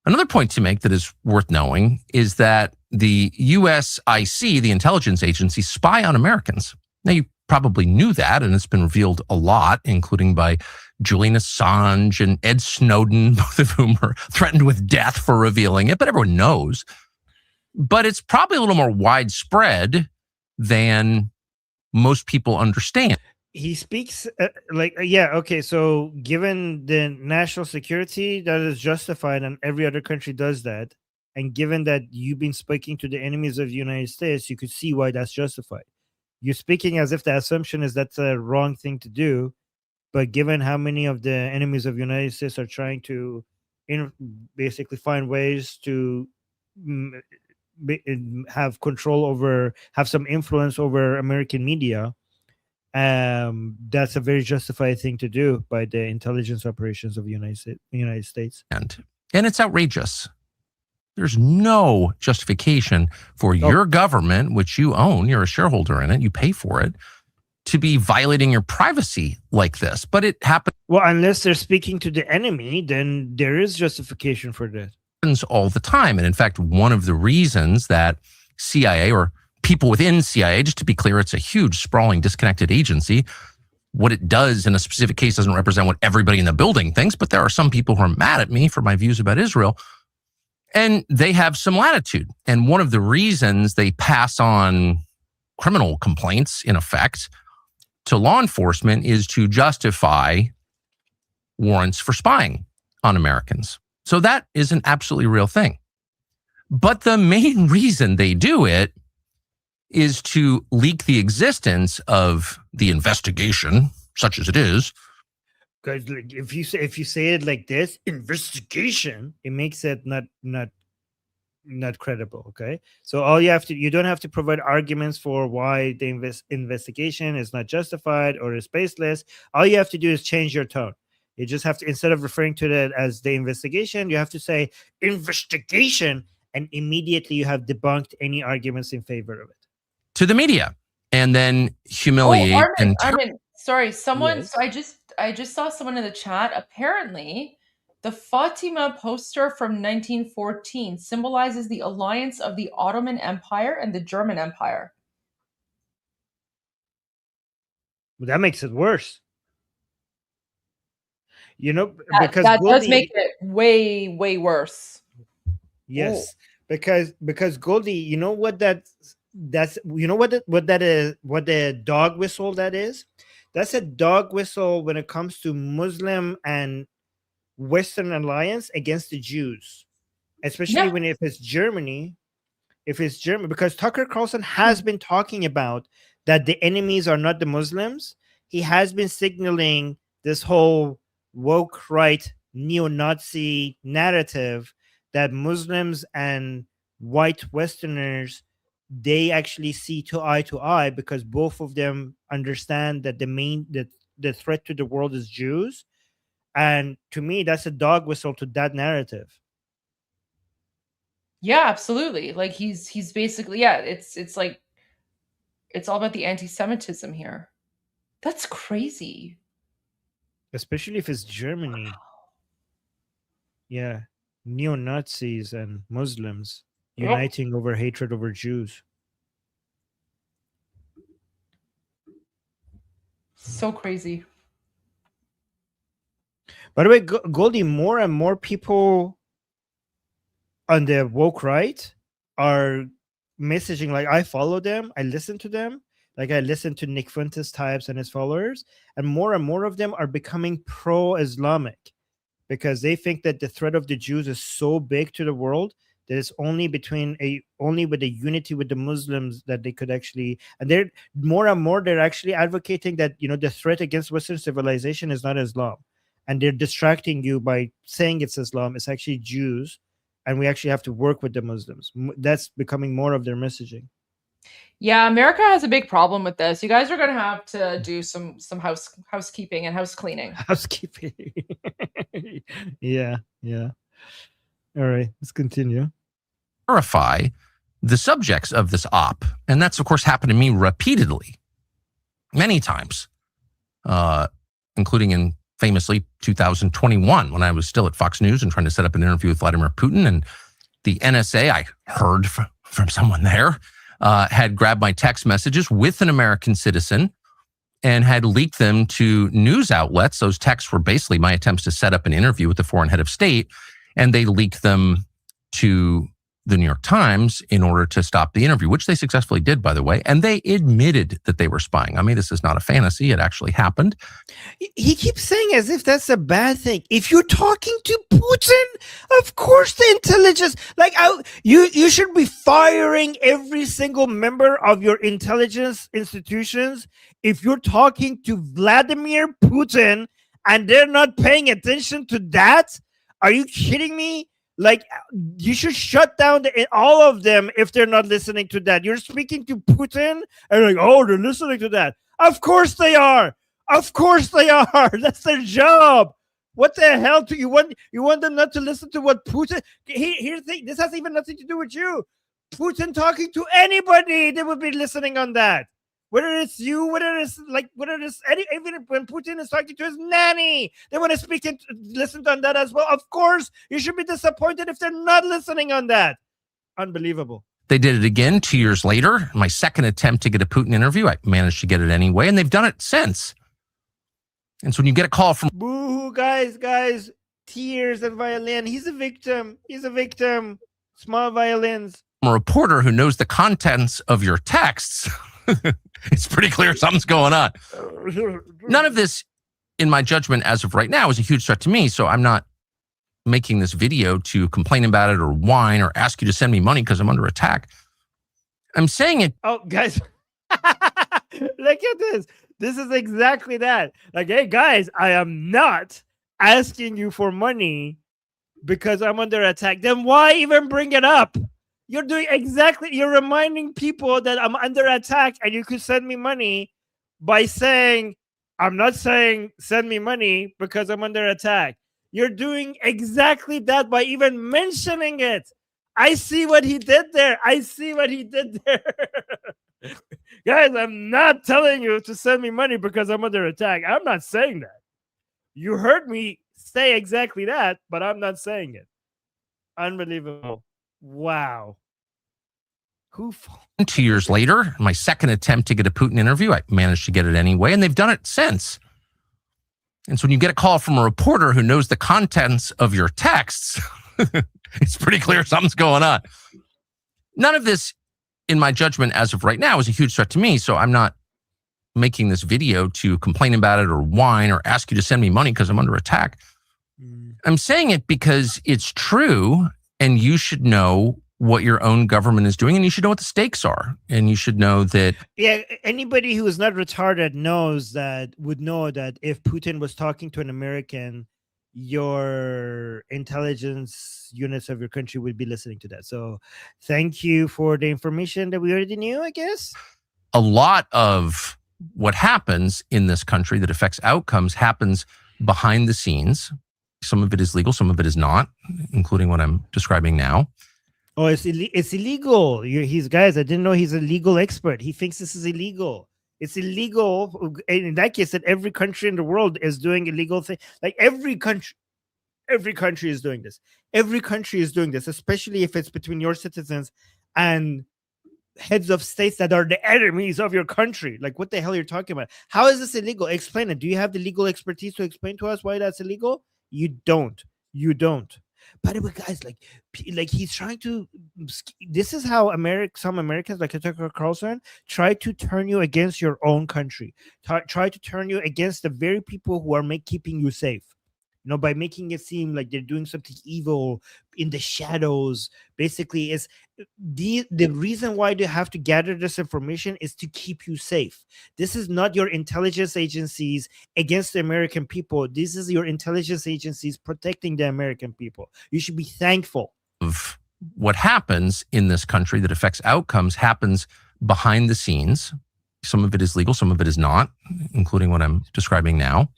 Another point to make that is worth knowing is that the USIC, the intelligence agency, spy on Americans. Now, you probably knew that, and it's been revealed a lot, including by Julian Assange and Ed Snowden, both of whom are threatened with death for revealing it, but everyone knows. But it's probably a little more widespread than most people understand. He speaks okay, so given the national security, that is justified, and every other country does that. And given that you've been speaking to the enemies of the United States, you could see why that's justified. You're speaking as if the assumption is that's a wrong thing to do. But given how many of the enemies of the United States are trying to basically find ways to have control over, have some influence over American media, that's a very justified thing to do by the intelligence operations of the United States. And it's outrageous. There's no justification for your government, which you own, you're a shareholder in it, you pay for it, to be violating your privacy like this. But it happens. Well, unless they're speaking to the enemy, then there is justification for that. Happens all the time. And in fact, one of the reasons that CIA or people within CIA, just to be clear, it's a huge, sprawling, disconnected agency. What it does in a specific case doesn't represent what everybody in the building thinks, but there are some people who are mad at me for my views about Israel. And they have some latitude. And one of the reasons they pass on criminal complaints, in effect, to law enforcement is to justify warrants for spying on Americans. So that is an absolutely real thing. But the main reason they do it is to leak the existence of the investigation, such as it is. Because if you say it like this, investigation, it makes it not credible. Okay, so you don't have to provide arguments for why the investigation is not justified or is baseless. All you have to do is change your tone. You just have to, instead of referring to that as the investigation, you have to say investigation, and immediately you have debunked any arguments in favor of it. to the media and then humiliate Armin, sorry, someone. Yes. So I just saw someone in the chat. Apparently, the Fatima poster from 1914 symbolizes the alliance of the Ottoman Empire and the German Empire. Well, that makes it worse. You know, because that does make it way, way worse. Yes, because Goldie, you know what that's you know what that is, what the dog whistle that is? That's a dog whistle when it comes to Muslim and Western alliance against the Jews, especially when if it's Germany, because Tucker Carlson has been talking about that the enemies are not the Muslims. He has been signaling this whole woke right neo-Nazi narrative that Muslims and white Westerners, they actually see to eye because both of them understand that the threat to the world is Jews. And to me, that's a dog whistle to that narrative. Yeah, absolutely. Like he's basically, it's like, it's all about the anti-Semitism here. That's crazy. Especially if it's Germany. Wow. Yeah. Neo-Nazis and Muslims uniting over hatred over Jews. So crazy. By the way, Goldie, more and more people on the woke right are messaging, like, I follow them, I listen to them, like I listen to Nick Fuentes types and his followers, and more of them are becoming pro-Islamic because they think that the threat of the Jews is so big to the world that it's only with the unity with the Muslims that they could actually, and they're more and more they're actually advocating that, you know, the threat against Western civilization is not Islam, and they're distracting you by saying it's Islam. It's actually Jews, and we actually have to work with the Muslims. That's becoming more of their messaging. Yeah, America has a big problem with this. You guys are going to have to do some housekeeping and house cleaning. Housekeeping. Yeah. All right, let's continue. Verify the subjects of this op, and that's of course happened to me repeatedly, many times, including in famously 2021 when I was still at Fox News and trying to set up an interview with Vladimir Putin, and the NSA, I heard from someone there, had grabbed my text messages with an American citizen and had leaked them to news outlets. Those texts were basically my attempts to set up an interview with the foreign head of state, and they leaked them to the New York Times in order to stop the interview, which they successfully did, by the way. And they admitted that they were spying on me. This is not a fantasy. It actually happened. He keeps saying as if that's a bad thing. If you're talking to Putin, of course the intelligence, like you should be firing every single member of your intelligence institutions if you're talking to Vladimir Putin and they're not paying attention to that. Are you kidding me? Like, you should shut down all of them if they're not listening to that. You're speaking to Putin and like, oh, they're listening to that. Of course they are. Of course they are. That's their job. What the hell do you want? You want them not to listen to what Putin? Here's the thing. This has even nothing to do with you. Putin talking to anybody, they would be listening on that. Whether it's you, whether it's even when Putin is talking to his nanny, they want to speak and listen on that as well. Of course, you should be disappointed if they're not listening on that. Unbelievable. They did it again 2 years later. My second attempt to get a Putin interview, I managed to get it anyway, and they've done it since. And so when you get a call from... Boo, guys, tears and violin. He's a victim. Small violins. A reporter who knows the contents of your texts... It's pretty clear something's going on. None of this, in my judgment, as of right now, is a huge threat to me. So I'm not making this video to complain about it or whine or ask you to send me money because I'm under attack. I'm saying it. Oh, guys, look at this. This is exactly that. Like, hey, guys, I am not asking you for money because I'm under attack. Then why even bring it up? You're reminding people that I'm under attack and you could send me money by saying, I'm not saying send me money because I'm under attack. You're doing exactly that by even mentioning it. I see what he did there. Guys, I'm not telling you to send me money because I'm under attack. I'm not saying that. You heard me say exactly that, but I'm not saying it. Unbelievable. Wow. 2 years later, my second attempt to get a Putin interview, I managed to get it anyway, and they've done it since. And so when you get a call from a reporter who knows the contents of your texts, it's pretty clear something's going on. None of this, in my judgment, as of right now, is a huge threat to me, so I'm not making this video to complain about it or whine or ask you to send me money because I'm under attack. I'm saying it because it's true, and you should know what your own government is doing, and you should know what the stakes are, and you should know that. Yeah, anybody who is not retarded would know that if Putin was talking to an American, your intelligence units of your country would be listening to that. So thank you for the information that we already knew, I guess. A lot of what happens in this country that affects outcomes happens behind the scenes. Some of it is legal, some of it is not, including what I'm describing now. Oh, it's illegal. Guys, I didn't know he's a legal expert. He thinks this is illegal. It's illegal. In that case, that every country in the world is doing illegal thing. Like every country is doing this. Every country is doing this, especially if it's between your citizens and heads of states that are the enemies of your country. Like, what the hell are you talking about? How is this illegal? Explain it. Do you have the legal expertise to explain to us why that's illegal? You don't. By the way, guys, like he's trying to. This is how some Americans, like Tucker Carlson, try to turn you against your own country. Try to turn you against the very people who are keeping you safe. You know, by making it seem like they're doing something evil in the shadows. Basically, is the reason why they have to gather this information is to keep you safe. This is not your intelligence agencies against the American people. This is your intelligence agencies protecting the American people. You should be thankful. Of what happens in this country that affects outcomes happens behind the scenes. Some of it is legal, some of it is not, including what I'm describing now.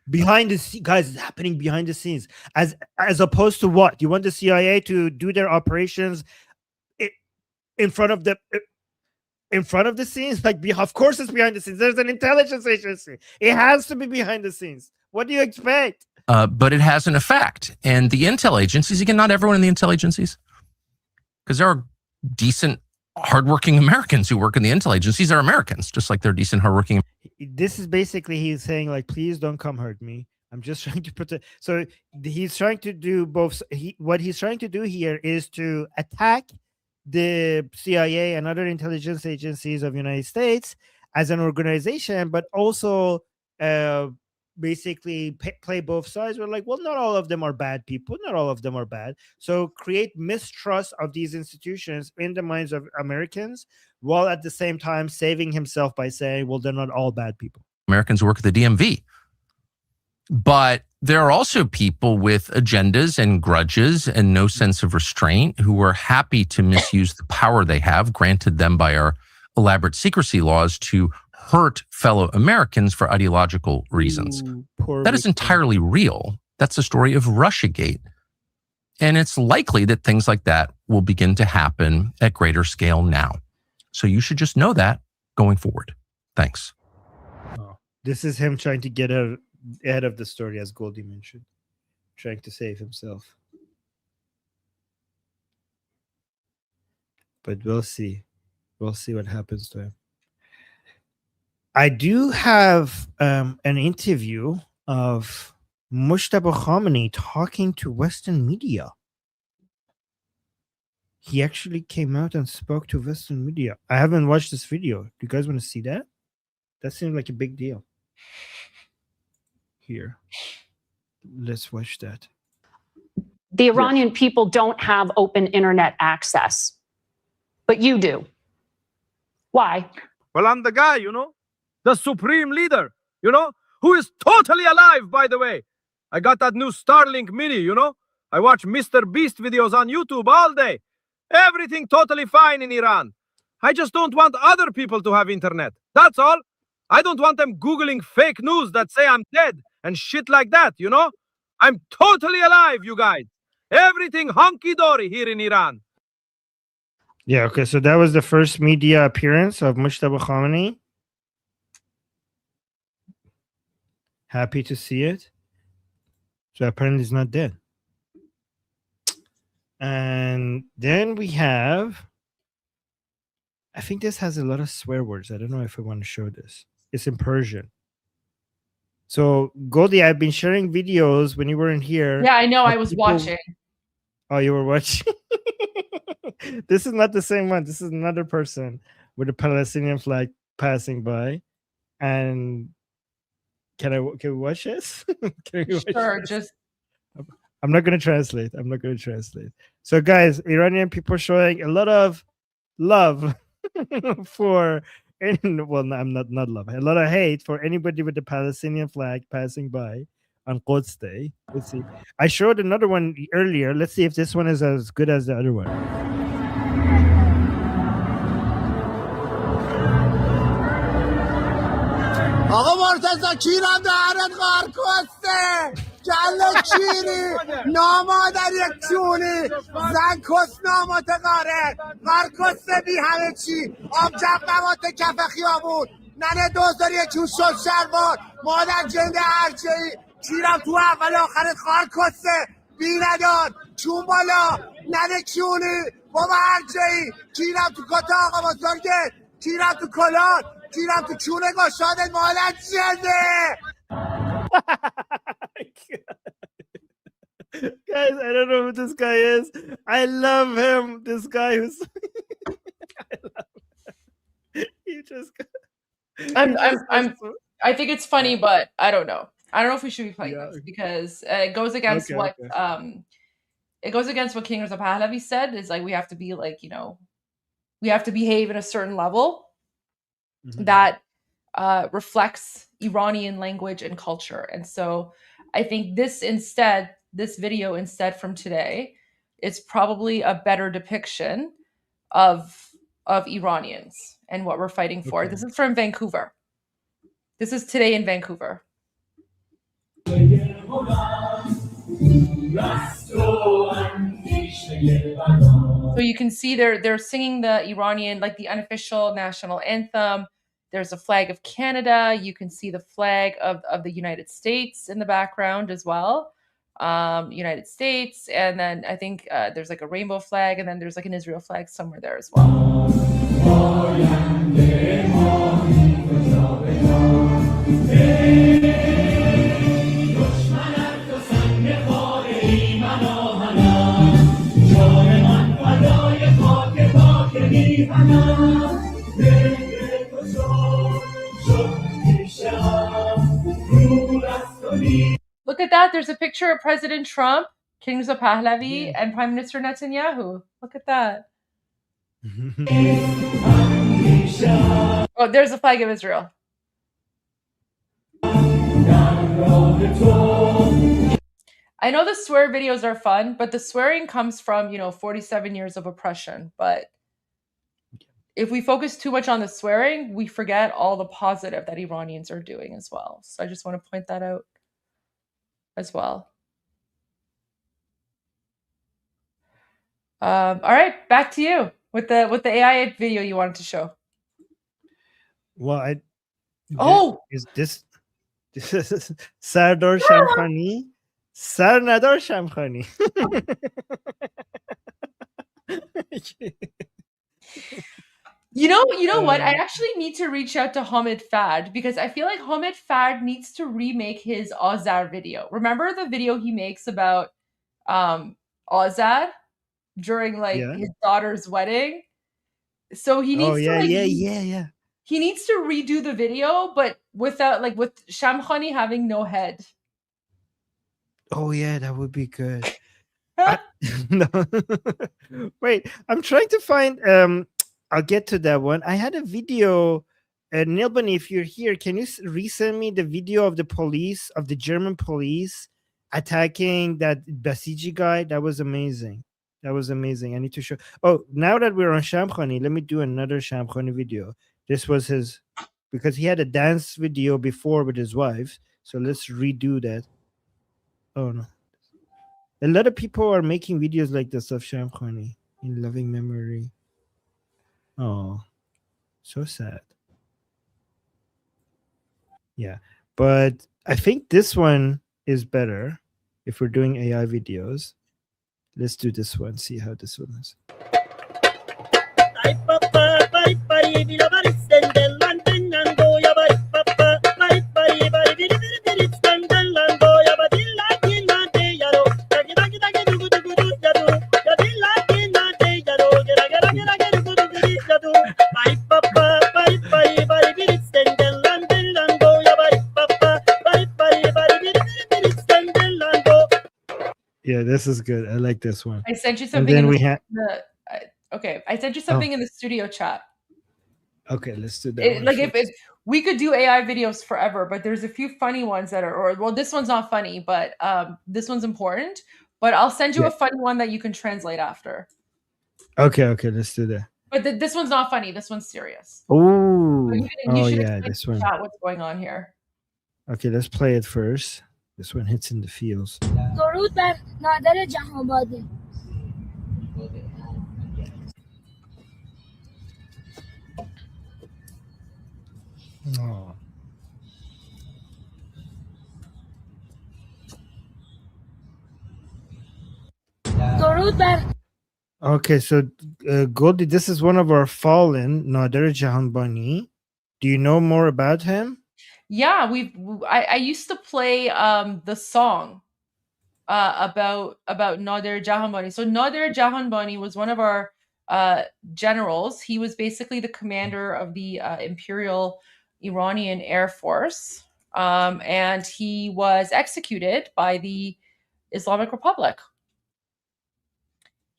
Behind the scenes, guys, it's happening behind the scenes. As opposed to what? You want the CIA to do their operations in front of the scenes? Like, of course it's behind the scenes. There's an intelligence agency. It has to be behind the scenes. What do you expect? But it has an effect. And the intel agencies, again, not everyone in the intel agencies, because there are decent, hardworking Americans who work in the intel agencies are Americans, just like they're decent, hardworking. This is basically he's saying, like, please don't come hurt me. I'm just trying to protect. So he's trying to do both. What he's trying to do here is to attack the CIA and other intelligence agencies of the United States as an organization, but also basically play both sides. We're like, well, not all of them are bad people. Not all of them are bad. So create mistrust of these institutions in the minds of Americans, while at the same time saving himself by saying, well, they're not all bad people. Americans who work at the DMV. But there are also people with agendas and grudges and no sense of restraint who are happy to misuse the power they have granted them by our elaborate secrecy laws to hurt fellow Americans for ideological reasons. That is entirely real. That's the story of Russiagate. And it's likely that things like that will begin to happen at greater scale now. So you should just know that going forward. Thanks. Oh, this is him trying to get ahead of the story, as Goldie mentioned, trying to save himself. But we'll see. We'll see what happens to him. I do have an interview of Mujtaba Khamenei talking to Western media. He actually came out and spoke to Western media. I haven't watched this video. Do you guys want to see that? That seems like a big deal. Here. Let's watch that. The Iranian people don't have open internet access, but you do. Why? Well, I'm the guy, the supreme leader, who is totally alive, by the way. I got that new Starlink Mini, I watch Mr. Beast videos on YouTube all day. Everything totally fine in Iran. I just don't want other people to have internet. That's all. I don't want them Googling fake news that say I'm dead and shit like that, I'm totally alive, you guys. Everything honky-dory here in Iran. Yeah, okay. So that was the first media appearance of Mujtaba Khamenei. Happy to see it. So apparently he's not dead. And then we have, I think this has a lot of swear words. I don't know if I want to show this. It's in Persian. So Goldie, I've been sharing videos when you weren't here. Yeah, I know. I was watching. Oh, you were watching? This is not the same one. This is another person with a Palestinian flag passing by. And can we watch this? Can we watch Sure, this? just I'm not going to translate. I'm not going to translate. So, guys, Iranian people showing a lot of love for, well, no, I'm not love, a lot of hate for anybody with the Palestinian flag passing by on Quds Day. Let's see. I showed another one earlier. Let's see if this one is as good as the other one. آقا مرتضی کیرم دهنت غار کسته گله کیری نامادر یک چونی زن کس نامات غاره غار کسته بی همه چی آب جب نمات کف خیابون ننه دوزداری چون شد شربار مادر جنده هرچهی کیرم تو اول آخرت غار کسته بی ندار چون بالا ننه کیونی بابا هرچهی کیرم تو کتا آقا بزرگه کیرم تو کلان کیرم تو چونه گشادت مالت جنده. Guys, I don't know who this guy is. I love him. This guy who's I love him. He just I think it's funny, but I don't know. I don't know if we should be playing this because it goes against it goes against what King Reza Pahlavi said. Is like we have to be like, we have to behave in a certain level that reflects Iranian language and culture. And so I think this video instead from today is probably a better depiction of Iranians and what we're fighting for. This is from Vancouver. This is today in Vancouver. So you can see they're singing the Iranian, like the unofficial national anthem. There's a flag of Canada. You can see the flag of the United States in the background as well. United States. And then I think there's like a rainbow flag, and then there's like an Israel flag somewhere there as well. Look at that. There's a picture of President Trump, King Reza Pahlavi, and Prime Minister Netanyahu. Look at that. Oh, there's the flag of Israel. I know the swear videos are fun, but the swearing comes from, 47 years of oppression. But if we focus too much on the swearing, we forget all the positive that Iranians are doing as well. So I just want to point that out as well. All right, back to you with the AI video you wanted to show. Well, is this is Sardar Shamkhani? Sarnadar Shamkhani. You know what? I actually need to reach out to Hamid Fad because I feel like Hamid Fad needs to remake his Azar video. Remember the video he makes about Azar during his daughter's wedding? So he needs to he needs to redo the video, but without with Shamkhani having no head. Oh yeah, that would be good. No. Wait, I'm trying to find I'll get to that one. I had a video. Nilbani, if you're here, can you resend me the video of the police, of the German police attacking that Basiji guy? That was amazing. That was amazing. I need to show. Oh, now that we're on Shamkhani, let me do another Shamkhani video. This was his, because he had a dance video before with his wife. So let's redo that. Oh no. A lot of people are making videos like this of Shamkhani in loving memory. Oh, so sad. Yeah, but I think this one is better if we're doing AI videos. Let's do this one, see how this one is. Yeah, this is good. I like this one. I sent you something. And then okay, I sent you something in the studio chat. Okay, let's do that. Like if we could do AI videos forever, but there's a few funny ones that are, well, this one's not funny, but this one's important. But I'll send you a funny one that you can translate after. Okay, let's do that. But this one's not funny. This one's serious. Oh, yeah, this one. What's going on here? Okay, let's play it first. This one hits in the feels. درود بر نادر جهانبانی. Oh. درود بر. Okay, so Goldie, this is one of our fallen, Nader Jahanbani. Do you know more about him? Yeah, I used to play the song about Nader Jahanbani. So Nader Jahanbani was one of our generals. He was basically the commander of the Imperial Iranian Air Force, and he was executed by the Islamic Republic.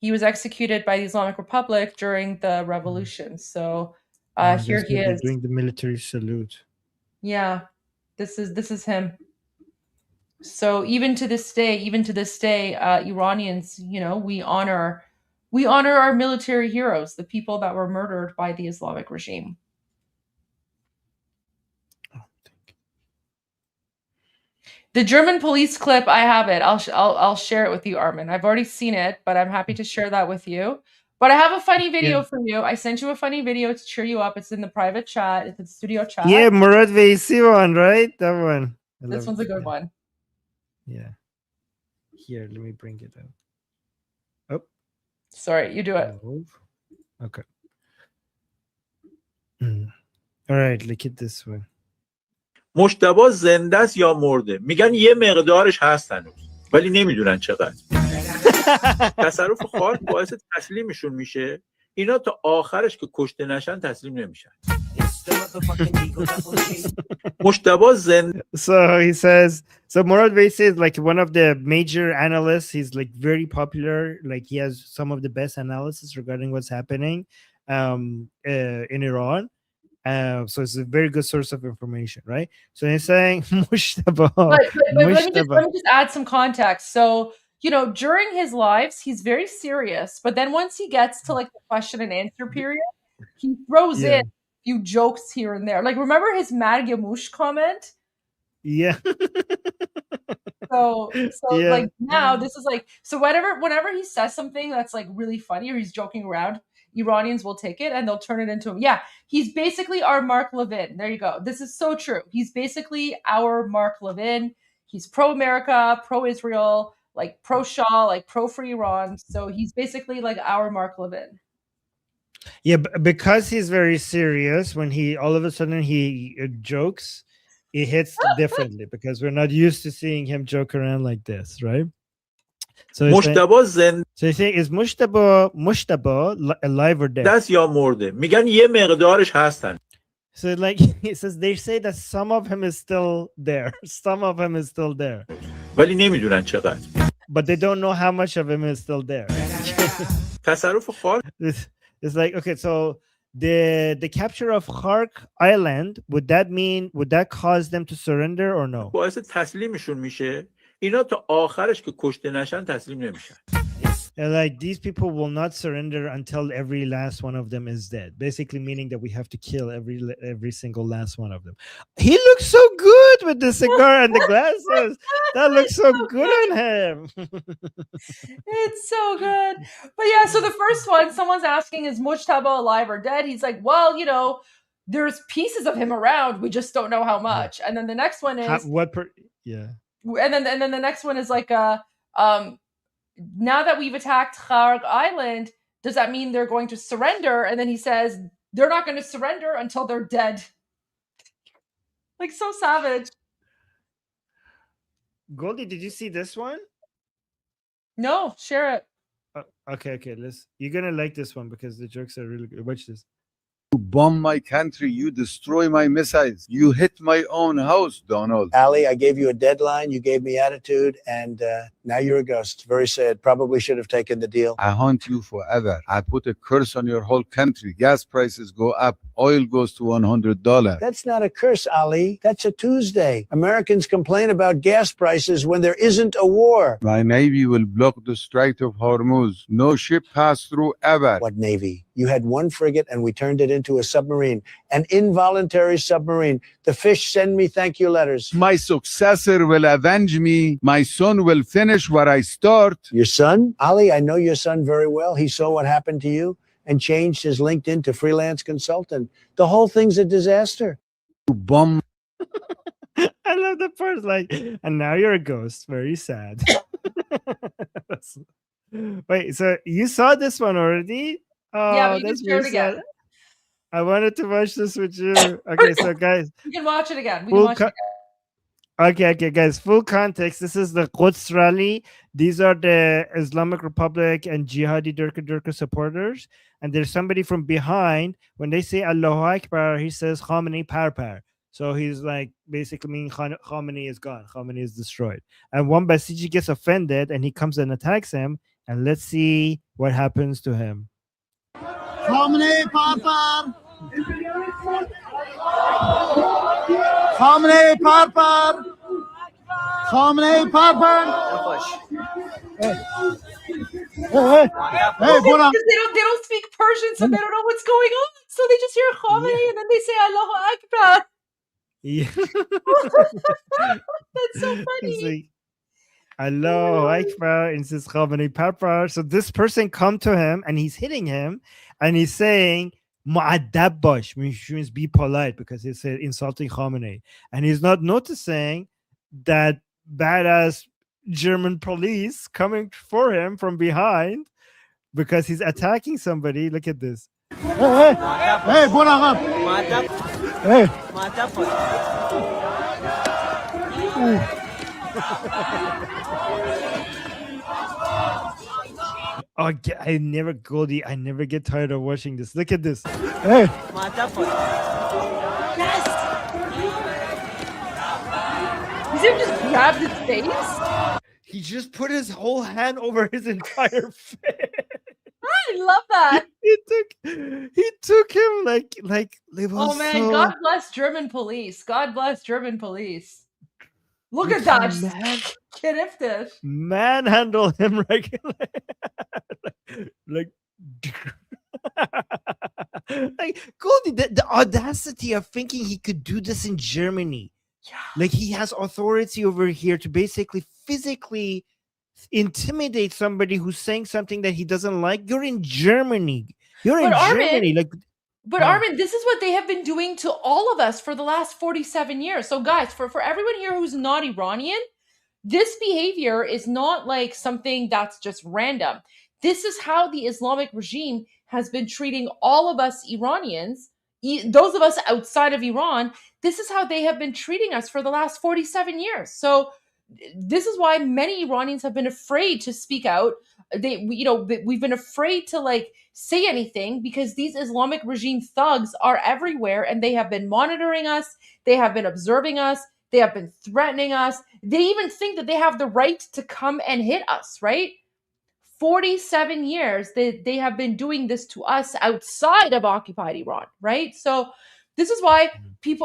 He was executed by the Islamic Republic during the revolution. So here he is doing the military salute. Yeah, this is him. So even to this day, Iranians, we honor our military heroes, the people that were murdered by the Islamic regime. The German police clip, I have it. I'll share it with you, Armin. I've already seen it, but I'm happy to share that with you. But I have a funny video for you. I sent you a funny video to cheer you up. It's in the private chat. It's in the studio chat. Yeah, Murad Veisi one, right? That one. This one's a good one. Yeah. Here, let me bring it up. Oh. Sorry, you do it. Okay. All right, look at this one. مجتبی زنده است یا مرده؟ میگن یه مقدارش هست هنوز ولی نمیدونن چقدر. تصرف خاک باعث تسلیمشون میشه. اینا تا آخرش که کشته نشن تسلیم نمیشن. مجتبی زنده. So he says, so Murad Veisi is like one of the major analysts. He's like very popular. Like he has some of the best analysis regarding what's happening in Iran. So it's a very good source of information, right? So he's saying Mushtaba. But let me just add some context. So, during his lives, he's very serious. But then once he gets to like the question and answer period, he throws in a few jokes here and there. Like, remember his Mad Yamush comment? Yeah. So like now this is like, so whenever he says something that's like really funny or he's joking around, Iranians will take it and they'll turn it into him. Yeah, he's basically our Mark Levin. There you go. This is so true. He's basically our Mark Levin. He's pro-America, pro-Israel, like pro-Shah, like pro-free Iran. So he's basically like our Mark Levin. Yeah, because he's very serious, when he all of a sudden he jokes, it hits differently because we're not used to seeing him joke around like this, right? So you think is Mushtaba alive or dead? دست یا مرده. میگن یه مقدارش هستن. So like he says, they say that some of him is still there. Some of him is still there. ولی نمیدونن چقدر. But they don't know how much of him is still there. تصرف خاک. It's like, okay, so the capture of Khark Island, would that cause them to surrender or no? باعث تسلیمشون میشه. اینا تا آخرش که کشته نشن تسلیم نمیشن. Like, these people will not surrender until every last one of them is dead. Basically meaning that we have to kill every single last one of them. He looks so good with the cigar and the glasses. That looks so good on him. It's so good. But yeah, so the first one, someone's asking, is Mujtaba alive or dead? He's like, well, you know, there's pieces of him around. We just don't know how much. And then the next one is yeah. And then the next one is like now that we've attacked Kharg Island, does that mean they're going to surrender? And then he says they're not going to surrender until they're dead. Like, so savage. Goldie, did you see this one? No, share it. Okay. You're gonna like this one because the jokes are really good. Watch this. You bomb my country, you destroy my missiles, you hit my own house, Donald. Ali, I gave you a deadline, you gave me attitude, and now you're a ghost. Very sad. Probably should have taken the deal. I haunt you forever. I put a curse on your whole country. Gas prices go up, oil goes to $100. That's not a curse, Ali. That's a Tuesday. Americans complain about gas prices when there isn't a war. My Navy will block the Strait of Hormuz. No ship pass through ever. What Navy? You had one frigate and we turned it into a submarine, an involuntary submarine. The fish send me thank you letters. My successor will avenge me. My son will finish what I start. Your son? Ali, I know your son very well. He saw what happened to you and changed his LinkedIn to freelance consultant. The whole thing's a disaster. You bum. I love the part, like, and now you're a ghost. Very sad. Wait, so you saw this one already? Oh, yeah, but you that's can share it very again. sad. I wanted to watch this with you. Okay, so guys, you can watch it again. We can watch it again. Okay, guys. Full context. This is the Quds rally. These are the Islamic Republic and Jihadi Durka supporters. And there's somebody from behind. When they say Allahu Akbar, he says Khamenei par. So he's like basically meaning Khamenei is gone. Khamenei is destroyed. And one Basiji gets offended and he comes and attacks him. And let's see what happens to him. Khamenei par. Khamenei par. Khamenei par. Hey, they don't speak Persian, so they don't know what's going on. So they just hear Khamenei and then they say Allahu Akbar. Yeah. That's so funny. Allahu Akbar, and says Khamenei par. So this person come to him and he's hitting him and he's saying Mu'addab bash, which means be polite, because he said insulting Khamenei. And he's not noticing that badass German police coming for him from behind because he's attacking somebody. Look at this. Hey, Oh, I never get tired of watching this. Look at this. Hey. Yes. Does he just grab his face? He just put his whole hand over his entire face. I love that. He took him like oh man, God bless German police. God bless German police. Look at that. Kiriftish. Manhandle him regularly. like Goldie, the audacity of thinking he could do this in Germany. Yeah. Like he has authority over here to basically physically intimidate somebody who's saying something that he doesn't like. You're in Germany. Germany. But Armin, this is what they have been doing to all of us for the last 47 years. So guys, for everyone here who's not Iranian, this behavior is not like something that's just random. This is how the Islamic regime has been treating all of us Iranians, those of us outside of Iran. This is how they have been treating us for the last 47 years. So this is why many Iranians have been afraid to speak out. We've been afraid to say anything because these Islamic regime thugs are everywhere and they have been monitoring us. They have been observing us. They have been threatening us. They even think that they have the right to come and hit us, right? 47 years they have been doing this to us outside of occupied Iran, right? So this is why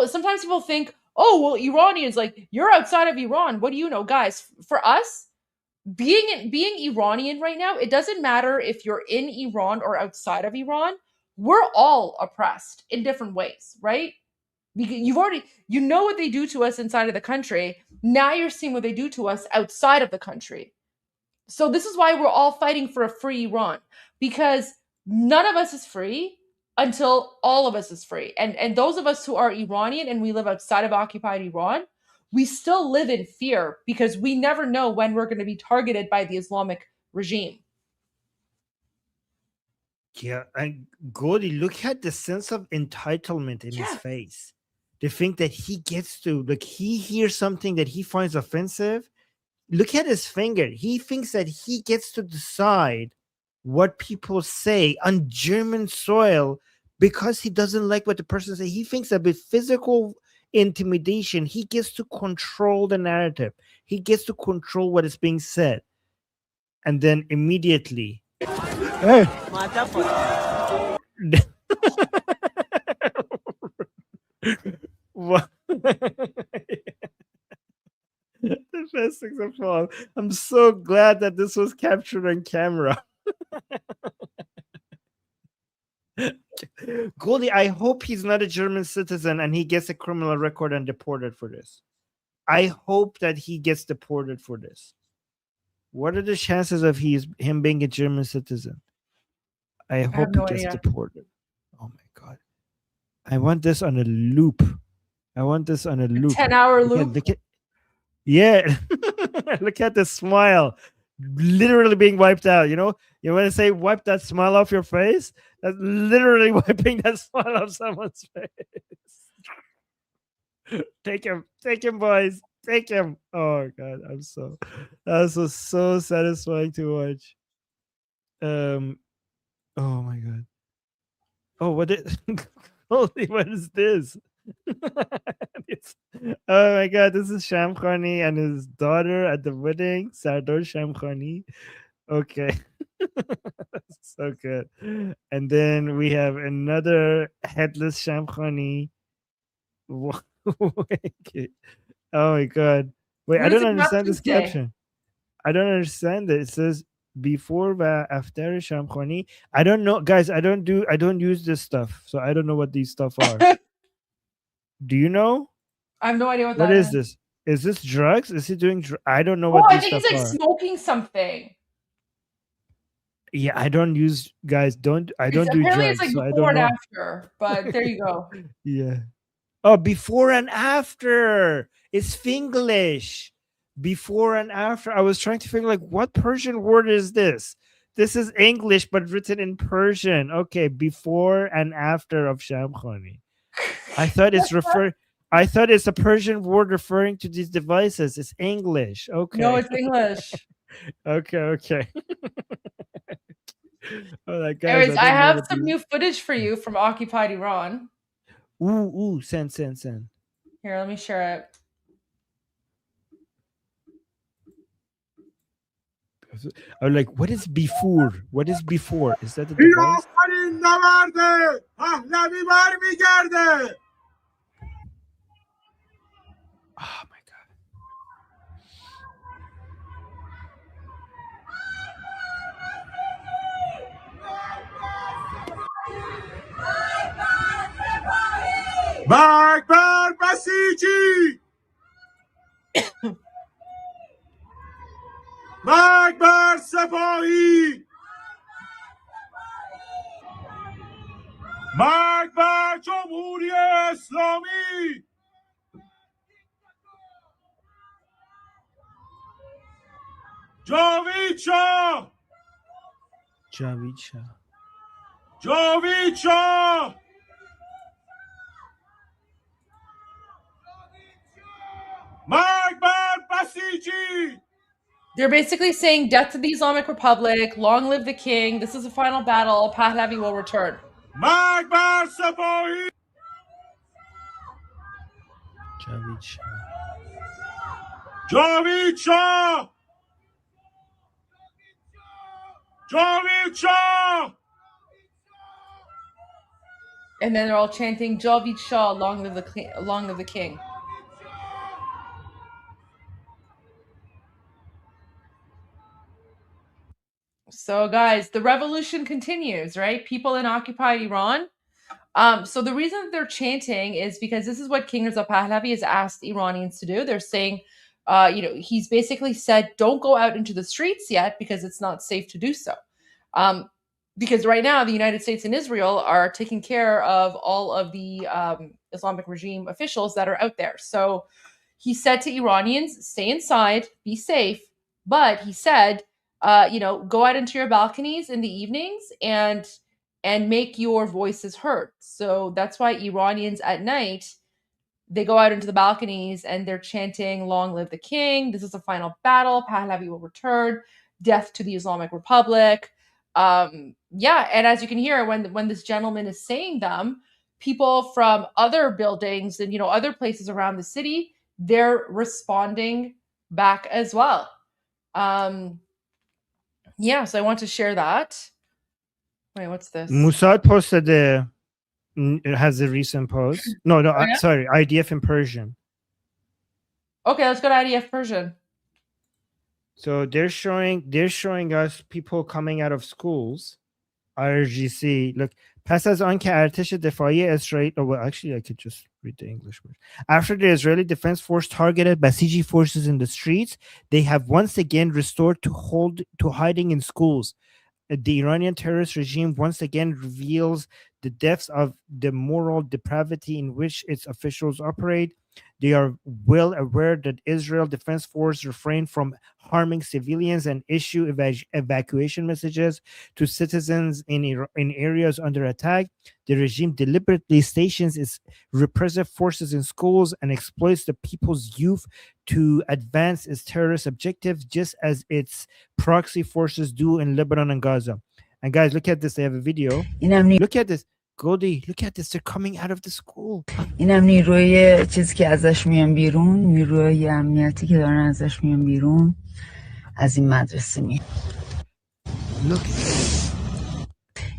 sometimes people think, oh, well, Iranians, you're outside of Iran. What do you know? Guys, for us, being Iranian right now, it doesn't matter if you're in Iran or outside of Iran. We're all oppressed in different ways, right? You know what they do to us inside of the country. Now you're seeing what they do to us outside of the country. So this is why we're all fighting for a free Iran, because none of us is free until all of us is free. And those of us who are Iranian and we live outside of occupied Iran, we still live in fear because we never know when we're going to be targeted by the Islamic regime. Yeah, and Goldie, look at the sense of entitlement in his face. To think that he gets to, like, he hears something that he finds offensive. Look at his finger. He thinks that he gets to decide what people say on German soil because he doesn't like what the person says. He thinks that with physical intimidation, he gets to control the narrative. He gets to control what is being said. And then immediately... Hey. What? The best things of all. I'm so glad that this was captured on camera. Goldie, I hope he's not a German citizen and he gets a criminal record and deported for this. I hope that he gets deported for this. What are the chances of him being a German citizen? I hope he gets deported. Oh my God. I want this on a loop. I want this on a loop. 10-hour loop. Yeah. Look at the smile. Literally being wiped out. You know when I say wipe that smile off your face? That's literally wiping that smile off someone's face. Take him, boys. Take him. Oh God, that was so satisfying to watch. Oh my God. Oh, what is this? Oh my God, this is Shamkhani and his daughter at the wedding, Sardar Shamkhani. Okay. So good. And then we have another headless Shamkhani. Okay. Oh my God. Wait, I don't understand this caption. I don't understand it. It says before và after Shamkhani. I don't know, guys. I don't use this stuff, so I don't know what these stuff are. Do you know? I have no idea what is this? Is this drugs? Is he doing? I don't know what I these think stuff he's like smoking something. Yeah, I don't use, guys. I don't do drugs. Apparently, it's like so before I don't and know. after. But there you go. Yeah. Oh, before and after. It's Finglish. Before and after. I was trying to figure, like, what Persian word is this? This is English, but written in Persian. Okay, before and after of Shamkhani. I thought it's a Persian word referring to these devices. It's English. Okay. No, it's English. Okay. Right, guys, Anyways, I have some new footage for you from occupied Iran. Ooh, send. Here, let me share it. I'm like, what is before? What is before? Is that the device? Oh my God. Akbar Basiji! Akbar Safahi! Akbar Jamhuri Islami! Javid Shah! Javid Shah! Akbar Basiji! They're basically saying death to the Islamic Republic, long live the king, this is the final battle, Pahlavi will return. Akbar Safahi! Javid Shah! Javid Shah! Javid Shah! And then they're all chanting, Javid Shah, long live the king. So, guys, the revolution continues, right? People in occupied Iran. So the reason that they're chanting is because this is what King Reza Pahlavi has asked Iranians to do. They're saying, he's basically said, don't go out into the streets yet because it's not safe to do so. Because right now the United States and Israel are taking care of all of the Islamic regime officials that are out there. So he said to Iranians, stay inside, be safe. But he said, go out into your balconies in the evenings and make your voices heard. So that's why Iranians at night, they go out into the balconies and they're chanting, long live the king. This is the final battle. Pahlavi will return. Death to the Islamic Republic. And as you can hear, when this gentleman is saying them, people from other buildings and, other places around the city, they're responding back as well. So I want to share that. Wait, what's this? Mossad posted it has a recent post. No, sorry, IDF in Persian. Okay, let's go to IDF Persian. So they're showing us people coming out of schools. IRGC. Look, پس از آن که ارتش دفاعی اسرائیل. Oh, well, actually, I could just read the English word. After the Israeli Defense Force targeted Basiji forces in the streets, they have once again restored to hiding in schools. The Iranian terrorist regime once again reveals the depths of the moral depravity in which its officials operate. They are well aware that Israel Defense Force refrain from harming civilians and issue evacuation messages to citizens in areas under attack. The regime deliberately stations its repressive forces in schools and exploits the people's youth to advance its terrorist objectives, just as its proxy forces do in Lebanon and Gaza. And guys, look at this. They have a video. Look at this. Goldie, look at this. They're coming out of the school. اینم نیروی چیزی که ازش میان بیرون، نیروی امنیتی که دارن ازش میان بیرون از این مدرسه میان.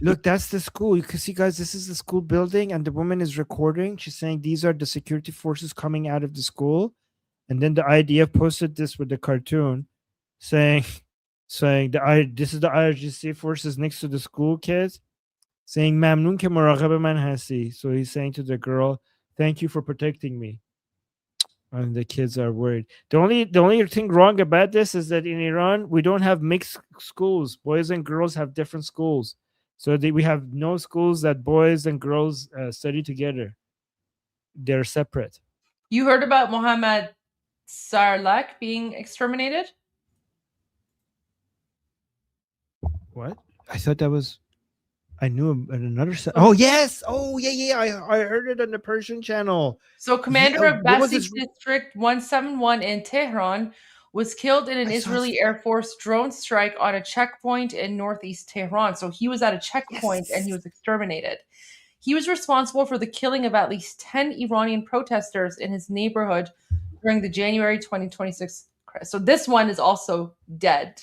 Look, that's the school. You can see, guys, this is the school building, and the woman is recording. She's saying these are the security forces coming out of the school. And then the IDF posted this with the cartoon saying this is the IRGC forces next to the school kids. Saying ممنون که مراقب من هستی. So he's saying to the girl, thank you for protecting me. And the kids are worried. The only thing wrong about this is that in Iran, we don't have mixed schools. Boys and girls have different schools. So we have no schools that boys and girls study together. They're separate. You heard about Mohammad Sarlak being exterminated? What? I thought that was... I knew another. Oh yes! Oh yeah! I heard it on the Persian channel. So, commander of Basij District 171 in Tehran was killed in an Israeli Air Force drone strike on a checkpoint in northeast Tehran. So he was at a checkpoint and he was exterminated. He was responsible for the killing of at least 10 Iranian protesters in his neighborhood during the January 2026 crisis. So this one is also dead.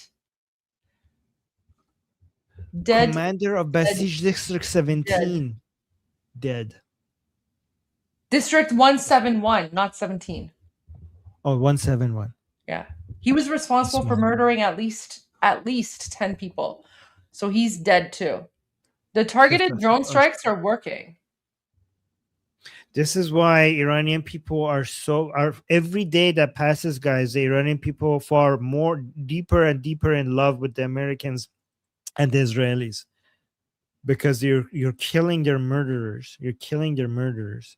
Commander of Basij District 17 dead. District 171, not 17. Oh, 171. Yeah. He was responsible for murdering at least 10 people. So he's dead too. The targeted drone strikes are working. This is why Iranian people are every day that passes, guys, the Iranian people fall more deeper and deeper in love with the Americans and the Israelis, because you're killing their murderers. You're killing their murderers.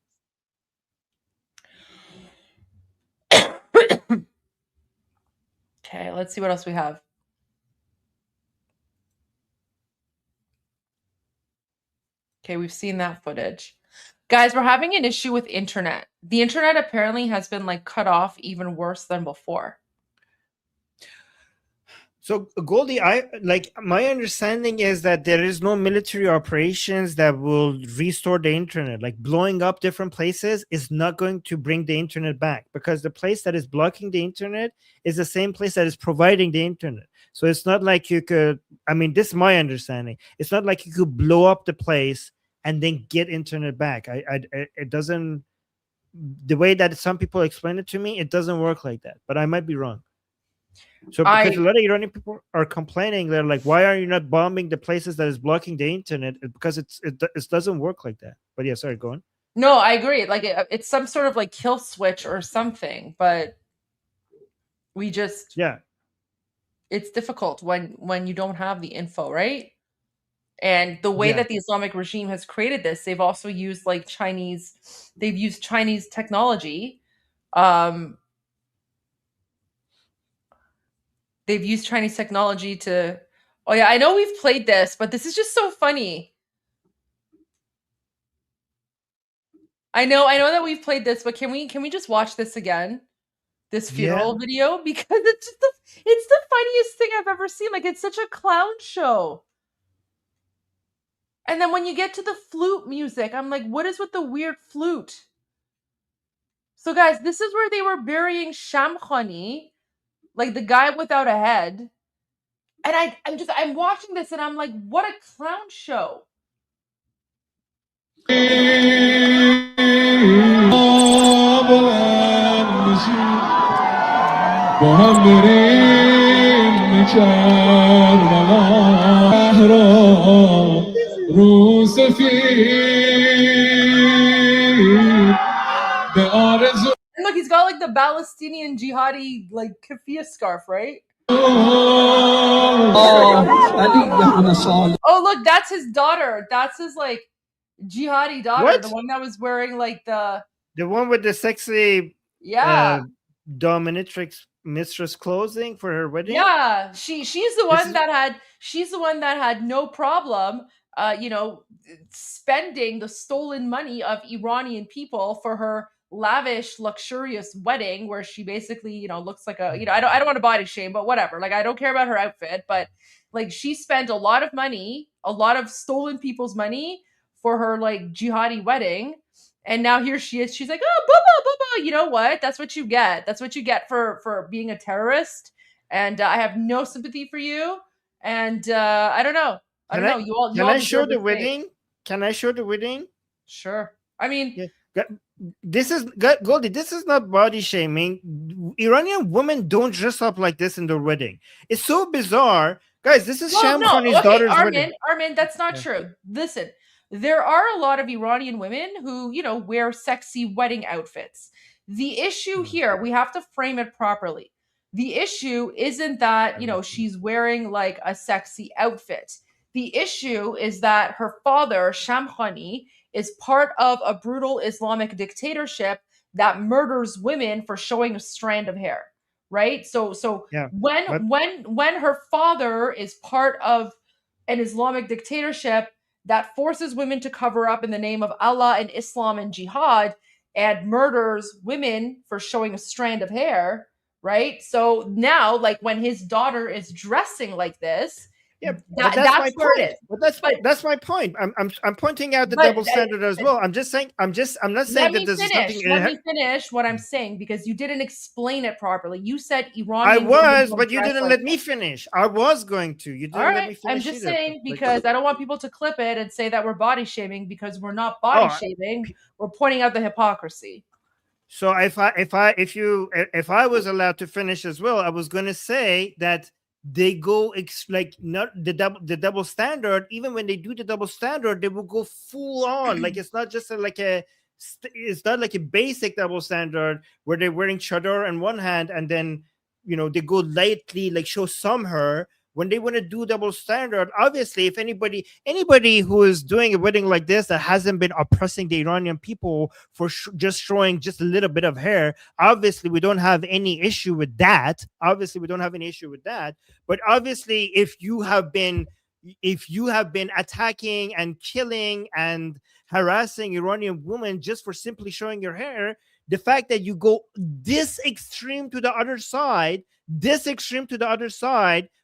Okay, let's see what else we have. Okay, we've seen that footage. Guys, we're having an issue with internet. The internet apparently has been cut off even worse than before. So Goldie, my understanding is that there is no military operations that will restore the internet. Like blowing up different places is not going to bring the internet back, because the place that is blocking the internet is the same place that is providing the internet. So it's not like you could, this is my understanding. It's not like you could blow up the place and then get internet back. It doesn't, the way that some people explain it to me, it doesn't work like that, but I might be wrong. So because a lot of Iranian people are complaining, they're like, "Why are you not bombing the places that is blocking the internet?" Because it doesn't work like that. But yeah, sorry, go on. No, I agree. Like it's some sort of like kill switch or something, but we just it's difficult when you don't have the info, right? And the way that the Islamic regime has created this, they've also used like Chinese technology. They've used Chinese technology to, oh yeah, I know we've played this, but this is just so funny. I know that we've played this, but can we just watch this again? This funeral video? Because it's the funniest thing I've ever seen. Like, it's such a clown show. And then when you get to the flute music, I'm like, what is with the weird flute? So guys, this is where they were burying Shamkhani, like the guy without a head. And I'm watching this and I'm like, what a clown show. And look, he's got like the Palestinian jihadi like keffiyeh scarf, right? Oh, look, that's his daughter. That's his like jihadi daughter, What? the one that was wearing like the one with the sexy dominatrix mistress clothing for her wedding. Yeah, she's the one that had no problem spending the stolen money of Iranian people for her lavish, luxurious wedding, where she basically, looks like a, I don't want to body shame, but whatever. Like, I don't care about her outfit, but like she spent a lot of money, a lot of stolen people's money for her like jihadi wedding. And now here she is. She's like, oh, boo-boo. You know what? That's what you get. That's what you get for being a terrorist. And I have no sympathy for you. And I don't know. I don't know. You all. Can I show the wedding? Can I show the wedding? Sure. I mean, this is Goldie. This is not body shaming. Iranian women don't dress up like this in their wedding. It's so bizarre, guys. This is Shamkhani's daughter's wedding. Armin, that's not true. Listen. There are a lot of Iranian women who, wear sexy wedding outfits. The issue here, we have to frame it properly. The issue isn't that, she's wearing like a sexy outfit. The issue is that her father, Shamkhani, is part of a brutal Islamic dictatorship that murders women for showing a strand of hair, right? So when her father is part of an Islamic dictatorship that forces women to cover up in the name of Allah and Islam and jihad and murders women for showing a strand of hair, right? So now, like when his daughter is dressing like this, that's where it is. But that's my point. I'm pointing out the double standard as well. I'm not saying that this is something. Let me finish what I'm saying, because you didn't explain it properly. You said Iran. I was, but you didn't let me finish. I was going to. You didn't let me finish. I'm just saying, because I don't want people to clip it and say that we're body shaming, because we're not body shaming. We're pointing out the hypocrisy. So if I was allowed to finish as well, I was going to say that they go not the double standard. Even when they do the double standard, they will go full on. Like it's not just it's not like a basic double standard where they're wearing chador on one hand and then they go lightly like show some hair. When they want to do double standard, obviously, if anybody who is doing a wedding like this that hasn't been oppressing the Iranian people for just showing just a little bit of hair, obviously we don't have any issue with that. But obviously, if you have been attacking and killing and harassing Iranian women just for simply showing your hair, the fact that you go this extreme to the other side,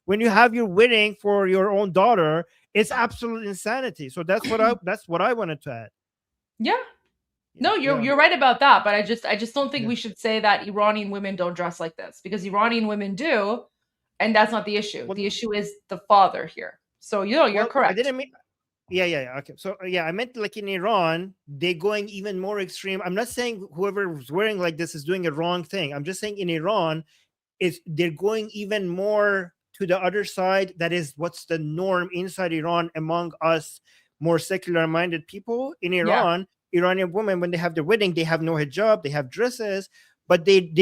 when you have your wedding for your own daughter, it's absolute insanity. So that's what I wanted to add. Yeah. No, you're right about that, but I just don't think we should say that Iranian women don't dress like this, because Iranian women do, and that's not the issue. The issue is the father here. So you're correct. I didn't mean. Yeah. Okay. So I meant like in Iran, they're going even more extreme. I'm not saying whoever is wearing like this is doing a wrong thing. I'm just saying in Iran, they're going even more to the other side. That is what's the norm inside Iran among us more secular minded people in Iran. Iranian women, when they have their wedding, they have no hijab, they have dresses, but they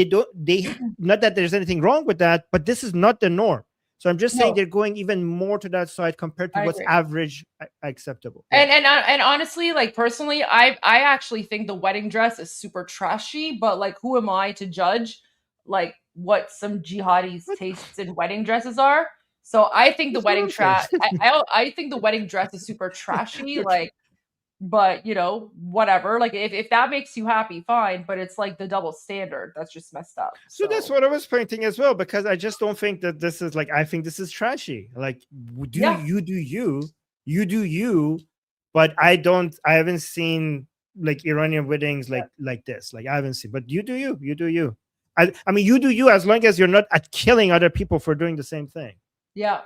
not that there's anything wrong with that, but this is not the norm. So I'm just saying they're going even more to that side compared to what's average acceptable. And honestly, like personally, I actually think the wedding dress is super trashy, but like who am I to judge like what some jihadis' tastes in wedding dresses are? So I think the wedding dress I think the wedding dress is super trashy, like, but you know, whatever. Like if that makes you happy, fine. But it's like the double standard that's just messed up. So that's what I was pointing as well, because I just don't think that this is like, I think this is trashy. Like you do you, but I haven't seen like Iranian weddings like this. Like I haven't seen, but you do you. I mean, you do you as long as you're not killing other people for doing the same thing. Yeah.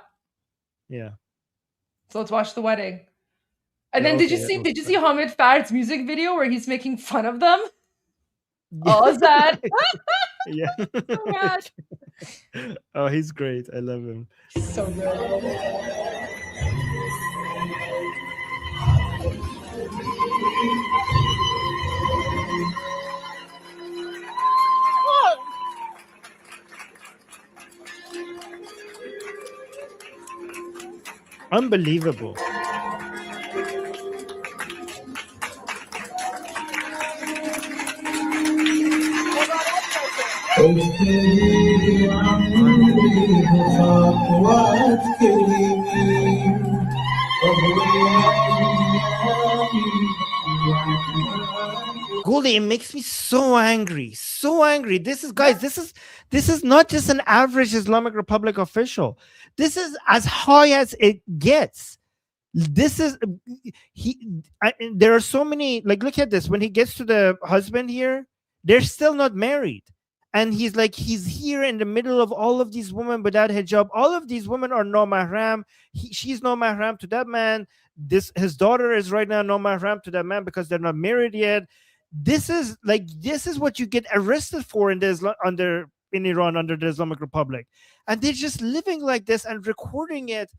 So let's watch the wedding. And then did you see Hamid Fard's music video where he's making fun of them? Oh, is that? Yeah. Oh my gosh. Oh, he's great. I love him. So good. Unbelievable. Goldie, it makes me so angry. This is not just an average Islamic Republic official. This is as high as it gets. This is there are so many, like, look at this. When he gets to the husband here, they're still not married. And he's here in the middle of all of these women without hijab. All of these women are no mahram. She's no mahram to that man. His daughter is right now no mahram to that man because they're not married yet. This is what you get arrested for in Iran under the Islamic Republic. And they're just living like this and recording it.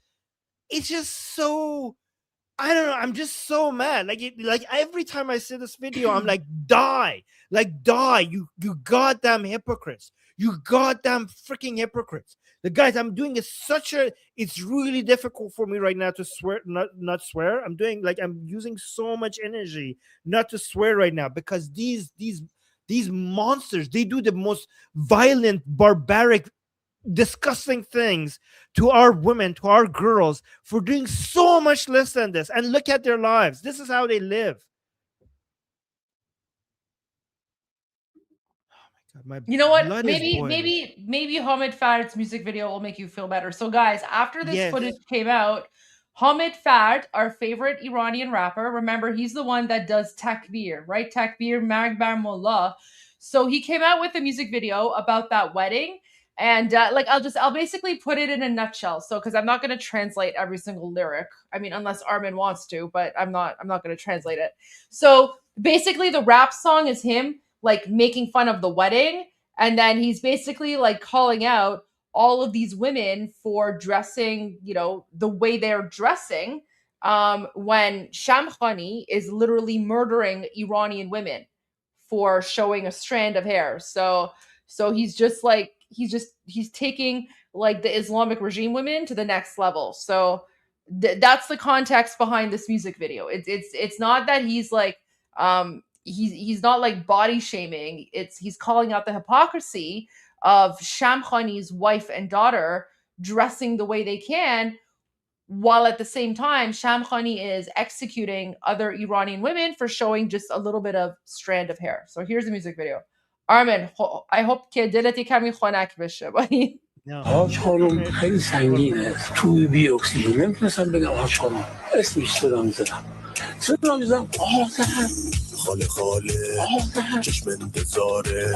It's just so, I don't know. I'm just so mad. Like every time I see this video, I'm like, die, you goddamn hypocrites, you goddamn freaking hypocrites. The guys, I'm doing it's really difficult for me right now to swear, not swear. I'm using so much energy not to swear right now because these monsters, they do the most violent, barbaric, disgusting things to our women, to our girls, for doing so much less than this. And look at their lives. This is how they live. Oh my God, you know what? Maybe Hamid Fard's music video will make you feel better. So guys, after this footage came out, Hamid Fard, our favorite Iranian rapper, remember he's the one that does Takbir, right? Takbir, Magbar Mullah. So he came out with a music video about that wedding. And I'll basically put it in a nutshell. So, because I'm not going to translate every single lyric. I mean, unless Armin wants to, but I'm not going to translate it. So basically the rap song is him like making fun of the wedding. And then he's basically like calling out all of these women for dressing, you know, the way they're dressing. When Shamkhani is literally murdering Iranian women for showing a strand of hair. So he's just like, he's taking like the Islamic regime women to the next level. So that's the context behind this music video. It's not that he's like he's not like body shaming. He's calling out the hypocrisy of Shamkhani's wife and daughter dressing the way they can, while at the same time Shamkhani is executing other Iranian women for showing just a little bit of strand of hair. So here's the music video. Armin, I hope که دلت کمی خنک بشه با این. آج خانم خیلی سنگینه، توی بی اکسیژن نمیتونستم بگم آج خانم، اسمش صدام زدم آذر خاله چشم انتظاره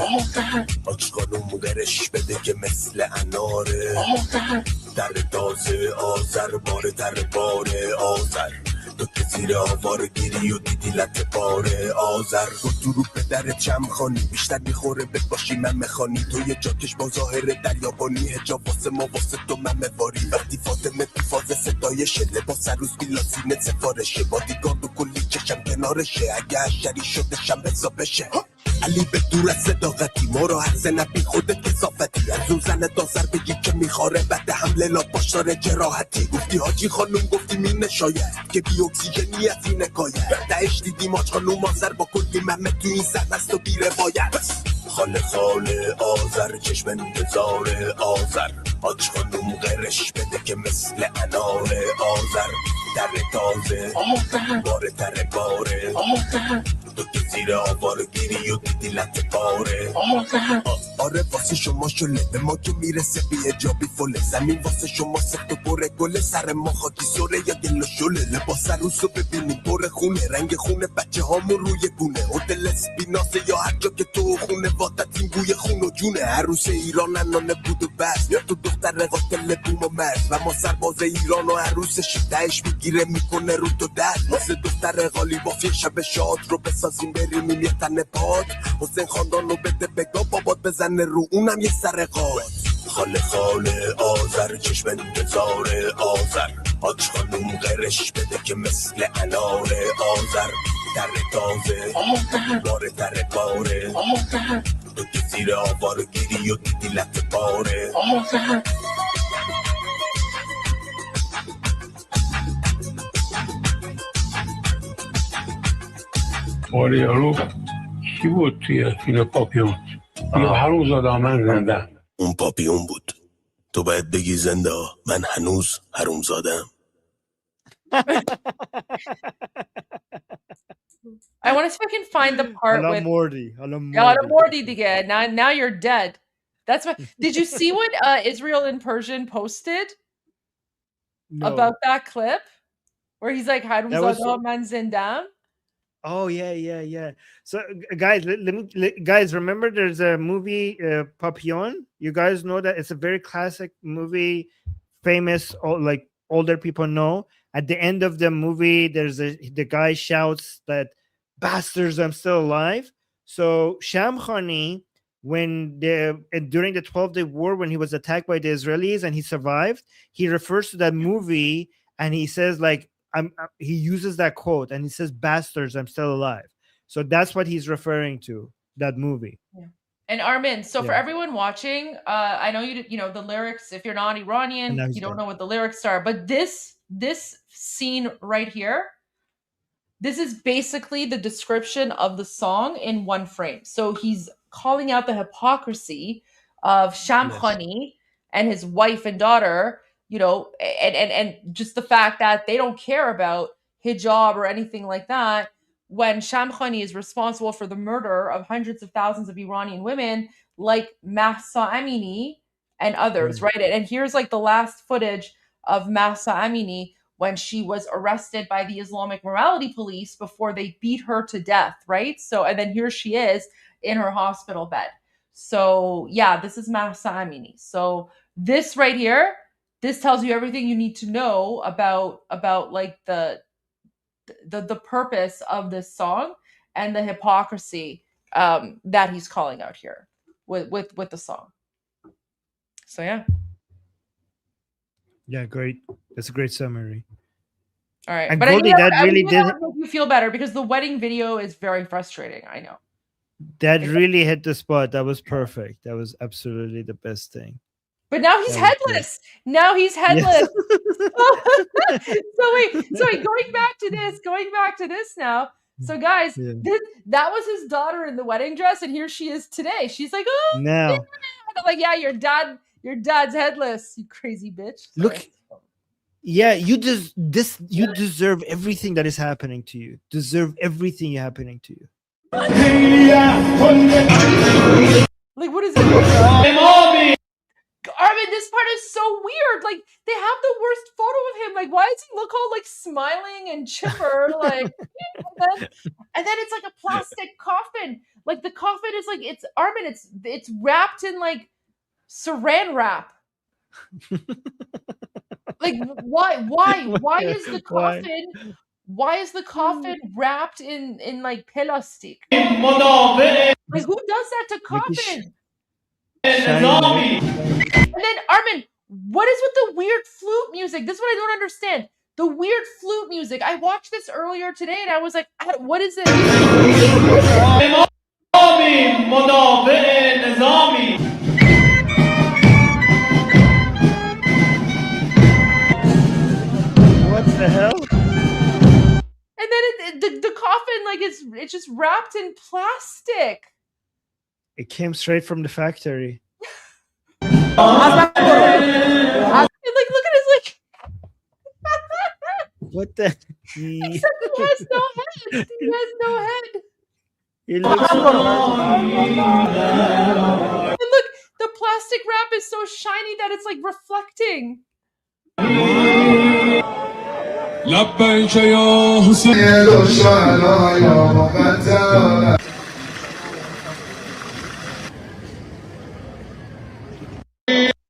آج خانم مدرش بده که مثل اناره در تازه آذر باره در باره آذر تو که زیر آوار گیری و دیدی لطه باره آذر تو رو پدر چم خانی بیشتر میخوره بهت باشی من مخانی تو یه جاکش با ظاهر دریابانی هجاب واسه ما واسه تو من مواری وقتی فاطمه تو فاز ستایشه لباس عروس بیلاسینه سفارشه بادیگارد و کلی چشم کنارشه اگه حشری شده شم حسابشه علی به دور از صداقتی ما رو هر نبی خودت کسافتی از اون زن دازر بگی که میخواره بعد حمله لا باشاره جراحتی گفتی حاجی خانوم گفتی می نشاید که بی اکسیژنی از این حکایت دهش دیدی ماج خانوم آذر با کلی ممه تو این سرنست و بی روایت خاله خاله آذر چشم انتظار آذر آج خانوم غرش بده که مثل انار آذر در تازه باره تر باره تو که زیر آوار گیری و دیدی لطه باره آره واسه شما شله به ما که میرسه بی اجابی فله زمین واسه شما سخت و بره گله سر ما خاکی سره یا گل و شله لباس عروس رو ببینیم بره خونه رنگ خونه بچه هامون روی گونه هتل اسپیناسه یا هر جا که تو خونه وادت این بوی خون و جونه عروس ایران انانه بود و بس یا تو دختر قاتل بوم و مرز و ما سرباز ایران و عروسش دهش میگیره میکنه رو تو دست واسه دختر غالی بافی شب شاد رو بسازیم بریم این یه تن پاد حسین خاندان رو بده بگا بابات بزنه رو اونم یه سر قاد خاله خاله آذر چشم انتظار آذر آج خانوم غرش بده که مثل انار آذر در تازه باره تر باره تو که زیر آوار گیری و دیدی لطه باره آره یارو کی بود توی فیلم پاپیون یا هنوز من زنده اون پاپیون بود تو باید بگی زنده من هنوز حروم زادم I want to see if I can find the part with Morty. Morty دیگه. Now you're dead. That's what. Did you see what Israel in Persian posted about that clip where he's like حروم زاده من زندم? Oh yeah. So guys, guys, remember there's a movie Papillon. You guys know that it's a very classic movie, famous, like older people know. At the end of the movie, the guy shouts that bastards, I'm still alive. So Shamkhani, when during the 12-day war, when he was attacked by the Israelis and he survived, he refers to that movie and he says like, he uses that quote and he says, bastards, I'm still alive. So that's what he's referring to, that movie. Yeah. And Armin, so for everyone watching, I know you know the lyrics. If you're not Iranian, you don't know what the lyrics are. But this scene right here, this is basically the description of the song in one frame. So he's calling out the hypocrisy of Shamkhani and his wife and daughter, you know, and just the fact that they don't care about hijab or anything like that, when Shamkhani is responsible for the murder of hundreds of thousands of Iranian women like Mahsa Amini and others, right? And here's like the last footage of Mahsa Amini when she was arrested by the Islamic morality police before they beat her to death, right? So, and then here she is in her hospital bed. So yeah, this is Mahsa Amini. So this right here, this tells you everything you need to know about like the purpose of this song and the hypocrisy that he's calling out here with the song. So yeah. Yeah, great. That's a great summary. All right. And But Goldie, that really did make you feel better because the wedding video is very frustrating. I know. That really hit the spot. That was perfect. That was absolutely the best thing. But now he's headless. Now he's headless. So wait, going back to this now. So guys, that was his daughter in the wedding dress, and here she is today. She's like, oh, now. I'm like, yeah, your dad's headless, you crazy bitch. Sorry. Look, yeah, you deserve everything that is happening to you. Deserve everything happening to you. Like, what is it? Armin, this part is so weird. Like, they have the worst photo of him. Like, why does he look all like smiling and chipper? Like, and then it's like a plastic coffin. Like the coffin is like Armin. It's wrapped in like Saran wrap. Like, why is the coffin Why is the coffin wrapped in like plastic? Like who does that to coffins? And then Armin, what is with the weird flute music? This is what I don't understand. The weird flute music. I watched this earlier today and I was like, what is it? What the hell? And then the coffin, like it's just wrapped in plastic. It came straight from the factory. And like, look at his like. What the? Except he has no head. He has no head. It looks. And look, the plastic wrap is so shiny that it's like reflecting.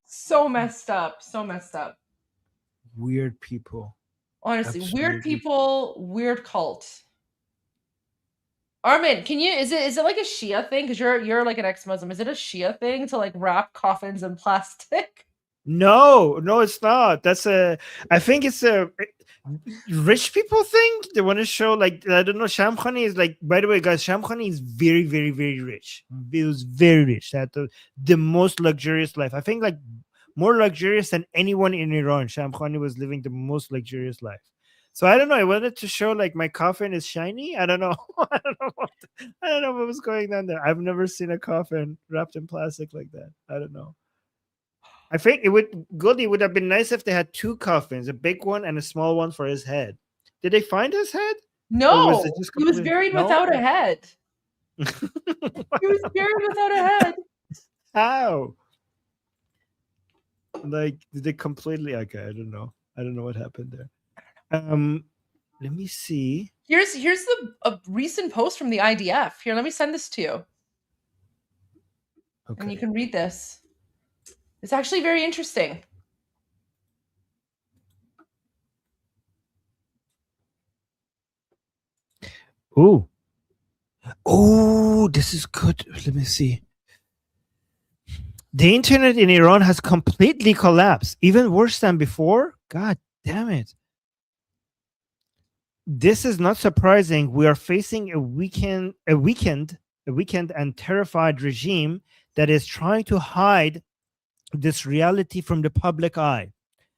So messed up. So messed up. Weird people. Honestly, Absolutely. weird people, weird cult. Armin, can you? Is it like a Shia thing? Because you're like an ex-Muslim. Is it a Shia thing to like wrap coffins in plastic? No, it's not. I think it's a rich people thing. They want to show, like, I don't know. Shamkhani is like, by the way, guys, Shamkhani is very, very, very rich. He was very rich. That the most luxurious life. I think like more luxurious than anyone in Iran. Shamkhani was living the most luxurious life. So I don't know. I wanted to show like my coffin is shiny. I don't know. I don't know what was going on there. I've never seen a coffin wrapped in plastic like that. I don't know. I think it would have been nice if they had two coffins, a big one and a small one for his head. Did they find his head? No, he was buried without a head. He was buried without a head. How? Like, did they completely? Okay, I don't know. I don't know what happened there. Let me see. Here's a recent post from the IDF. Here, let me send this to you. Okay. And you can read this. It's actually very interesting. Oh, this is good. Let me see. The internet in Iran has completely collapsed, even worse than before. God damn it. This is not surprising. We are facing a weakened and terrified regime that is trying to hide this reality from the public eye.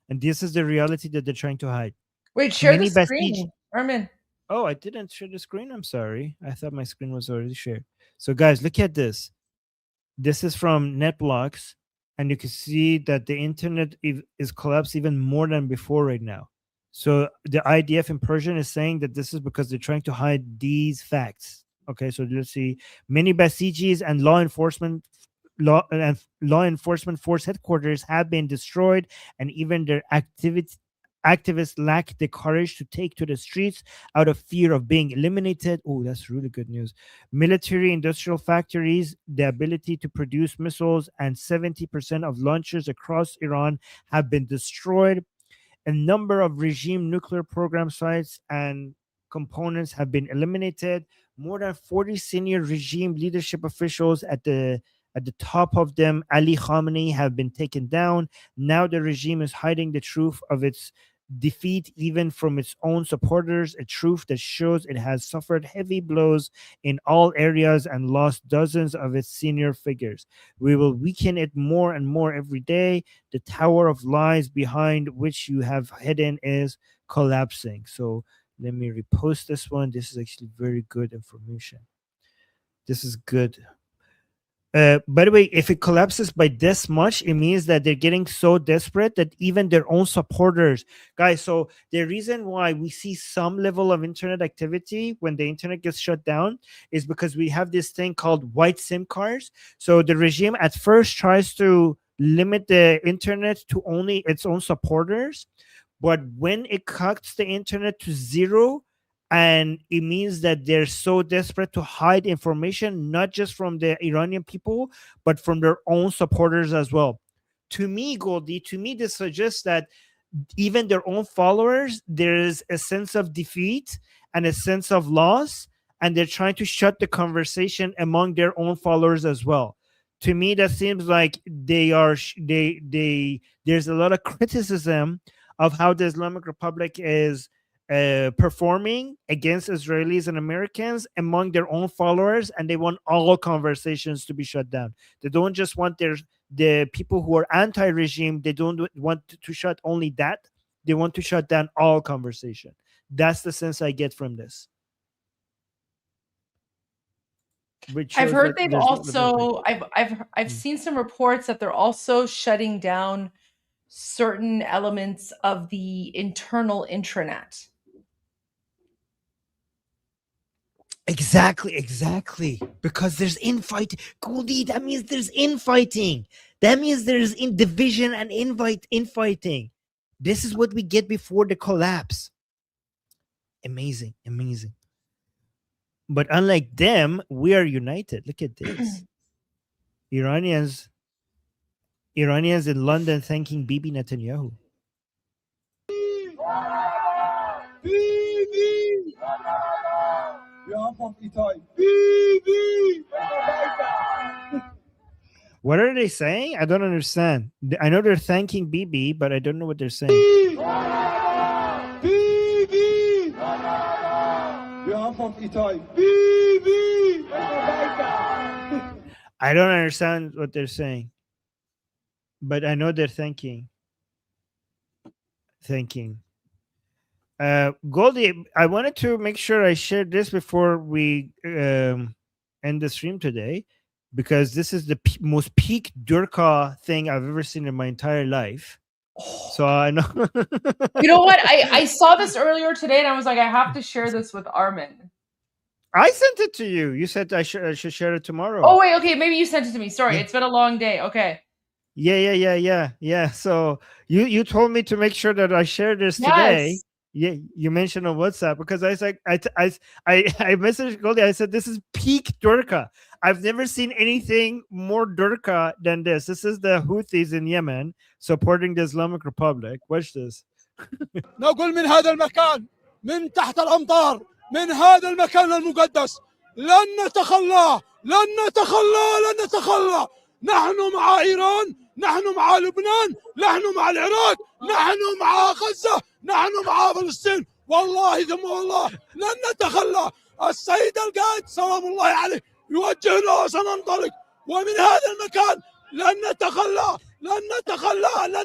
And this is the reality that they're trying to hide. Wait, share the screen, Armin. Oh, I didn't share the screen. I'm sorry. I thought my screen was already shared. So guys, look at this. This is from NetBlocks, and you can see that the internet is collapsed even more than before right now. So the IDF in Persian is saying that this is because they're trying to hide these facts. Okay, so let's see. Many Basijis and law enforcement force headquarters have been destroyed, and even their activists lack the courage to take to the streets out of fear of being eliminated. Oh, that's really good news. Military industrial factories, the ability to produce missiles, and 70% of launchers across Iran have been destroyed. A number of regime nuclear program sites and components have been eliminated. More than 40 senior regime leadership officials at the top of them, Ali Khamenei, have been taken down. Now the regime is hiding the truth of its defeat even from its own supporters, a truth that shows it has suffered heavy blows in all areas and lost dozens of its senior figures. We will weaken it more and more every day. The tower of lies behind which you have hidden is collapsing. So let me repost this one. This is actually very good information. This is good. By the way, if it collapses by this much, it means that they're getting so desperate that even their own supporters, guys. So the reason why we see some level of internet activity when the internet gets shut down is because we have this thing called white SIM cards. So the regime at first tries to limit the internet to only its own supporters, but when it cuts the internet to zero, and it means that they're so desperate to hide information, not just from the Iranian people, but from their own supporters as well. To me, Goldie, this suggests that even their own followers, there's a sense of defeat and a sense of loss, and they're trying to shut the conversation among their own followers as well. To me, that seems like there's a lot of criticism of how the Islamic Republic is performing against Israelis and Americans among their own followers, and they want all conversations to be shut down. They don't just want the people who are anti-regime, they don't want to shut only that. They want to shut down all conversation. That's the sense I get from this. I've heard they've also I've seen some reports that they're also shutting down certain elements of the internal intranet. Exactly. Because there's infighting. Goldie, that means there's infighting. That means there's division and infighting. This is what we get before the collapse. Amazing. But unlike them, we are united. Look at this. Iranians in London thanking Bibi Netanyahu. What are they saying? I don't understand. I know they're thanking Bibi, but I don't know what they're saying. I don't understand what they're saying, but I know they're thanking. Goldie, I wanted to make sure I shared this before we end the stream today, because this is the most peak Durka thing I've ever seen in my entire life. So I know. You know what? I saw this earlier today, and I was like, I have to share this with Armin. I sent it to you. You said I should share it tomorrow. Oh wait, okay, maybe you sent it to me. Sorry, it's been a long day. Okay. Yeah. So you told me to make sure that I share this today. Yeah, you mentioned on WhatsApp, because I was like, I messaged Goldie. I said, this is peak Durka. I've never seen anything more Durka than this. This is the Houthis in Yemen supporting the Islamic Republic. Watch this. نقول من هذا المكان، من تحت الأمطار، من هذا المكان المقدس، لن نتخلى. نحن مع إيران، نحن مع لبنان، نحن مع العراق، نحن مع غزة، نحن مع فلسطين. والله ثم والله لن نتخلى. السيد القائد سلام الله عليه يوجهنا وسننطلق، ومن هذا المكان لن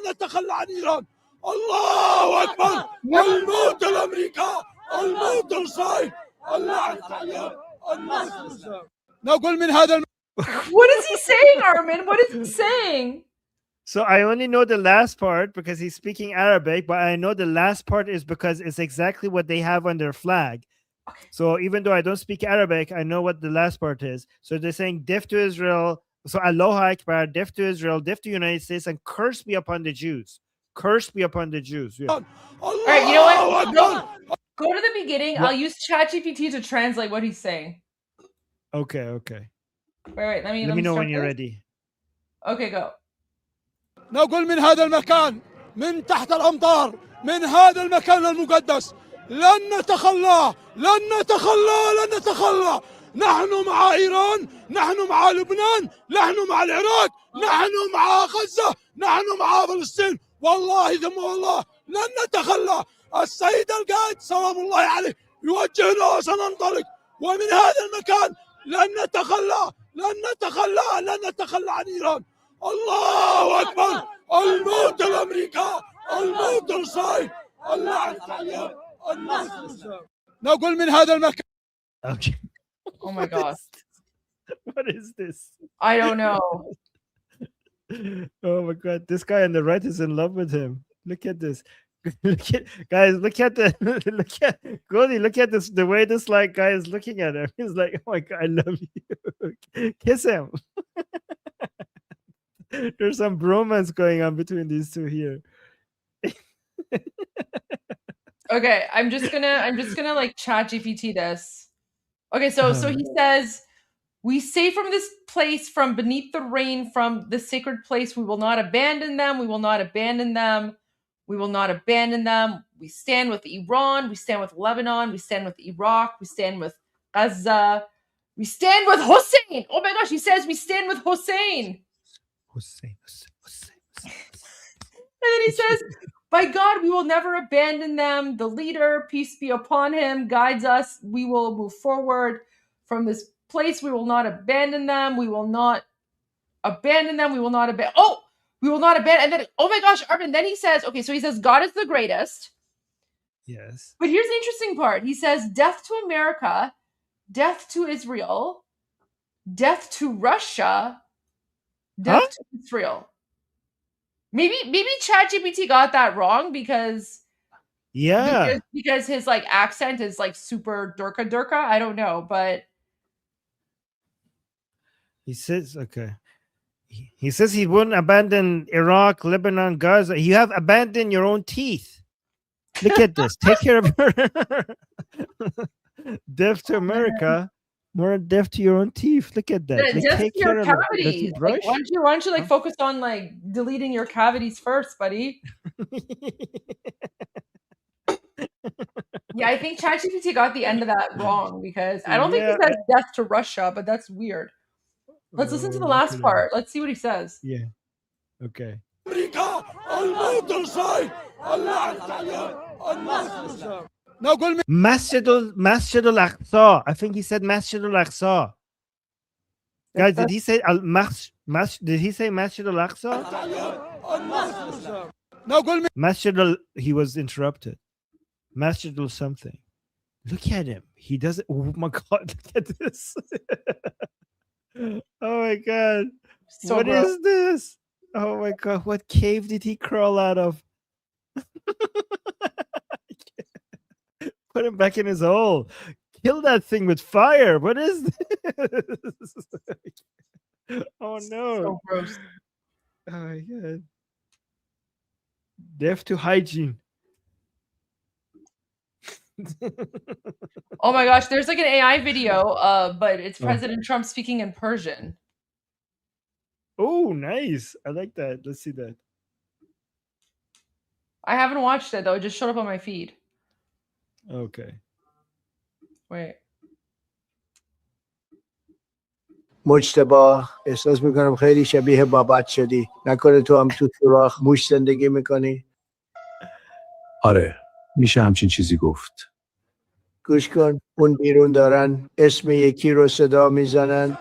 نتخلى عن إيران. الله أكبر. الموت لأمريكا، الموت لإسرائيل، اللعنة عليهم. نقول من هذا. What is he saying, Armin? What is he saying? So I only know the last part because he's speaking Arabic, but I know the last part is because it's exactly what they have on their flag. Okay. So even though I don't speak Arabic, I know what the last part is. So they're saying death to Israel. So Allahu Akbar, death to Israel, death to the United States, and curse be upon the Jews. Curse be upon the Jews. Yeah. All right, you know what? Go to the beginning. What? I'll use ChatGPT to translate what he's saying. Okay. Wait, let me know when you're ready. Okay, go. نقول من هذا المكان، من تحت الأمطار، من هذا المكان المقدس، لن نتخلى. نحن مع إيران، نحن مع لبنان، نحن مع العراق، نحن مع غزة، نحن مع فلسطين. والله ثم والله لن نتخلى. السيد القائد سلام الله عليه يوجهنا وسننطلق، ومن هذا المكان لن نتخلى عن إيران. الله أكبر. الموت لأمريكا، الموت لإسرائيل، اللعنة عليهم. نقول من هذا المكان. Okay. Oh my God. What is this? I don't know. Oh my God. This guy on the right is in love with him. Look at this. Look at Goldie, look at this, the way this like guy is looking at him. He's like, oh my God, I love you. Kiss him. There's some bromance going on between these two here. Okay, I'm just gonna like ChatGPT this. Okay, so he says, we say from this place, from beneath the rain, from the sacred place, we will not abandon them. We will not abandon them. We will not abandon them. We stand with Iran. We stand with Lebanon. We stand with Iraq. We stand with Gaza. We stand with Hussein. Oh my gosh, he says we stand with Hussein. Hussein. And then he says, by God, we will never abandon them. The leader, peace be upon him, guides us. We will move forward from this place. We will not abandon them. We will not abandon them. We will not abandon. Oh, we will not abandon. And then, oh my gosh, Arvin, then he says, okay, so he says, God is the greatest. Yes. But here's the interesting part. He says, death to America, death to Israel, death to Russia, death to Israel. Maybe ChatGPT got that wrong because because his like accent is like super durka. I don't know, but he says okay. He says he wouldn't abandon Iraq, Lebanon, Gaza. You have abandoned your own teeth. Look at this. Take care of your death to America. More deaf to your own teeth. Look at that. Just take your care cavities. of Like, why don't you like focus on like deleting your cavities first, buddy? Yeah, I think ChatGPT got the end of that wrong because I don't think he says death to Russia, but that's weird. Let's listen to the last part. Let's see what he says. Yeah. Okay. Masjid al-Aqsa. I think he said Masjid al-Aqsa. Guys, did he say did he say Masjid al-Aqsa? He was interrupted. Masjid al something. Look at him. He doesn't. Oh my God! Look at this. Oh my God! So what gross. is this? Oh my God! What cave did he crawl out of? Put him back in his hole. Kill that thing with fire. What is this? Oh no! So gross. Oh my God! Deaf to hygiene. Oh my gosh, there's like an AI video, but it's President Trump speaking in Persian. Oh, nice. I like that. Let's see that. I haven't watched it though. It just showed up on my feed. Okay. Wait. مجتبی احساس میکنم خیلی شبیه بابات شدی نکنه تو هم تو سوراخ موش زندگی میکنی آره میشه همچین چیزی گفت گوش کن اون بیرون دارن اسم یکی رو صدا میزنن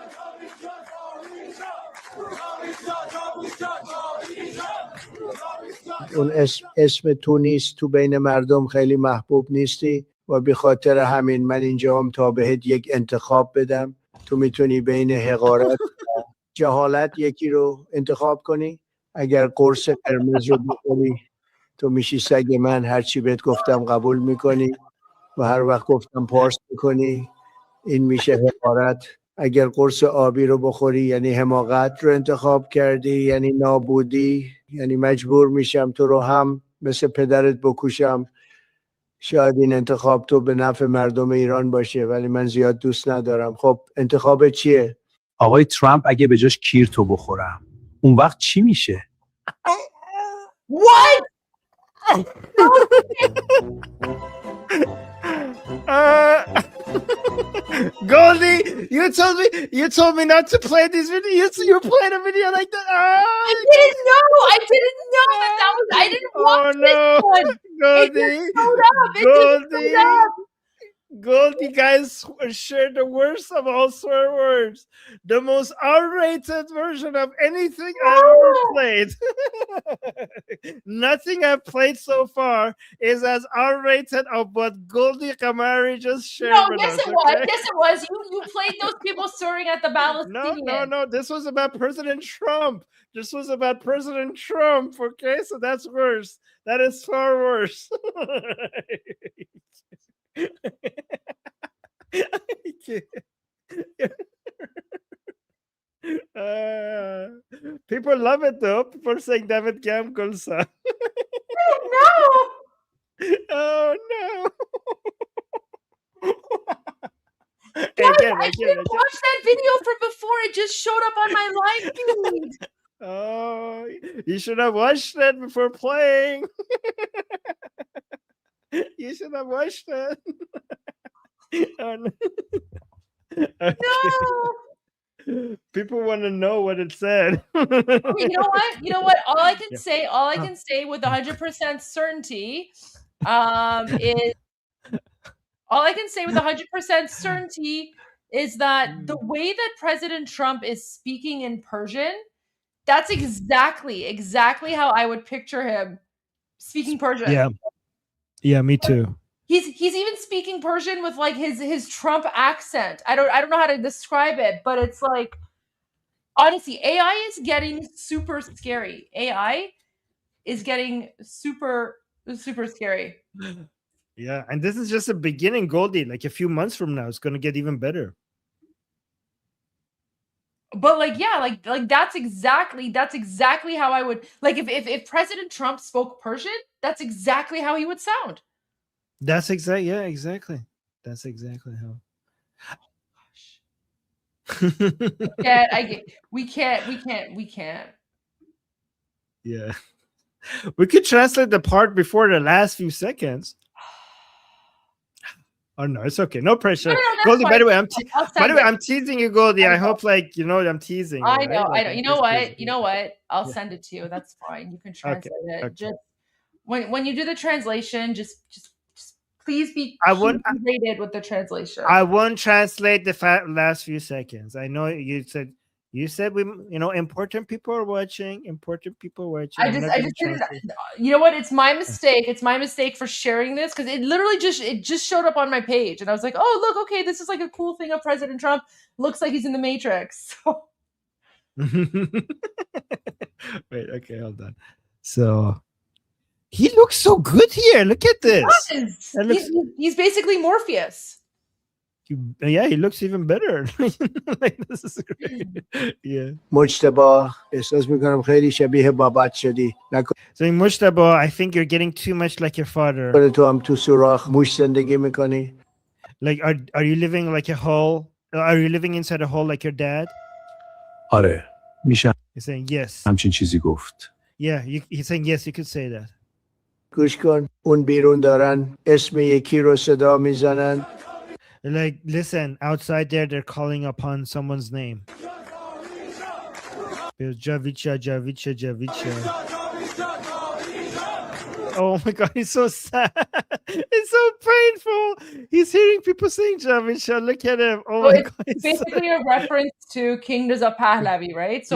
اون اسم تو نیست تو بین مردم خیلی محبوب نیستی و به خاطر همین من اینجا هم تا بهت یک انتخاب بدم تو میتونی بین حقارت و جهالت یکی رو انتخاب کنی اگر قرص قرمز رو بخوری تو میشی سگ من هرچی بهت گفتم قبول میکنی و هر وقت گفتم پارس میکنی این میشه حقارت اگر قرص آبی رو بخوری یعنی حماقت رو انتخاب کردی یعنی نابودی یعنی مجبور میشم تو رو هم مثل پدرت بکشم شاید این انتخاب تو به نفع مردم ایران باشه ولی من زیاد دوست ندارم خب انتخاب چیه؟ آقای ترامپ اگه به جاش کیر تو بخورم اون وقت چی میشه؟ What? Goldie, you told me not to play these videos. You're playing a video like that. I didn't know that was. I didn't watch this one. Goldie, it just showed up. Goldie, guys shared the worst of all swear words. The most R-rated version of anything I've ever played. Nothing I've played so far is as R-rated of what Goldie Kamari just shared with us. Yes, it was. Yes, it was. You played those people swearing at the Palestinians. No. This was about President Trump. Okay, so that's worse. That is far worse. People love it though. People are saying David Gam Kulsa. No. Oh no. Guys, I didn't watch that video from before. It just showed up on my live feed. Oh, you should have watched it before playing. You should have watched it. Oh, no. Okay. No. People want to know what it said. Okay, you know what? You know what? All I can Yeah. say, with 100% certainty, is all I can say with 100% certainty is that the way that President Trump is speaking in Persian, that's exactly how I would picture him speaking Persian. Yeah. Yeah, me too. He's even speaking Persian with like his Trump accent. I don't know how to describe it, but it's like, honestly, AI is getting super scary. AI is getting super scary. Yeah, and this is just a beginning, Goldie. Like a few months from now, it's going to get even better. But like, yeah, like that's exactly how I would like if President Trump spoke Persian, that's exactly how he would sound. That's exactly That's exactly how. We can't. Yeah. We could translate the part before the last few seconds. Oh no, it's okay. No pressure. No, Goldie, fine. by the way, I'm teasing you, Goldie. I hope like you know I'm teasing. I right? know, Like, I know. You know what? I'll send it to you. That's fine. You can translate it. Okay. Just when you do the translation, just please be rated with the translation. I won't translate the last few seconds. I know you said we, important people are watching. I just didn't. You know what? It's my mistake. It's my mistake for sharing this because it literally just showed up on my page, and I was like, oh look, okay, this is like a cool thing of President Trump. Looks like he's in the Matrix. Wait, okay, hold on. So he looks so good here. Look at this. He's basically Morpheus. Yeah, he looks even better. Like, this is great. Yeah. مجتبی احساس میکنم خیلی شبیه بابات شدی. So in Mujtaba, I think you're getting too much like your father. تو هم تو سوراخ موش زندگی میکنی. Like are you living like a hole? Are you living inside a hole like your dad? آره میشه. He's saying yes. همچین چیزی گفت. Yeah, he's saying yes, you could say that. گوش کن اون بیرون دارن اسم یکی رو صدا میزنن. Like, listen, outside there, they're calling upon someone's name. Javicha. Oh my God, he's so sad. It's so painful. He's hearing people saying Javicha. Look at him. Oh my God. It's basically a reference to King Reza Pahlavi, right? So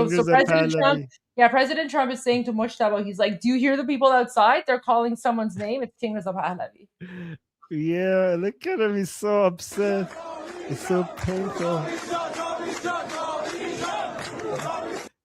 President Trump is saying to Mujtaba, he's like, do you hear the people outside? They're calling someone's name. It's King Reza Pahlavi. Yeah, look at him. He's so upset. It's so painful.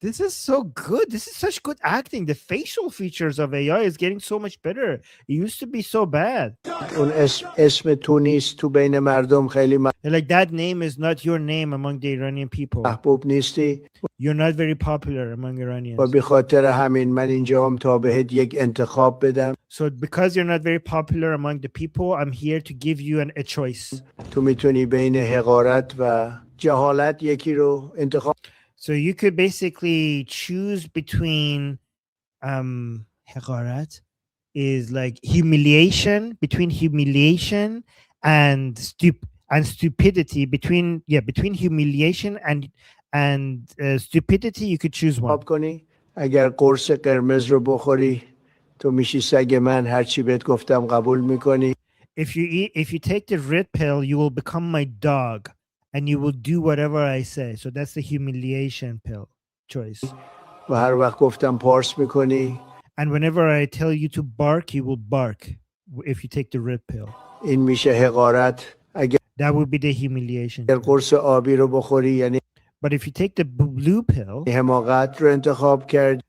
This is so good. This is such good acting. The facial features of AI is getting so much better. It used to be so bad. اون اسم تو نیست تو بین مردم خیلی Like that name is not your name among the Iranian people. محبوب نیستی. You're not very popular among Iranians. و به خاطر همین من اینجام تا بهت یک انتخاب بدم. So because you're not very popular among the people, I'm here to give you a choice. تو میتونی بین حقارت و جهالت یکی رو انتخاب. So you could basically choose between حقارت is like humiliation, between humiliation and stupidity, between humiliation and stupidity. You could choose one. کنی اگر قرص قرمز رو بخوری تو میشی سگ من هر چی بهت گفتم قبول میکنی. If you take the red pill, you will become my dog and you will do whatever I say. So that's the humiliation pill choice. و هر وقت گفتم پارس میکنی. And whenever I tell you to bark, you will bark if you take the red pill. این میشه حقارت. That would be the humiliation. اگر قرص آبی رو بخوری یعنی But if you take the blue pill, حماقت رو انتخاب کرد.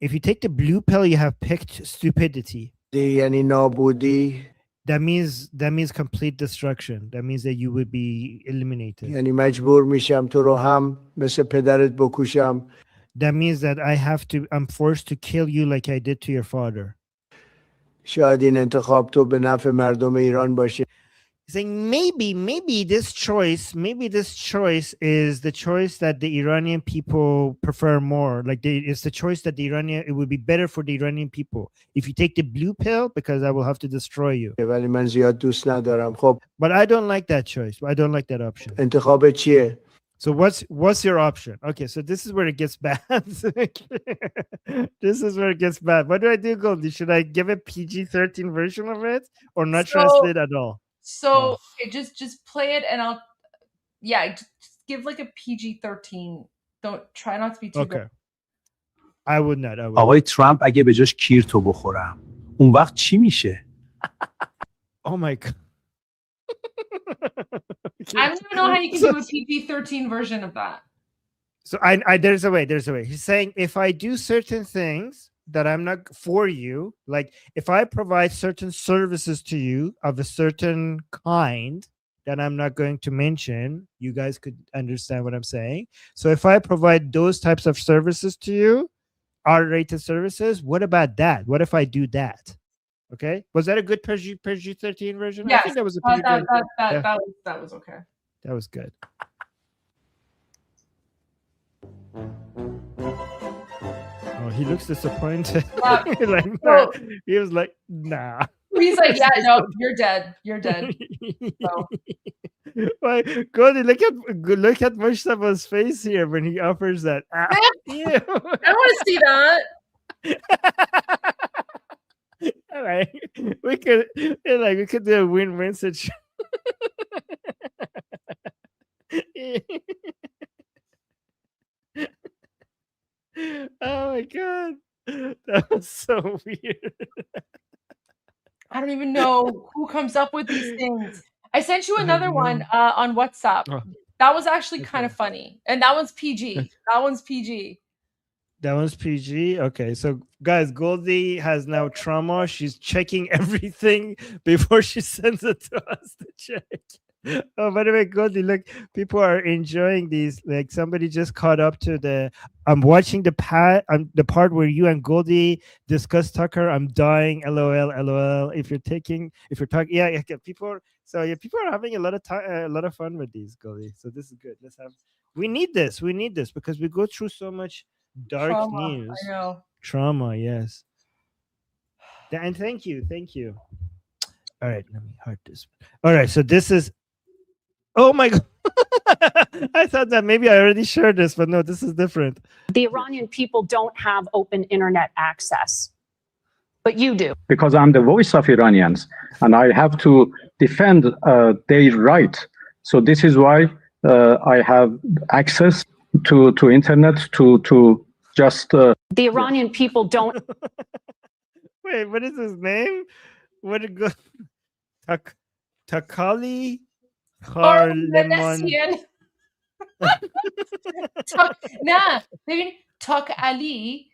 If you take the blue pill, you have picked stupidity. یعنی نابودی. That means complete destruction. That means that you would be eliminated. یعنی مجبور میشم تو رو هم مثل پدرت بکشم. That means that I'm forced to kill you like I did to your father. شاید این انتخاب تو به نفع مردم ایران باشه. saying maybe this choice is the choice that the Iranian people prefer more. Like it's the choice that it would be better for the Iranian people if you take the blue pill, because I will have to destroy you. ولی من زیاد دوست ندارم. خب But I don't like that choice. I don't like that option. انتخاب چیه؟ So what's your option? Okay, so this is where it gets bad. This is where it gets bad. What do I do, Goldie? Should I give a PG-13 version of it or not translate at all? So okay, just play it, and I'll just give like a PG-13. Don't try not to be too okay. I would not. آقای ترامپ اگه به جاش کیرتو بخورم اون وقت چی میشه؟ Oh my god. I don't even know how you can do a PG-13 version of that. So I there's a way. He's saying if I do certain things that I'm not for you, like if I provide certain services to you of a certain kind that I'm not going to mention, you guys could understand what I'm saying. So if I provide those types of services to you, R-rated services, what about that? What if I do that? Okay, was that a good PG-13 version? Yes, I think that was a pretty good. That was okay. That was good. Oh, he looks disappointed. He was like, nah. He's like, yeah, no, you're dead. You're dead. So. Like, God, look at Mustafa's face here when he offers that. I want to see that. All right, we could do a win-win situation. Oh my god, that was so weird. I don't even know who comes up with these things. I sent you another one on WhatsApp. Oh. That was actually kind of funny, and that one's PG. That one's PG. That one's PG. Okay, so guys, Goldie has now trauma. She's checking everything before she sends it to us to check. Oh, by the way, Goldie, look, people are enjoying these. Like somebody just caught up to I'm watching the part where you and Goldie discuss Tucker. I'm dying. LOL, LOL. If you're talking, yeah, people are having a lot of fun with these, Goldie. So this is good. We need this because we go through so much dark trauma, news. I know. Trauma, yes. And thank you. All right, let me heart this. All right, so this is. Oh my god! I thought that maybe I already shared this, but no, this is different. The Iranian people don't have open internet access, but you do. Because I'm the voice of Iranians, and I have to defend their right. So this is why I have access to internet to just. The Iranian people don't. Wait, what is his name? What did go? Takali. Menessian. Tuck Ali.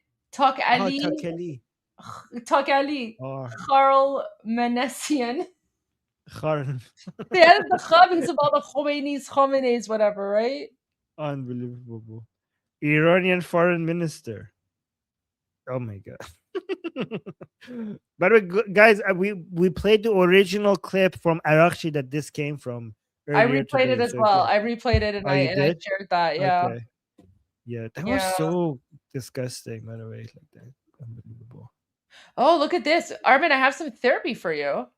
Carl Menessian. Yeah, the Chab is about the Khomeinis, whatever, right? Unbelievable. Iranian foreign minister. Oh my god. By the way, guys, we played the original clip from IRGC that this came from. I replayed it as well. I replayed it and I shared that. Yeah. Okay. Yeah, that was so disgusting, by the way. Like that. Unbelievable. Oh, look at this. Armin, I have some therapy for you.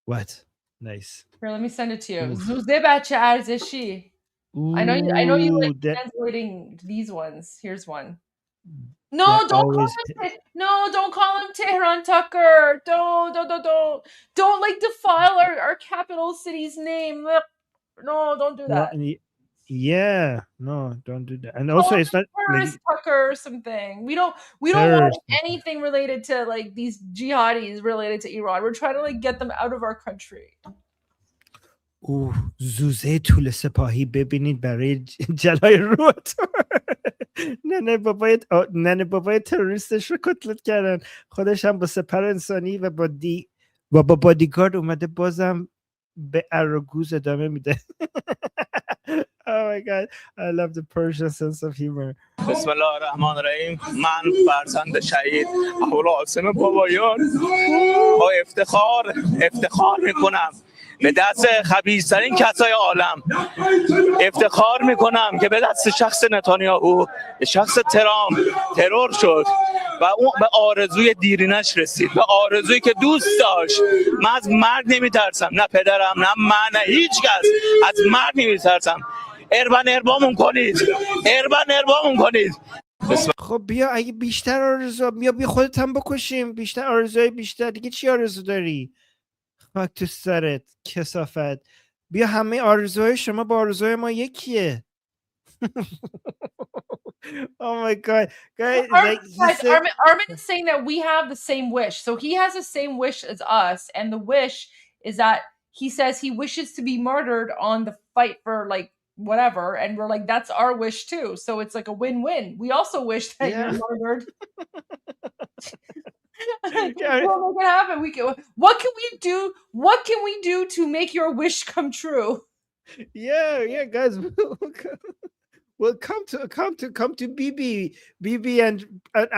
What? Nice. Here, let me send it to you. Zuze bache arzeshi. I know you like translating these ones. Here's one. No, don't call him Tehran, Tucker. Don't like defile our capital city's name. No, don't do that. Yeah, no, don't do that. And also, it's not terrorist Tucker or something. We don't want anything related to like these jihadis related to Iran. We're trying to like get them out of our country. زوزه طول سپاهی ببینید برای جلای روتون. ننه بابای تروریستش رو کتلت کردن. خودش هم با سپر انسانی و با بادیگارد اومده بازم به اراگوز ادامه میده. Oh my god, I love the Persian sense of humor. بسم الله الرحمن الرحیم. من فرزند شهید ابوالقاسم بابایان با افتخار میکنم به دست خبیث‌ترین کسای عالم افتخار میکنم که به دست شخص نتانیاهو، شخص ترامپ ترور شد و اون به آرزوی دیرینش رسید، به آرزویی که دوست داشت. من از مرگ نمیترسم، نه پدرم نه من نه هیچ کس از مرگ نمیترسم. اربامون کنید، اربامون کنید. خب بیا اگه بیشتر آرزو بیا خودت هم بکشیم، بیشتر آرزوهای بیشتر دیگه. چی آرزو داری؟ خاک تو سرت کثافت. بیا همه آرزوهای شما با آرزوهای ما یکیه. Oh my god, guys! Armin is saying that we have the same wish, so he has the same wish as us, and the wish is that he says he wishes to be murdered on the fight for like whatever, and we're like, that's our wish too. So it's like a win-win. We also wish that you're murdered. We'll make it happen. What can we do? What can we do to make your wish come true? Yeah, guys. Well, come to Bibi and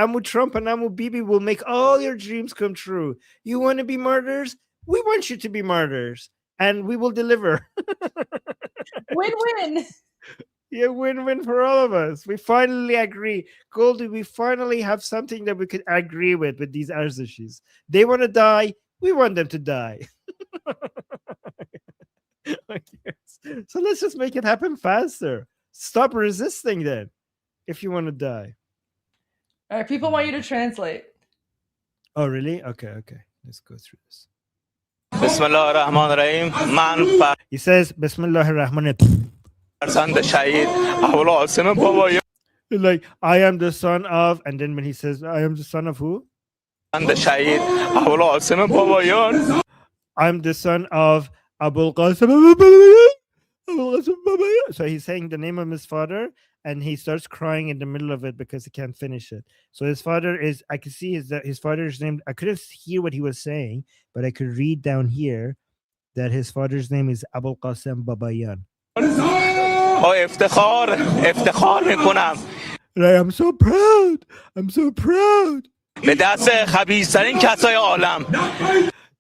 Amu Trump and Amu Bibi will make all your dreams come true. You want to be martyrs? We want you to be martyrs, and we will deliver. Win-win. Yeah, win-win for all of us. We finally agree. Goldie, we finally have something that we could agree with these Arzashis. They want to die. We want them to die. So let's just make it happen faster. Stop resisting then, if you want to die. All right, people want you to translate. Oh, really? Okay. Let's go through this. Bismillah ar-Rahman ar-Rahim. He says, Bismillah ar-Rahman ar-Rahim. Like, I am the son of, and then when he says, I am the son of who? I'm the son of Abul Qasim. So he's saying the name of his father, and he starts crying in the middle of it because he can't finish it. So his father is, I can see his father's name. I couldn't hear what he was saying, but I could read down here that his father's name is Abul Qasim Babayan. I'm so proud.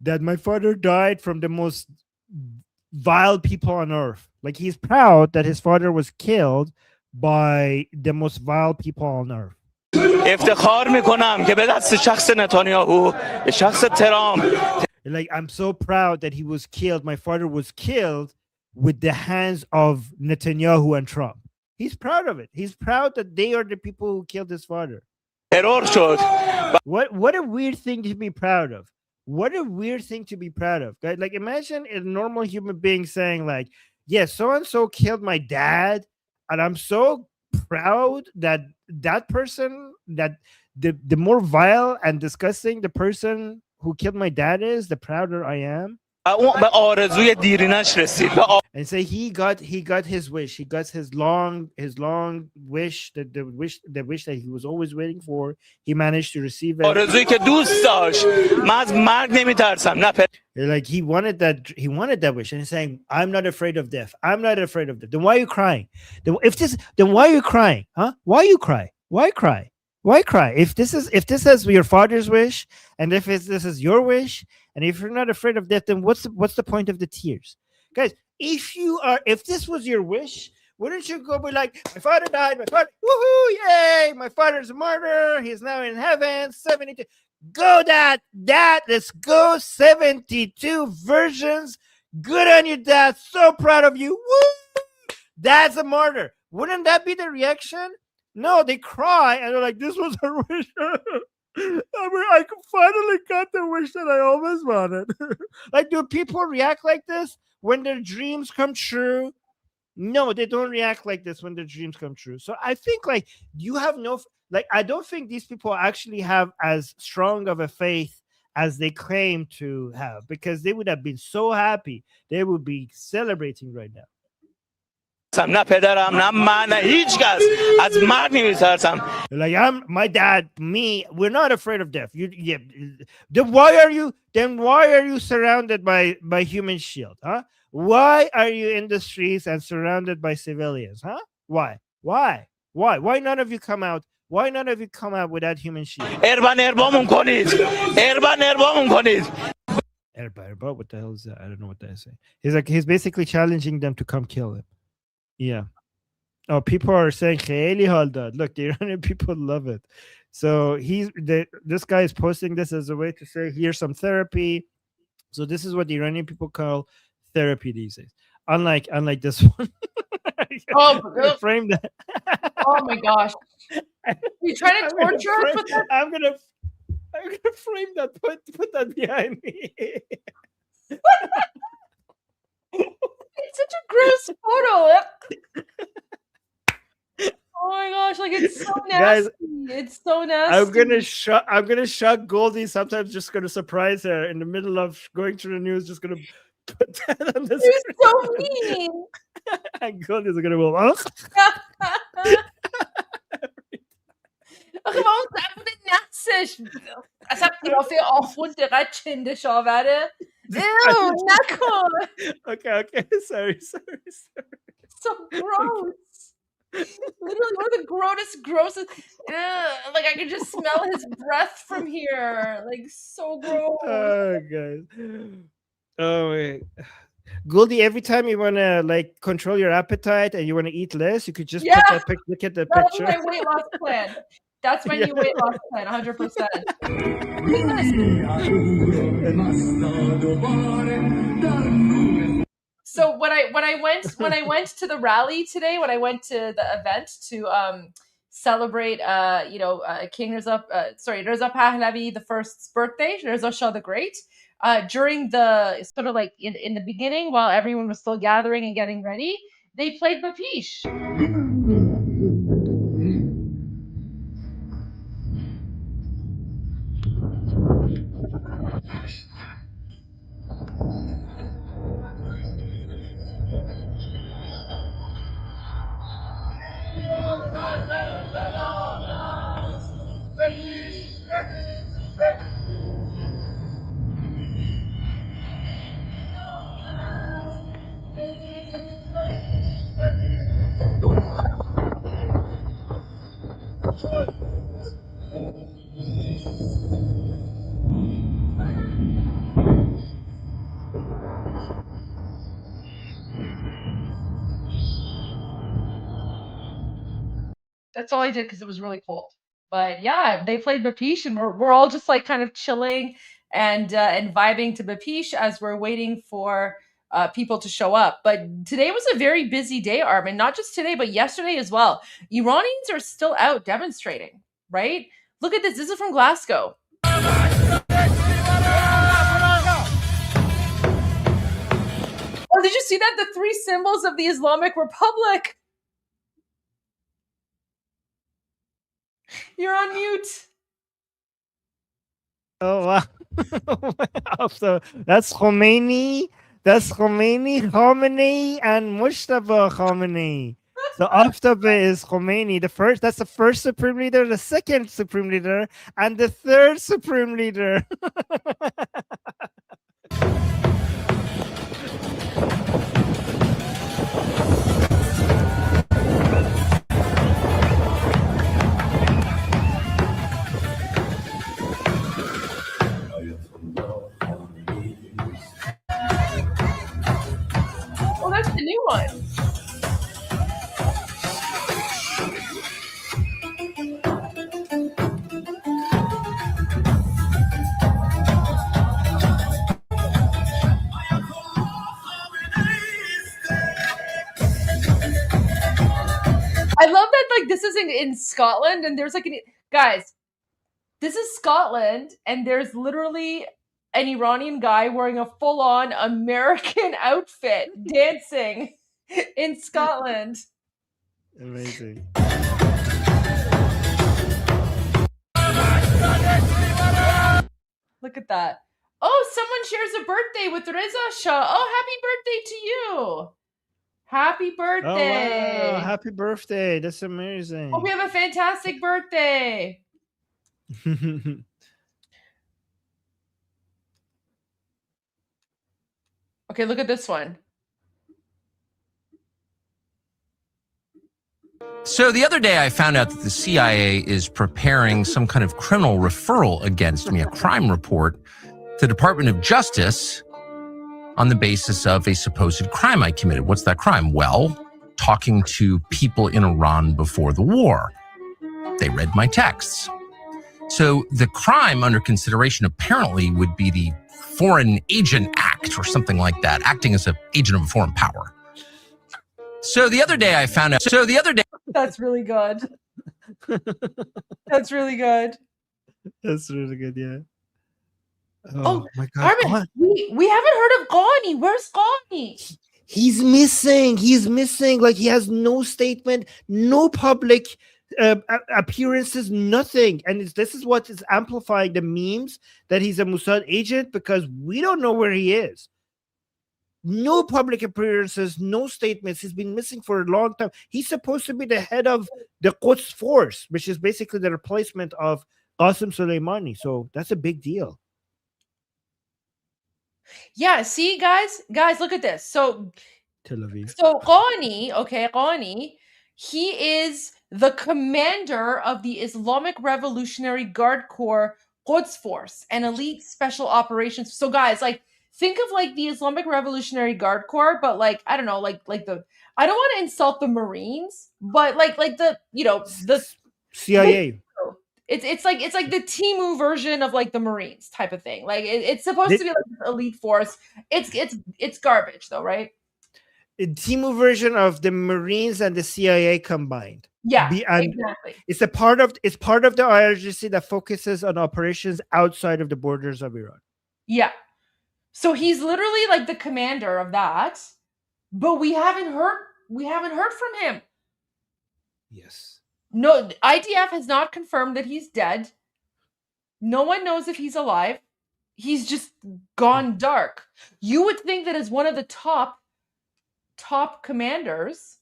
That my father died from the most vile people on earth. Like, he's proud that his father was killed by the most vile people on earth. Like, I'm so proud that he was killed. My father was killed with the hands of Netanyahu and Trump. He's proud of it. He's proud that they are the people who killed his father. What a weird thing to be proud of. What a weird thing to be proud of. Like, imagine a normal human being saying, like, yes, so-and-so killed my dad, and I'm so proud that that person, that the more vile and disgusting the person who killed my dad is, the prouder I am. And say he got his wish. He got his long wish, the wish that he was always waiting for. He managed to receive it. Like, he wanted that wish, and he's saying, I'm not afraid of death. I'm not afraid of death. Then why are you crying? Then why are you crying? Huh? Why you cry? Why cry? Why cry? If this is your father's wish, and if this is your wish, and if you're not afraid of death, then what's the point of the tears? Guys, if this was your wish, wouldn't you go be like, my father died, woohoo, yay, my father's a martyr, he's now in heaven, 72. Go dad, let's go, 72 versions. Good on you, dad, so proud of you. Woo! Dad's a martyr. Wouldn't that be the reaction? No, they cry and they're like, this was her wish. I finally got the wish that I always wanted. Like, do people react like this when their dreams come true? No, they don't react like this when their dreams come true. So I think, like, I don't think these people actually have as strong of a faith as they claim to have, because they would have been so happy. They would be celebrating right now. Like, my dad, me, we're not afraid of death. Then why are you surrounded by human shield? Huh? Why are you in the streets and surrounded by civilians? Huh? Why none of you come out? Why none of you come out without human shield? Erbarba, what the hell is that? I don't know what that is. He's basically challenging them to come kill him. Yeah. Oh, people are saying خیلی حال داد. Look, the Iranian people love it. So this guy is posting this as a way to say here's some therapy. So this is what the Iranian people call therapy these days. Unlike this one. Oh, frame that. Oh my gosh! You trying to torture us with that? I'm gonna frame that. Put that behind me. It's such a gross photo. Oh my gosh! Like it's so nasty. Guys, it's so nasty. I'm gonna shock Goldie. Sometimes just gonna surprise her in the middle of going through the news. Just gonna put that on the screen. You're so mean. And Goldie's gonna go. Oh. Gewoon even nazisch. Als heb je al veel afvoer de ratje in de shawade. Ew, knuckle. Okay. Sorry. So gross. Literally one of the grossest. Like I can just smell his breath from here. Like so gross. Oh, guys. Oh wait. Goldie, every time you want to like control your appetite and you want to eat less, you could just put that look at the picture. That's my weight loss plan. That's my new weight loss plan, 100%. So when I went to the rally today, when I went to the event to celebrate King Reza Pahlavi the first's birthday, Reza Shah the Great, during the sort of like in the beginning while everyone was still gathering and getting ready, they played Bapish. That's all I did because it was really cold. But yeah, they played Bapish, and we're all just like kind of chilling and vibing to Bapish as we're waiting for people to show up. But today was a very busy day, Armin. Not just today, but yesterday as well. Iranians are still out demonstrating, right? Look at this. This is from Glasgow. Oh, did you see that? The three symbols of the Islamic Republic. You're on mute. Oh wow! So that's Khomeini. That's Khomeini, and Mustafa Khomeini. So Aftabe is Khomeini. That's the first supreme leader, the second supreme leader, and the third supreme leader. Oh, that's the new one. I love that, like, this is in Scotland, and there's like guys, this is Scotland, and there's literally an Iranian guy wearing a full-on American outfit dancing in Scotland. Amazing. Look at that. Oh, someone shares a birthday with Reza Shah. Oh, happy birthday to you. Happy birthday. Oh, wow. Happy birthday. That's amazing. Hope you have a fantastic birthday. Okay, look at this one. So the other day I found out that the CIA is preparing some kind of criminal referral against me, a crime report, the Department of Justice on the basis of a supposed crime I committed. What's that crime? Well, talking to people in Iran before the war. They read my texts. So the crime under consideration apparently would be the Foreign Agent Act or something like that, acting as an agent of a foreign power. So the other day I found out. That's really good. That's really good. That's really good, yeah. Oh my God. Armin, we haven't heard of Ghani. Where's Ghani? He's missing. Like, he has no statement, no public appearances, nothing. And this is what is amplifying the memes that he's a Mossad agent, because we don't know where he is. No public appearances, no statements. He's been missing for a long time. He's supposed to be the head of the Quds Force, which is basically the replacement of Qasem Soleimani. So that's a big deal. Yeah, see, guys, look at this. So Tel Aviv. So Ghani, he is the commander of the Islamic Revolutionary Guard Corps Quds Force, an elite special operations. So guys, like, think of like the Islamic Revolutionary Guard Corps, but like, I don't know, like the, I don't want to insult the Marines, but like the, you know, the CIA. It's like the Timu version of like the Marines type of thing. Like it's supposed to be like an elite force. It's garbage though, right? A Timu version of the Marines and the CIA combined. Yeah, and exactly. It's part of the IRGC that focuses on operations outside of the borders of Iran. Yeah. So he's literally like the commander of that, but we haven't heard from him. Yes. No, IDF has not confirmed that he's dead. No one knows if he's alive. He's just gone dark. You would think that as one of the top commanders.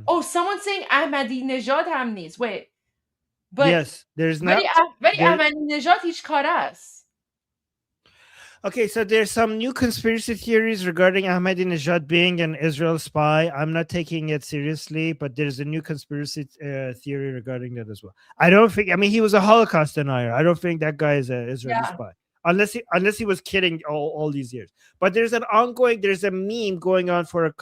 Oh, someone's saying Ahmadinejad ham needs. Wait. But yes, there's not. Very Ahmadinejad hiç kar است. Okay, so there's some new conspiracy theories regarding Ahmadinejad being an Israel spy. I'm not taking it seriously, but there's a new conspiracy theory regarding that as well. I don't think. I mean, he was a Holocaust denier. I don't think that guy is an Israeli spy, unless he was kidding all these years. But there's a meme going on for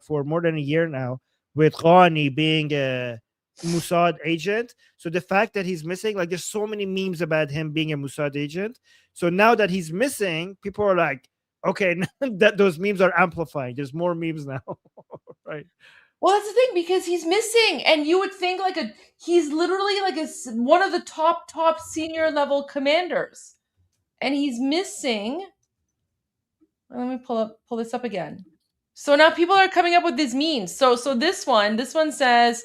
for more than a year now with Ghani being a Mossad agent. So the fact that he's missing, like, there's so many memes about him being a Mossad agent. So now that he's missing, people are like, okay, that those memes are amplifying. There's more memes now, right? Well, that's the thing, because he's missing, and you would think he's literally like one of the top senior level commanders, and he's missing. Let me pull this up again. So now people are coming up with these memes. So this one says,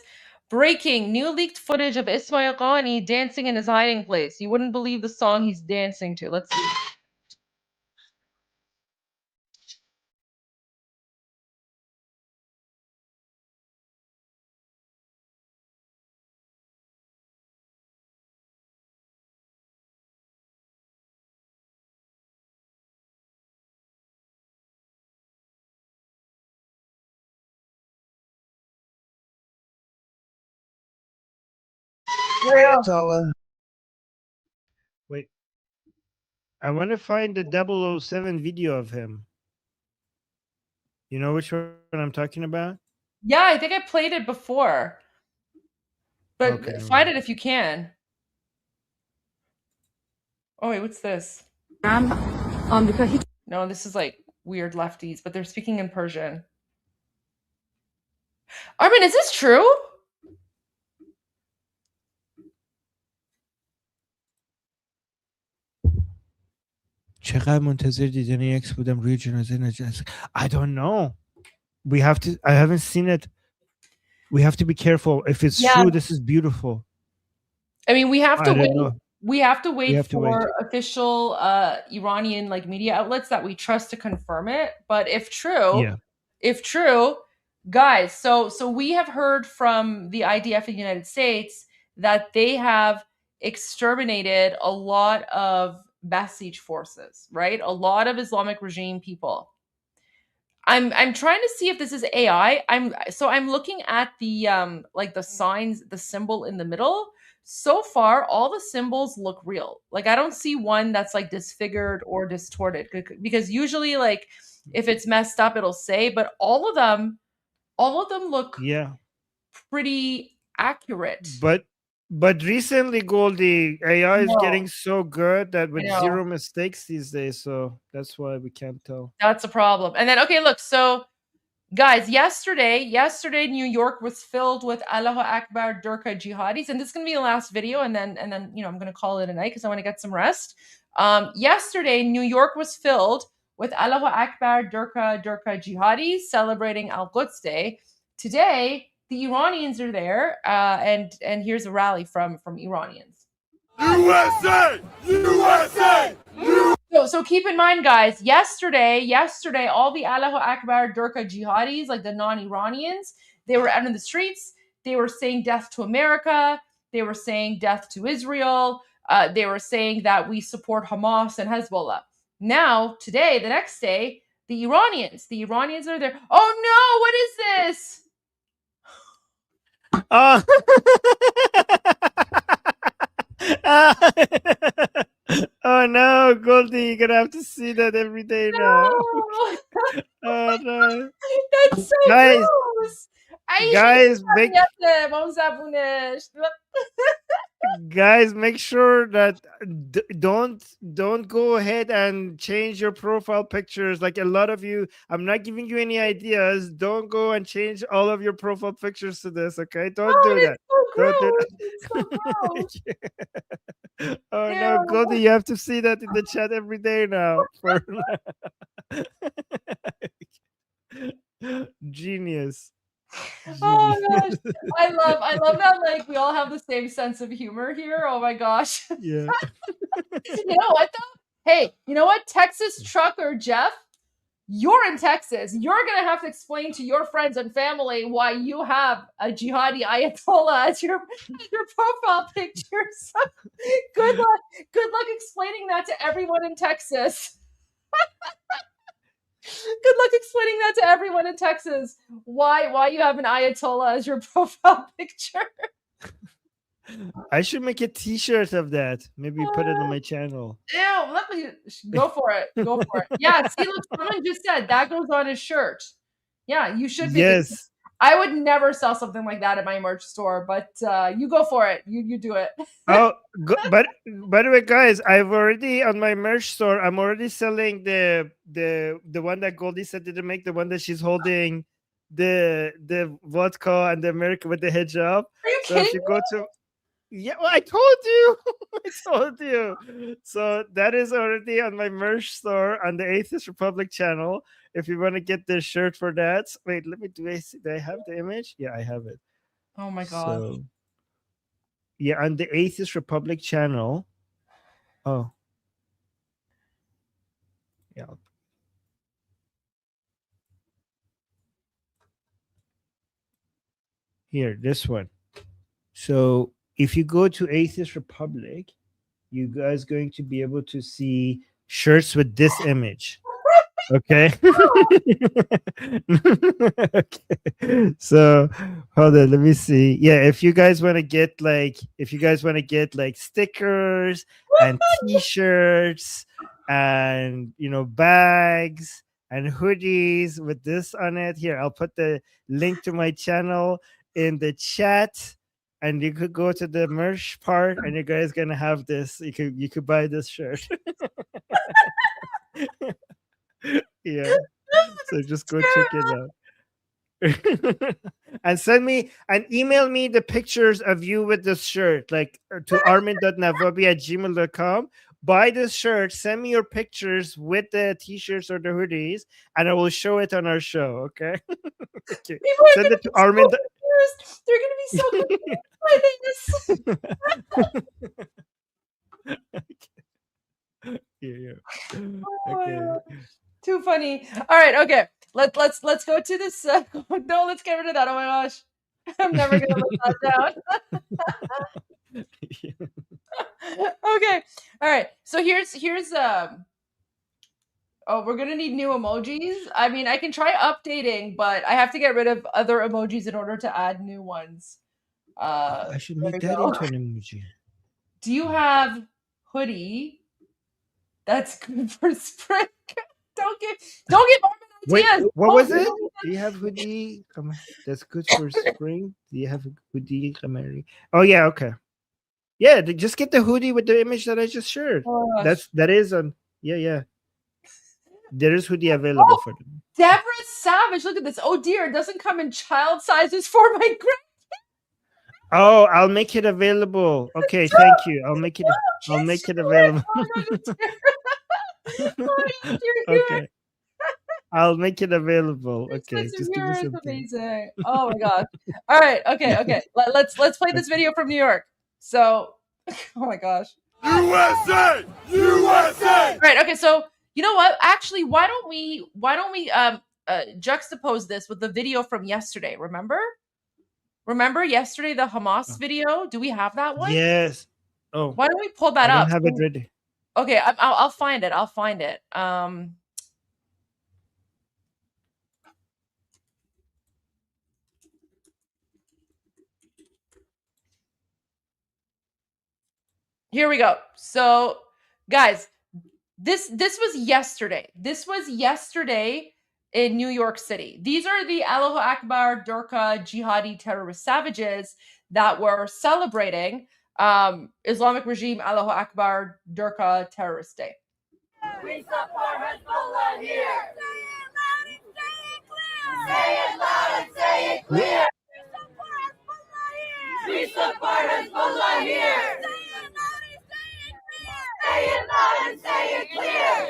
breaking, new leaked footage of Ismail Ghani dancing in his hiding place. You wouldn't believe the song he's dancing to. Let's see. Wait, I want to find the 007 video of him. You know which one I'm talking about? Yeah, I think I played it before. But okay, find it if you can. Oh wait, what's this? No, this is like weird lefties, but they're speaking in Persian. Armin, is this true? چقدر منتظر دیدن اکس بودم روی جنازه نجات. I don't know. I haven't seen it. We have to be careful. If it's true, this is beautiful. I mean, we have to wait. Know. We have to wait for official Iranian media outlets that we trust to confirm it. But if true, guys, so we have heard from the IDF in the United States that they have exterminated a lot of Basij forces, right? A lot of Islamic regime people. I'm trying to see if this is AI. I'm looking at the the signs, the symbol in the middle. so far all the symbols look real. Like I don't see one that's like disfigured or distorted, because usually like if it's messed up it'll say, but all of them look pretty accurate. But recently, Goldie, AI is No. getting so good that with I know. 0 mistakes these days, so that's why we can't tell. That's a problem. And then, okay, look, so guys, yesterday, New York was filled with Allahu Akbar Durka jihadis, and this is gonna be the last video, and then I'm gonna call it a night because I want to get some rest. Yesterday, New York was filled with Allahu Akbar Durka jihadis celebrating Al-Quds Day. Today, the Iranians are there, and here's a rally from Iranians. USA! USA! So keep in mind, guys, yesterday, all the Allahu Akbar Durka jihadis, like the non-Iranians, they were out in the streets. They were saying death to America. They were saying death to Israel. They were saying that we support Hamas and Hezbollah. Now, today, the next day, the Iranians are there. Oh no, what is this? Oh no, Goldie, you're gonna have to see that every day now. Oh no. That's so gross. Guys, make sure that don't go ahead and change your profile pictures. Like a lot of you, I'm not giving you any ideas. Don't go and change all of your profile pictures to this, okay? Don't do that. Don't do that. Oh no, Goldie, you have to see that in the chat every day now. Genius. Oh gosh, I love that. Like we all have the same sense of humor here. Oh my gosh. Yeah. You know what though? Hey, you know what? Texas trucker Jeff, you're in Texas. You're gonna have to explain to your friends and family why you have a jihadi Ayatollah as your profile picture. So good luck explaining that to everyone in Texas. Good luck explaining that to everyone in Texas. Why you have an Ayatollah as your profile picture? I should make a t-shirt of that. Maybe put it on my channel. Ew, let me go for it. Go for it. Yeah, see, look, someone just said that goes on his shirt. Yeah, you should be. Yes. I would never sell something like that at my merch store, but you go for it. You do it. But by the way, guys, I've already on my merch store. I'm already selling the one that Goldie said to make, the one that she's holding, the vodka and the American with the hijab. Are you So kidding if you go to well, I told you. I told you. So that is already on my merch store on the Atheist Republic channel. If you want to get the shirt for that, wait, let me do I have the image? Yeah, I have it. Oh my god. So, yeah, on the Atheist Republic channel. Oh. Yeah. Here, this one. So if you go to Atheist Republic, you guys going to be able to see shirts with this image. Okay. Okay. So hold on, let me see. Yeah, if you guys want to get like stickers and t-shirts and bags and hoodies with this on it, here I'll put the link to my channel in the chat, and you could go to the merch part and you guys gonna have this. You could buy this shirt. Yeah, so just go check it out. And send me and email me the pictures of you with this shirt, like to armin.navabi@gmail.com. Buy this shirt, send me your pictures with the t-shirts or the hoodies, and I will show it on our show. Okay. Okay. Send it to Armin. They're gonna be so confused by this. Yeah. Oh, Okay. Too funny. All right, okay. Let's go to this. No, let's get rid of that. Oh my gosh, I'm never gonna let that down. Okay. All right. So here's oh, we're gonna need new emojis. I mean, I can try updating, but I have to get rid of other emojis in order to add new ones. I should make that into an emoji. Do you have hoodie that's good for spring? Don't give Wait, ideas. what was it? Do you have hoodie that's good for spring? Do you have a hoodie? Oh yeah, okay. Yeah, just get the hoodie with the image that I just shared. Oh, That is on. Yeah. There is hoodie available for them. Deborah Savage, look at this. Oh dear, it doesn't come in child sizes for my grandkids. Oh, I'll make it available. Okay, thank you. I'll make it available. Okay. I'll make it available. Okay, just give me something. Amazing. Oh my gosh. All right. Okay. Let's play this video from New York. So, oh my gosh. USA! USA! All right. Okay. So you know what? Actually, why don't we juxtapose this with the video from yesterday? Remember yesterday the Hamas video? Do we have that one? Yes. Oh. Why don't we pull that I up? don't have it ready. Okay. I'll find it. Here we go. So, guys, this was yesterday. This was yesterday in New York City. These are the Allahu Akbar Durka jihadi terrorist savages that were celebrating Islamic regime Allahu Akbar Durka terrorist day. We support Hezbollah here. Say it loud and say it clear. We support Hezbollah here. Say it loud and say it clear.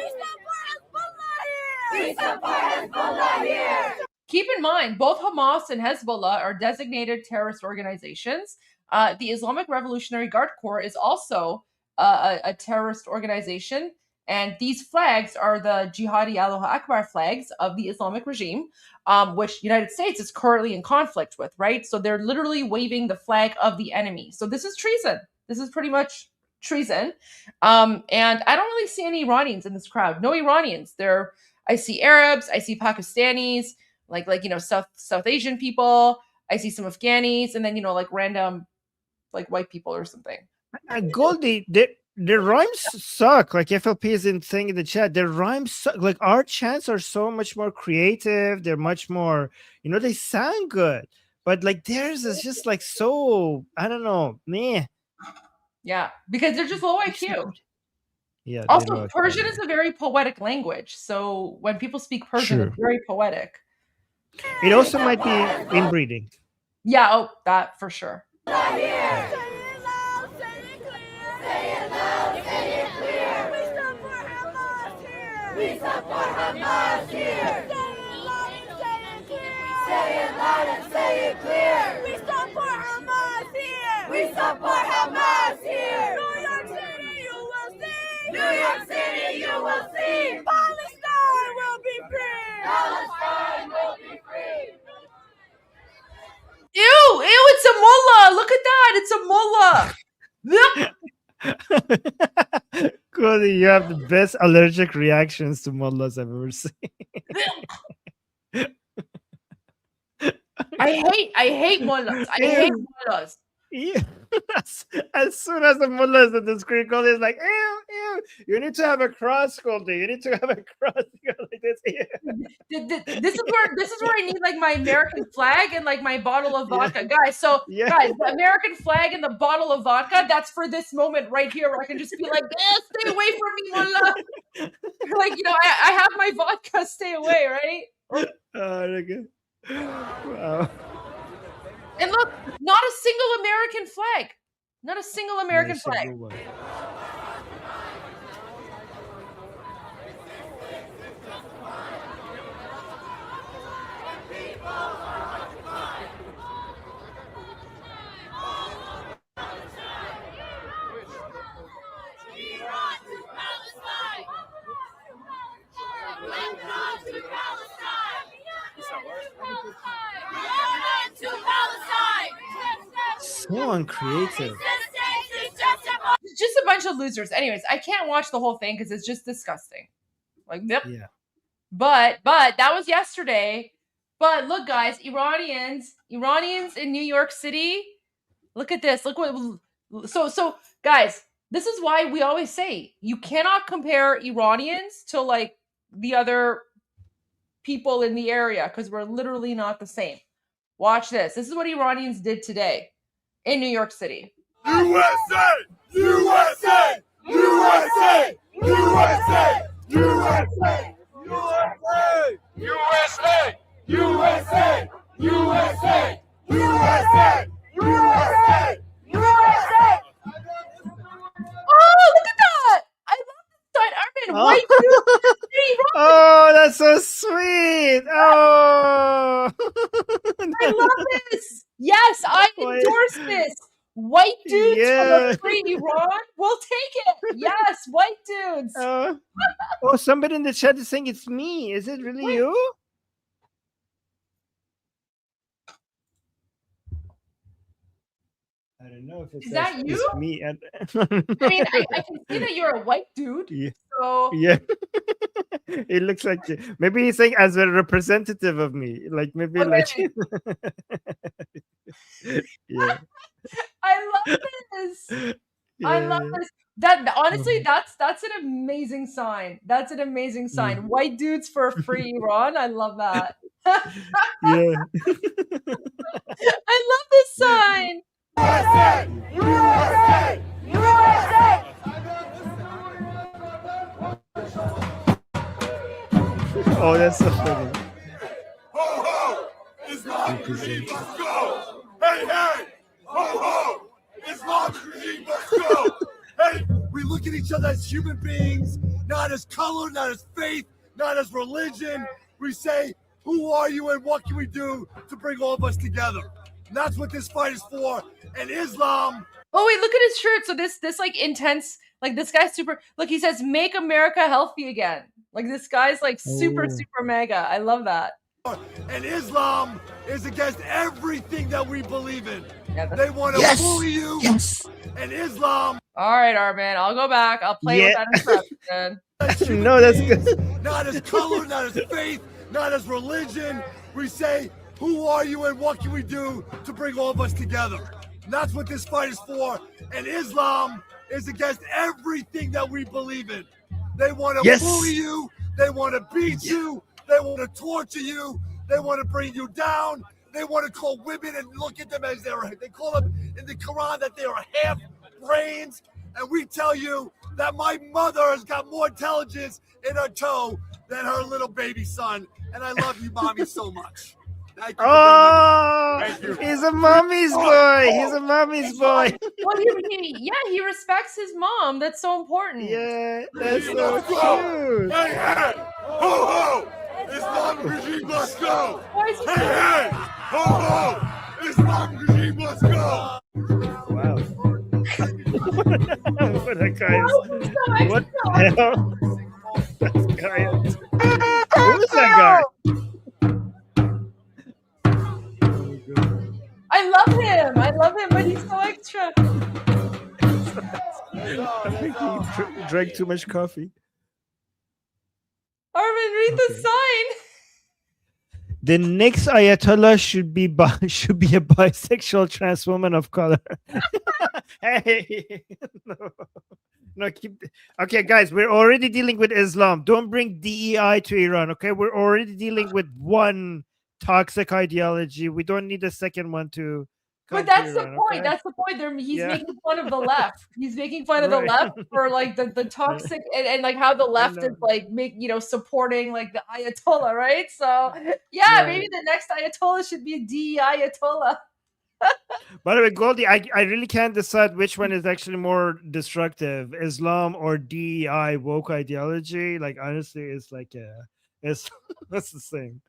We support Hezbollah here. Keep in mind, both Hamas and Hezbollah are designated terrorist organizations. The Islamic Revolutionary Guard Corps is also a terrorist organization. And these flags are the Jihadi Allahu Akbar flags of the Islamic regime, which the United States is currently in conflict with, right? So they're literally waving the flag of the enemy. So this is treason. This is pretty much treason. And I don't really see any Iranians in this crowd. No Iranians. I see Arabs. I see Pakistanis, like South Asian people. I see some Afghanis, and then like random like white people or something. Goldie, the rhymes suck. Like FLP isn't saying in the chat, the rhymes suck. Like our chants are so much more creative. They're much more, they sound good. But like theirs is just like so, I don't know, meh. Yeah, because they're just low IQ. Yeah. Also, Persian is a very poetic language. So when people speak Persian, it's very poetic. It also might be inbreeding. Yeah, that for sure. We support Hamas here. Say it loud and say it clear. We support Hamas here. We support Hamas here. New York City, you will see. New York City, you will see. Palestine will be free. Palestine will be free. Ew, it's a mullah. Look at that. It's a mullah. Cody, you have the best allergic reactions to mullahs I've ever seen. I hate mullahs. I hate mullahs. Yeah. As soon as the mullah is in the screen, Cody is like, ew. You need to have a cross, Cody. You need to have a cross. Like this. This is where I need like my American flag and like my bottle of vodka, guys. So guys, the American flag and the bottle of vodka, that's for this moment right here where I can just be like, stay away from me, mullah. Like I have my vodka, stay away, right? Okay. Wow. And look, not a single American flag. Not a single American flag. So uncreative. It's just a bunch of losers. Anyways, I can't watch the whole thing because it's just disgusting. Like, yep. Yeah. But that was yesterday. But look, guys, Iranians in New York City, Look at this. Look what. So guys, this is why we always say you cannot compare Iranians to like the other people in the area because we're literally not the same. Watch this. This is what Iranians did today in New York City. USA! USA! USA! USA! USA! USA! USA! USA! USA! USA! USA! USA! Oh, look at that! I love this sign. Armin, white dude. Oh, that's so sweet. Oh, I love this. Yes, I endorse this. White dudes from a free Iran. We'll take it. Yes, white dudes. Oh, somebody in the chat is saying it's me. Is it really you? I don't know if it's Is that you? It's me. I mean, I can see that you're a white dude. Yeah. So Yeah. It looks like you. Maybe he's saying as a representative of me. Like maybe like yeah. I love this. I love this. That honestly, that's an amazing sign. That's an amazing sign. White dudes for free Iran. I love that. Yeah. I love this sign. USA! USA! USA! Oh, that's so funny. Ho ho! Islamic regime must go! Hey hey! Ho ho! Islamic regime must go! Hey, we look at each other as human beings, not as color, not as faith, not as religion. We say, who are you and what can we do to bring all of us together? And that's what this fight is for. And Islam. Oh wait, look at his shirt. So this like intense, like this guy's super. Look, he says, "Make America healthy again." Like this guy's like super mega. I love that. And Islam is against everything that we believe in. Yeah, they want to bully you. Yes. And Islam. All right, Armin. I'll go back. I'll play with that instruction. No, that's good. Not as color, not as faith, not as religion. We say, who are you and what can we do to bring all of us together? And that's what this fight is for. And Islam is against everything that we believe in. They want to bully you. They want to beat you. They want to torture you. They want to bring you down. They want to call women and look at them as they call them in the Quran that they are half brains. And we tell you that my mother has got more intelligence in her toe than her little baby son. And I love you, mommy, so much. Thank you. Oh, he's a mommy's boy. He's a mommy's boy. Well, he respects his mom. That's so important. Yeah, that's so cute. Hey, hey, ho, ho, Islamic regime must go. Hey, hey, ho, ho, Islamic regime must go. Wow. What a guy is. What the hell? That guy is. Who's that guy? I love him, but he's so extra. I think he drank too much coffee. Armin, read the sign. The next Ayatollah should be a bisexual trans woman of color. Hey, no, keep. Okay, guys, we're already dealing with Islam. Don't bring DEI to Iran. Okay, we're already dealing with one toxic ideology. We don't need a second one to. But that's the point. Okay? That's the point. He's making fun of the left. He's making fun of the left for like the toxic and like how the left is like supporting like the Ayatollah, right? So maybe the next Ayatollah should be a DEI Ayatollah. By the way, Goldie, I really can't decide which one is actually more destructive, Islam or DEI woke ideology. Like honestly, it's like it's that's the same.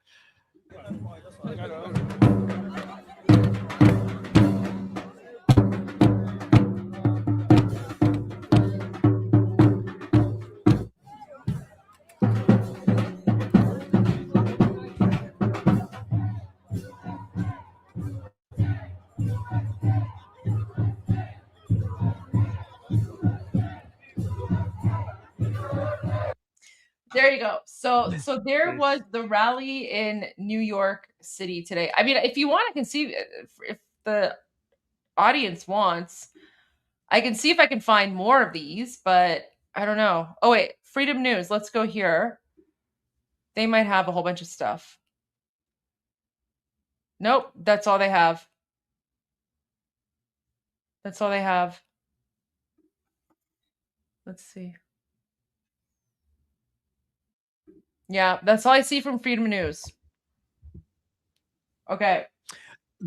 There you go. So there was the rally in New York City today. I mean, if you want, I can see if the audience wants. I can see if I can find more of these, but I don't know. Oh, wait. Freedom News. Let's go here. They might have a whole bunch of stuff. Nope. That's all they have. That's all they have. Let's see. Yeah, that's all I see from Freedom News. Okay.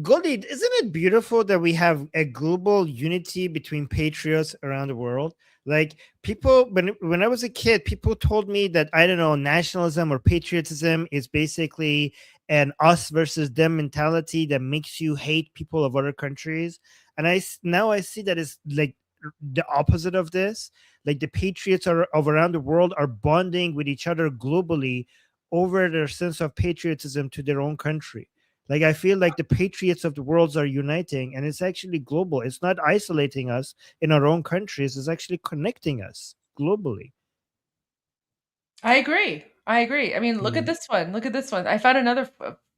Goldie, isn't it beautiful that we have a global unity between patriots around the world? Like people, when I was a kid, people told me that, I don't know, nationalism or patriotism is basically an us versus them mentality that makes you hate people of other countries. And now I see that it's like the opposite of this. Like the patriots of around the world are bonding with each other globally over their sense of patriotism to their own country. Like I feel like the patriots of the world are uniting, and it's actually global. It's not isolating us in our own countries. It's actually connecting us globally. I agree. I mean, look at this one. Look at this one. I found another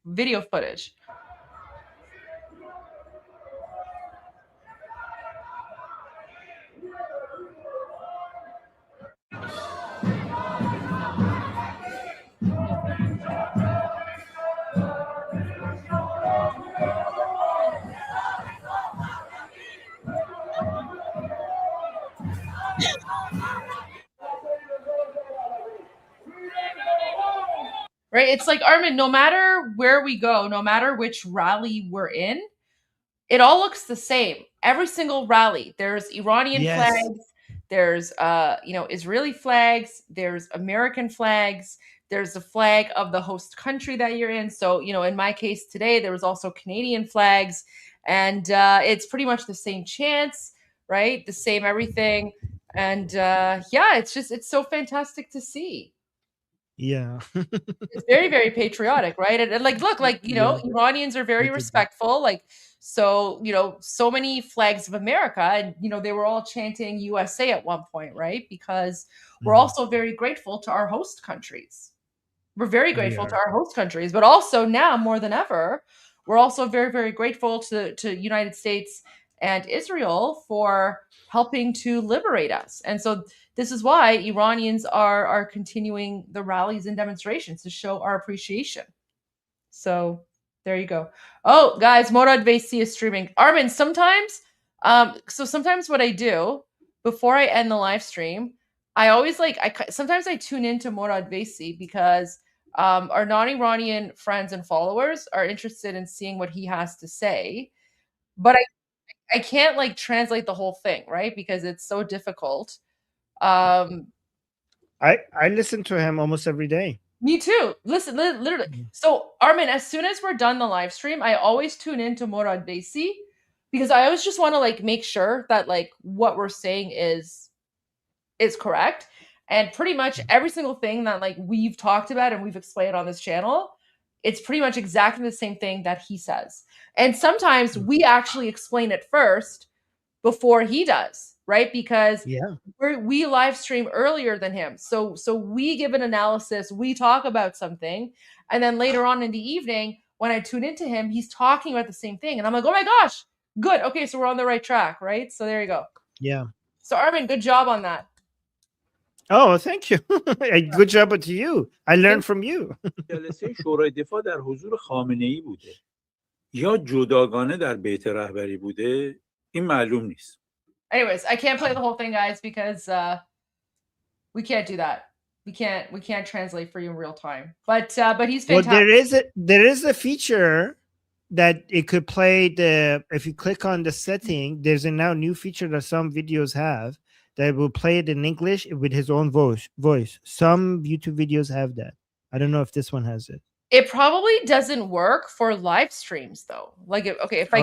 video footage. Right? It's like, Armin, no matter where we go, no matter which rally we're in, it all looks the same. Every single rally, there's Iranian flags, there's Israeli flags, there's American flags, there's the flag of the host country that you're in. So, in my case today, there was also Canadian flags, and it's pretty much the same chants, right? The same everything. And it's so fantastic to see. Yeah. It's very, very patriotic, right? And look, Iranians are very respectful. Like, so, so many flags of America, and, they were all chanting USA at one point, right? Because we're also very grateful to our host countries. We're very grateful to our host countries, but also now more than ever, we're also very, very grateful to United States and Israel for helping to liberate us. And so this is why Iranians are continuing the rallies and demonstrations to show our appreciation. So there you go. Oh, guys, Morad Vaisi is streaming. Armin, sometimes what I do before I end the live stream, I always sometimes I tune into Morad Vaisi because our non-Iranian friends and followers are interested in seeing what he has to say. But I can't translate the whole thing, right? Because it's so difficult. I listen to him almost every day. Me too. Listen, literally. So, Armin, as soon as we're done the live stream, I always tune into Morad Vaisi because I always just want to make sure that what we're saying is correct. And pretty much every single thing that we've talked about and we've explained on this channel, it's pretty much exactly the same thing that he says. And sometimes we actually explain it first before he does, right? Because we live stream earlier than him. So we give an analysis, we talk about something, and then later on in the evening, when I tune into him, he's talking about the same thing. And I'm like, oh my gosh, good. Okay, so we're on the right track, right? So there you go. Yeah. So Armin, good job on that. Oh, thank you. Good job to you. I learned from you. جلسه شورای دفاع در حضور خامنه‌ای بوده یا جداگانه در بیت رهبری بوده این معلوم نیست. Anyways, I can't play the whole thing, guys, because we can't do that. We can't translate for you in real time. But he's fantastic. Well, there is a feature that it could play if you click on the setting, there's a now new feature that some videos have that will play it in English with his own voice. Some YouTube videos have that. I don't know if this one has it. It probably doesn't work for live streams though. If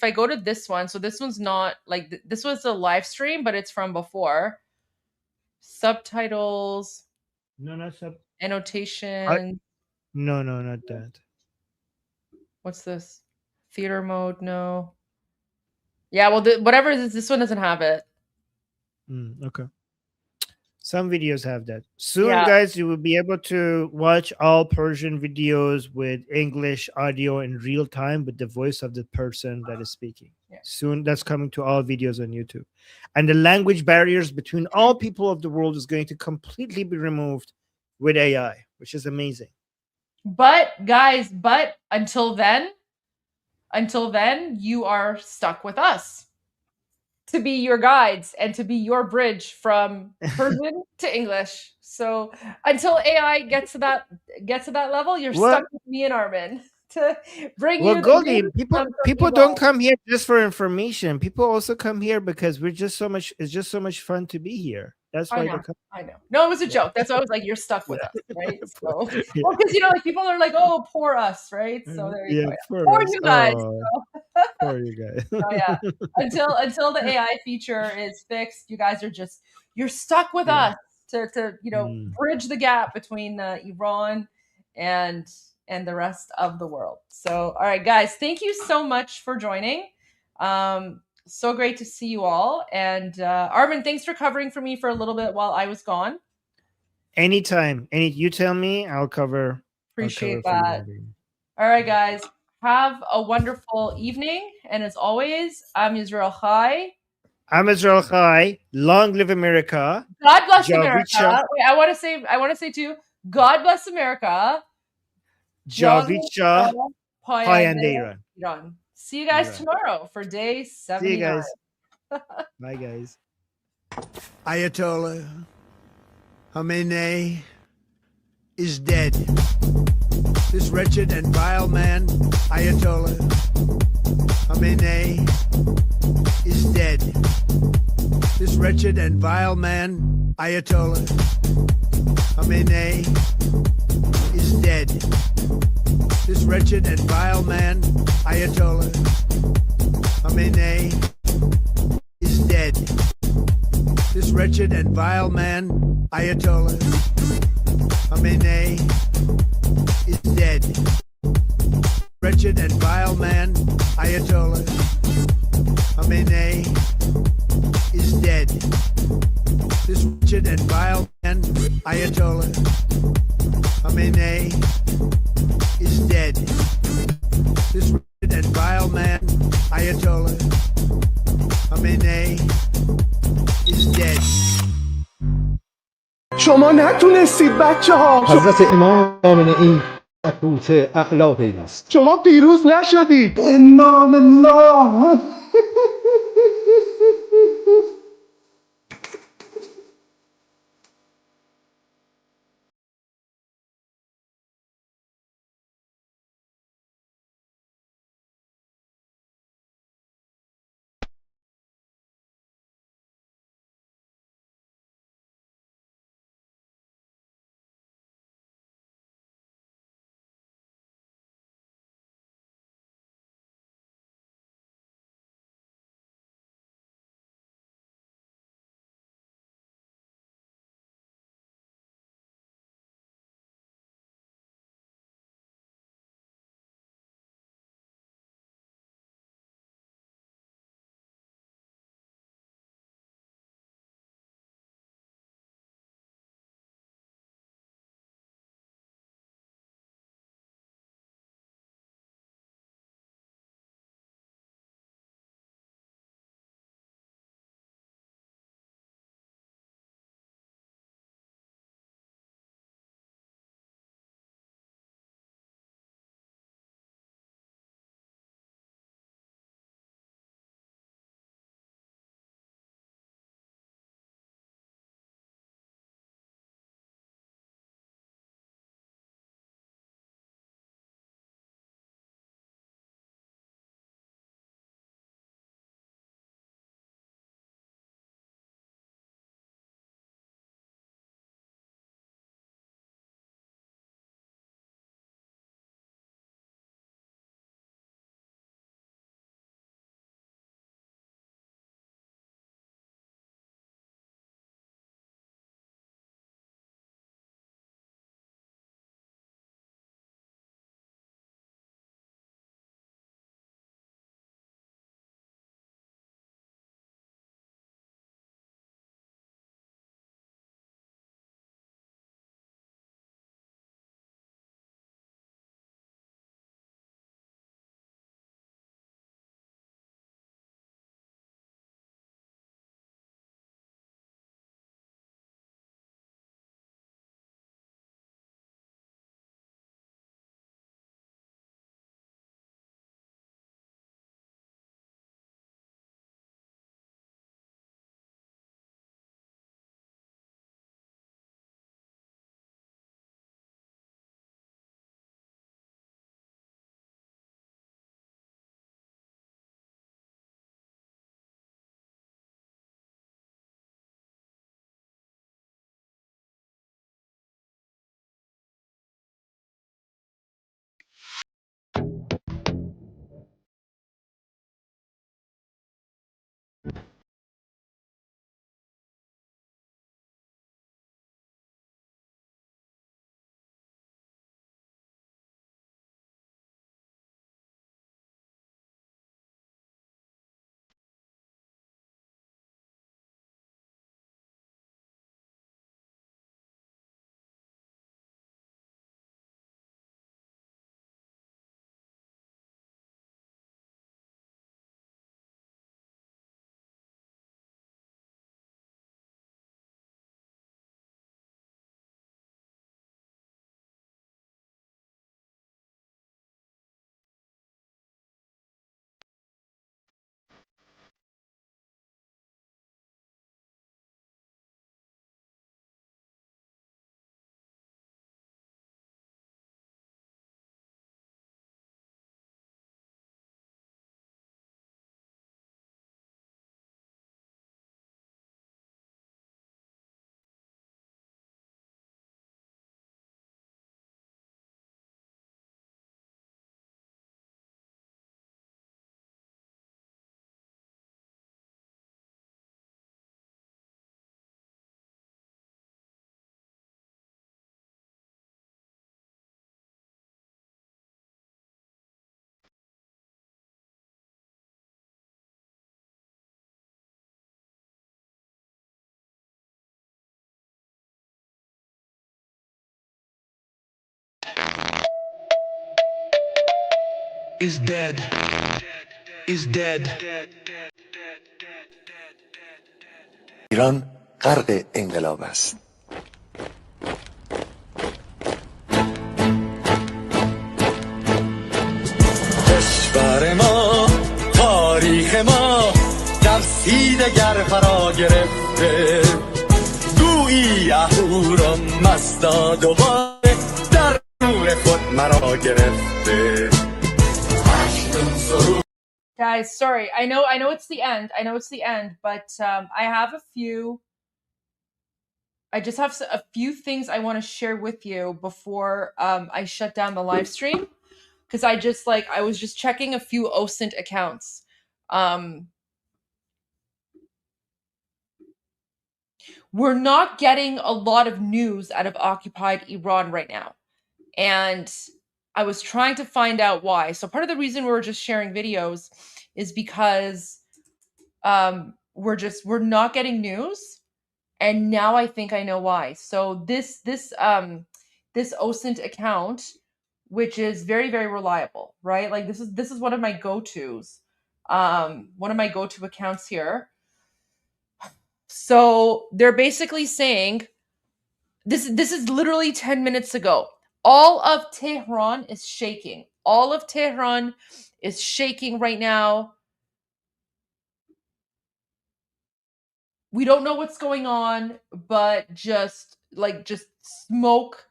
I go to this one, so this one's not this was a live stream, but it's from before. Subtitles. No, not annotation. No, not that. What's this? Theater mode? No. Yeah, well, whatever it is, this one doesn't have it. Okay. Some videos have that. Soon, Yeah. guys, you will be able to watch all Persian videos with English audio in real time with the voice of the person that is speaking. Yeah. Soon, that's coming to all videos on YouTube. And the language barriers between all people of the world is going to completely be removed with AI, which is amazing. But guys, until then, you are stuck with us to be your guides and to be your bridge from Persian to English. So until AI gets to that level, you're stuck with me and Armin to bring you the Goldie, news people from don't Iran. come here just for information. People also come here because it's just so much fun to be here. That's why they come. I know. No, it was a joke. That's why I was like, you're stuck with us, right? So, well, because like people are like, oh, poor us, right? So there you go. Poor you guys. Poor you guys. Oh yeah. Until the AI feature is fixed, you guys are you're stuck with us to bridge the gap between Iran and the rest of the world. So all right, guys, thank you so much for joining. So great to see you all. And Armin, thanks for covering for me for a little bit while I was gone. Anytime. You tell me, I'll cover. Appreciate that. All right, guys. Have a wonderful evening. And as always, I'm Israel Chai. I'm Israel Chai. Long live America. God bless America. Wait, I want to say too, God bless America. Javicha Iran. See you guys tomorrow for day 79. See you guys. Bye, guys. Ayatollah Khamenei is dead. This wretched and vile man, Ayatollah Khamenei, is dead. This wretched and vile man, Ayatollah Khamenei, is dead. This wretched and vile man, Ayatollah Khamenei, is dead. This wretched and vile man, Ayatollah Khamenei, is dead. Wretched and vile man, Ayatollah Khamenei, is dead. This wretched and vile man, Ayatollah Khamenei, is dead. This wretched and vile man, Ayatollah Khamenei, is dead. شما نتونستید بچه ها. حضرت امام خامنه ای مبعوث اعلی پیداست. شما پیروز نشدید. انا لله. is dead. Is dead. ایران غرق انقلاب است. کشور ما، تاریخ ما در سیدگر فرا گرفته، گویی اهورا مستا دوباره در نور خود مرا گرفته. Guys, sorry. I know it's the end. But I just have a few things I want to share with you before I shut down the live stream, because I was just checking a few OSINT accounts. We're not getting a lot of news out of occupied Iran right now. And I was trying to find out why. So part of the reason we're just sharing videos is because we're not getting news. And now I think I know why. So this OSINT account, which is very, very reliable, right? Like this is one of my go-tos. One of my go-to accounts here. So they're basically saying this is literally 10 minutes ago. All of Tehran is shaking. All of Tehran is shaking right now. We don't know what's going on, but just smoke,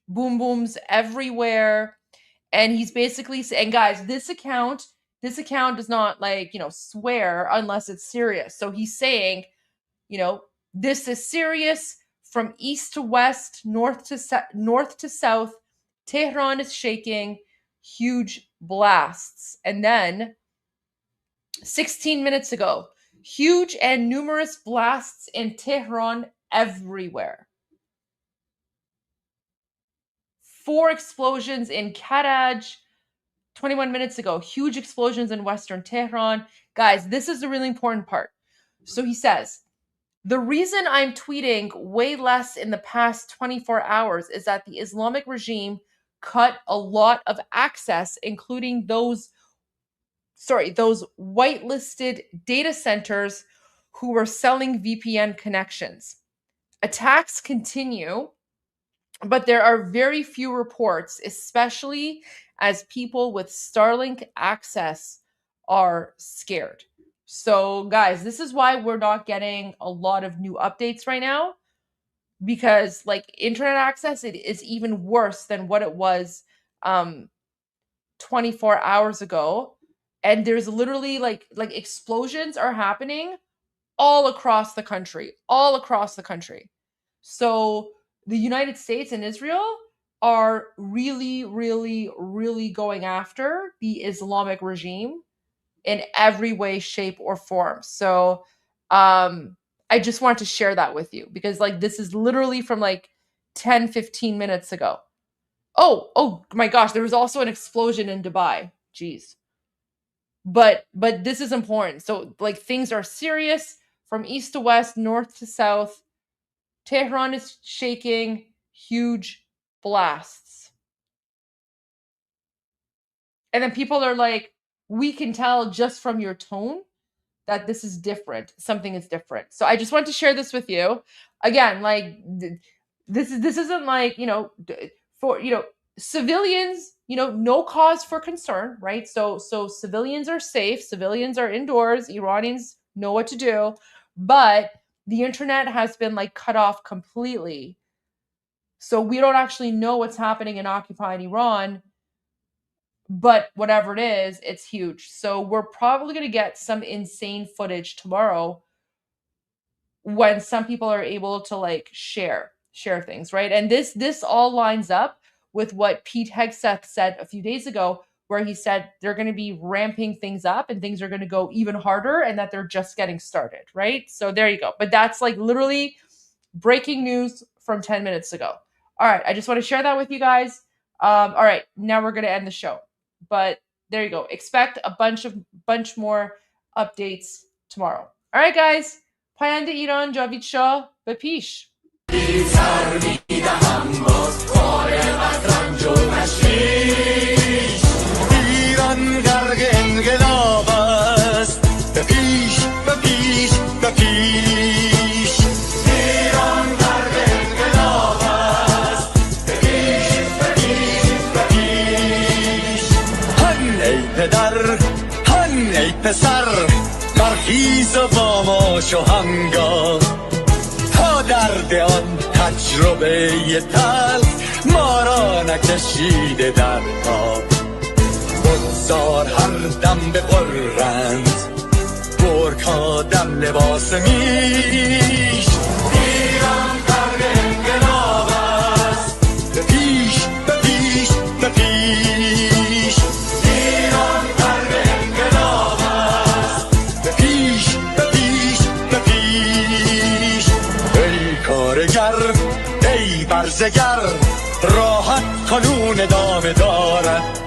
boom booms everywhere. And he's basically saying, guys, this account does not swear unless it's serious. So he's saying, this is serious. From east to west, north to south, Tehran is shaking, huge blasts. And then 16 minutes ago, huge and numerous blasts in Tehran everywhere. 4 explosions in Karaj 21 minutes ago, huge explosions in western Tehran. Guys, this is the really important part. So he says, the reason I'm tweeting way less in the past 24 hours is that the Islamic regime cut a lot of access, including those whitelisted data centers who were selling VPN connections. Attacks continue, but there are very few reports, especially as people with Starlink access are scared. So guys, this is why we're not getting a lot of new updates right now, because internet access, it is even worse than what it was 24 hours ago. And there's literally explosions are happening all across the country. So the United States and Israel are really, really, really going after the Islamic regime in every way, shape, or form. So I just wanted to share that with you, because this is literally from 10, 15 minutes ago. Oh my gosh, there was also an explosion in Dubai. Jeez. But this is important. So things are serious from east to west, north to south. Tehran is shaking, huge blasts. And then people are like, we can tell just from your tone that this is different. Something is different. So I just want to share this with you. Again, this isn't for civilians, no cause for concern, right? So civilians are safe, civilians are indoors, Iranians know what to do, but the internet has been cut off completely. So we don't actually know what's happening in occupied Iran, but whatever it is, it's huge. So we're probably going to get some insane footage tomorrow when some people are able to share things, right? And this all lines up with what Pete Hegseth said a few days ago, where he said they're going to be ramping things up and things are going to go even harder, and that they're just getting started, right? So there you go. But that's literally breaking news from 10 minutes ago. All right, I just want to share that with you guys. All right, now we're going to end the show. But there you go. Expect a bunch more updates tomorrow. All right, guys. پاینده ایران جاوید شاه به پیش. خیز و باماش و همگام تا درد آن تجربه تلخ ما را نکشیده در خواب بگذار هر دم بغرند گرگ‌ها دم لباس میش ایران غرق انقلاب است به پیش به پیش به پیش ایران غرق انقلاب است به پیش به پیش به پیش ای کارگر ای برزگر راحت کنون ادامه دارد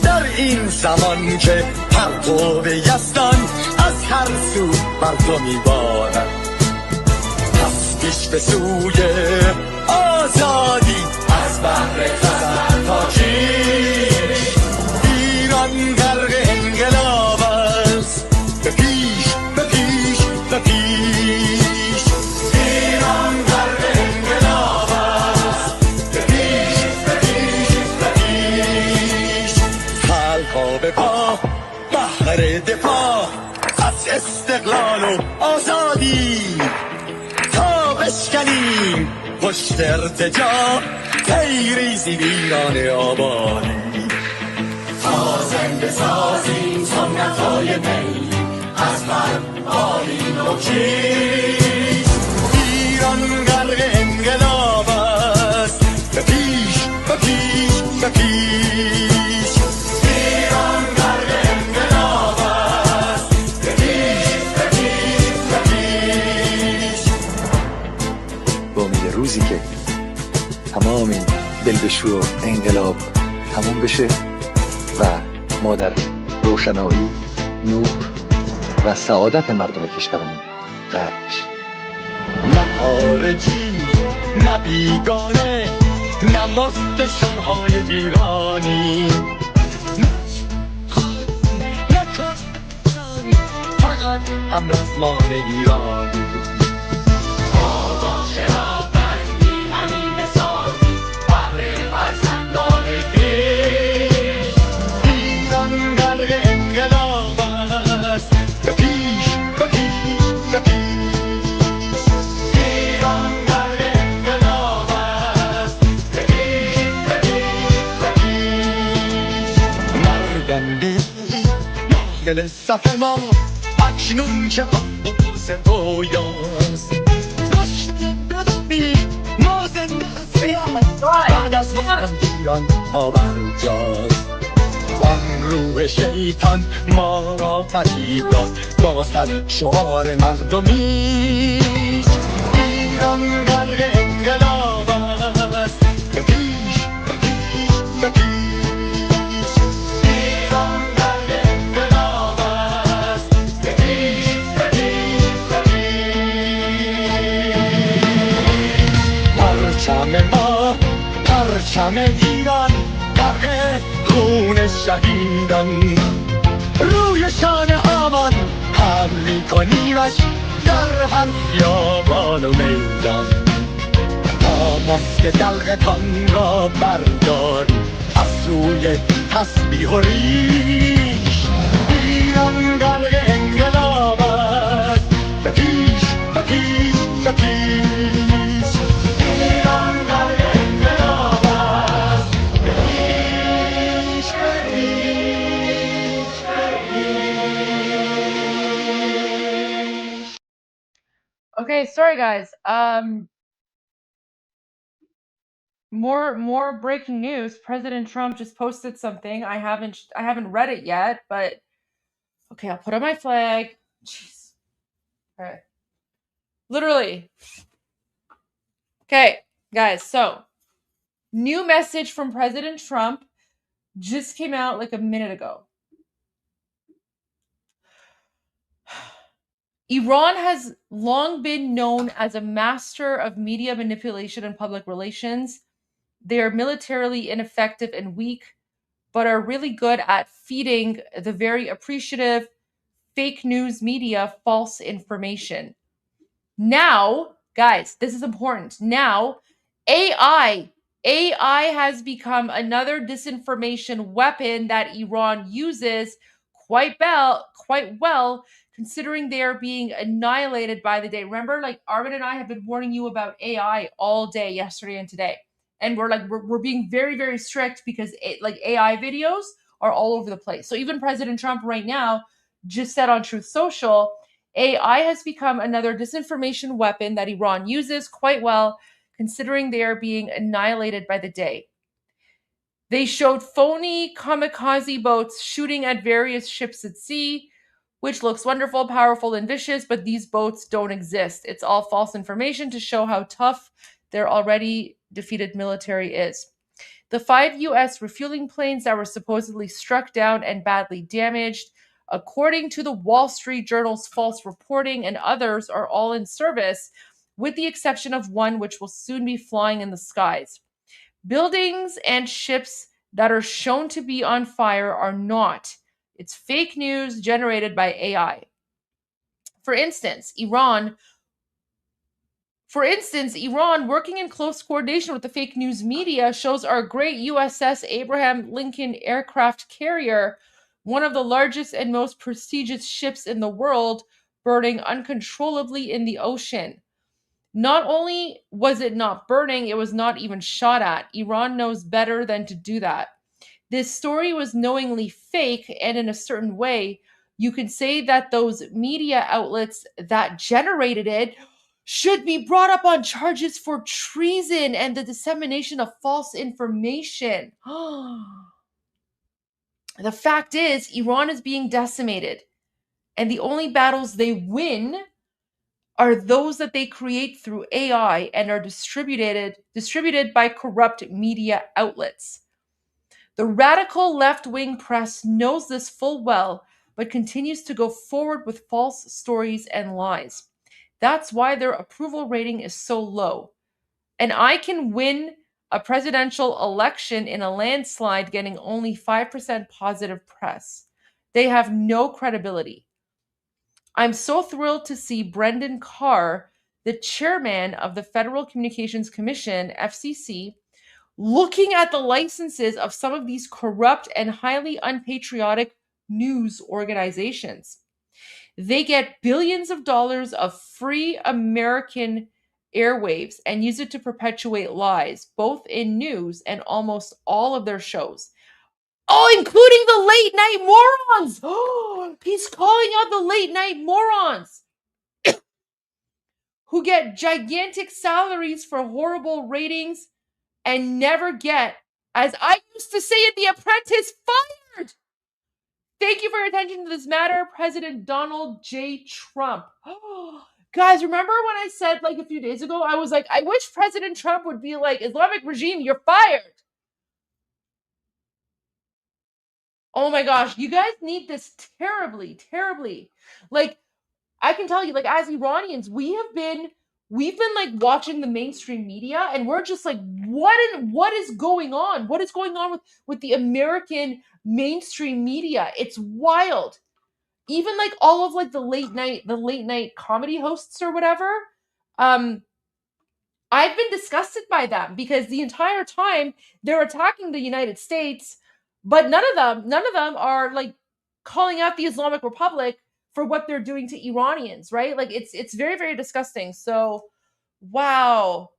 در این زمان که پرتو یزدان از هر سو بر تو میبارد پس پیش به سوی آزادی از بحر خزر تا کیش ایران غرق انقلاب است به پیش به پیش به پیش ایران غرق انقلاب است به پیش به پیش به پیش خلقا به پا بحر دفاع از استقلال و آزادی تا بشکنیم پشت ارتجاع تیریزی ویران آبادی تا زنده سازیم سنت‌های می از من آلین و کیش ایران غرق انقلاب است به پیش به پیش به پیش ایران غرق انقلاب است به پیش به پیش به پیش با امید روزی که تمام این دلبشو و انقلاب تموم بشه و ما در روشنایی نور و سعادت مردم کشورمون غرق بشیم نه خارجی نه بیگانه نه مستشارهای ایرانی نه کاری فقط هم رسمان ایرانی آقا چرا بندی همین سازی بحر فرزندان پیش ایران غرق انقلاب است به پیش به پیش به پیش ایران غرق انقلاب است به پیش به پیش به پیش مردم داخل صف ما اکنون که آواز رویاست داشته بدمی ما زنده هستیم بعد از مرگ ایران ما برجاست آن روح شیطان ما را فریب داد با صد شعار مردمی ایران غرق انقلاب است به پیش به پیش به پیش ایران غرق انقلاب است به پیش به پیش به پیش پرچم ما پرچم ایران غرق خون شهیدان روی شان آمان حمل کنیمش در هر خیابان و میدان تا ماسک دلقتان را برداری از سوی تسبیح و ریش ایران غرق انقلاب است به پیش به پیش به پیش ایران غرق انقلاب است به پیش به پیش به پیش. Okay, sorry guys. More breaking news. President Trump just posted something. I haven't read it yet, but okay, I'll put on my flag. Jeez. All right. Literally. Okay, guys, so new message from President Trump just came out like a minute ago. Iran has long been known as a master of media manipulation and public relations. They are militarily ineffective and weak, but are really good at feeding the very appreciative fake news media false information. Now, guys, this is important. Now, AI has become another disinformation weapon that Iran uses quite well considering they are being annihilated by the day. Remember, like Arvin and I have been warning you about AI all day, yesterday and today. And we're being very, very strict because AI videos are all over the place. So even President Trump right now just said on Truth Social, AI has become another disinformation weapon that Iran uses quite well, considering they are being annihilated by the day. They showed phony kamikaze boats shooting at various ships at sea, which looks wonderful, powerful, and vicious, but these boats don't exist. It's all false information to show how tough their already defeated military is. The 5 U.S. refueling planes that were supposedly struck down and badly damaged, according to the Wall Street Journal's false reporting, and others are all in service, with the exception of one which will soon be flying in the skies. Buildings and ships that are shown to be on fire are not. It's fake news generated by AI. For instance, Iran, working in close coordination with the fake news media, shows our great USS Abraham Lincoln aircraft carrier, one of the largest and most prestigious ships in the world, burning uncontrollably in the ocean. Not only was it not burning, it was not even shot at. Iran knows better than to do that. This story was knowingly fake, and in a certain way, you could say that those media outlets that generated it should be brought up on charges for treason and the dissemination of false information. The fact is, Iran is being decimated, and the only battles they win are those that they create through AI and are distributed by corrupt media outlets. The radical left-wing press knows this full well, but continues to go forward with false stories and lies. That's why their approval rating is so low. And I can win a presidential election in a landslide getting only 5% positive press. They have no credibility. I'm so thrilled to see Brendan Carr, the chairman of the Federal Communications Commission, FCC, looking at the licenses of some of these corrupt and highly unpatriotic news organizations. They get billions of dollars of free American airwaves and use it to perpetuate lies, both in news and almost all of their shows. Oh, including the late night morons! Oh, he's calling out the late night morons who get gigantic salaries for horrible ratings and never get, as I used to say in The Apprentice, fired. Thank you for your attention to this matter, President Donald J. Trump. Guys, remember when I said like a few days ago, I was like, I wish President Trump would be like, Islamic regime, you're fired. Oh my gosh, you guys need this terribly, terribly. Like, I can tell you, like, as Iranians, we've been like watching the mainstream media, and we're just like, what is going on? What is going on with the American mainstream media? It's wild. Even like all of like the late night comedy hosts or whatever. I've been disgusted by them because the entire time they're attacking the United States, but none of them are like calling out the Islamic Republic for what they're doing to Iranians, right? Like it's very, very disgusting. So, wow.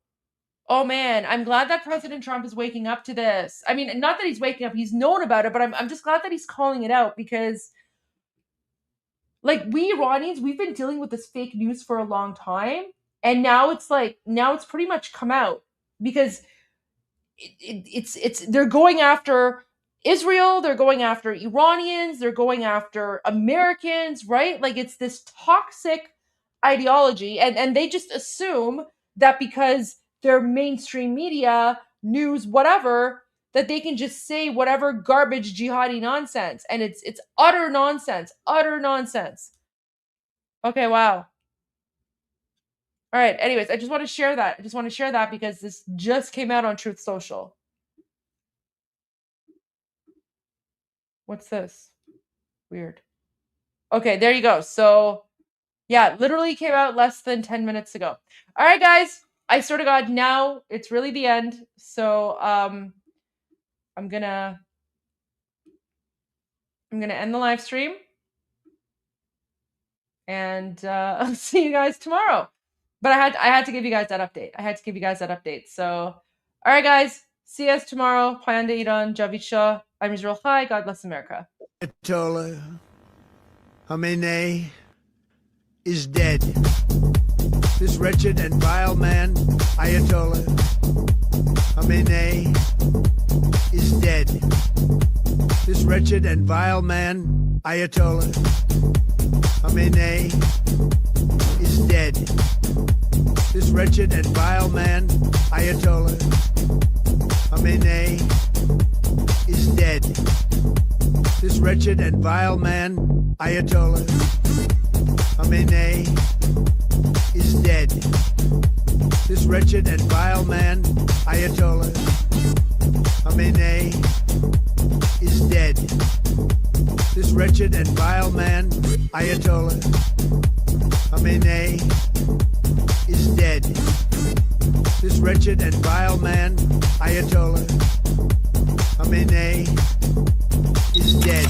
Oh man, I'm glad that President Trump is waking up to this. I mean, not that he's waking up, he's known about it, but I'm just glad that he's calling it out because like we Iranians, we've been dealing with this fake news for a long time. And now it's pretty much come out because they're going after Israel, they're going after Iranians, they're going after Americans, right? Like it's this toxic ideology, and they just assume that because they're mainstream media, news, whatever, that they can just say whatever garbage jihadi nonsense, and it's utter nonsense. Okay, wow. All right. Anyways, I just want to share that because this just came out on Truth Social. What's this? Weird. Okay, there you go. So, yeah, literally came out less than 10 minutes ago. All right, guys. I swear to God, now it's really the end. So, I'm gonna end the live stream. and I'll see you guys tomorrow. But I had to give you guys that update. So, all right, guys, see us tomorrow. Payande Iran, Javid Shah. I'm Israel Chai. God bless America. Ayatollah Khamenei is dead. This wretched and vile man, Ayatollah Khamenei, is dead. This wretched and vile man, Ayatollah Khamenei, is dead. This wretched and vile man, Ayatollah Khamenei, is dead. This wretched and vile man, Ayatollah Khamenei, is dead. This wretched and vile man, Ayatollah Khamenei, is dead. This wretched and vile man, Ayatollah Khamenei, is dead. This wretched and vile man, Ayatollah Khamenei, is dead.